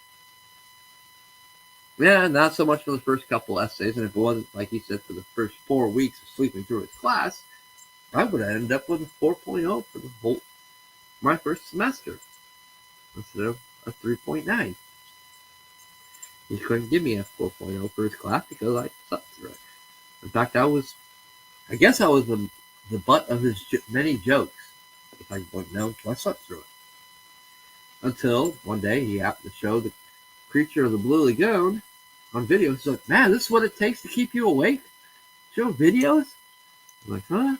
Yeah, not so much for the first couple essays. And if it wasn't, like he said, for the first 4 weeks of sleeping through his class, I would have ended up with a 4.0 for my first semester. Instead of a 3.9. He couldn't give me a 4.0 for his class because I slept through it. In fact, I guess I was the butt of his many jokes. If I wouldn't know, I slept through it. Until one day he happened to show the creature of the Blue Lagoon on video. He's like, man, this is what it takes to keep you awake? Show videos? I'm like, huh?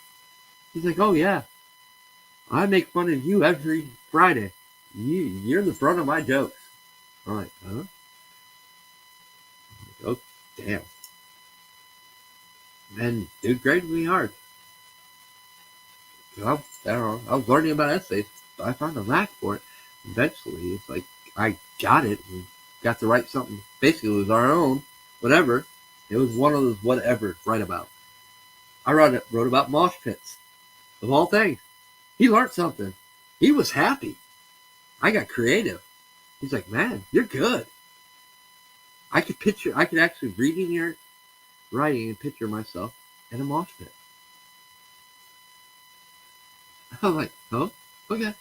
He's like, oh yeah. I make fun of you every Friday. You're the front of my jokes. I'm like, huh? Oh, damn. And dude graded me hard. I was learning about essays. I found a knack for it. Eventually, it's like I got it and got to write something. Basically, it was our own, whatever. It was one of those whatever to write about. I wrote about mosh pits, of all things. He learned something. He was happy. I got creative. He's like, man, you're good. I could actually reading your writing and picture myself in a mosh pit. I'm like, oh, okay.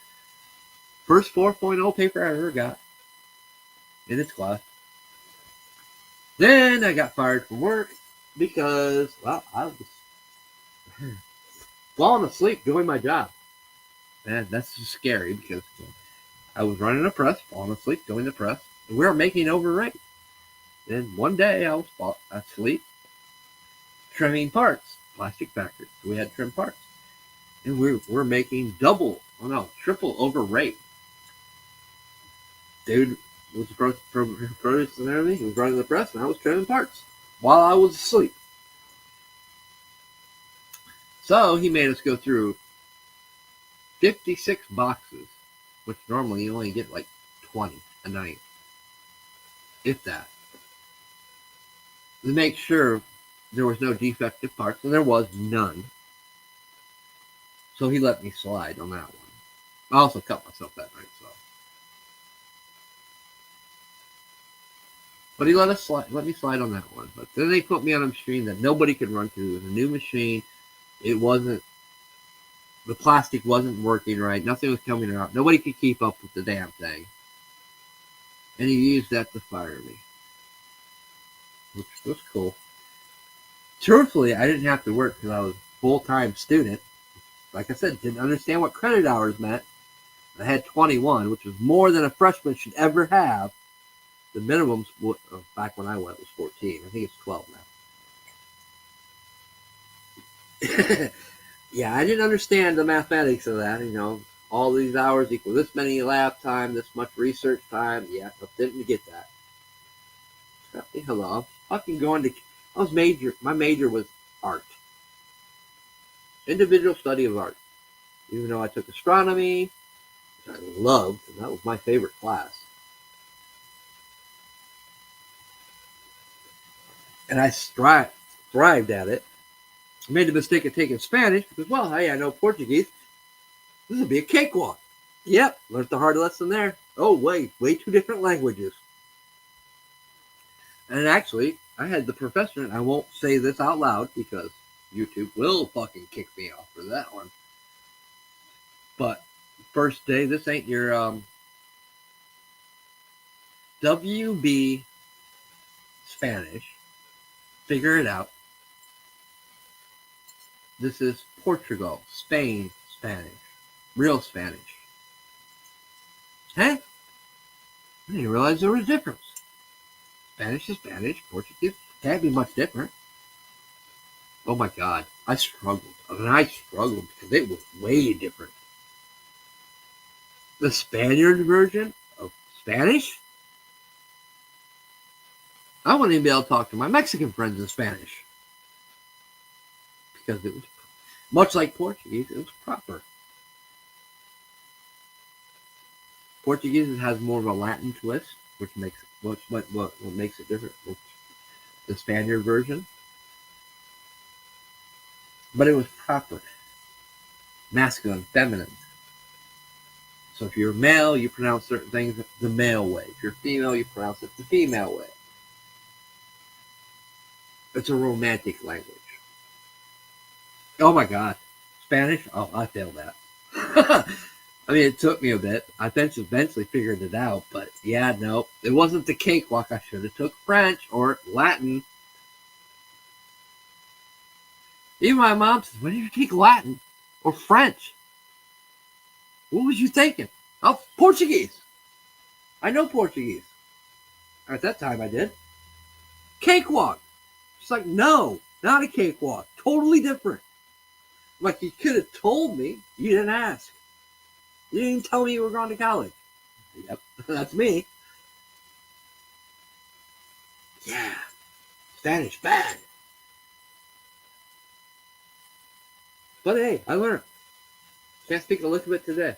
First 4.0 paper I ever got in its class. Then I got fired from work because, well, I was falling asleep doing my job. And that's just scary because I was running a press, falling asleep doing the press, and we were making over rate. Then one day I was asleep trimming parts, plastic factory. So we had trim parts. And we're making triple over rate. Dude was produce and everything. He was running the press, and I was trimming parts while I was asleep. So he made us go through 56 boxes, which normally you only get like 20 a night, if that, to make sure there was no defective parts, and there was none. So he let me slide on that one. I also cut myself that night, so. But he let me slide on that one. But then they put me on a machine that nobody could run to. It was a new machine. It wasn't, the plastic wasn't working right. Nothing was coming out. Nobody could keep up with the damn thing. And he used that to fire me, which was cool. Truthfully, I didn't have to work because I was a full-time student. Like I said, didn't understand what credit hours meant. I had 21, which was more than a freshman should ever have. The minimum, back when I went, was 14. I think it's 12 now. Yeah, I didn't understand the mathematics of that. You know, all these hours equal this many lab time, this much research time. Yeah, I didn't get that. Hello, I'm fucking going to. My major was art, individual study of art. Even though I took astronomy, which I loved, and that was my favorite class. And I thrived at it. I made the mistake of taking Spanish because, well, hey, I know Portuguese. This would be a cakewalk. Yep, learned the hard lesson there. Oh, way two different languages. And actually, I had the professor, and I won't say this out loud because YouTube will fucking kick me off for that one. But first day, this ain't your WB Spanish. Figure it out. This is Portugal, Spain, Spanish. Real Spanish. Hey? I didn't realize there was a difference. Spanish is Spanish. Portuguese can't be much different. Oh my God. I struggled. I struggled because it was way different. The Spaniard version of Spanish? I wouldn't even be able to talk to my Mexican friends in Spanish. Because it was, much like Portuguese, it was proper. Portuguese has more of a Latin twist, which makes what makes it different with the Spaniard version. But it was proper. Masculine, feminine. So if you're male, you pronounce certain things the male way. If you're female, you pronounce it the female way. It's a romantic language. Oh my God. Spanish? Oh, I failed that. I mean, it took me a bit. I eventually figured it out, but yeah, no. It wasn't the cakewalk. I should have took French or Latin. Even my mom says, why did you take Latin or French? What was you thinking? Oh, Portuguese. I know Portuguese. At that time I did. Cakewalk. It's like, no, not a cakewalk. Totally different. Like, you could have told me. You didn't ask. You didn't even tell me you were going to college. Yep, that's me. Yeah. Spanish, bad. But hey, I learned. Can't speak a lick of it today.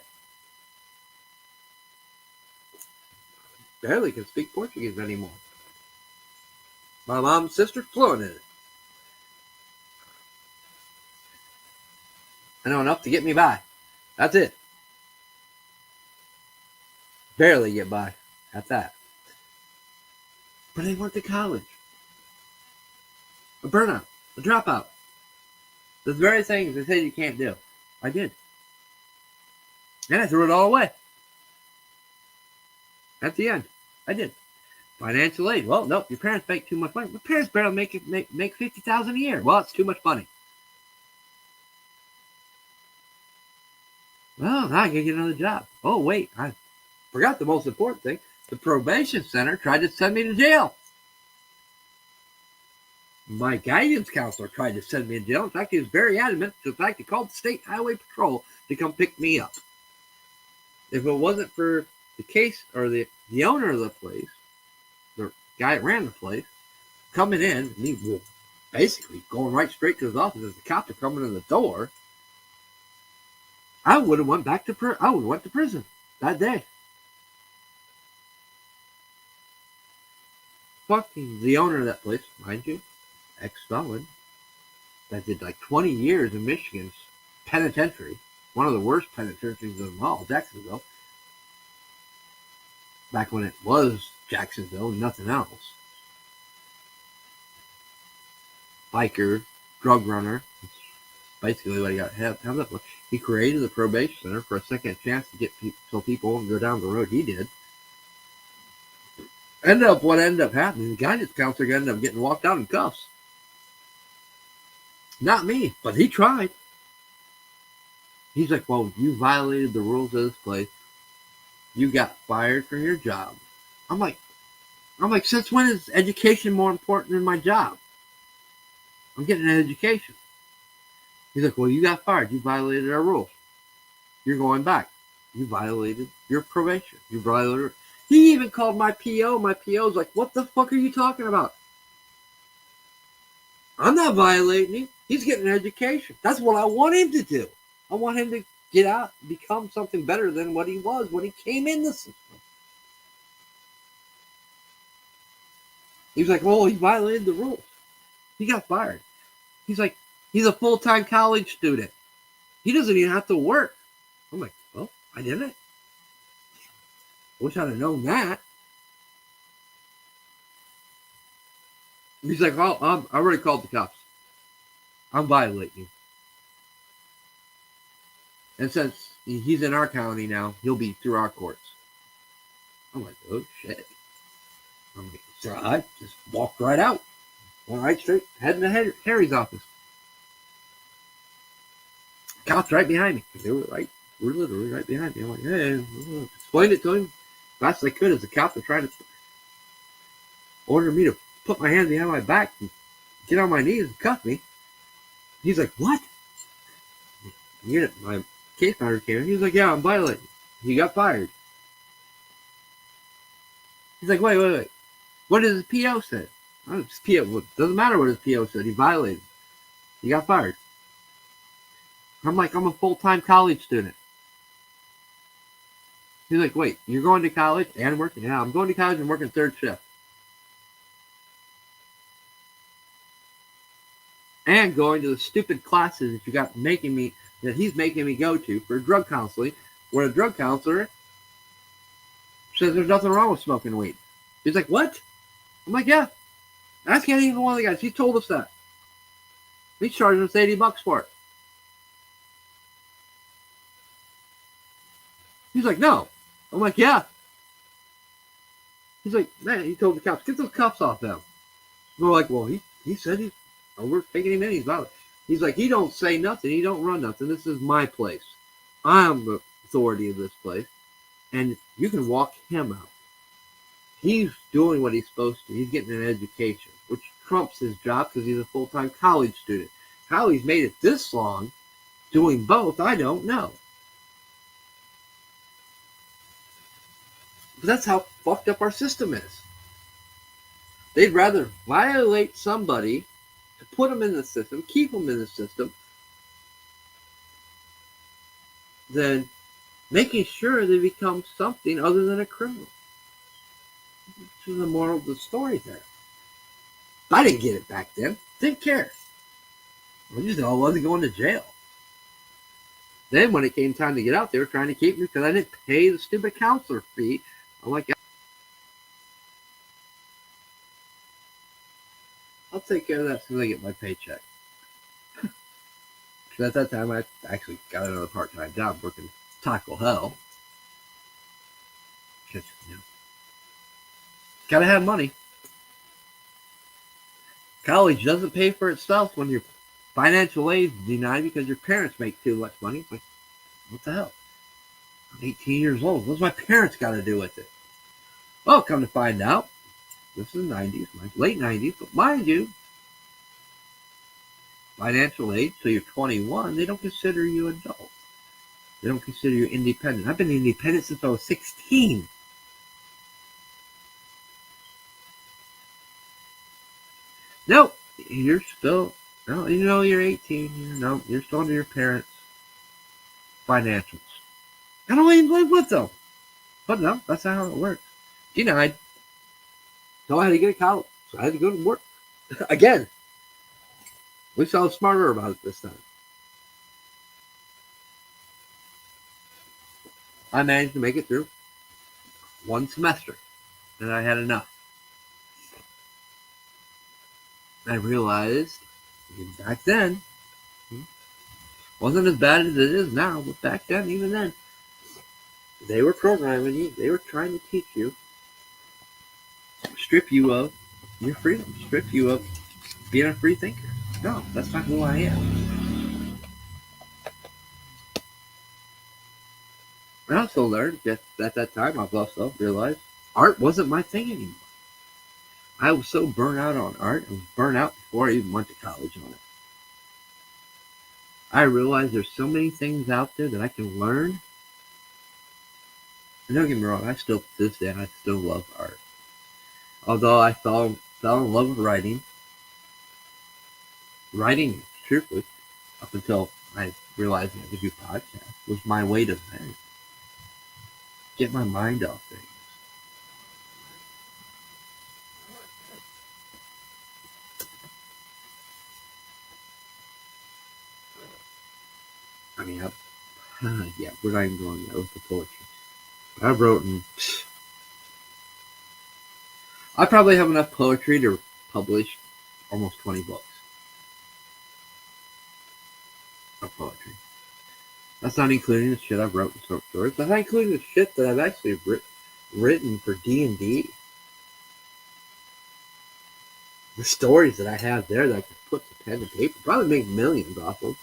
Barely can speak Portuguese anymore. My mom and sister fluent in it. I know enough to get me by. That's it. Barely get by at that. But I went to college. A burnout. A dropout. The very things they said you can't do. I did. And I threw it all away. At the end. I did. Financial aid. Well, nope, your parents make too much money. My parents barely make $50,000 a year. Well, it's too much money. Well, now I can get another job. Oh, wait, I forgot the most important thing. The probation center tried to send me to jail. My guidance counselor tried to send me to jail. In fact, he was very adamant. In fact, he called the State Highway Patrol to come pick me up. If it wasn't for the case or the owner of the place, the guy that ran the place, coming in, and he was basically going right straight to his office as the cops are coming in the door. I would have went back to I would have went to prison that day. Fucking the owner of that place, mind you, ex-felon, that did like 20 years in Michigan's penitentiary, one of the worst penitentiaries of them all, Jacksonville, back when it was Jacksonville and nothing else. Biker, drug runner, basically what he got held up with. He created the probation center for a second chance to get people won't go down the road he did. What ended up happening, the guidance counselor ended up getting walked out in cuffs. Not me, but he tried. He's like, well, you violated the rules of this place. You got fired from your job. I'm like, since when is education more important than my job? I'm getting an education. He's like, well, you got fired. You violated our rules. You're going back. You violated your probation. You violated. He even called my PO. My PO's like, what the fuck are you talking about? I'm not violating him. He's getting an education. That's what I want him to do. I want him to get out, become something better than what he was when he came in the system. He was like, well, he violated the rules. He got fired. He's like, he's a full-time college student. He doesn't even have to work. I'm like, well, I didn't. Wish I'd have known that. He's like, oh, I already called the cops. I'm violating you. And since he's in our county now, he'll be through our courts. I'm like, oh, shit. So I just walked right out. Went right straight, heading to Harry's office. Cops right behind me. They were literally right behind me. I'm like, hey, explained it to him as fast as I could as the cops were trying to order me to put my hands behind my back and get on my knees and cuff me. He's like, what? My case manager came in. He was like, yeah, I'm violating. He got fired. He's like, wait. What does his PO say? His PO, doesn't matter what his PO said. He violated. He got fired. I'm like, I'm a full-time college student. He's like, wait, you're going to college and working? Yeah, I'm going to college and working third shift. And going to the stupid classes that he's making me go to for drug counseling, where a drug counselor says there's nothing wrong with smoking weed. He's like, what? I'm like, yeah. Ask any one of the guys. He told us that. He's charging us $80 for it. He's like, no. I'm like, yeah. He's like, man, he told the cops, get those cuffs off them. We're like, well, he said we're taking him in. He's violent. He's like, he don't say nothing. He don't run nothing. This is my place. I'm the authority of this place. And you can walk him out. He's doing what he's supposed to. He's getting an education, which trumps his job because he's a full-time college student. How he's made it this long doing both, I don't know. But that's how fucked up our system is. They'd rather violate somebody to put them in the system, keep them in the system, than making sure they become something other than a criminal. Which is the moral of the story there. I didn't get it back then. Didn't care. I just know I wasn't going to jail. Then when it came time to get out, they were trying to keep me because I didn't pay the stupid counselor fee. I'm like, I'll take care of that as soon as I get my paycheck. Because at that time, I actually got another part-time job working Taco Hell. Because, gotta have money. College doesn't pay for itself when your financial aid is denied because your parents make too much money. Like, what the hell? I'm 18 years old. What's my parents got to do with it? Well, come to find out, this is the 90s, late 90s, but mind you, financial aid, so you're 21, they don't consider you adult. They don't consider you independent. I've been independent since I was 16. No, you're still, no, you're 18. No, you're still under your parents' financials. I don't even live with them. But no, that's not how it works. Denied. So I had to get a college. So I had to go to work. Again, at least I was smarter about it this time. I managed to make it through one semester. And I had enough. I realized back then, wasn't as bad as it is now, but back then, even then, they were programming you. They were trying to teach you, strip you of your freedom, strip you of being a free thinker. No, that's not who I am. I also learned that at that time, I've also realized art wasn't my thing anymore. I was so burnt out on art. I was burnt out before I even went to college on it. I realized there's so many things out there that I can learn. And don't get me wrong, to this day, I still love art. Although I fell in love with writing. Writing, truthfully, up until I realized I could do podcasts, was my way to vent. Get my mind off things. I mean, yeah, we're not even going there with the poetry. I wrote I probably have enough poetry to publish almost 20 books of poetry. That's not including the shit I've wrote in short stories. That's not including the shit that I've actually written for D&D. The stories that I have there that I could put to pen and paper, probably make millions off them,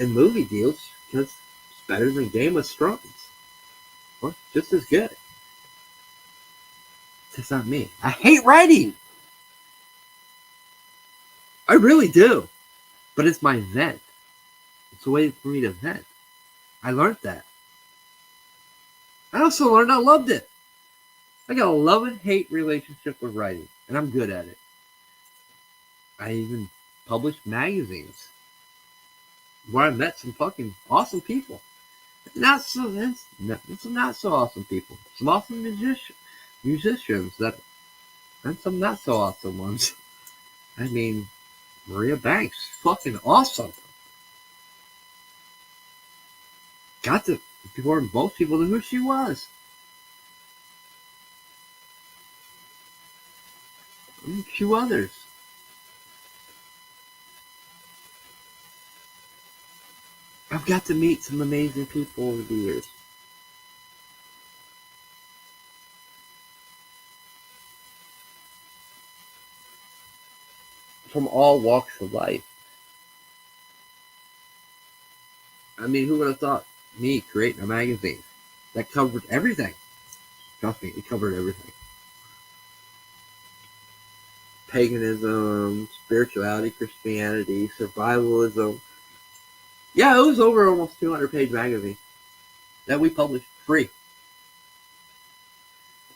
and movie deals, because it's better than Game of Thrones. Or just as good. That's not me. I hate writing. I really do. But it's my vent. It's a way for me to vent. I learned that. I also learned I loved it. I got a love and hate relationship with writing, and I'm good at it. I even published magazines where I met some fucking awesome people. Not so awesome people. Some awesome musicians and some not so awesome ones. I mean, Maria Banks, fucking awesome. Got to before most people knew who she was. And a few others. I've got to meet some amazing people over the years. From all walks of life. I mean, who would have thought me creating a magazine that covered everything? Trust me, it covered everything. Paganism, spirituality, Christianity, survivalism. Yeah, it was over almost 200-page magazine that we published free.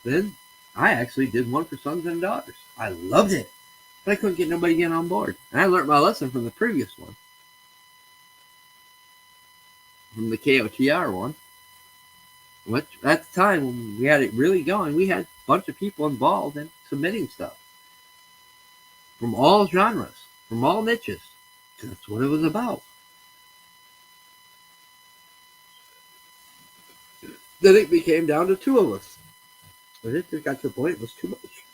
Then I actually did one for sons and daughters. I loved it, but I couldn't get nobody to get on board. And I learned my lesson from the previous one, from the KOTR one. Which at the time when we had it really going, we had a bunch of people involved in submitting stuff from all genres, from all niches. That's what it was about. Then it became down to two of us. And it just got to a point it was too much.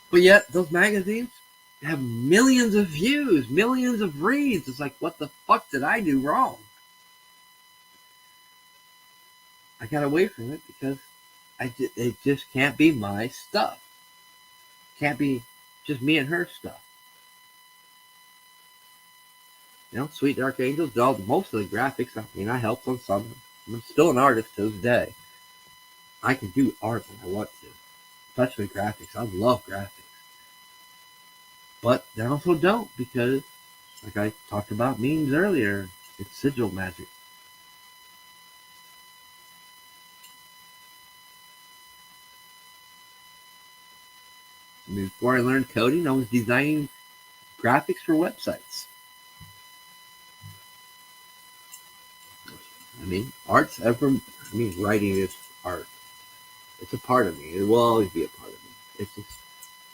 But yet, those magazines have millions of views, millions of reads. It's like, what the fuck did I do wrong? I got away from it because it just can't be my stuff. Can't be just me and her stuff. You know, Sweet Dark Angels did most of the graphics. I mean, I helped on some. I'm still an artist to this day. I can do art when I want to, especially graphics. I love graphics. But I also don't because, like I talked about memes earlier, it's sigil magic. before I learned coding, I was designing graphics for websites. I mean, writing is art. It's a part of me. It will always be a part of me. It's just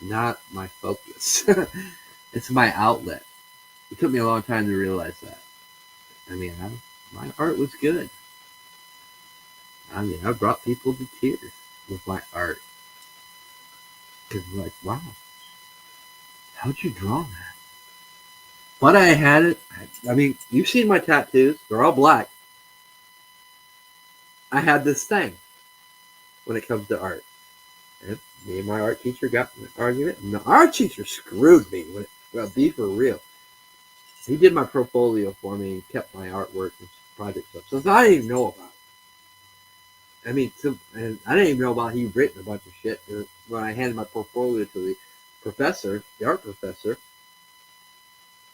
not my focus. It's my outlet. It took me a long time to realize that. I mean, my art was good. I mean, I brought people to tears with my art. Because like, wow, how'd you draw that? But I had it. I mean, you've seen my tattoos. They're all black. I had this thing when it comes to art. And me and my art teacher got in an argument. And the art teacher screwed me. Well, be for real. He did my portfolio for me and kept my artwork and project stuff. So I didn't even know about it. I mean, and I didn't even know about he'd written a bunch of shit. When I handed my portfolio to the professor, the art professor,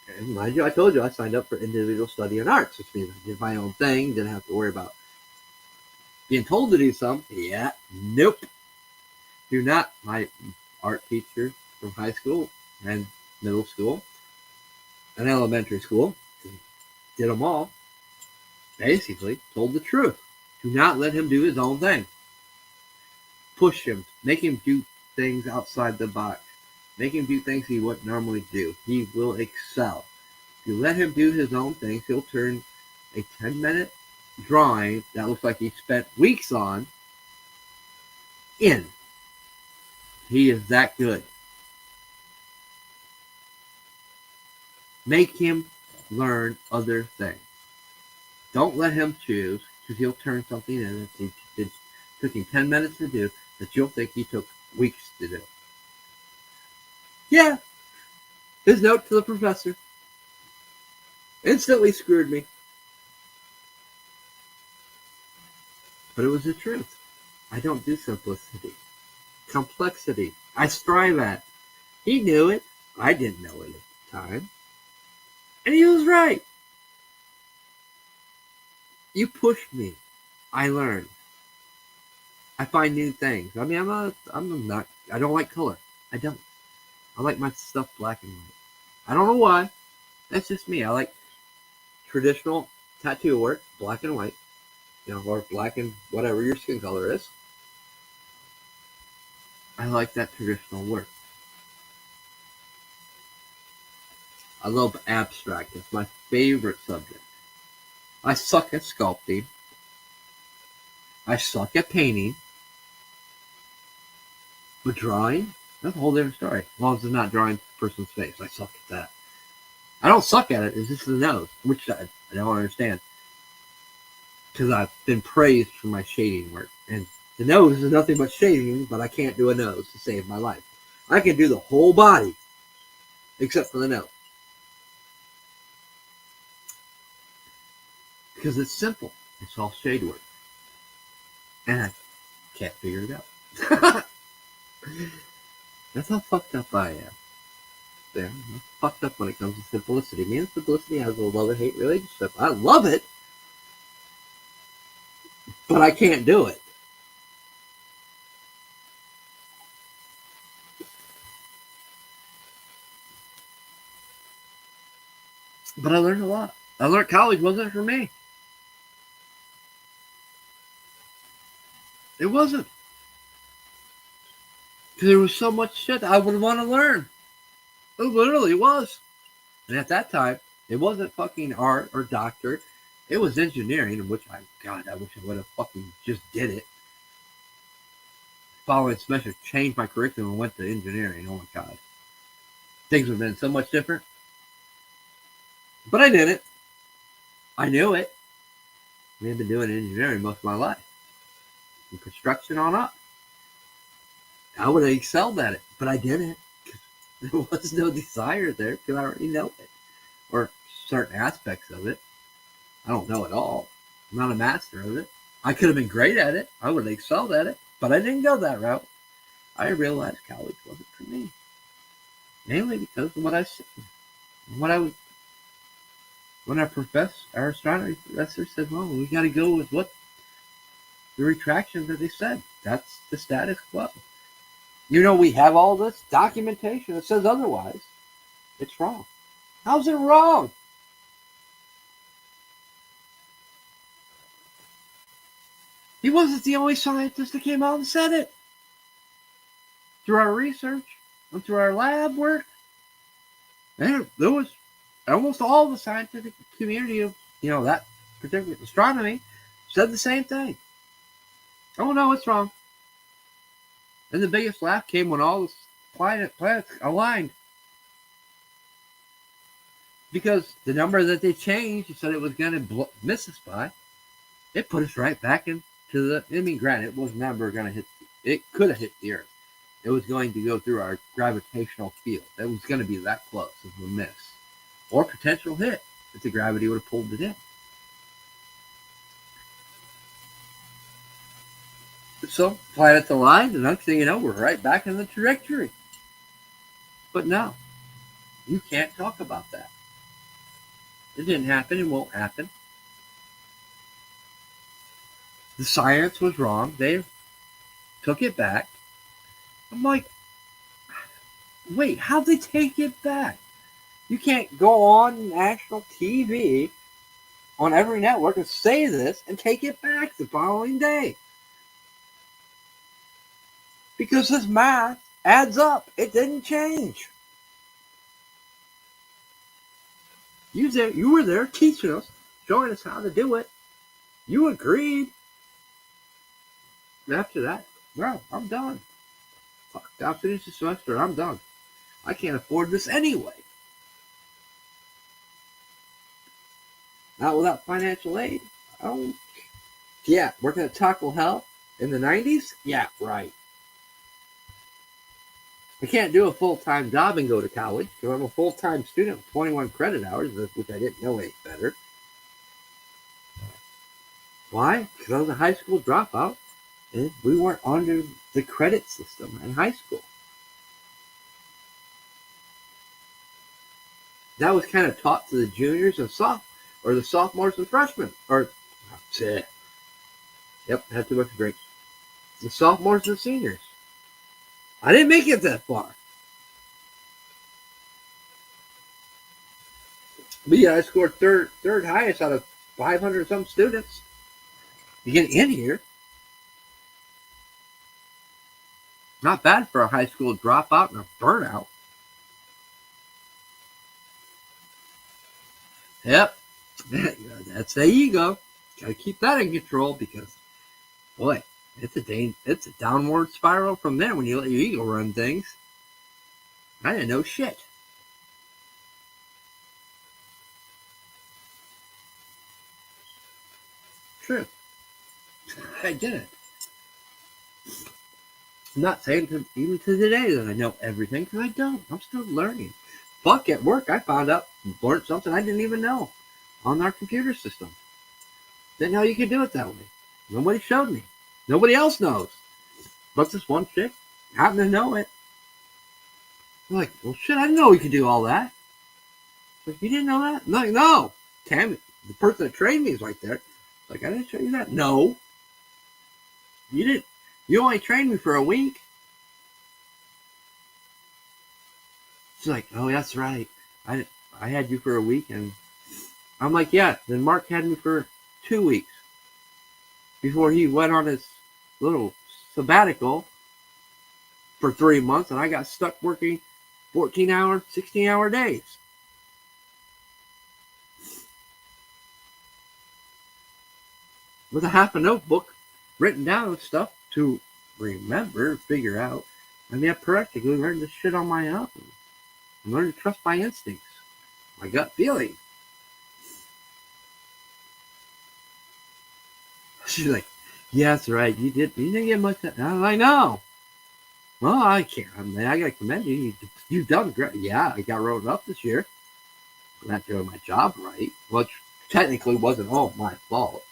and mind you, I told you I signed up for individual study in arts, which means I did my own thing, didn't have to worry about being told to do something. Yeah, nope. Do not. My art teacher from high school and middle school and elementary school, did them all, basically told the truth. Do not let him do his own thing. Push him. Make him do things outside the box. Make him do things he wouldn't normally do. He will excel. If you let him do his own things, he'll turn a 10-minute drawing that looks like he spent weeks on in. He is that good. Make him learn other things. Don't let him choose, because he'll turn something in that it took him 10 minutes to do that you'll think he took weeks to do. Yeah. His note to the professor instantly screwed me. But it was the truth. I don't do simplicity. Complexity. I strive at. He knew it. I didn't know it at the time. And he was right. You pushed me. I learned. I find new things. I mean, I don't like color. I don't. I like my stuff black and white. I don't know why. That's just me. I like traditional tattoo work, black and white. Or black and whatever your skin color is. I like that traditional work. I love abstract. It's my favorite subject. I suck at sculpting. I suck at painting. But drawing, that's a whole different story. As long as it's not drawing a person's face. I suck at that. I don't suck at it. It's just the nose, which I don't understand. Because I've been praised for my shading work. And the nose is nothing but shading, but I can't do a nose to save my life. I can do the whole body, except for the nose. Because it's simple. It's all shade work. And I can't figure it out. That's how fucked up I am. There. I'm fucked up when it comes to simplicity. Me and simplicity has a love-and-hate relationship. I love it. But I can't do it. But I learned a lot. I learned college wasn't for me. It wasn't. Because there was so much shit that I would want to learn. It literally was. And at that time, it wasn't fucking art or doctor. It was engineering, in which I wish I would have fucking just did it. Following special, changed my curriculum and went to engineering. Oh my God. Things would have been so much different. But I didn't. I knew it. I had been doing engineering most of my life. From construction on up. I would have excelled at it, but I didn't. There was no desire there because I already know it. Or certain aspects of it. I don't know it all. I'm not a master of it. I could have been great at it. I would have excelled at it, but I didn't go that route. I realized college wasn't for me. Mainly because of what I said. When our astronomy professor said, well, we got to go with what the retraction that they said. That's the status quo. We have all this documentation that says otherwise. It's wrong. How's it wrong? He wasn't the only scientist that came out and said it. Through our research and through our lab work, and there was almost all the scientific community of that particular astronomy said the same thing. Oh no, it's wrong. And the biggest laugh came when all the planets aligned. Because the number that they changed, you said it was going to miss us by, it put us right back into granted, it was never going to hit, it could have hit the Earth. It was going to go through our gravitational field. It was going to be that close of a miss. Or potential hit if the gravity would have pulled it in. So, planets aligned, and next thing you know, we're right back in the trajectory. But no, you can't talk about that. It didn't happen, it won't happen. The science was wrong. They took it back. I'm like, wait, how'd they take it back? You can't go on national TV on every network and say this and take it back the following day. Because this math adds up. It didn't change. You were there teaching us, showing us how to do it. You agreed. After that, well, I'm done. Fuck, I'll finish the semester. I'm done. I can't afford this anyway. Not without financial aid. Oh, yeah, working at Taco Hell in the 90s? Yeah, right. I can't do a full-time job and go to college because I'm a full-time student with 21 credit hours, which I didn't know any better. Why? Because I was a high school dropout and we weren't under the credit system in high school. That was kind of taught to the juniors and the sophomores and freshmen. Yep, had too much to drink. The sophomores and seniors. I didn't make it that far. But yeah, I scored third highest out of 500 some students to get in here. Not bad for a high school dropout and a burnout. Yep, that's the ego. Got to keep that in control because, boy, it's a downward spiral from there when you let your ego run things. I didn't know shit. True. I didn't. I'm not saying even to today that I know everything because I don't. I'm still learning. Fuck, at work I learned something I didn't even know on our computer system. Didn't know you could do it that way. Nobody showed me. Nobody else knows. But this one chick happened to know it. I'm like, well, shit, I didn't know we could do all that. Like, you didn't know that? I'm like, no. Tammy, the person that trained me is right there. Like, I didn't show you that. No. You didn't. You only trained me for a week. She's like, oh, that's right. I had you for a week. And I'm like, yeah. Then Mark had me for 2 weeks before he went on his little sabbatical for 3 months. And I got stuck working 14-hour, 16-hour days. With a half a notebook written down stuff to remember, figure out. I mean, I practically learned this shit on my own. I learned to trust my instincts, my gut feeling. She's like, yeah, that's right. You didn't get much. And I was like, no. Well, I can't. I mean, I got to commend you. You've done great. Yeah, I got rolled up this year. I'm not doing my job right, which technically wasn't all my fault.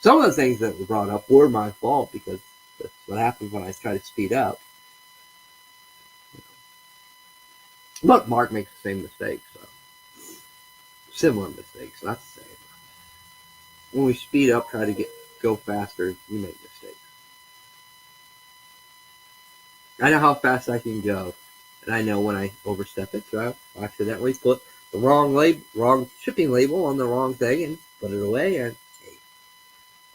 Some of the things that were brought up were my fault because that's what happens when I try to speed up. But Mark makes the same mistakes, so similar mistakes, not the same. When we speed up, try to go faster, you make mistakes. I know how fast I can go, and I know when I overstep it. So I accidentally put the wrong shipping label on the wrong thing, and put it away. And hey,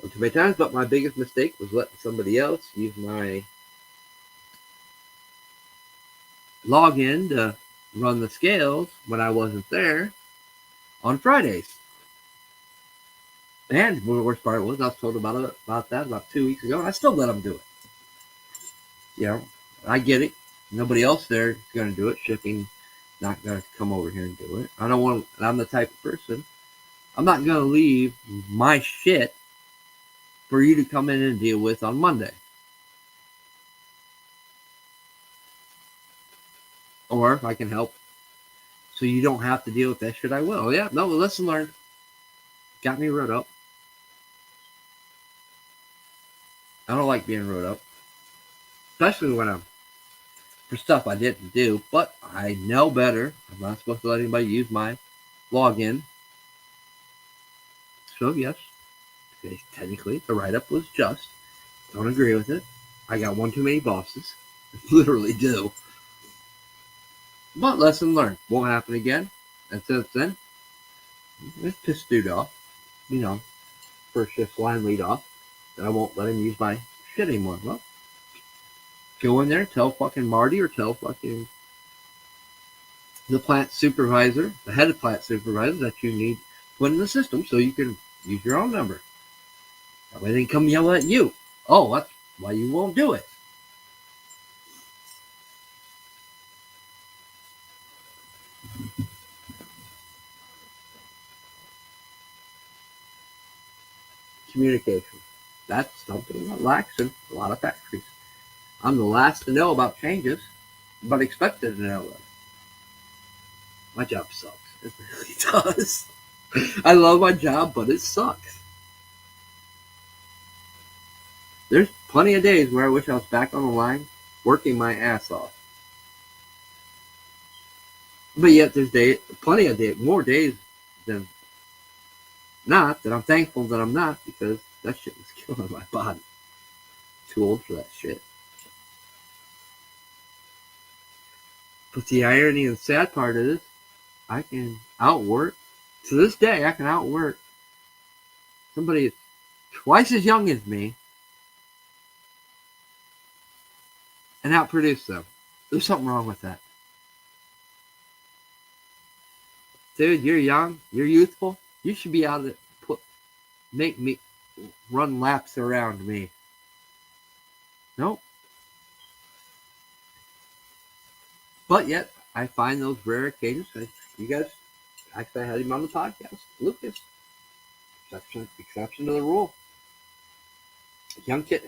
one too many times. But my biggest mistake was letting somebody else use my login to run the scales when I wasn't there on Fridays. And the worst part was I was told about that about 2 weeks ago, and I still let them do it. You know, I get it. Nobody else there is going to do it. Shipping not going to come over here and do it. I don't want. I'm the type of person. I'm not going to leave my shit for you to come in and deal with on Monday. Or if I can help, so you don't have to deal with that shit, I will. Yeah, no, lesson learned. Got me wrote up. I don't like being wrote up, especially when I'm for stuff I didn't do. But I know better. I'm not supposed to let anybody use my login. So yes, technically the write-up was just. Don't agree with it. I got one too many bosses. Literally do. But lesson learned. Won't happen again. And since then, it's pissed dude off. You know, first shift line lead off. That I won't let him use my shit anymore. Well, go in there, tell fucking Marty or tell fucking the plant supervisor, the head of plant supervisor, that you need to put in the system so you can use your own number. That way they can come yell at you. Oh, that's why you won't do it. Communication. That's something that lacks in a lot of factories. I'm the last to know about changes, but expected to know them. My job sucks. It really does. I love my job, but it sucks. There's plenty of days where I wish I was back on the line, working my ass off. But yet there's plenty of more days than not that I'm thankful that I'm not, because that shit was killing my body. Too old for that shit. But the irony and sad part is, I can outwork. To this day, I can outwork somebody twice as young as me and outproduce them. There's something wrong with that. Dude, you're young, you're youthful. You should be able to make me run laps around me. Nope. But yet, I find those rare occasions. You guys, actually, I had him on the podcast. Lucas, exception to the rule. Young kid,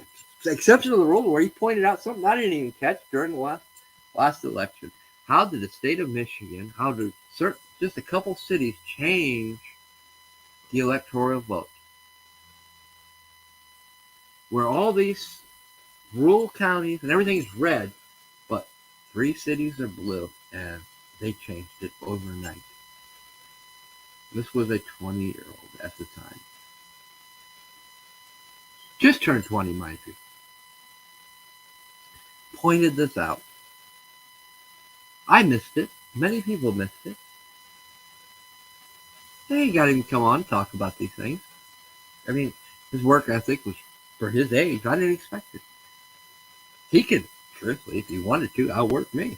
exception to the rule, where he pointed out something I didn't even catch during the last election. How did the state of Michigan, how did just a couple cities change the electoral vote? Where all these rural counties and everything is red, but 3 cities are blue, and they changed it overnight. This was a 20-year-old at the time. Just turned 20, mind you. Pointed this out. I missed it. Many people missed it. They got him to come on and talk about these things. I mean, his work ethic was, for his age, I didn't expect it. He could, truthfully, if he wanted to, outwork me.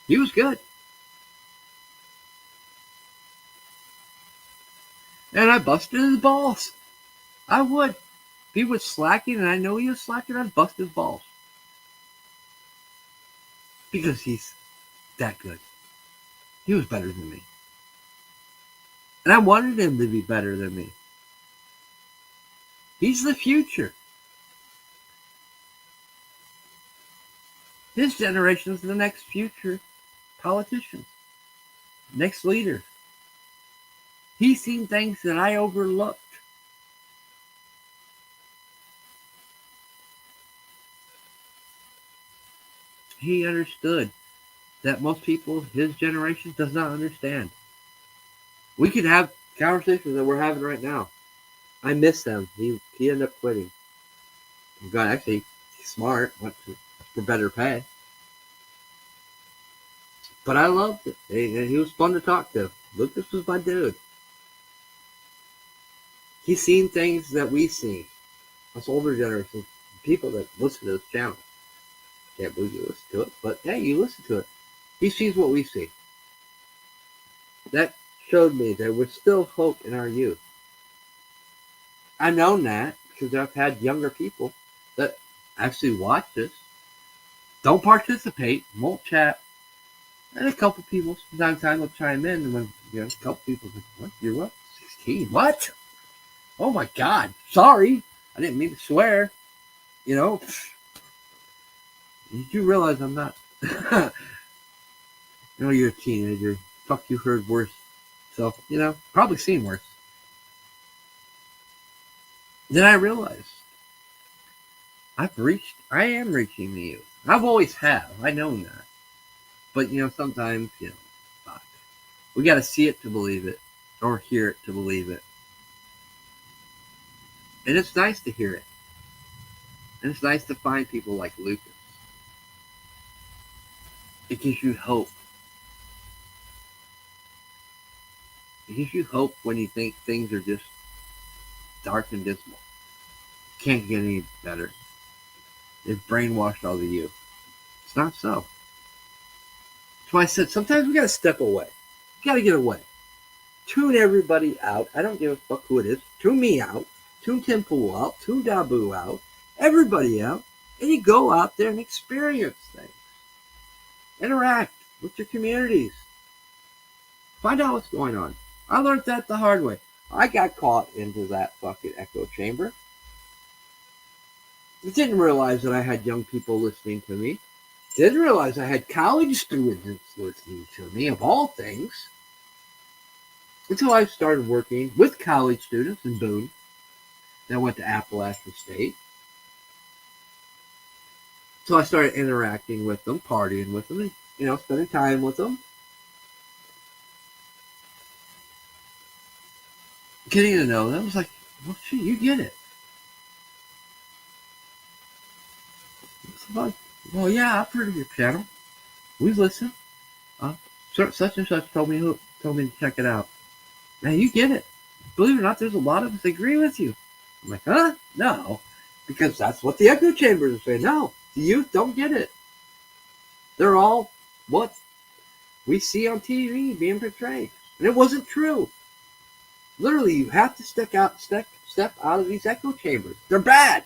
He was good. And I busted his balls. I would. If he was slacking, and I know he was slacking, I'd bust his balls. Because he's that good. He was better than me. And I wanted him to be better than me. He's the future. His generation is the next future politician. Next leader. He's seen things that I overlooked. He understood that most people, his generation, does not understand. We could have conversations that we're having right now. I miss them. He ended up quitting. God, actually, he's smart. Went for better pay. But I loved it. And he was fun to talk to. Lucas was my dude. He's seen things that we've seen. Us older generations, people that listen to this channel. Can't believe you listen to it, but hey, you listen to it. He sees what we see. That showed me there was still hope in our youth. I've known that because I've had younger people that actually watch this, don't participate, won't chat, and a couple people from time to time will chime in, and when a couple people say, "What? You're what? 16? What? Oh my God! Sorry, I didn't mean to swear." You know, did you realize I'm not? You're a teenager. Fuck, you heard worse. So, probably seen worse. Then I realized I am reaching the youth. I've always have. I know that. But, sometimes, fuck. We got to see it to believe it or hear it to believe it. And it's nice to hear it. And it's nice to find people like Lucas. It gives you hope. It gives you hope when you think things are just dark and dismal. Can't get any better. They've brainwashed all the youth. It's not so. That's why I said sometimes we got to step away. We got to get away. Tune everybody out. I don't give a fuck who it is. Tune me out. Tune Tim Pool out. Tune Dabu out. Everybody out. And you go out there and experience things. Interact with your communities. Find out what's going on. I learned that the hard way. I got caught into that fucking echo chamber. I didn't realize that I had young people listening to me. Didn't realize I had college students listening to me, of all things. Until I started working with college students in Boone. Then I went to Appalachian State. So I started interacting with them, partying with them, and, spending time with them. Getting to know them. I was like, well, shit, you get it. Like, well, yeah, I've heard of your channel. We've listened. Such and such told me to check it out. Man, you get it. Believe it or not, there's a lot of us that agree with you. I'm like, huh? No. Because that's what the echo chambers are saying. No, the youth don't get it. They're all what we see on TV being portrayed. And it wasn't true. Literally, you have to step out of these echo chambers. They're bad.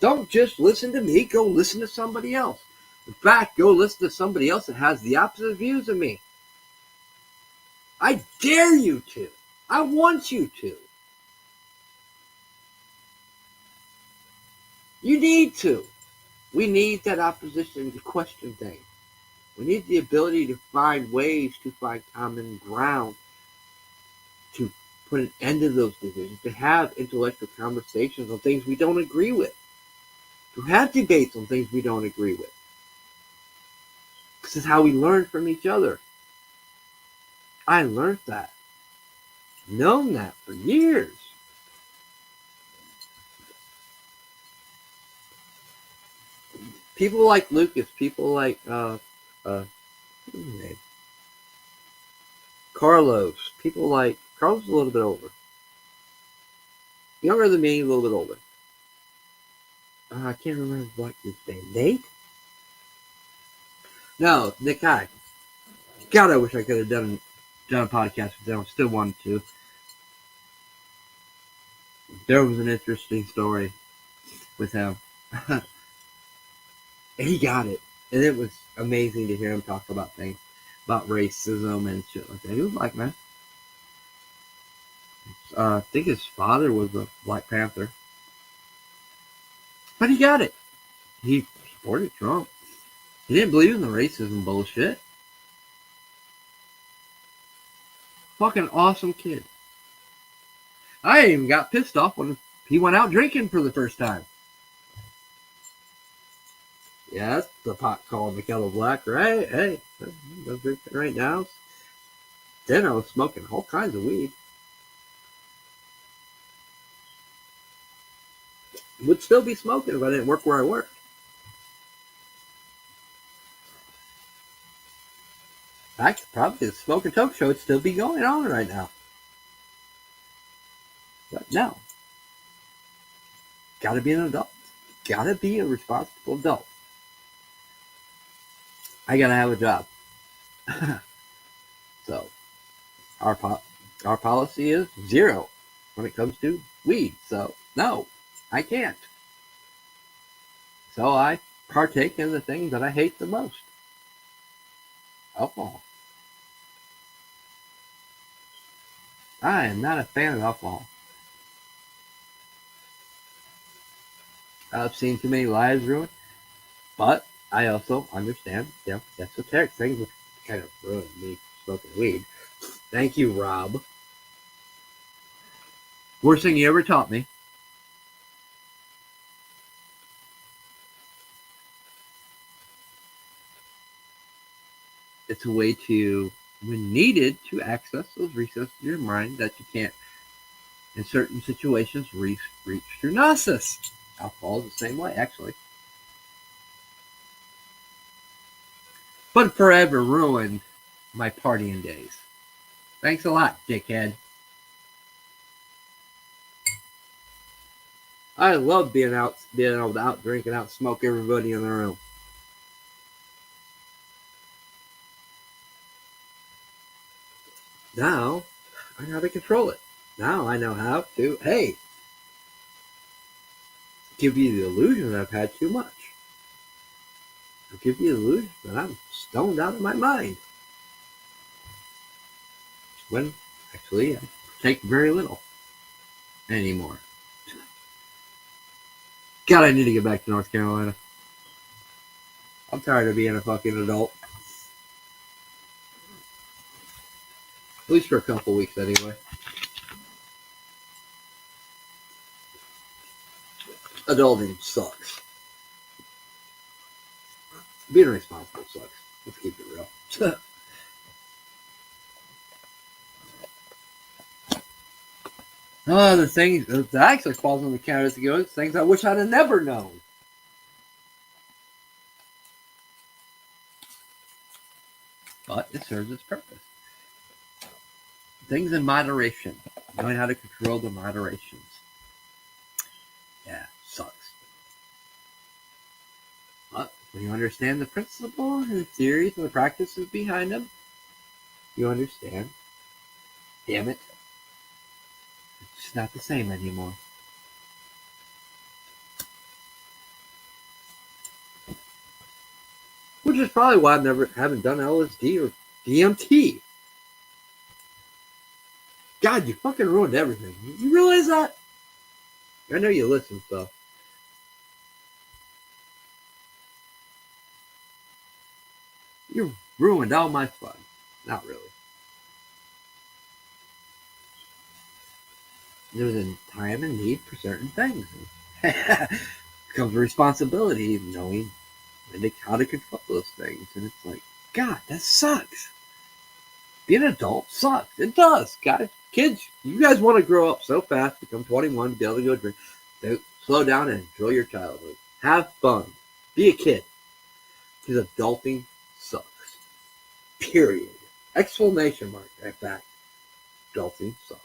Don't just listen to me. Go listen to somebody else. In fact, go listen to somebody else that has the opposite views of me. I dare you to. I want you to. You need to. We need that opposition to question things. We need the ability to find ways to find common ground, to put an end to those divisions, to have intellectual conversations on things we don't agree with, to have debates on things we don't agree with. This is how we learn from each other. I learned that. Known that for years. People like Lucas, people like what's his name? Carlos, people like Carlos is a little bit older. Younger than me, a little bit older. I can't remember what his name. Nate? No, Nick High. God, I wish I could have done a podcast with them. I still wanted to. There was an interesting story with him. And he got it. And it was amazing to hear him talk about things, about racism and shit like that. He was like, man. I think his father was a Black Panther. But he got it. He supported Trump. He didn't believe in the racism bullshit. Fucking awesome kid. I even got pissed off when he went out drinking for the first time. Yeah, that's the pot calling the kettle black, right? Hey, I'm drinking right now. Then I was smoking all kinds of weed. Would still be smoking if I didn't work where I work. In fact, probably the Smoke and Talk show would still be going on right now. But no. Gotta be an adult. Gotta be a responsible adult. I gotta have a job. So our policy is 0 when it comes to weed. So no, I can't. So I partake in the thing that I hate the most. Alcohol. I am not a fan of alcohol. I've seen too many lives ruined, but I also understand the esoteric things that kind of ruined me smoking weed. Thank you, Rob. Worst thing you ever taught me. It's a way to, when needed, to access those recesses of your mind that you can't, in certain situations, reach through gnosis. Alcohol is the same way, actually. But forever ruined my partying days. Thanks a lot, dickhead. I love being able to out drink and out smoke everybody in the room. Now, I know how to control it. Now I know how to, hey, give you the illusion that I've had too much. I'll give you the illusion that I'm stoned out of my mind. When actually I take very little anymore. God, I need to get back to North Carolina. I'm tired of being a fucking adult. At least for a couple weeks anyway. Adulting sucks. Being responsible sucks. Let's keep it real. The things that actually falls in the category of things I wish I'd have never known. But it serves its purpose. Things in moderation. Knowing how to control the moderations. Yeah, sucks. But when you understand the principle and the theories and the practices behind them, you understand. Damn it. It's just not the same anymore. Which is probably why I haven't done LSD or DMT. God, you fucking ruined everything. You realize that? I know you listen, so. You ruined all my fun. Not really. There's a time and need for certain things. Comes a responsibility of knowing how to control those things. And it's like, God, that sucks. Being an adult sucks. It does, guys. Kids, you guys want to grow up so fast, become 21, be able to go drink. So slow down and enjoy your childhood. Have fun. Be a kid. Because adulting sucks. Period. Exclamation mark. In fact, adulting sucks.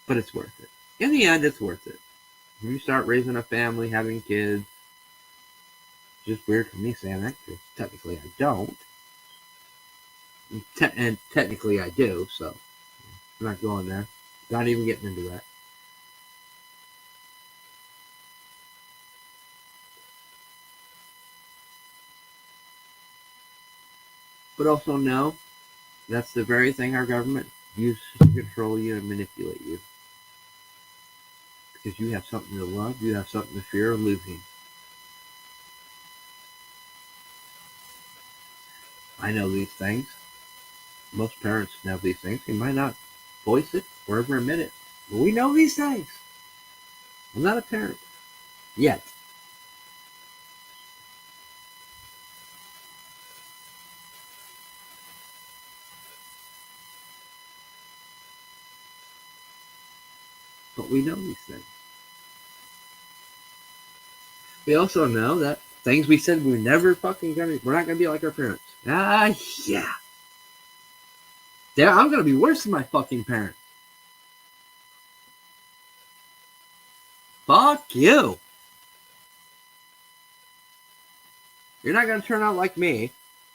But it's worth it. In the end, it's worth it. When you start raising a family, having kids, it's just weird for me saying that because technically I don't. And technically I do, so I'm not going there. Not even getting into that. But also know that's the very thing our government uses to control you and manipulate you. Because you have something to love, you have something to fear of losing. I know these things. Most parents know these things. They might not voice it or ever admit it. But we know these things. I'm not a parent. Yet. But we know these things. We also know that Things we said we're not gonna be like our parents. Yeah. I'm gonna be worse than my fucking parents. Fuck you. You're not gonna turn out like me,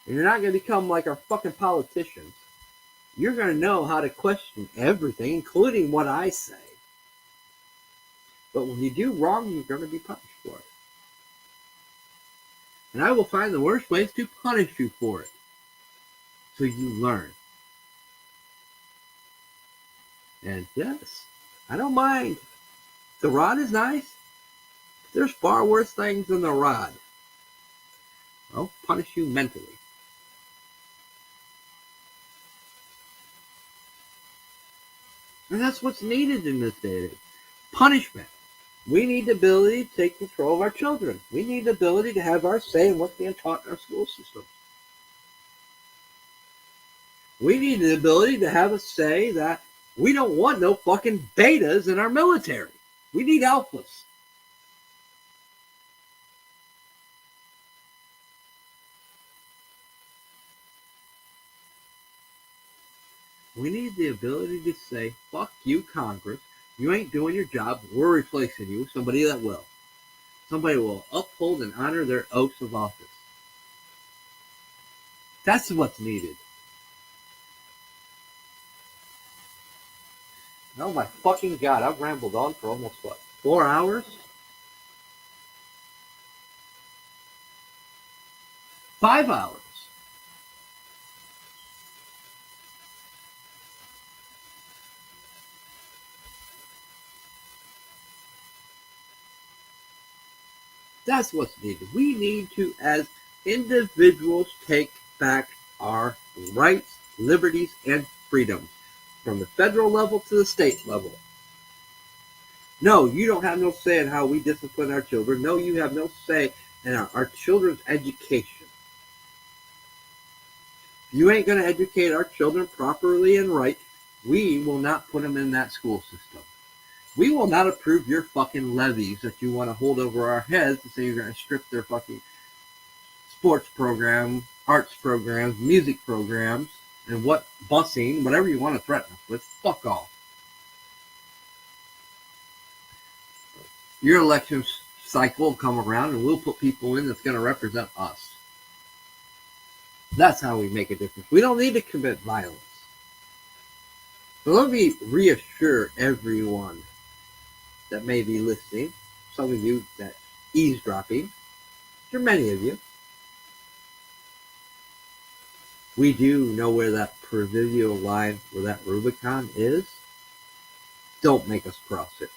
and you're not gonna become like our fucking politicians. You're gonna know how to question everything, including what I say. But when you do wrong, you're gonna be punished for it. And I will find the worst ways to punish you for it. So you learn. And yes, I don't mind. The rod is nice. There's far worse things than the rod. I'll punish you mentally. And that's what's needed in this day and age. Punishment. We need the ability to take control of our children. We need the ability to have our say in what's being taught in our school system. We need the ability to have a say that we don't want no fucking betas in our military. We need alphas. We need the ability to say, fuck you, Congress. You ain't doing your job. We're replacing you with somebody that will. Somebody will uphold and honor their oaths of office. That's what's needed. Oh my fucking God, I've rambled on for almost, 4 hours? 5 hours. That's what's needed. We need to, as individuals, take back our rights, liberties, and freedoms from the federal level to the state level. No, you don't have no say in how we discipline our children. No, you have no say in our children's education. If you ain't going to educate our children properly and right, we will not put them in that school system. We will not approve your fucking levies that you want to hold over our heads to say you're going to strip their fucking sports program, arts programs, music programs, and what busing, whatever you want to threaten us with. Fuck off. Your election cycle will come around and we'll put people in that's going to represent us. That's how we make a difference. We don't need to commit violence. So let me reassure everyone that may be listening, some of you that eavesdropping, there are many of you. We do know where that proverbial line, where that Rubicon is. Don't make us cross it.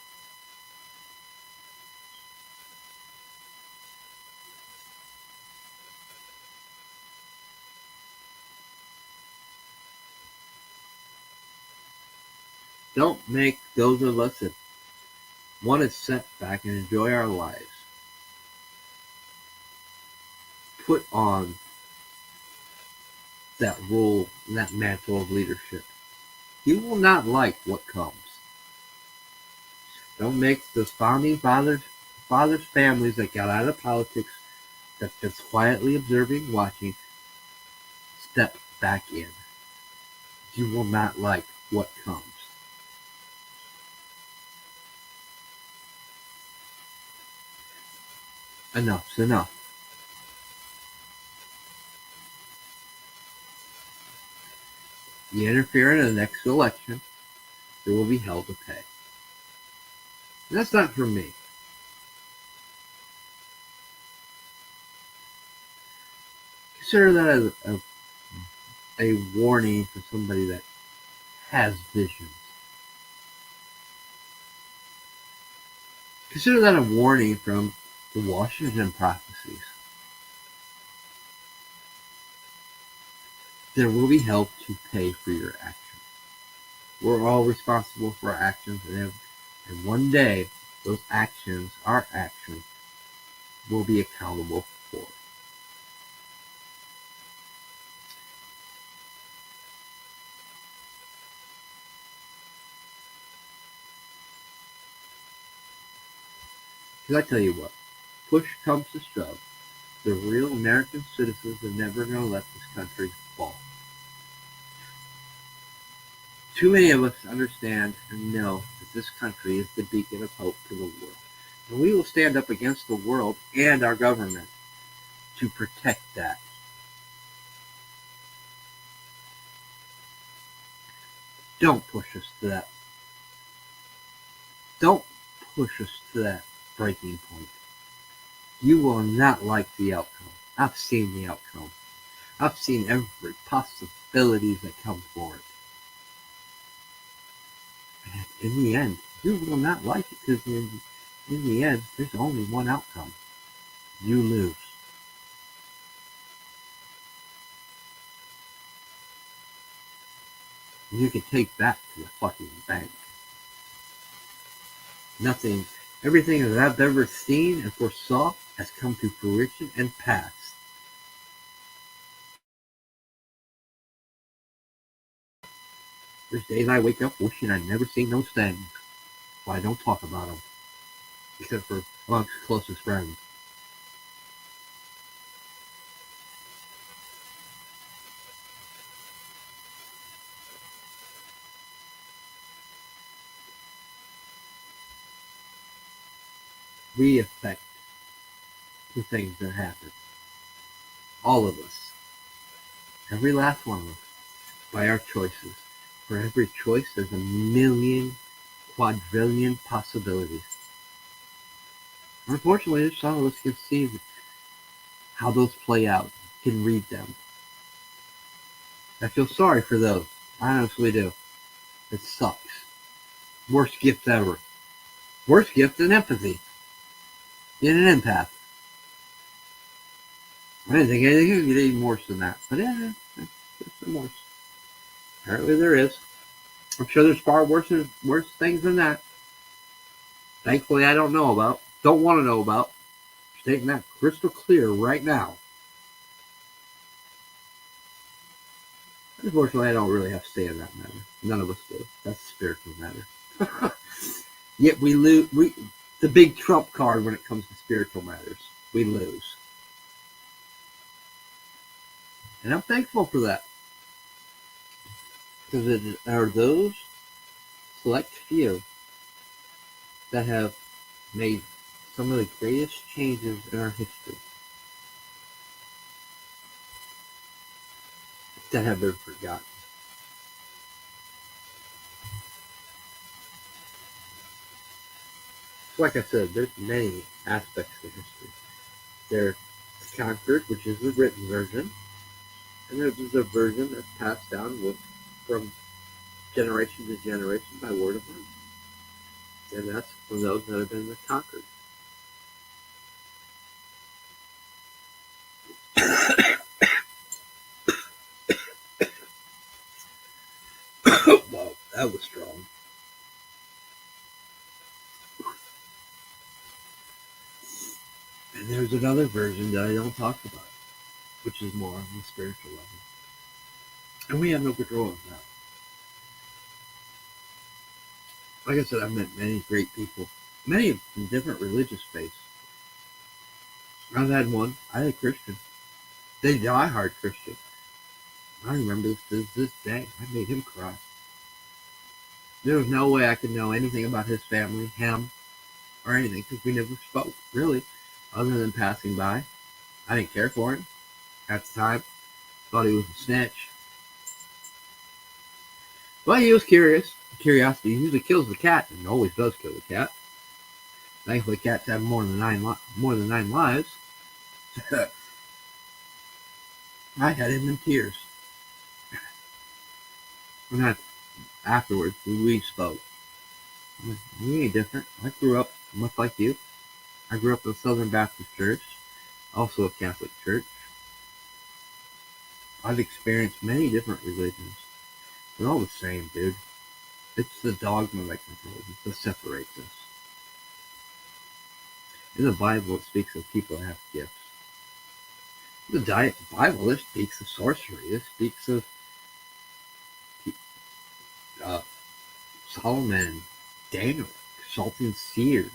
Don't make those of us that want to sit back and enjoy our lives put on that role and that mantle of leadership. You will not like what comes. Don't make those founding fathers families that got out of politics, that's just quietly observing, watching, step back in. You will not like what comes. Enough's enough. You interfere in the next election, there will be hell to pay. And that's not for me. Consider that as a warning for somebody that has visions. Consider that a warning from the Washington prophecies. There will be hell to pay for your actions. We're all responsible for our actions, and one day those actions, our actions, will be accountable for. Because I tell you what, push comes to shove, The real American citizens are never going to let this country fall. Too many of us understand and know that this country is the beacon of hope to the world. And we will stand up against the world and our government to protect that. Don't push us to that. Don't push us to that breaking point. You will not like the outcome. I've seen the outcome. I've seen every possibility that comes for it. And in the end, you will not like it because in the end, there's only one outcome. You lose. And you can take that to the fucking bank. Nothing, everything that I've ever seen and foresaw has come to fruition and passed. There's days I wake up wishing I'd never seen those things. But I don't talk about them. Except for amongst closest friends. We affect the things that happen. All of us. Every last one of us. By our choices. For every choice, there's a million, quadrillion possibilities. Unfortunately, some of us can see how those play out, can read them. I feel sorry for those. I honestly do. It sucks. Worst gift ever. Worst gift than empathy. Being an empath. I didn't think anything could get any worse than that. But yeah, there's some worse. Apparently there is. I'm sure there's far worse things than that. Thankfully, I don't know about. Don't want to know about. Stating that crystal clear right now. Unfortunately, I don't really have to say in that matter. None of us do. That's a spiritual matter. Yet we lose. The big trump card when it comes to spiritual matters. We lose. And I'm thankful for that. Because it are those select few that have made some of the greatest changes in our history that have been forgotten. Like I said, there's many aspects to history. There's conquered, which is the written version, and there's a version that's passed down from generation to generation by word of mouth. And that's from those that have been conquered. Wow, that was strong. And there's another version that I don't talk about, which is more on the spiritual level. And we have no control of that. Like I said, I've met many great people, many from different religious faiths. I've had one, I had a Christian. They die-hard Christian. I remember this day. I made him cry. There was no way I could know anything about his family, him, or anything, because we never spoke, really, other than passing by. I didn't care for him at the time. Thought he was a snitch. But he was curious. Curiosity usually kills the cat, and always does kill the cat. Thankfully, cats have more than nine lives. I had him in tears. And afterwards, we spoke. We ain't different. I grew up much like you. I grew up in the Southern Baptist Church, also a Catholic church. I've experienced many different religions. They're all the same, dude. It's the dogma that controls us, that separates us. In the Bible, it speaks of people that have gifts. In the Bible, it speaks of sorcery. It speaks of Solomon, Daniel, consulting seers.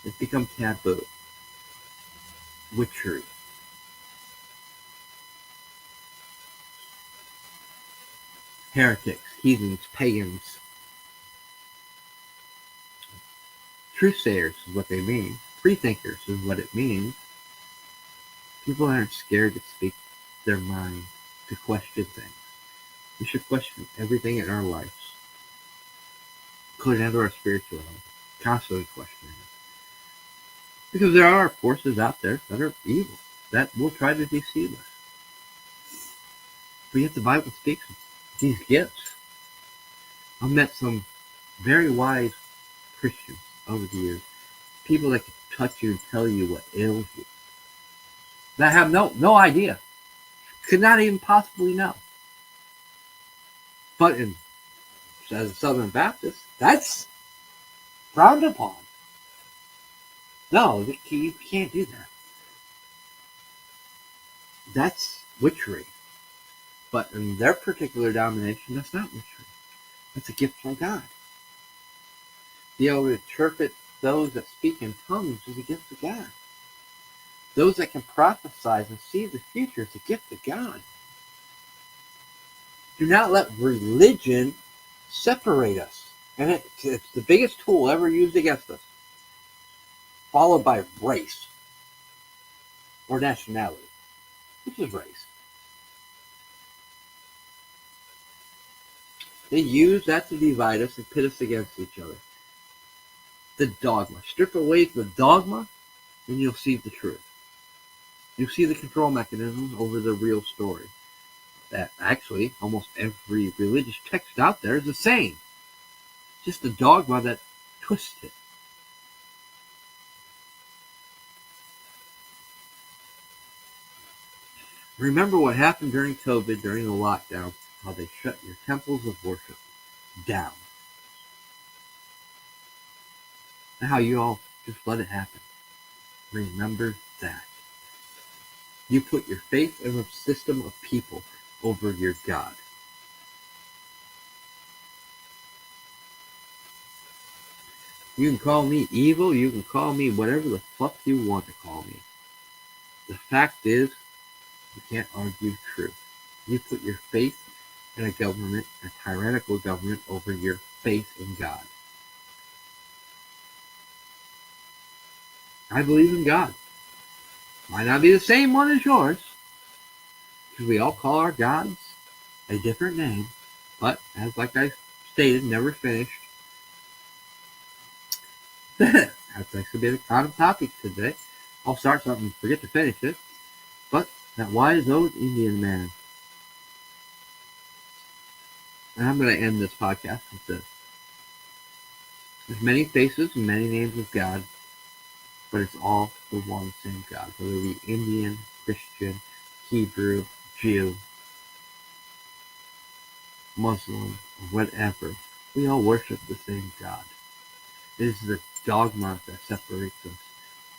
It's become taboo. Witchery. Heretics, heathens, pagans. Truthsayers is what they mean. Freethinkers is what it means. People aren't scared to speak their mind, to question things. We should question everything in our lives, including our spiritual life, constantly questioning it. Because there are forces out there that are evil, that will try to deceive us. But yet the Bible speaks of these gifts. I've met some very wise Christians over the years, people that can touch you and tell you what ails you, that have no idea, could not even possibly know. But as a Southern Baptist, that's frowned upon. No, you can't do that. That's witchery. But in their particular denomination, that's not witchery. That's a gift from God. Be able to interpret those that speak in tongues is a gift of God. Those that can prophesy and see the future is a gift of God. Do not let religion separate us. And it's the biggest tool ever used against us, followed by race or nationality, which is race. They use that to divide us and pit us against each other. The dogma. Strip away the dogma, and you'll see the truth. You'll see the control mechanism over the real story. That actually, almost every religious text out there is the same. Just a dogma that twists it. Remember what happened during COVID, during the lockdown, how they shut your temples of worship down. And how you all just let it happen. Remember that. You put your faith in a system of people over your God. You can call me evil, you can call me whatever the fuck you want to call me. The fact is, you can't argue truth. You put your faith in a government, a tyrannical government, over your faith in God. I believe in God. Might not be the same one as yours, because we all call our gods a different name, but as like I stated, never finished. That's actually been a common topic today. I'll start something and forget to finish it. But that wise old Indian man. And I'm going to end this podcast with this. There's many faces and many names of God, but it's all the one same God. Whether it be Indian, Christian, Hebrew, Jew, Muslim, or whatever, we all worship the same God. It is the dogma that separates us.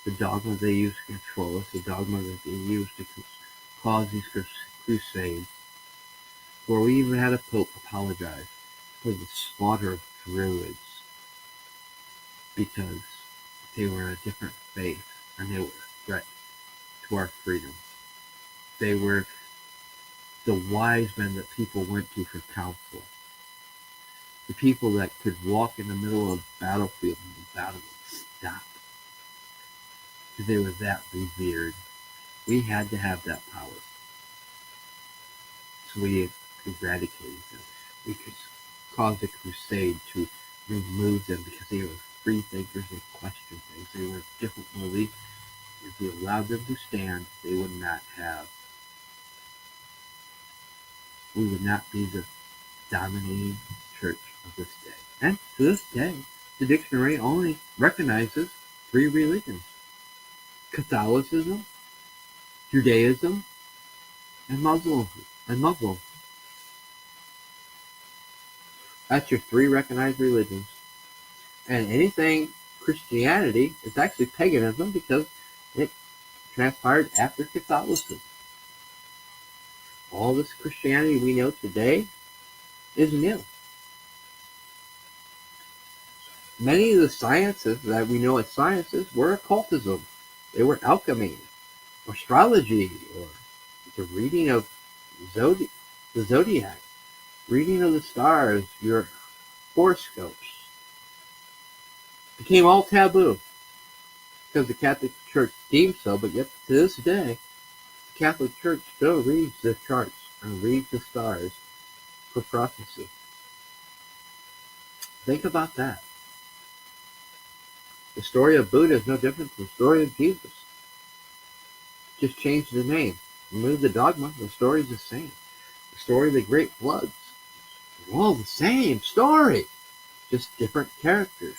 The dogma they use to control us. The dogma that they use to cause these crusades. Where we even had a pope apologize for the slaughter of druids because they were a different faith and they were a threat to our freedom. They were the wise men that people went to for counsel. The people that could walk in the middle of the battlefield and the battle would stop. Because they were that revered. We had to have that power. So we eradicated them. We could cause a crusade to remove them because they were free thinkers and questioned things. They were different beliefs. If we allowed them to stand, they would not have. We would not be the dominating church of this day. And to this day, the dictionary only recognizes 3 religions: Catholicism, Judaism, and Muslim. That's your 3 recognized religions. And anything Christianity is actually paganism because it transpired after Catholicism. All this Christianity we know today is new. Many of the sciences that we know as sciences were occultism. They were alchemy, or astrology, or the reading of the zodiac, reading of the stars, your horoscopes. Became all taboo because the Catholic Church deemed so, but yet to this day, the Catholic Church still reads the charts and reads the stars for prophecy. Think about that. The story of Buddha is no different from the story of Jesus. Just change the name. Remove the dogma. The story is the same. The story of the Great Floods. All the same story. Just different characters.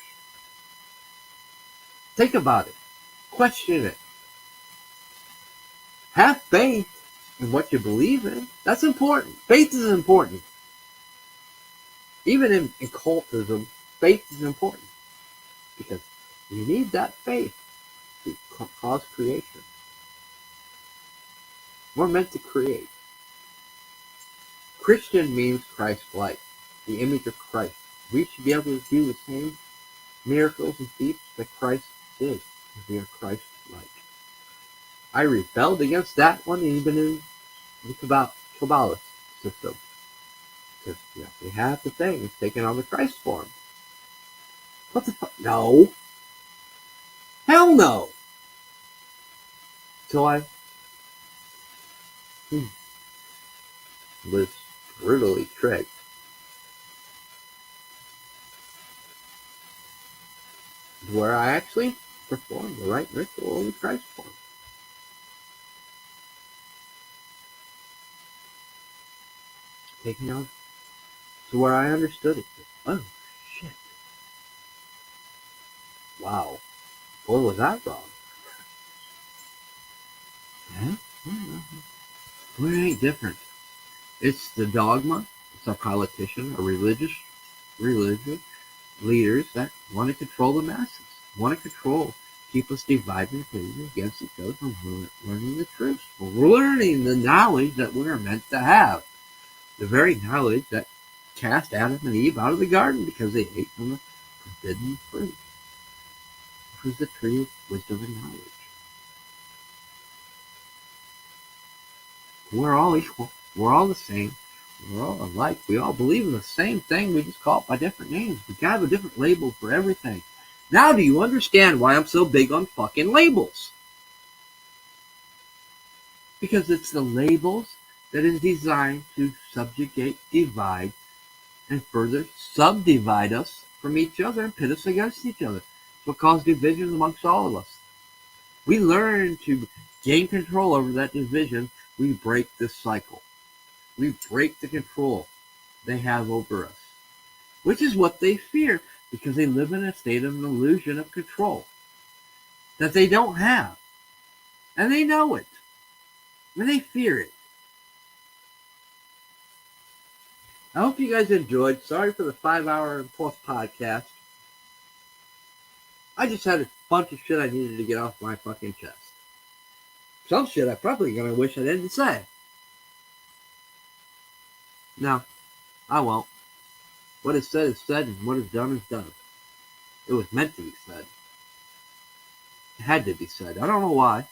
Think about it. Question it. Have faith in what you believe in. That's important. Faith is important. Even in occultism, faith is important. Because you need that faith to cause creation. We're meant to create. Christian means Christ-like, the image of Christ. We should be able to do the same miracles and feats that Christ did, because we are Christ-like. I rebelled against that one even in the Kabbalah system. Because they have the thing, it's taken on the Christ form. What the fuck? No. Hell no. So I was brutally tricked. Where I actually performed the right ritual in the Christ form. Taking on to where I understood it. Oh, shit. Wow. Boy, was I wrong. Yeah? Well, it ain't different. It's the dogma. It's a politician, a religious leaders that want to control the masses, want to keep us divided and pitted against each other from learning the truth, from learning the knowledge that we're meant to have. The very knowledge that cast Adam and Eve out of the garden because they ate from the forbidden fruit, which was the tree of wisdom and knowledge. We're all equal. We're all the same. We're all alike. We all believe in the same thing. We just call it by different names. We got to have a different label for everything. Now do you understand why I'm so big on fucking labels? Because it's the labels that is designed to subjugate, divide, and further subdivide us from each other and pit us against each other. It's what caused division amongst all of us. We learn to gain control over that division. We break this cycle. We break the control they have over us, which is what they fear because they live in a state of an illusion of control that they don't have. And they know it. And they fear it. I hope you guys enjoyed. Sorry for the 5-hour and plus podcast. I just had a bunch of shit I needed to get off my fucking chest. Some shit I probably gonna wish I didn't say. No, I won't. What is said, and what is done, is done. It was meant to be said. It had to be said. I don't know why.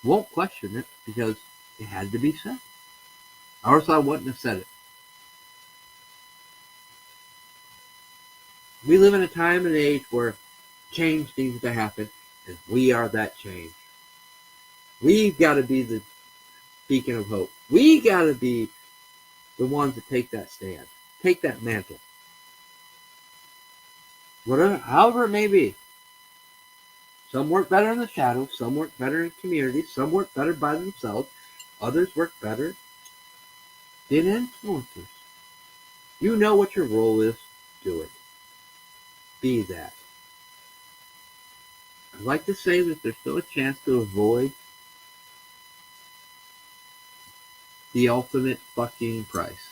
Won't question it, because it had to be said. Or else I wouldn't have said it. We live in a time and age where change needs to happen, and we are that change. We've got to be the beacon of hope. We got to be the ones that take that stand. Take that mantle. Whatever, however it may be. Some work better in the shadows. Some work better in communities. Some work better by themselves. Others work better in influencers. You know what your role is. Do it. Be that. I'd like to say that there's still a chance to avoid the ultimate fucking price.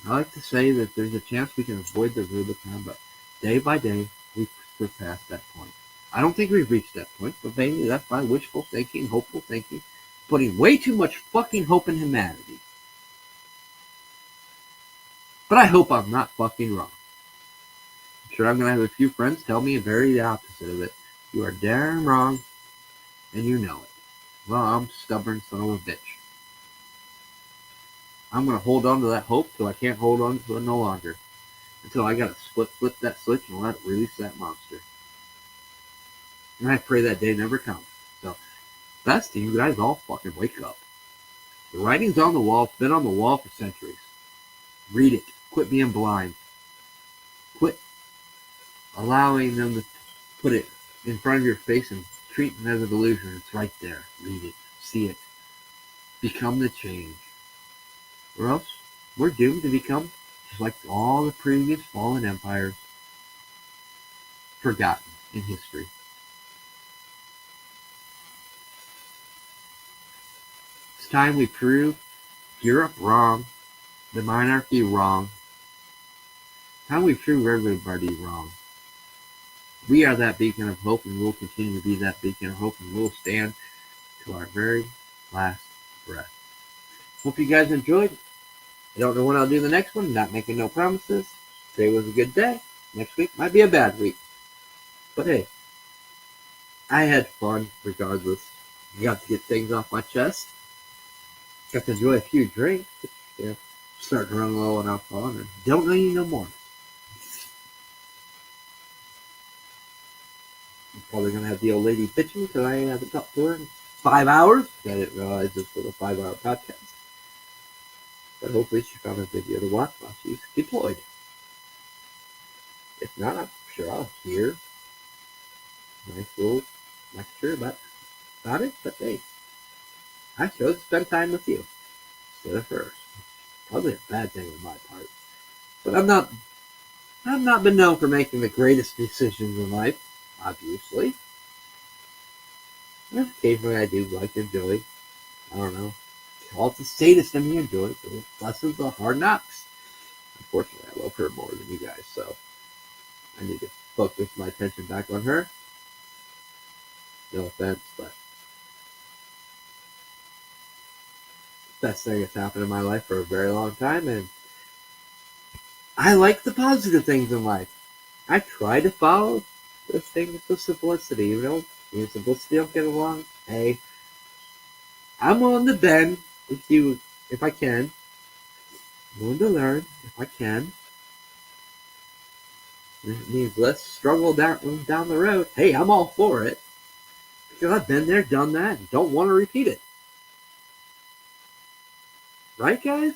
I like to say that there's a chance we can avoid the Rubicon, but day by day, we surpass that point. I don't think we've reached that point, but maybe that's my wishful thinking, hopeful thinking, putting way too much fucking hope in humanity. But I hope I'm not fucking wrong. Sure, I'm going to have a few friends tell me very the opposite of it. You are damn wrong, and you know it. Well, I'm stubborn son of a bitch. I'm going to hold on to that hope till I can't hold on to it no longer. Until I got to flip that switch and let it release that monster. And I pray that day never comes. So, best to you guys all fucking wake up. The writing's on the wall. It's been on the wall for centuries. Read it. Quit being blind. Quit allowing them to put it in front of your face and treat it as a delusion. It's right there. Read it. See it. Become the change. Or else we're doomed to become just like all the previous fallen empires, forgotten in history. It's time we prove Europe wrong, the monarchy wrong. It's time we prove everybody wrong. We are that beacon of hope, and we'll continue to be that beacon of hope, and we'll stand to our very last breath. Hope you guys enjoyed. I don't know when I'll do the next one. Not making no promises. Today was a good day. Next week might be a bad week. But hey, I had fun regardless. I got to get things off my chest. Got to enjoy a few drinks. Yeah, starting to run low on alcohol, and don't know you no more. I'm probably going to have the old lady bitching because I haven't talked to her in 5 hours. I didn't realize this was a 5-hour podcast. But hopefully she found a video to watch while she's deployed. If not, I'm sure I'll hear a nice little lecture about it. But hey, I chose to spend time with you instead of her. Probably a bad thing on my part. But I've not been known for making the greatest decisions in life, obviously. And occasionally I do like to enjoy, I don't know, call it the status of me enjoy the lessons of hard knocks. Unfortunately, I love her more than you guys, so I need to focus my attention back on her. No offense, but best thing that's happened in my life for a very long time, and I like the positive things in life. I try to follow the things of simplicity, you know. Me and simplicity don't get along. Hey, I'm willing to bend if I can. I'm willing to learn if I can. If it means less struggle down the road. Hey, I'm all for it. Because I've been there, done that, and don't want to repeat it. Right, guys?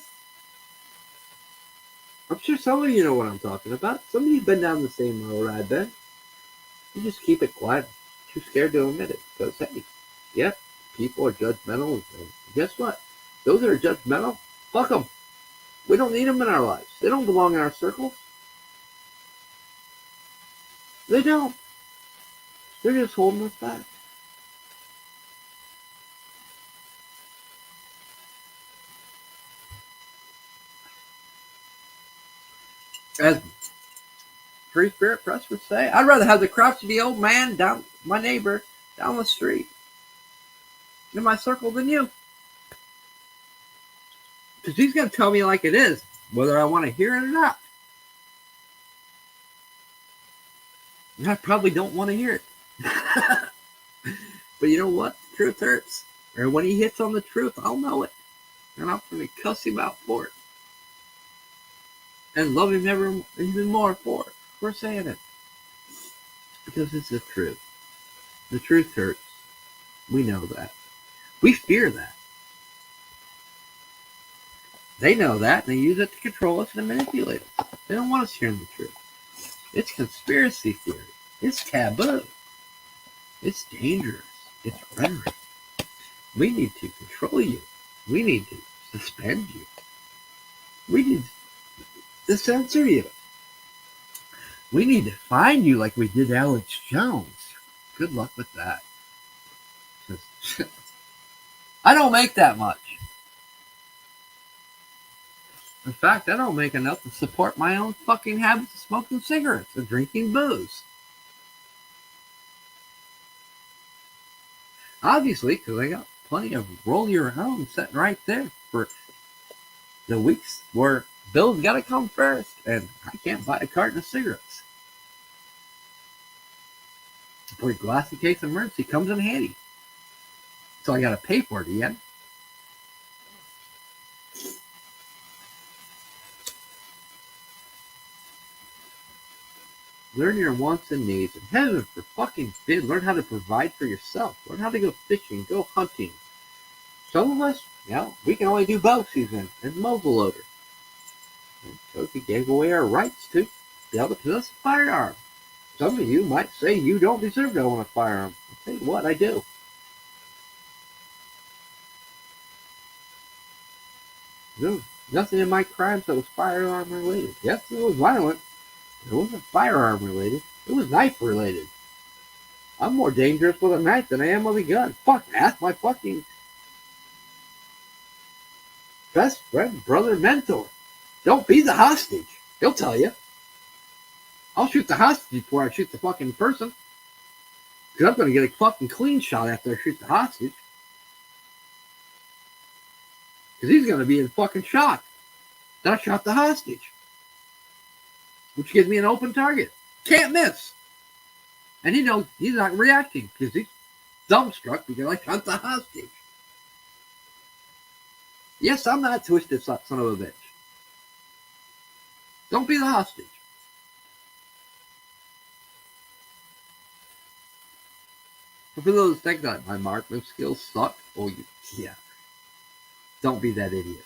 I'm sure some of you know what I'm talking about. Some of you have been down the same road I've been. You just keep it quiet. Too scared to admit it. Because, hey, yep, people are judgmental. And guess what? Those that are judgmental, fuck them. We don't need them in our lives. They don't belong in our circles. They don't. They're just holding us back. As Free Spirit Press would say, I'd rather have the crotchety old man down my neighbor down the street in my circle than you. Because he's going to tell me like it is, whether I want to hear it or not. And I probably don't want to hear it. But you know what? The truth hurts. Or when he hits on the truth, I'll know it. And I'm going to cuss him out for it. And love him even more for saying it. Because it's the truth. The truth hurts. We know that. We fear that. They know that, and they use it to control us and manipulate us. They don't want us hearing the truth. It's conspiracy theory. It's taboo. It's dangerous. It's rhetoric. We need to control you. We need to suspend you. We need to censor you. We need to find you like we did Alex Jones. Good luck with that. I don't make that much. In fact, I don't make enough to support my own fucking habits of smoking cigarettes and drinking booze. Obviously, because I got plenty of roll your own sitting right there for the weeks where bills got to come first, and I can't buy a carton of cigarettes. For a glassy case of emergency comes in handy. So I got to pay for it again. Learn your wants and needs. And heaven for fucking bid, learn how to provide for yourself. Learn how to go fishing, go hunting. Some of us, we can only do bow season and muzzle loader. And so we gave away our rights to be able to possess a firearm. Some of you might say you don't deserve to own a firearm. I'll tell you what, I do. There's nothing in my crimes that was firearm related. Yes, it was violent. It wasn't firearm related. It was knife related. I'm more dangerous with a knife than I am with a gun. Fuck, ask my fucking best friend, brother, mentor. Don't be the hostage. He'll tell you. I'll shoot the hostage before I shoot the fucking person. Because I'm going to get a fucking clean shot after I shoot the hostage. Because he's going to be in fucking shock that I shot the hostage. Which gives me an open target. Can't miss. And he knows he's not reacting because he's dumbstruck because I shot the hostage. Yes, I'm not twisted son of a bitch. Don't be the hostage. For those that think that my marksman skills suck, yeah. Don't be that idiot.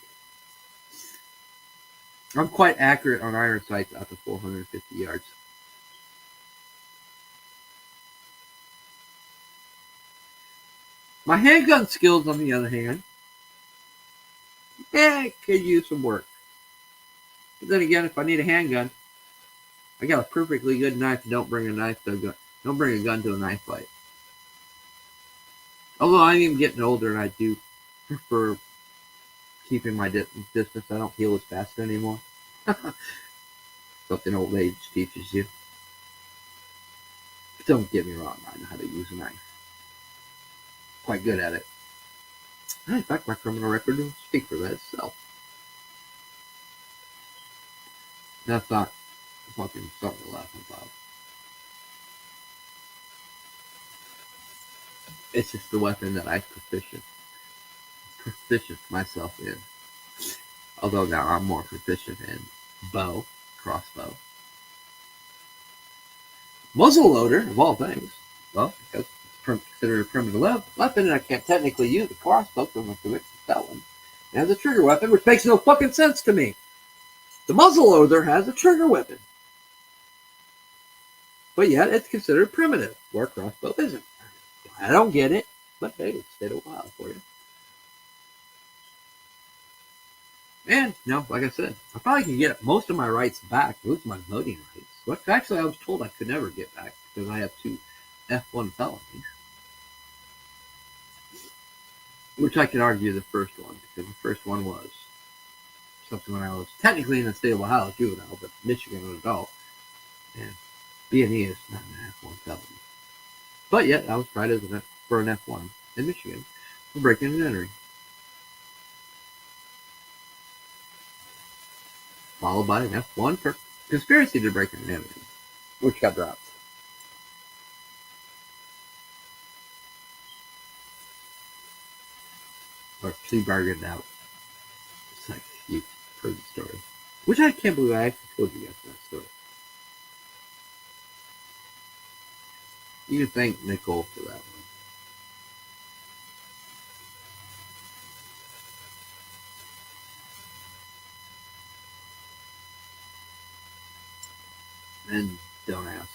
I'm quite accurate on iron sights out to 450 yards. My handgun skills, on the other hand, could use some work. But then again, if I need a handgun, I got a perfectly good knife. Don't bring a knife to a gun. Don't bring a gun to a knife fight. Although I'm even getting older, and I do prefer keeping my distance. I don't heal as fast anymore. Something old age teaches you. Don't get me wrong, I know how to use a knife. Quite good at it. In fact, my criminal record will speak for that itself. That's not fucking something to laugh about. It's just the weapon that I proficient myself in. Although now I'm more proficient in bow, crossbow. Muzzle loader, of all things. Well, because it's considered a primitive weapon, and I can't technically use a crossbow because I'm a convicted felon. It has a trigger weapon, which makes no fucking sense to me. The muzzle loader has a trigger weapon. But yet, it's considered primitive, where a crossbow isn't. I don't get it, but hey, it stayed a while for you. And, like I said, I probably can get most of my rights back, lose my voting rights. Which actually I was told I could never get back because I have 2 F1 felonies. Which I could argue the first one, because the first one was something when I was technically in the state of Ohio juvenile, but Michigan an adult. And B&E is not an F1 felony. But yet, I was tried for an F1 in Michigan for breaking and entering. Followed by an F1 for conspiracy to break and entering, which got dropped. Or plea bargained out. It's like, you've heard the story. Which I can't believe I actually told you guys that story. You can thank Nicole for that one. And don't ask.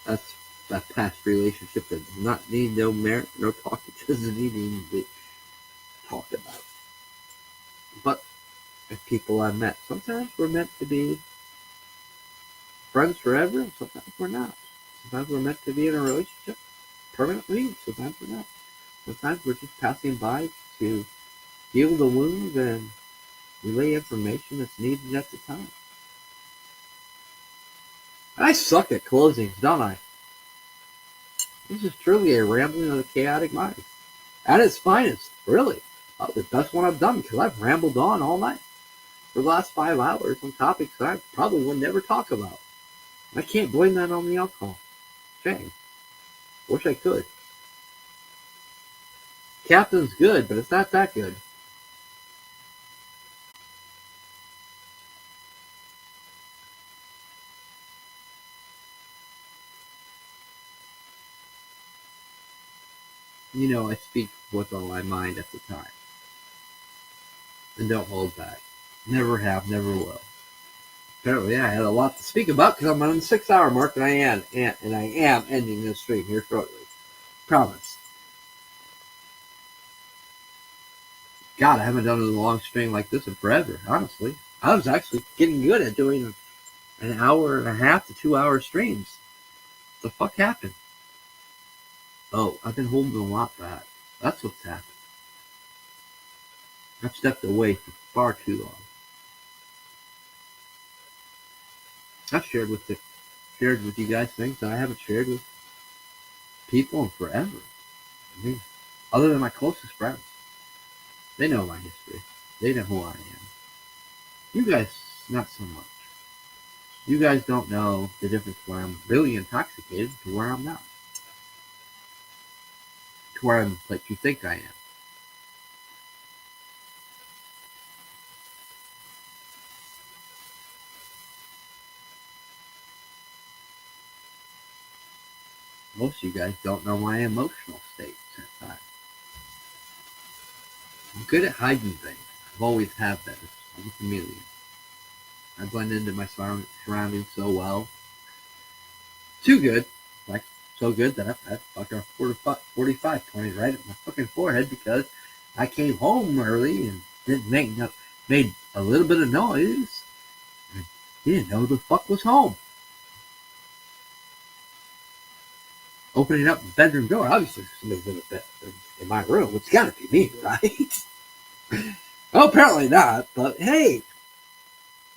That's that past relationship that does not need no merit, no talk. It doesn't need to even be talked about. But the people I met, sometimes we're meant to be friends forever, and sometimes we're not. Sometimes we're meant to be in a relationship permanently, sometimes we're not. Sometimes we're just passing by to heal the wounds and relay information that's needed at the time. I suck at closings, don't I? This is truly a rambling of the chaotic mind. At its finest, really. The best one I've done, because I've rambled on all night for the last 5 hours on topics that I probably would never talk about. I can't blame that on the alcohol. Shame. Wish I could. Captain's good, but it's not that good. I speak what's on my mind at the time. And don't hold back. Never have, never will. Apparently, I had a lot to speak about because I'm on the 6 hour mark, and I am ending this stream here shortly. Promise. God, I haven't done a long stream like this in forever, honestly. I was actually getting good at doing an hour and a half to 2 hour streams. What the fuck happened? Oh, I've been holding a lot back. That's what's happened. I've stepped away for far too long. I've shared with you guys things that I haven't shared with people in forever. I mean, other than my closest friends. They know my history. They know who I am. You guys, not so much. You guys don't know the difference where I'm really intoxicated to where I'm not. To where I'm like you think I am. Most of you guys don't know my emotional states at times. I'm good at hiding things. I've always have been. I'm a chameleon. I blend into my surroundings so well. Too good. Like, so good that I've had fucking 45 pointed right at my fucking forehead because I came home early and didn't made a little bit of noise. And didn't know who the fuck was home. Opening up the bedroom door, obviously somebody's in my room. It's gotta be me, right? Oh, apparently not, but hey.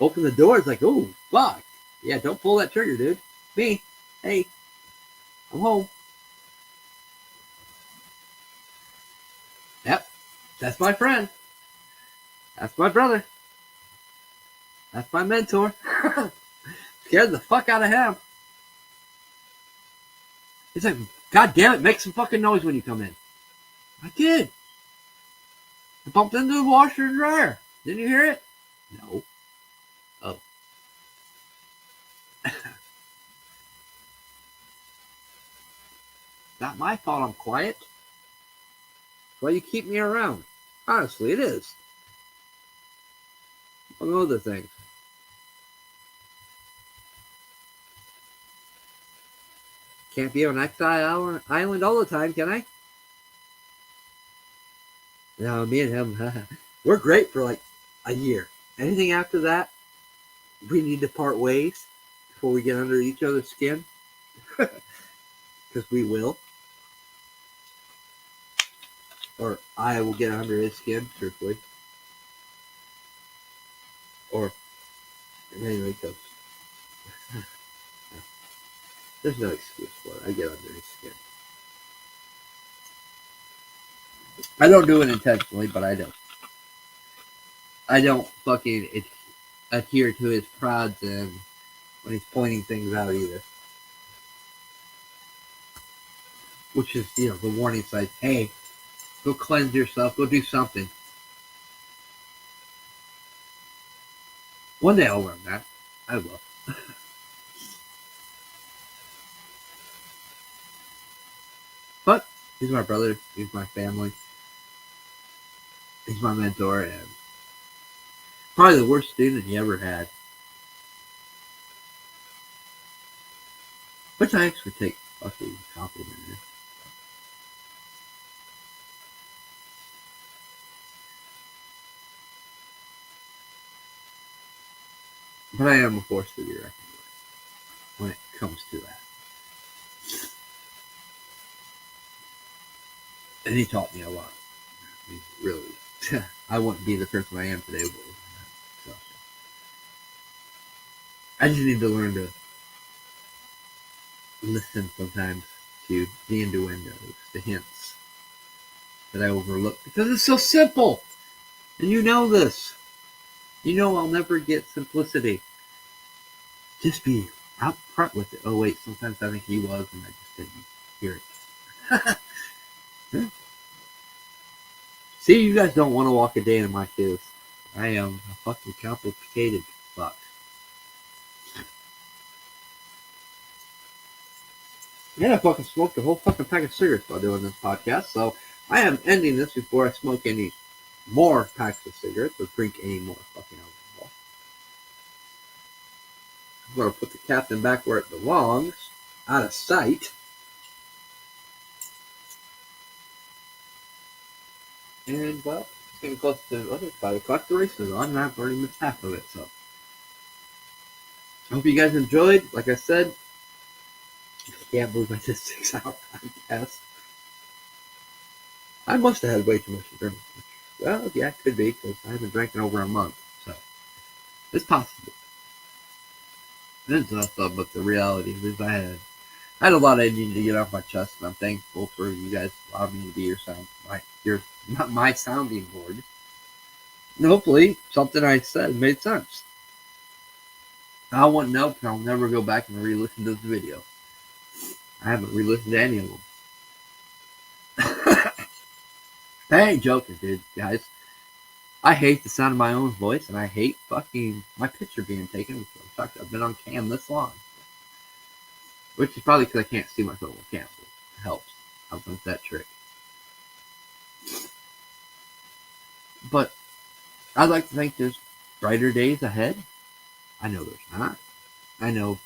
Open the door, it's like, oh, fuck. Yeah, don't pull that trigger, dude. Me. Hey. I'm home. Yep. That's my friend. That's my brother. That's my mentor. Scared the fuck out of him. He's like, God damn it, make some fucking noise when you come in. I did. I bumped into the washer and dryer. Didn't you hear it? No. Oh. Not my fault I'm quiet. That's why you keep me around. Honestly, it is. Among other things. Can't be on Exile Island all the time, can I? No, me and him, we're great for like a year. Anything after that, we need to part ways before we get under each other's skin. Because we will. Or I will get under his skin, truthfully. Or, anyway, because there's no excuse for it. I get under his skin. I don't do it intentionally, but I don't. I don't fucking adhere to his prods and when he's pointing things out either. Which is, the warning sign. Hey, go cleanse yourself. Go do something. One day I'll learn that. I will. But he's my brother. He's my family. He's my mentor and probably the worst student he ever had. Which I actually take fucking compliment in. But I am a force to be reckoned with when it comes to that. And he taught me a lot. I mean, really. I wouldn't be the person I am today. So. I just need to learn to listen sometimes to the innuendos, the hints that I overlook because it's so simple. And you know this. You know I'll never get simplicity. Just be out front with it. Oh wait, sometimes I think he was and I just didn't hear it. See, you guys don't want to walk a day in my shoes. I am a fucking complicated fuck. And I fucking smoked a whole fucking pack of cigarettes while doing this podcast, so I am ending this before I smoke any more packs of cigarettes or drink any more fucking alcohol. I'm going to put the captain back where it belongs, out of sight. And, well, it's getting close to 5 o'clock. The race is on, and I've already missed half of it, so. I hope you guys enjoyed. Like I said, I can't believe I did 6-hour podcast. I must have had way too much to drink. Well, yeah, it could be, because I haven't drank in over a month, so. It's possible. It's not fun, but the reality is I had a lot I needed to get off my chest, and I'm thankful for you guys allowing me to be my sounding board. And hopefully, something I said made sense. I won't know because I'll never go back and re-listen to this video. I haven't re-listened to any of them. I ain't joking, dude, guys. I hate the sound of my own voice, and I hate fucking my picture being taken. I've been on cam this long. Which is probably because I can't see myself on cam. So it helps. Helps with that trick. But I'd like to think there's brighter days ahead. I know there's not. I know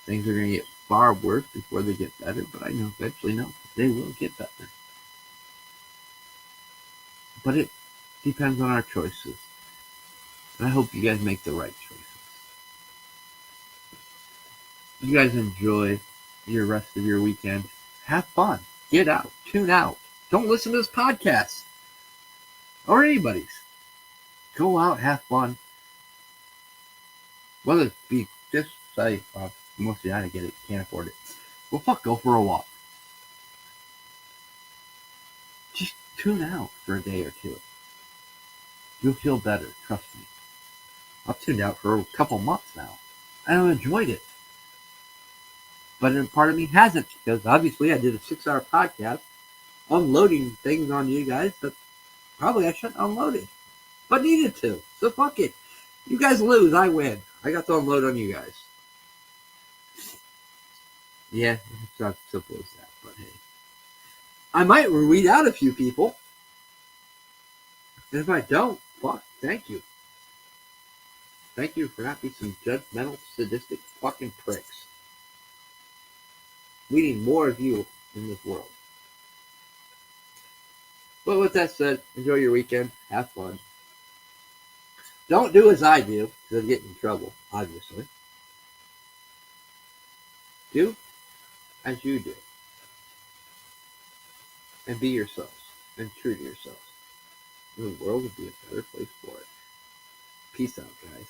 things are going to get far worse before they get better, but I know eventually they will get better. But it depends on our choices. And I hope you guys make the right choices. You guys enjoy your rest of your weekend. Have fun. Get out. Tune out. Don't listen to this podcast. Or anybody's. Go out, have fun. Whether it be just say, most of you I get it, can't afford it. Well, fuck, go for a walk. Just tune out for a day or two. You'll feel better, trust me. I've tuned out for a couple months now. And I've enjoyed it. But part of me hasn't, because obviously I did a 6-hour podcast unloading things on you guys that probably I shouldn't unload it. But needed to. So fuck it. You guys lose, I win. I got to unload on you guys. Yeah, it's not simple as that, but hey. I might weed out a few people. And if I don't, fuck, thank you. Thank you for not being some judgmental, sadistic fucking pricks. We need more of you in this world. But with that said, enjoy your weekend. Have fun. Don't do as I do, because I'll get in trouble, obviously. Do as you do. And be yourselves. And true to yourselves. And the world would be a better place for it. Peace out, guys.